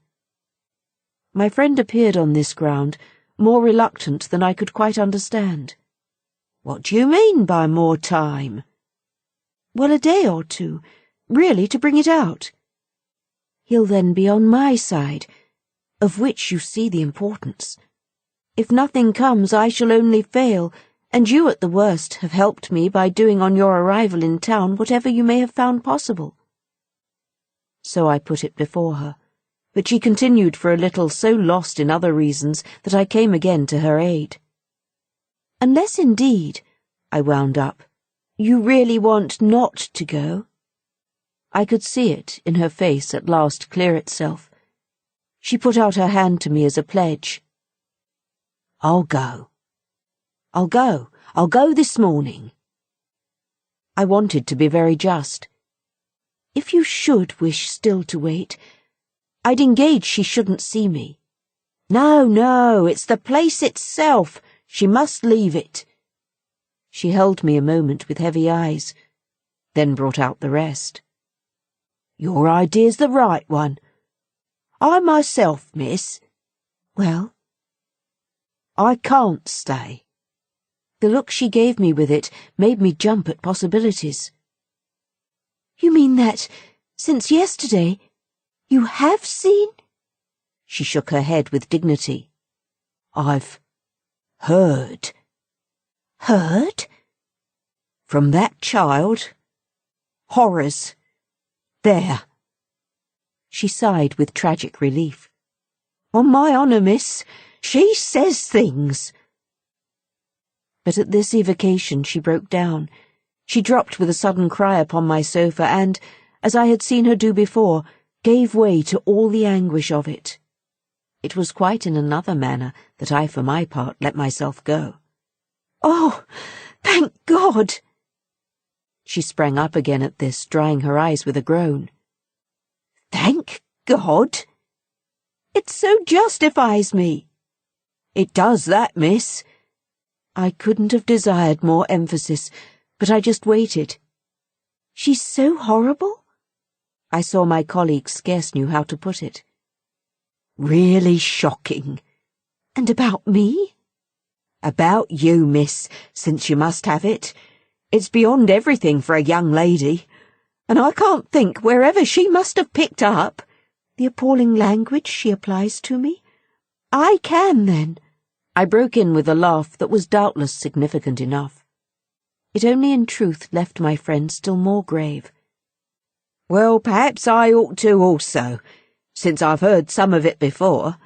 My friend appeared on this ground more reluctant than I could quite understand. "What do you mean by more time?" "Well, a day or 2, really, to bring it out. He'll then be on my side, of which you see the importance. If nothing comes, I shall only fail, and you at the worst have helped me by doing on your arrival in town whatever you may have found possible." So I put it before her, but she continued for a little so lost in other reasons that I came again to her aid. "Unless indeed," I wound up, "you really want not to go." I could see it in her face at last clear itself. She put out her hand to me as a pledge. "I'll go. I'll go this morning." I wanted to be very just. "If you should wish still to wait, I'd engage she shouldn't see me." No, it's the place itself. She must leave it." She held me a moment with heavy eyes, then brought out the rest. "Your idea's the right one. I myself, miss—" "Well?" "I can't stay." The look she gave me with it made me jump at possibilities. "You mean that, since yesterday, you have seen?" She shook her head with dignity. "I've heard." "Heard?" "From that child. Horrors. There." She sighed with tragic relief. "On my honour, miss, she says things." But at this evocation she broke down. She dropped with a sudden cry upon my sofa and, as I had seen her do before, gave way to all the anguish of it. It was quite in another manner that I, for my part, let myself go. "Oh, thank God!" She sprang up again at this, drying her eyes with a groan. "Thank God? It so justifies me." "It does that, miss." I couldn't have desired more emphasis, but I just waited. "She's so horrible?" I saw my colleague scarce knew how to put it. "Really shocking." "And about me?" "About you, miss, since you must have it. It's beyond everything for a young lady, and I can't think wherever she must have picked up—" "The appalling language she applies to me? I can, then." I broke in with a laugh that was doubtless significant enough. It only in truth left my friend still more grave. "Well, perhaps I ought to also, since I've heard some of it before.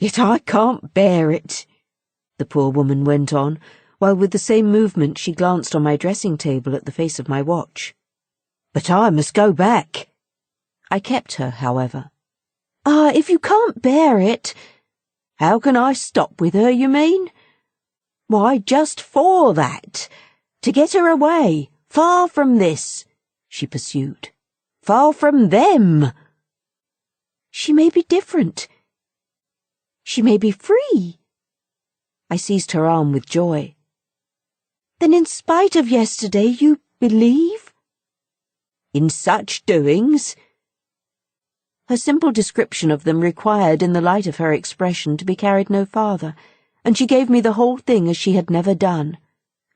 Yet I can't bear it." the poor woman went on, while with the same movement she glanced on my dressing table at the face of my watch. But I must go back. I kept her, however. If you can't bear it— How can I stop with her, you mean? Why, just for that. To get her away, far from this, she pursued. Far from them. She may be different. She may be free. I seized her arm with joy. Then in spite of yesterday, you believe? In such doings? Her simple description of them required, in the light of her expression, to be carried no farther, and she gave me the whole thing as she had never done.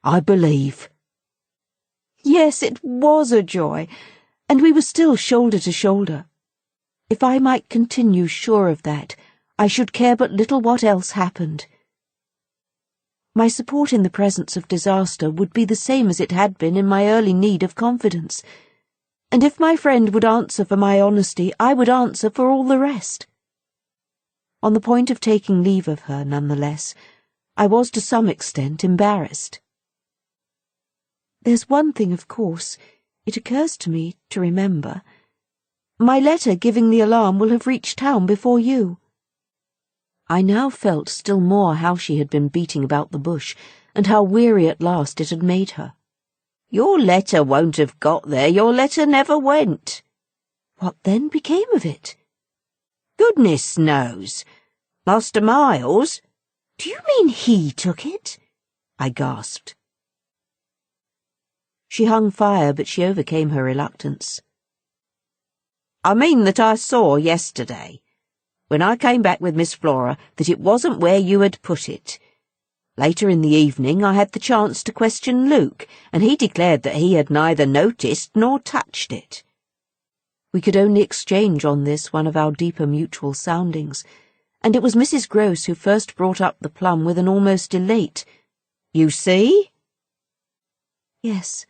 I believe. Yes, it was a joy, and we were still shoulder to shoulder. If I might continue sure of that, I should care but little what else happened. My support in the presence of disaster would be the same as it had been in my early need of confidence, and if my friend would answer for my honesty, I would answer for all the rest. On the point of taking leave of her, nonetheless, I was to some extent embarrassed. There's one thing, of course, it occurs to me to remember. My letter giving the alarm will have reached town before you. I now felt still more how she had been beating about the bush, and how weary at last it had made her. Your letter won't have got there. Your letter never went. What then became of it? Goodness knows. Master Miles? Do you mean he took it? I gasped. She hung fire, but she overcame her reluctance. I mean that I saw yesterday, when I came back with Miss Flora, that it wasn't where you had put it. Later in the evening I had the chance to question Luke, and he declared that he had neither noticed nor touched it. We could only exchange on this one of our deeper mutual soundings, and it was Mrs. Grose who first brought up the plum with an almost elate, "You see?" "Yes,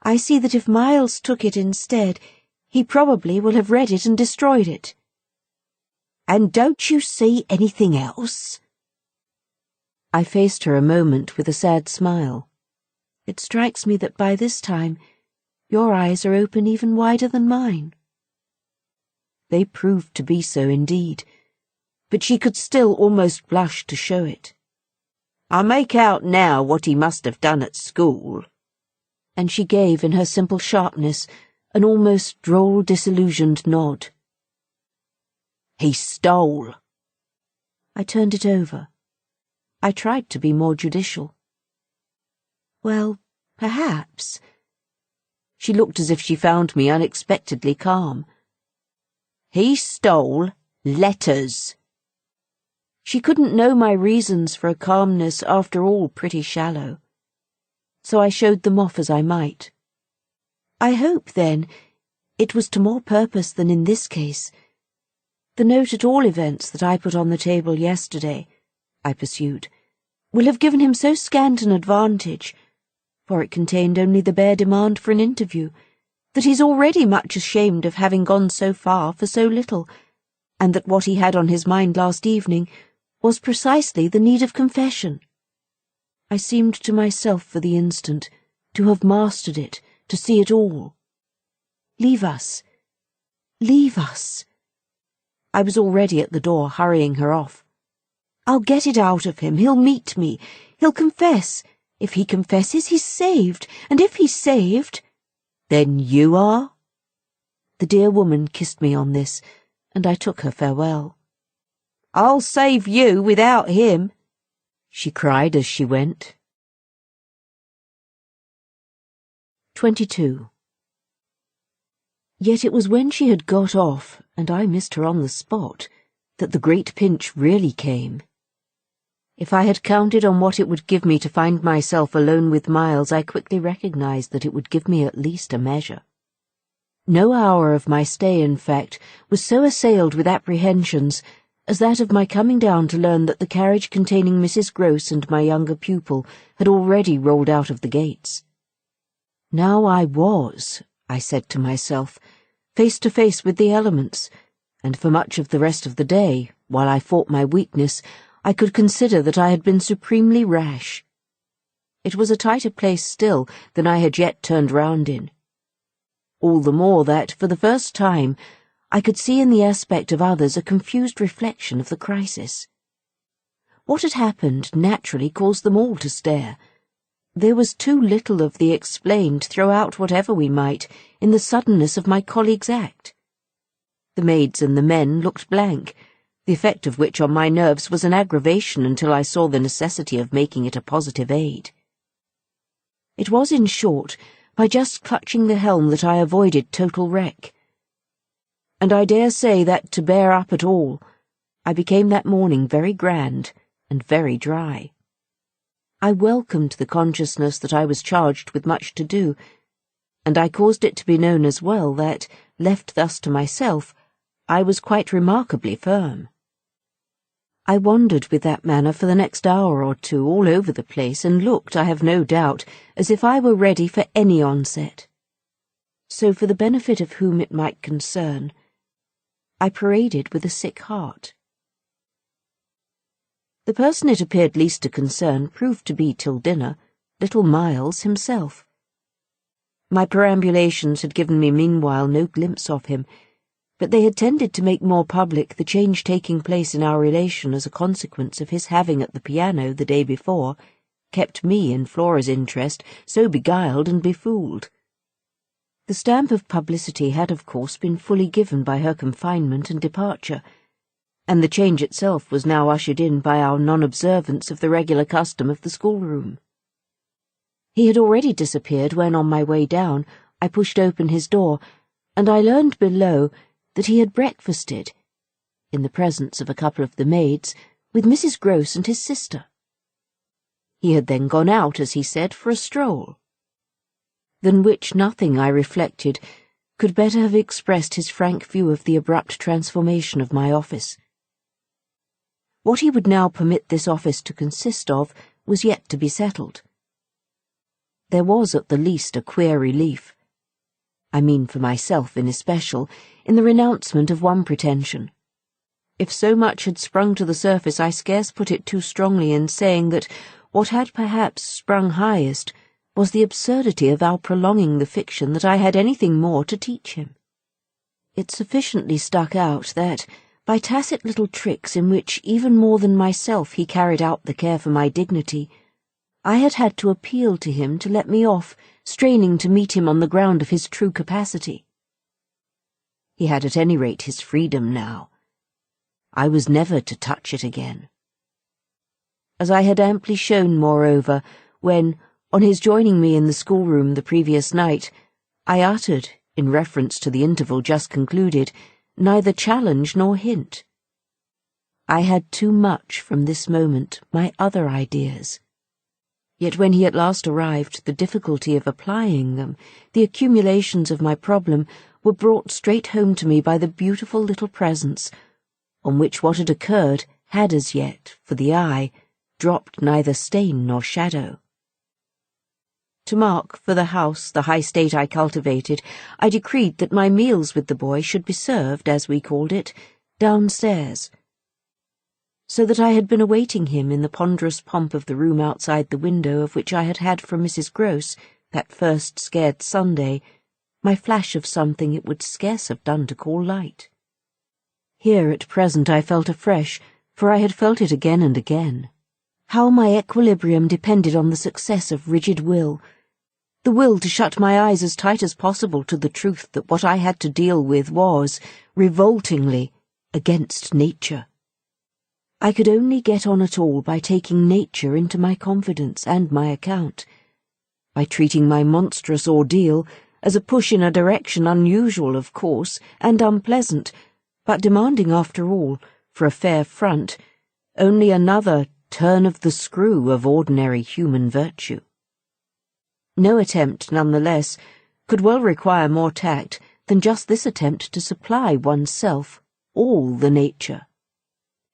I see that if Miles took it instead, he probably will have read it and destroyed it." "And don't you see anything else?" I faced her a moment with a sad smile. It strikes me that by this time your eyes are open even wider than mine. They proved to be so indeed, but she could still almost blush to show it. "I make out now what he must have done at school." And she gave, in her simple sharpness, an almost droll, disillusioned nod. "He stole." I turned it over. I tried to be more judicial. "Well, perhaps." She looked as if she found me unexpectedly calm. "He stole letters." She couldn't know my reasons for a calmness after all pretty shallow. So I showed them off as I might. I hope, then, it was to more purpose than in this case. The note, at all events, that I put on the table yesterday, I pursued, will have given him so scant an advantage, for it contained only the bare demand for an interview, that he's already much ashamed of having gone so far for so little, and that what he had on his mind last evening was precisely the need of confession. I seemed to myself for the instant to have mastered it, to see it all. Leave us. Leave us. I was already at the door, hurrying her off. I'll get it out of him. He'll meet me. He'll confess. If he confesses, he's saved. And if he's saved— "Then you are?" The dear woman kissed me on this, and I took her farewell. "I'll save you without him," she cried as she went. 22. Yet it was when she had got off, and I missed her on the spot, that the great pinch really came. If I had counted on what it would give me to find myself alone with Miles, I quickly recognized that it would give me at least a measure. No hour of my stay, in fact, was so assailed with apprehensions as that of my coming down to learn that the carriage containing Mrs. Grose and my younger pupil had already rolled out of the gates. Now I was, I said to myself, face to face with the elements, and for much of the rest of the day, while I fought my weakness, I could consider that I had been supremely rash. It was a tighter place still than I had yet turned round in. All the more that, for the first time, I could see in the aspect of others a confused reflection of the crisis. What had happened naturally caused them all to stare. There was too little of the explained throw out whatever we might in the suddenness of my colleague's act. The maids and the men looked blank, the effect of which on my nerves was an aggravation until I saw the necessity of making it a positive aid. It was, in short, by just clutching the helm that I avoided total wreck. And I dare say that, to bear up at all, I became that morning very grand and very dry. I welcomed the consciousness that I was charged with much to do, and I caused it to be known as well that, left thus to myself, I was quite remarkably firm. I wandered with that manner for the next hour or two all over the place, and looked, I have no doubt, as if I were ready for any onset. So, for the benefit of whom it might concern, I paraded with a sick heart. The person it appeared least to concern proved to be, till dinner, little Miles himself. My perambulations had given me meanwhile no glimpse of him, but they had tended to make more public the change taking place in our relation as a consequence of his having at the piano the day before kept me in Flora's interest so beguiled and befooled. The stamp of publicity had of course been fully given by her confinement and departure, and the change itself was now ushered in by our non-observance of the regular custom of the schoolroom. He had already disappeared when, on my way down, I pushed open his door, and I learned below that he had breakfasted, in the presence of a couple of the maids, with Mrs. Grose and his sister. He had then gone out, as he said, for a stroll. Than which nothing, I reflected, could better have expressed his frank view of the abrupt transformation of my office. What he would now permit this office to consist of was yet to be settled. There was at the least a queer relief, I mean for myself in especial, in the renouncement of one pretension. If so much had sprung to the surface, I scarce put it too strongly in saying that what had perhaps sprung highest was the absurdity of our prolonging the fiction that I had anything more to teach him. It sufficiently stuck out that, by tacit little tricks in which even more than myself he carried out the care for my dignity, I had had to appeal to him to let me off, straining to meet him on the ground of his true capacity. He had at any rate his freedom now. I was never to touch it again. As I had amply shown, moreover, when, on his joining me in the schoolroom the previous night, I uttered, in reference to the interval just concluded, neither challenge nor hint. I had too much from this moment my other ideas. Yet when he at last arrived, the difficulty of applying them, the accumulations of my problem, were brought straight home to me by the beautiful little presence, on which what had occurred had as yet, for the eye, dropped neither stain nor shadow. To mark, for the house, the high state I cultivated, I decreed that my meals with the boy should be served, as we called it, downstairs, so that I had been awaiting him in the ponderous pomp of the room outside the window of which I had had from Mrs. Grose, that first scared Sunday, my flash of something it would scarce have done to call light. Here at present I felt afresh, for I had felt it again and again, how my equilibrium depended on the success of rigid will, the will to shut my eyes as tight as possible to the truth that what I had to deal with was, revoltingly, against nature. I could only get on at all by taking nature into my confidence and my account, by treating my monstrous ordeal as a push in a direction unusual, of course, and unpleasant, but demanding, after all, for a fair front, only another turn of the screw of ordinary human virtue. No attempt, none the less, could well require more tact than just this attempt to supply oneself all the nature.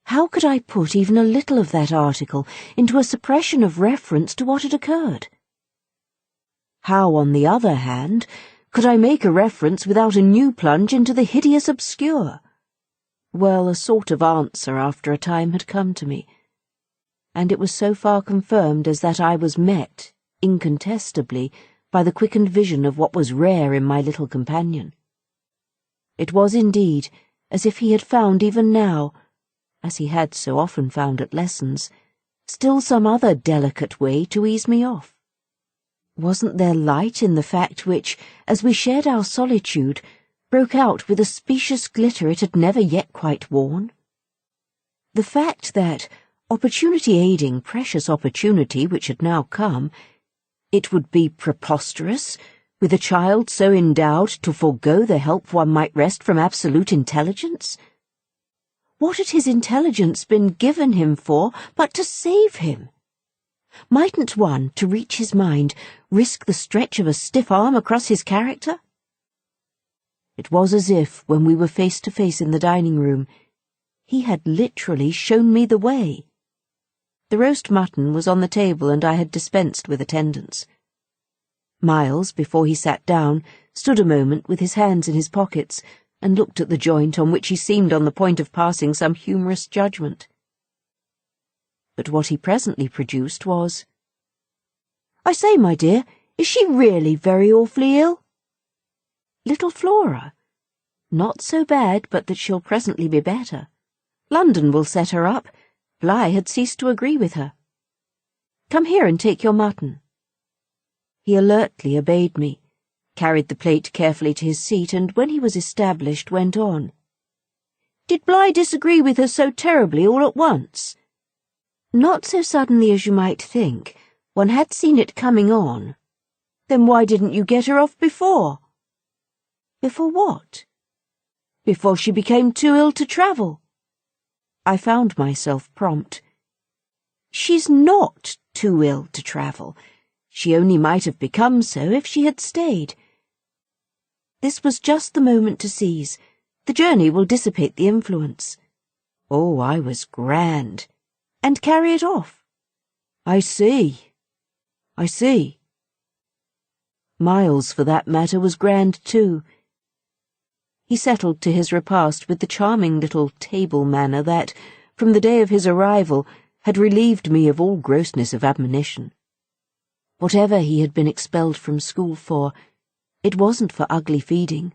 How could I put even a little of that article into a suppression of reference to what had occurred? How, on the other hand, could I make a reference without a new plunge into the hideous obscure? Well, a sort of answer after a time had come to me, and it was so far confirmed as that I was met, incontestably, by the quickened vision of what was rare in my little companion. It was indeed as if he had found even now, as he had so often found at lessons, still some other delicate way to ease me off. Wasn't there light in the fact which, as we shared our solitude, broke out with a specious glitter it had never yet quite worn? The fact that, opportunity aiding precious opportunity which had now come, it would be preposterous, with a child so endowed, to forego the help one might wrest from absolute intelligence? What had his intelligence been given him for but to save him? Mightn't one, to reach his mind, risk the stretch of a stiff arm across his character? It was as if, when we were face to face in the dining room, he had literally shown me the way. The roast mutton was on the table and I had dispensed with attendance. Miles, before he sat down, stood a moment with his hands in his pockets and looked at the joint on which he seemed on the point of passing some humorous judgment. But what he presently produced was, "I say, my dear, is she really very awfully ill?" "Little Flora? Not so bad but that she'll presently be better. London will set her up. Bligh had ceased to agree with her. Come here and take your mutton." He alertly obeyed me, carried the plate carefully to his seat, and when he was established went on. "Did Bligh disagree with her so terribly all at once?" "Not so suddenly as you might think. One had seen it coming on." "Then why didn't you get her off before?" "Before what?" "Before she became too ill to travel." I found myself prompt. "She's not too ill to travel. She only might have become so if she had stayed." This was just the moment to seize. The journey will dissipate the influence. Oh, I was grand. And carry it off. I see. Miles, for that matter, was grand too. He settled to his repast with the charming little table manner that, from the day of his arrival, had relieved me of all grossness of admonition. Whatever he had been expelled from school for, it wasn't for ugly feeding.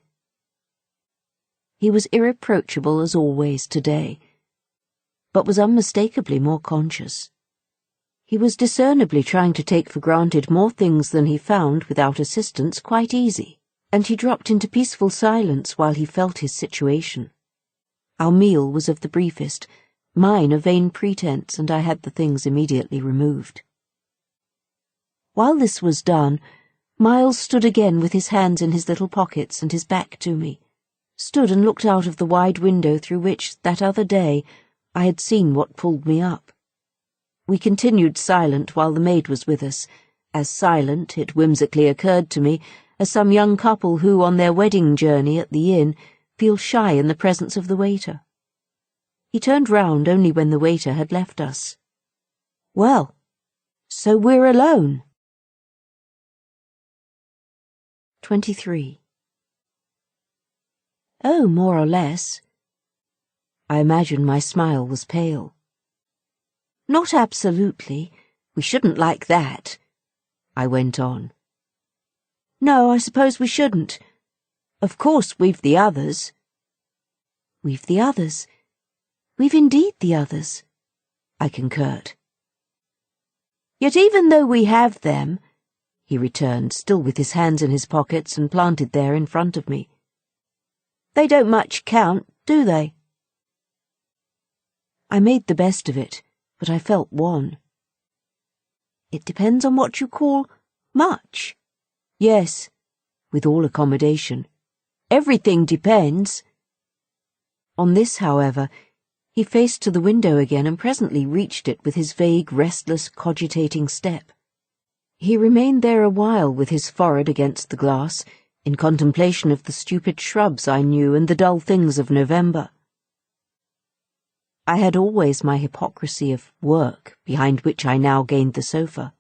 He was irreproachable as always today, but was unmistakably more conscious. He was discernibly trying to take for granted more things than he found, without assistance, quite easy, and he dropped into peaceful silence while he felt his situation. Our meal was of the briefest, mine a vain pretense, and I had the things immediately removed. While this was done, Miles stood again with his hands in his little pockets and his back to me, stood and looked out of the wide window through which, that other day, I had seen what pulled me up. We continued silent while the maid was with us, as silent, it whimsically occurred to me, as some young couple who, on their wedding journey at the inn, feel shy in the presence of the waiter. He turned round only when the waiter had left us. "Well, so we're alone." 23. "Oh, more or less." I imagine my smile was pale. "Not absolutely. We shouldn't like that," I went on. "No, I suppose we shouldn't. Of course we've the others." "We've the others. We've indeed the others," I concurred. "Yet even though we have them," he returned, still with his hands in his pockets and planted there in front of me, "they don't much count, do they?" I made the best of it, but I felt wan. "It depends on what you call much." "Yes, with all accommodation. Everything depends." On this, however, he faced to the window again and presently reached it with his vague, restless, cogitating step. He remained there a while with his forehead against the glass, in contemplation of the stupid shrubs I knew and the dull things of November. I had always my hypocrisy of work, behind which I now gained the sofa.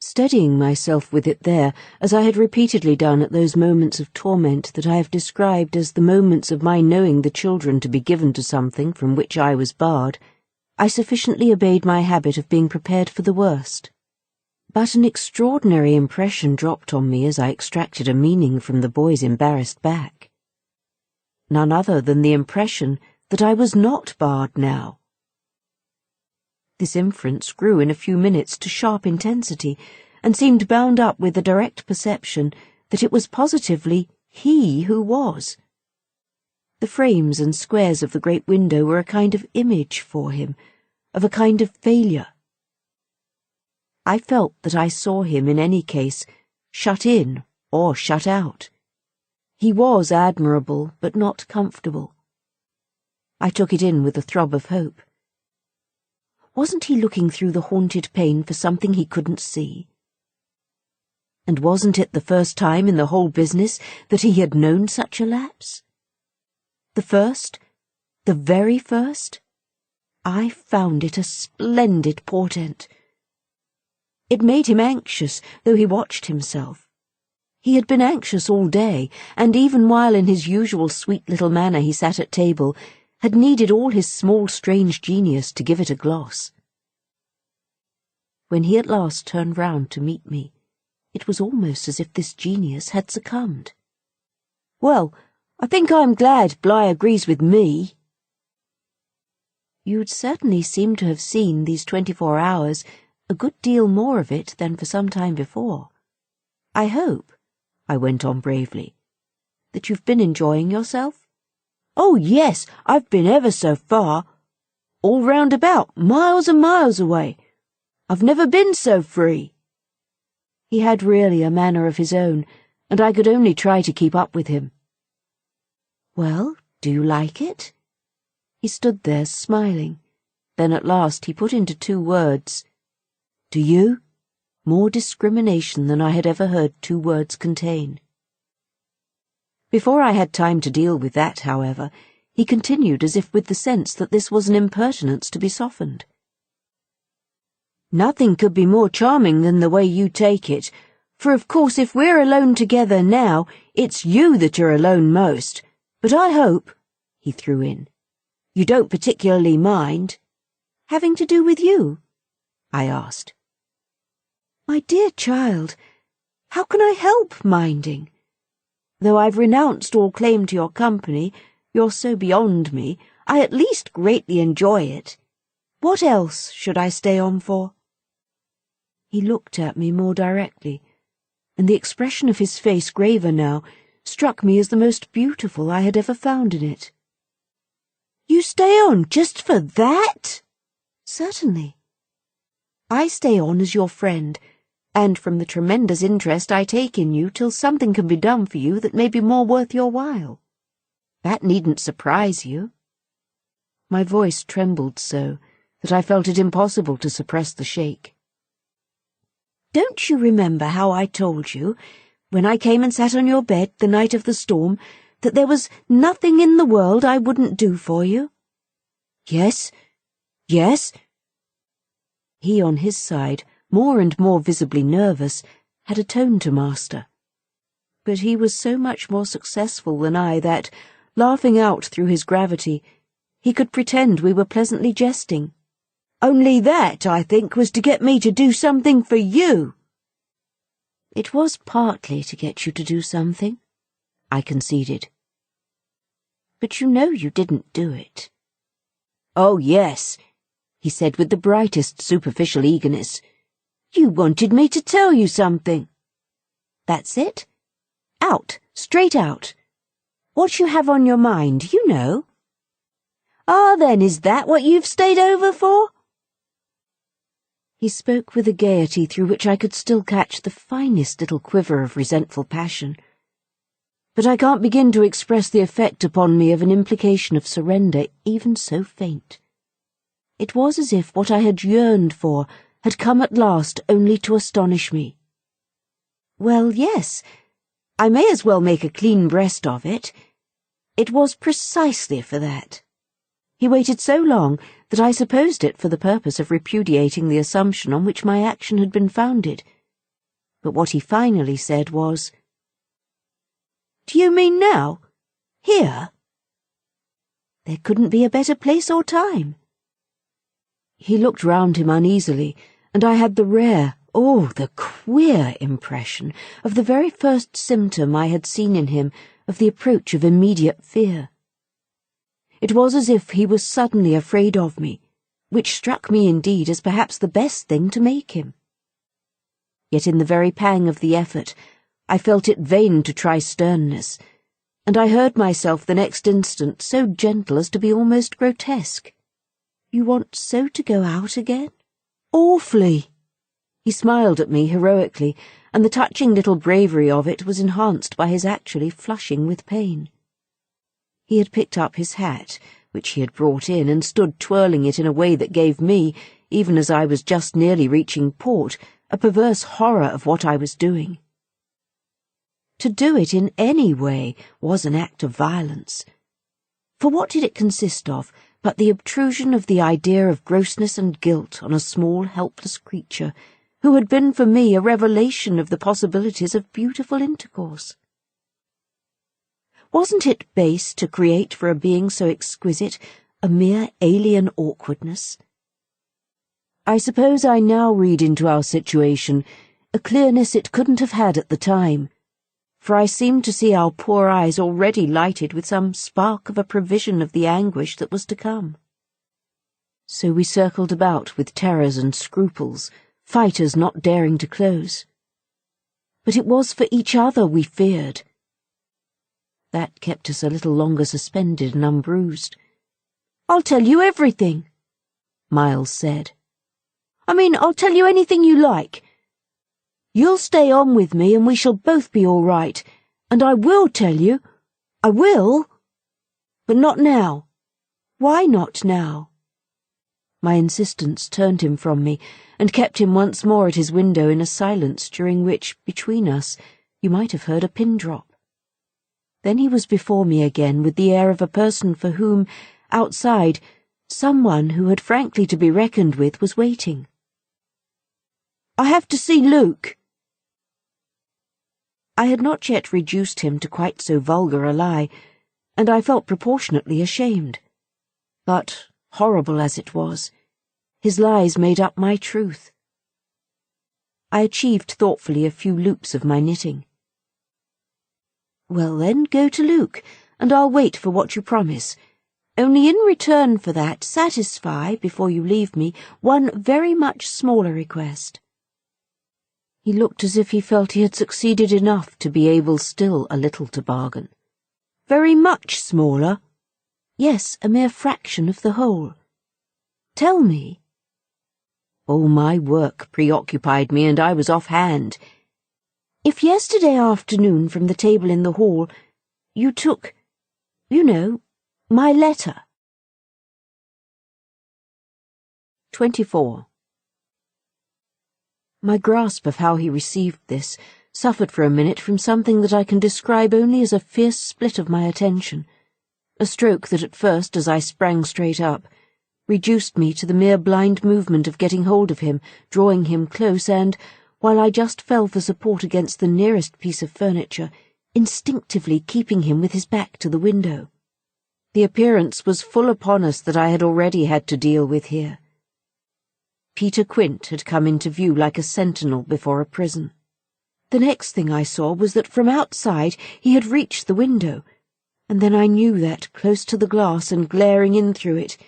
Steadying myself with it there, as I had repeatedly done at those moments of torment that I have described as the moments of my knowing the children to be given to something from which I was barred, I sufficiently obeyed my habit of being prepared for the worst. But an extraordinary impression dropped on me as I extracted a meaning from the boy's embarrassed back. None other than the impression that I was not barred now. This inference grew in a few minutes to sharp intensity, and seemed bound up with the direct perception that it was positively he who was. The frames and squares of the great window were a kind of image for him, of a kind of failure. I felt that I saw him in any case, shut in or shut out. He was admirable, but not comfortable. I took it in with a throb of hope. Wasn't he looking through the haunted pane for something he couldn't see? And wasn't it the first time in the whole business that he had known such a lapse? The first? The very first? I found it a splendid portent. It made him anxious, though he watched himself. He had been anxious all day, and even while in his usual sweet little manner he sat at table, had needed all his small strange genius to give it a gloss. When he at last turned round to meet me, it was almost as if this genius had succumbed. "Well, I think I'm glad Bligh agrees with me." "You'd certainly seem to have seen these 24 hours a good deal more of it than for some time before. I hope," I went on bravely, "that you've been enjoying yourself?" "Oh, yes, I've been ever so far. All round about, miles and miles away. I've never been so free." He had really a manner of his own, and I could only try to keep up with him. "Well, do you like it?" He stood there smiling. Then at last he put into 2 words, "Do you?" More discrimination than I had ever heard 2 words contain. Before I had time to deal with that, however, he continued as if with the sense that this was an impertinence to be softened. "Nothing could be more charming than the way you take it, for of course if we're alone together now, it's you that are alone most, but I hope," he threw in, "you don't particularly mind." "Having to do with you?" I asked. "My dear child, how can I help minding? Though I've renounced all claim to your company, you're so beyond me, I at least greatly enjoy it. What else should I stay on for?" He looked at me more directly, and the expression of his face, graver now, struck me as the most beautiful I had ever found in it. "You stay on just for that?" "Certainly. I stay on as your friend, and from the tremendous interest I take in you till something can be done for you that may be more worth your while. That needn't surprise you." My voice trembled so that I felt it impossible to suppress the shake. "Don't you remember how I told you, when I came and sat on your bed the night of the storm, that there was nothing in the world I wouldn't do for you?" "Yes, yes." He, on his side, more and more visibly nervous, had a tone to master. But he was so much more successful than I that, laughing out through his gravity, he could pretend we were pleasantly jesting. "Only that, I think, was to get me to do something for you." "It was partly to get you to do something," I conceded. "But you know you didn't do it." "Oh, yes," he said with the brightest superficial eagerness. "You wanted me to tell you something." "That's it. Out, straight out. What you have on your mind, you know." "Ah, then, is that what you've stayed over for?" He spoke with a gaiety through which I could still catch the finest little quiver of resentful passion. But I can't begin to express the effect upon me of an implication of surrender even so faint. It was as if what I had yearned for had come at last only to astonish me. "Well, yes, I may as well make a clean breast of it. It was precisely for that." He waited so long that I supposed it for the purpose of repudiating the assumption on which my action had been founded. But what he finally said was, "Do you mean now? Here?" "There couldn't be a better place or time." He looked round him uneasily, and I had the the queer impression of the very first symptom I had seen in him of the approach of immediate fear. It was as if he was suddenly afraid of me, which struck me indeed as perhaps the best thing to make him. Yet in the very pang of the effort, I felt it vain to try sternness, and I heard myself the next instant so gentle as to be almost grotesque. "You want so to go out again?" "Awfully." He smiled at me heroically, and the touching little bravery of it was enhanced by his actually flushing with pain. He had picked up his hat, which he had brought in, and stood twirling it in a way that gave me, even as I was just nearly reaching port, a perverse horror of what I was doing. To do it in any way was an act of violence. For what did it consist of but the obtrusion of the idea of grossness and guilt on a small, helpless creature who had been for me a revelation of the possibilities of beautiful intercourse? Wasn't it base to create for a being so exquisite a mere alien awkwardness? I suppose I now read into our situation a clearness it couldn't have had at the time, for I seemed to see our poor eyes already lighted with some spark of a prevision of the anguish that was to come. So we circled about with terrors and scruples, fighters not daring to close. But it was for each other we feared. That kept us a little longer suspended and unbruised. "I'll tell you everything," Miles said. I'll tell you anything you like. You'll stay on with me and we shall both be all right, and I will tell you. I will. But not now." "Why not now?" My insistence turned him from me, and kept him once more at his window in a silence during which, between us, you might have heard a pin drop. Then he was before me again with the air of a person for whom, outside, someone who had frankly to be reckoned with was waiting. "I have to see Luke." I had not yet reduced him to quite so vulgar a lie, and I felt proportionately ashamed. But, horrible as it was, his lies made up my truth. I achieved thoughtfully a few loops of my knitting. "Well then, go to Luke, and I'll wait for what you promise. Only in return for that, satisfy, before you leave me, one very much smaller request." He looked as if he felt he had succeeded enough to be able still a little to bargain. "Very much smaller?" "Yes, a mere fraction of the whole." "Tell me." Oh, my work preoccupied me, and I was off-hand. "If yesterday afternoon from the table in the hall you took, my letter." 24. My grasp of how he received this suffered for a minute from something that I can describe only as a fierce split of my attention, a stroke that at first, as I sprang straight up, reduced me to the mere blind movement of getting hold of him, drawing him close, and, while I just fell for support against the nearest piece of furniture, instinctively keeping him with his back to the window. The appearance was full upon us that I had already had to deal with here. Peter Quint had come into view like a sentinel before a prison. The next thing I saw was that from outside he had reached the window, and then I knew that, close to the glass and glaring in through it,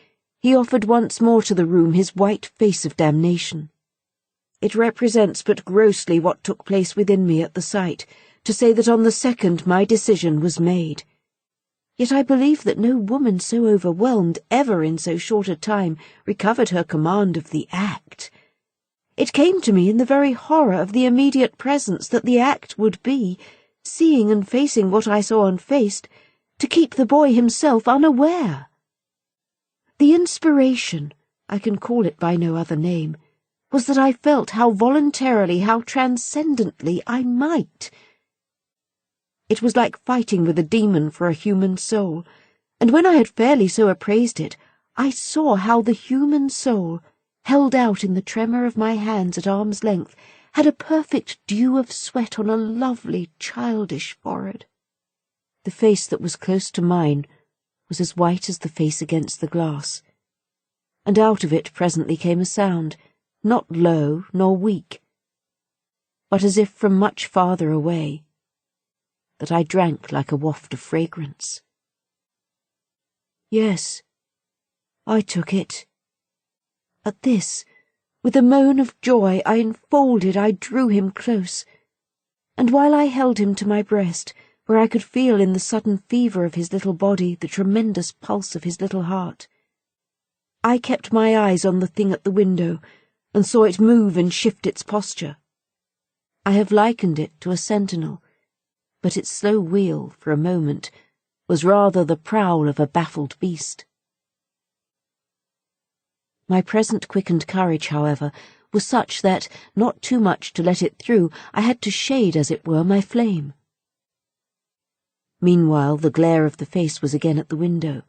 he offered once more to the room his white face of damnation. It represents but grossly what took place within me at the sight, to say that on the second my decision was made. Yet I believe that no woman so overwhelmed ever in so short a time recovered her command of the act. It came to me in the very horror of the immediate presence that the act would be, seeing and facing what I saw unfaced, to keep the boy himself unaware. The inspiration, I can call it by no other name, was that I felt how voluntarily, how transcendently I might. It was like fighting with a demon for a human soul, and when I had fairly so appraised it, I saw how the human soul, held out in the tremor of my hands at arm's length, had a perfect dew of sweat on a lovely, childish forehead. The face that was close to mine was as white as the face against the glass, and out of it presently came a sound, not low nor weak, but as if from much farther away, that I drank like a waft of fragrance. Yes, I took it. At this, with a moan of joy, I drew him close, and while I held him to my breast, where I could feel in the sudden fever of his little body the tremendous pulse of his little heart, I kept my eyes on the thing at the window, and saw it move and shift its posture. I have likened it to a sentinel, but its slow wheel, for a moment, was rather the prowl of a baffled beast. My present quickened courage, however, was such that, not too much to let it through, I had to shade, as it were, my flame. Meanwhile, the glare of the face was again at the window,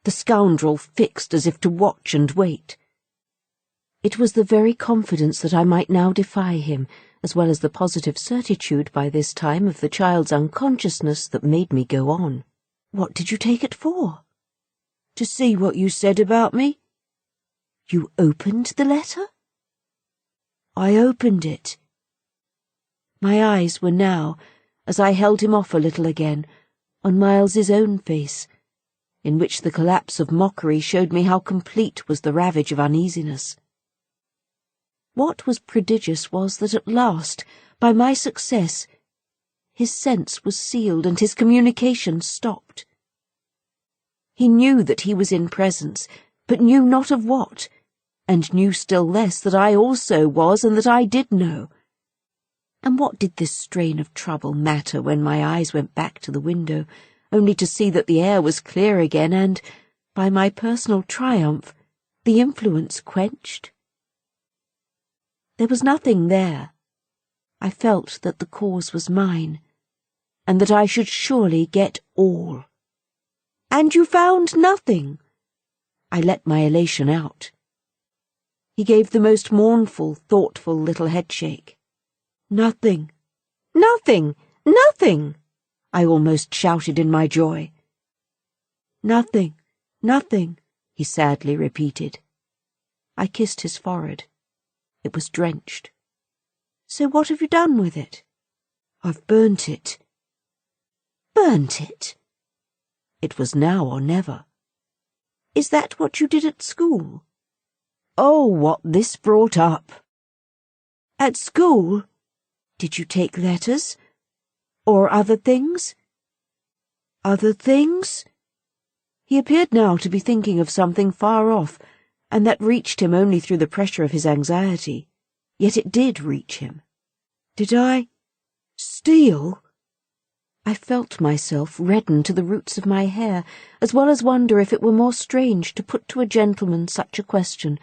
the scoundrel fixed as if to watch and wait. It was the very confidence that I might now defy him, as well as the positive certitude by this time of the child's unconsciousness, that made me go on. "What did you take it for?" "To see what you said about me." "You opened the letter?" "I opened it." My eyes were now, as I held him off a little again, on Miles's own face, in which the collapse of mockery showed me how complete was the ravage of uneasiness. What was prodigious was that at last, by my success, his sense was sealed and his communication stopped. He knew that he was in presence, but knew not of what, and knew still less that I also was and that I did know. And what did this strain of trouble matter when my eyes went back to the window, only to see that the air was clear again and, by my personal triumph, the influence quenched? There was nothing there. I felt that the cause was mine, and that I should surely get all. "And you found nothing?" I let my elation out. He gave the most mournful, thoughtful little headshake. "Nothing, nothing, nothing!" I almost shouted in my joy. "Nothing, nothing," he sadly repeated. I kissed his forehead. It was drenched. "So what have you done with it?" "I've burnt it." "Burnt it?" It was now or never. "Is that what you did at school?" Oh, what this brought up! "At school? Did you take letters? Or other things?" "Other things?" He appeared now to be thinking of something far off, and that reached him only through the pressure of his anxiety. Yet it did reach him. "Did I steal?" I felt myself redden to the roots of my hair, as well as wonder if it were more strange to put to a gentleman such a question,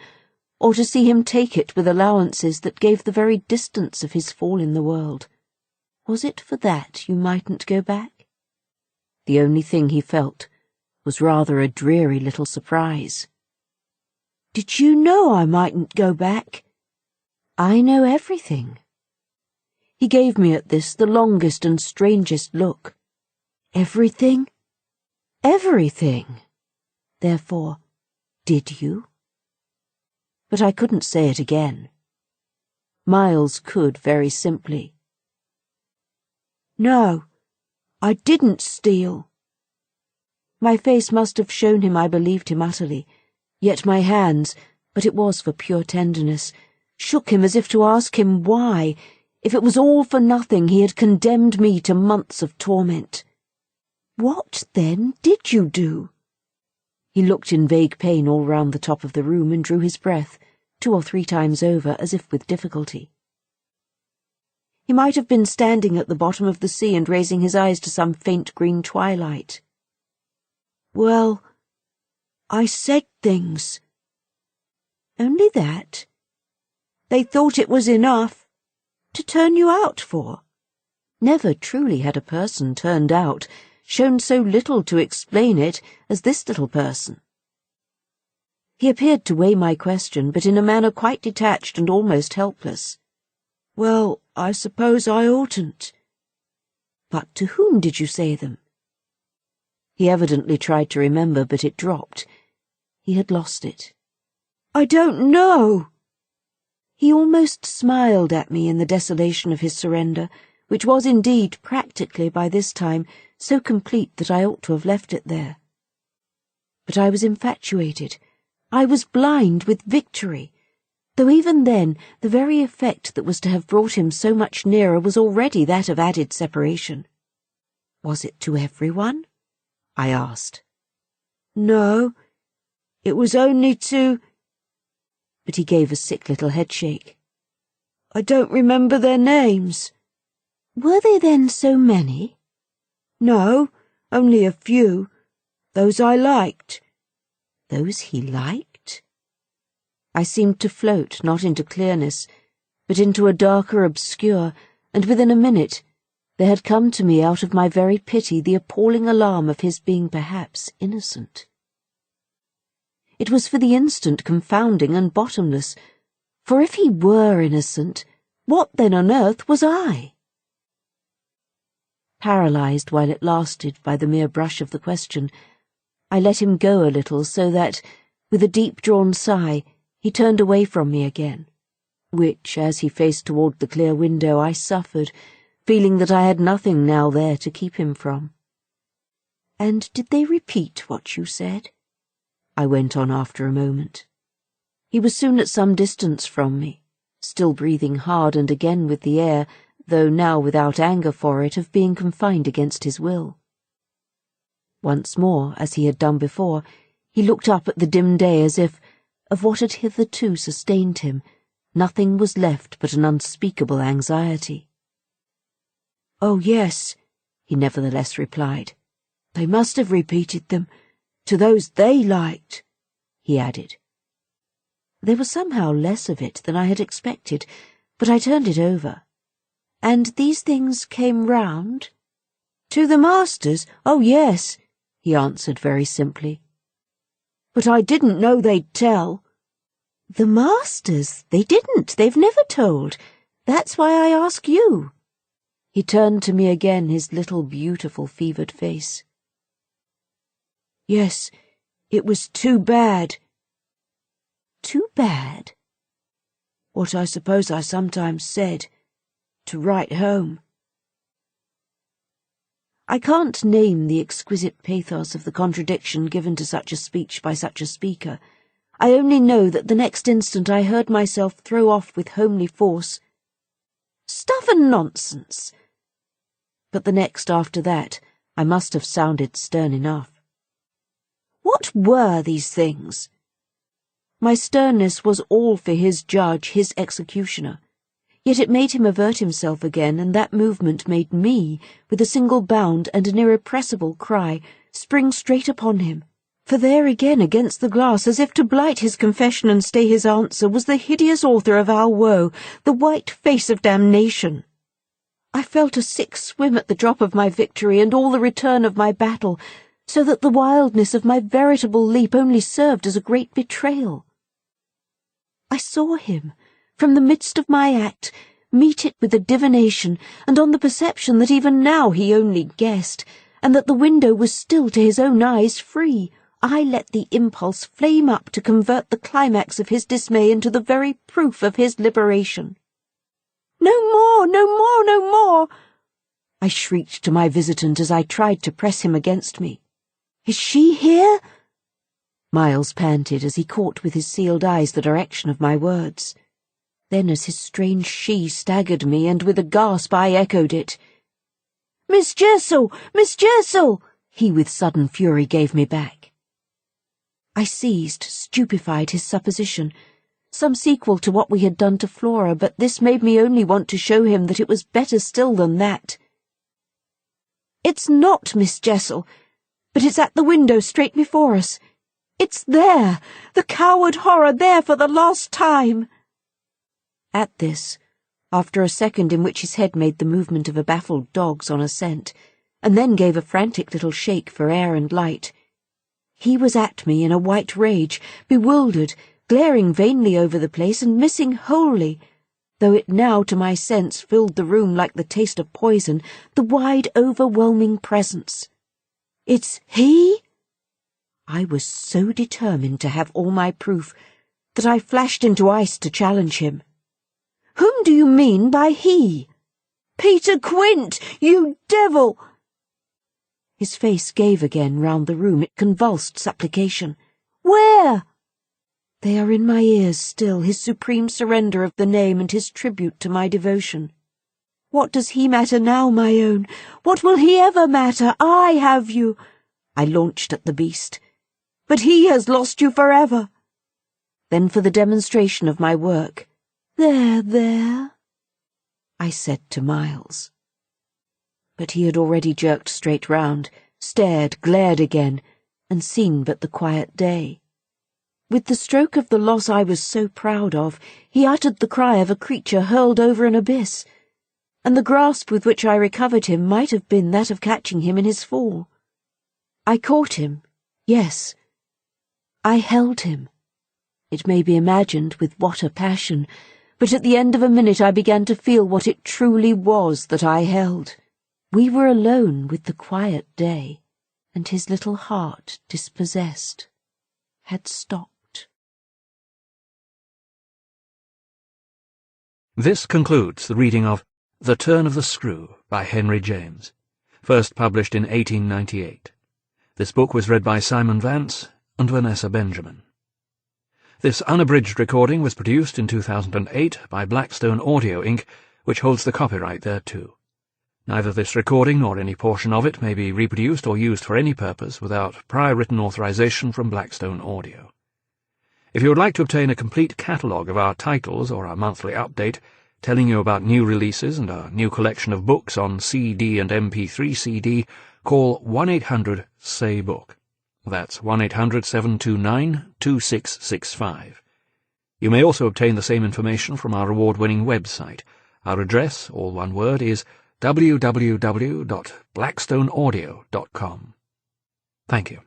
or to see him take it with allowances that gave the very distance of his fall in the world. Was it for that you mightn't go back? The only thing he felt was rather a dreary little surprise. "Did you know I mightn't go back?" "I know everything." He gave me at this the longest and strangest look. "Everything?" "Everything." Therefore, did you? But I couldn't say it again. Miles could very simply. "No, I didn't steal." My face must have shown him I believed him utterly, yet my hands, but it was for pure tenderness, shook him as if to ask him why, if it was all for nothing, he had condemned me to months of torment. "What, then, did you do?" He looked in vague pain all round the top of the room and drew his breath, 2 or 3 times over, as if with difficulty. He might have been standing at the bottom of the sea and raising his eyes to some faint green twilight. "Well, I said things." "Only that?" "They thought it was enough." "To turn you out for?" Never truly had a person turned out, shown so little to explain it as this little person. He appeared to weigh my question, but in a manner quite detached and almost helpless. "Well, I suppose I oughtn't." "But to whom did you say them?" He evidently tried to remember, but it dropped. He had lost it. I don't know." He almost smiled at me in the desolation of his surrender, which was indeed practically by this time so complete that I ought to have left it there. But I was infatuated. I was blind with victory, though even then the very effect that was to have brought him so much nearer was already that of added separation. Was it to everyone? I asked. No, it was only to... But he gave a sick little headshake. I don't remember their names. Were they then so many? No, only a few. Those I liked. Those he liked? I seemed to float not into clearness, but into a darker obscure, and within a minute there had come to me out of my very pity the appalling alarm of his being perhaps innocent. It was for the instant confounding and bottomless, for if he were innocent, what then on earth was I? Paralysed while it lasted by the mere brush of the question, I let him go a little so that, with a deep-drawn sigh, he turned away from me again, which, as he faced toward the clear window, I suffered, feeling that I had nothing now there to keep him from. And did they repeat what you said? I went on after a moment. He was soon at some distance from me, still breathing hard and again with the air, though now without anger for it, of being confined against his will. Once more, as he had done before, he looked up at the dim day as if, of what had hitherto sustained him, nothing was left but an unspeakable anxiety. "Oh, yes," he nevertheless replied. "They must have repeated them, to those they liked," he added. There was somehow less of it than I had expected, but I turned it over. "And these things came round?" "To the masters? Oh, yes," he answered very simply. "But I didn't know they'd tell." "The masters? They didn't. They've never told. That's why I ask you." He turned to me again his little beautiful fevered face. "Yes, it was too bad." "Too bad?" "What I suppose I sometimes said, to write home." I can't name the exquisite pathos of the contradiction given to such a speech by such a speaker. I only know that the next instant I heard myself throw off with homely force, "Stuff and nonsense!" But the next after that I must have sounded stern enough. What were these things? My sternness was all for his judge, his executioner. Yet it made him avert himself again, and that movement made me, with a single bound and an irrepressible cry, spring straight upon him. For there again against the glass, as if to blight his confession and stay his answer, was the hideous author of our woe, the white face of damnation. I felt a sick swim at the drop of my victory and all the return of my battle, so that the wildness of my veritable leap only served as a great betrayal. I saw him, from the midst of my act, meet it with a divination, and on the perception that even now he only guessed, and that the window was still to his own eyes free, I let the impulse flame up to convert the climax of his dismay into the very proof of his liberation. "No more, no more, no more!" I shrieked to my visitant as I tried to press him against me. "Is she here?" Miles panted as he caught with his sealed eyes the direction of my words. Then as his strange she staggered me, and with a gasp I echoed it. "Miss Jessel! Miss Jessel!" he with sudden fury gave me back. I seized, stupefied, his supposition, some sequel to what we had done to Flora, but this made me only want to show him that it was better still than that. "It's not Miss Jessel, but it's at the window straight before us. It's there, the coward horror there for the last time." At this, after a second in which his head made the movement of a baffled dog's on a scent, and then gave a frantic little shake for air and light, he was at me in a white rage, bewildered, glaring vainly over the place and missing wholly, though it now to my sense filled the room like the taste of poison, the wide overwhelming presence. "It's he?" I was so determined to have all my proof that I flashed into ice to challenge him. "Whom do you mean by he?" "Peter Quint, you devil!" His face gave again round the room. It convulsed supplication. "Where?" They are in my ears still, his supreme surrender of the name and his tribute to my devotion. What does he matter now, my own? What will he ever matter? I have you. I launched at the beast. But he has lost you forever. Then for the demonstration of my work, "There," I said to Miles. But he had already jerked straight round, stared, glared again, and seen but the quiet day. With the stroke of the loss I was so proud of, he uttered the cry of a creature hurled over an abyss, and the grasp with which I recovered him might have been that of catching him in his fall. I caught him, yes. I held him. It may be imagined with what a passion, but at the end of a minute I began to feel what it truly was that I held. We were alone with the quiet day, and his little heart dispossessed, had stopped. This concludes the reading of The Turn of the Screw by Henry James, first published in 1898. This book was read by Simon Vance and Vanessa Benjamin. This unabridged recording was produced in 2008 by Blackstone Audio Inc., which holds the copyright thereto. Neither this recording nor any portion of it may be reproduced or used for any purpose without prior written authorization from Blackstone Audio. If you would like to obtain a complete catalogue of our titles or our monthly update, telling you about new releases and our new collection of books on CD and MP3 CD, call 1-800-SAY-BOOK. That's 1-800-729-2665. You may also obtain the same information from our award-winning website. Our address, all one word, is www.blackstoneaudio.com. Thank you.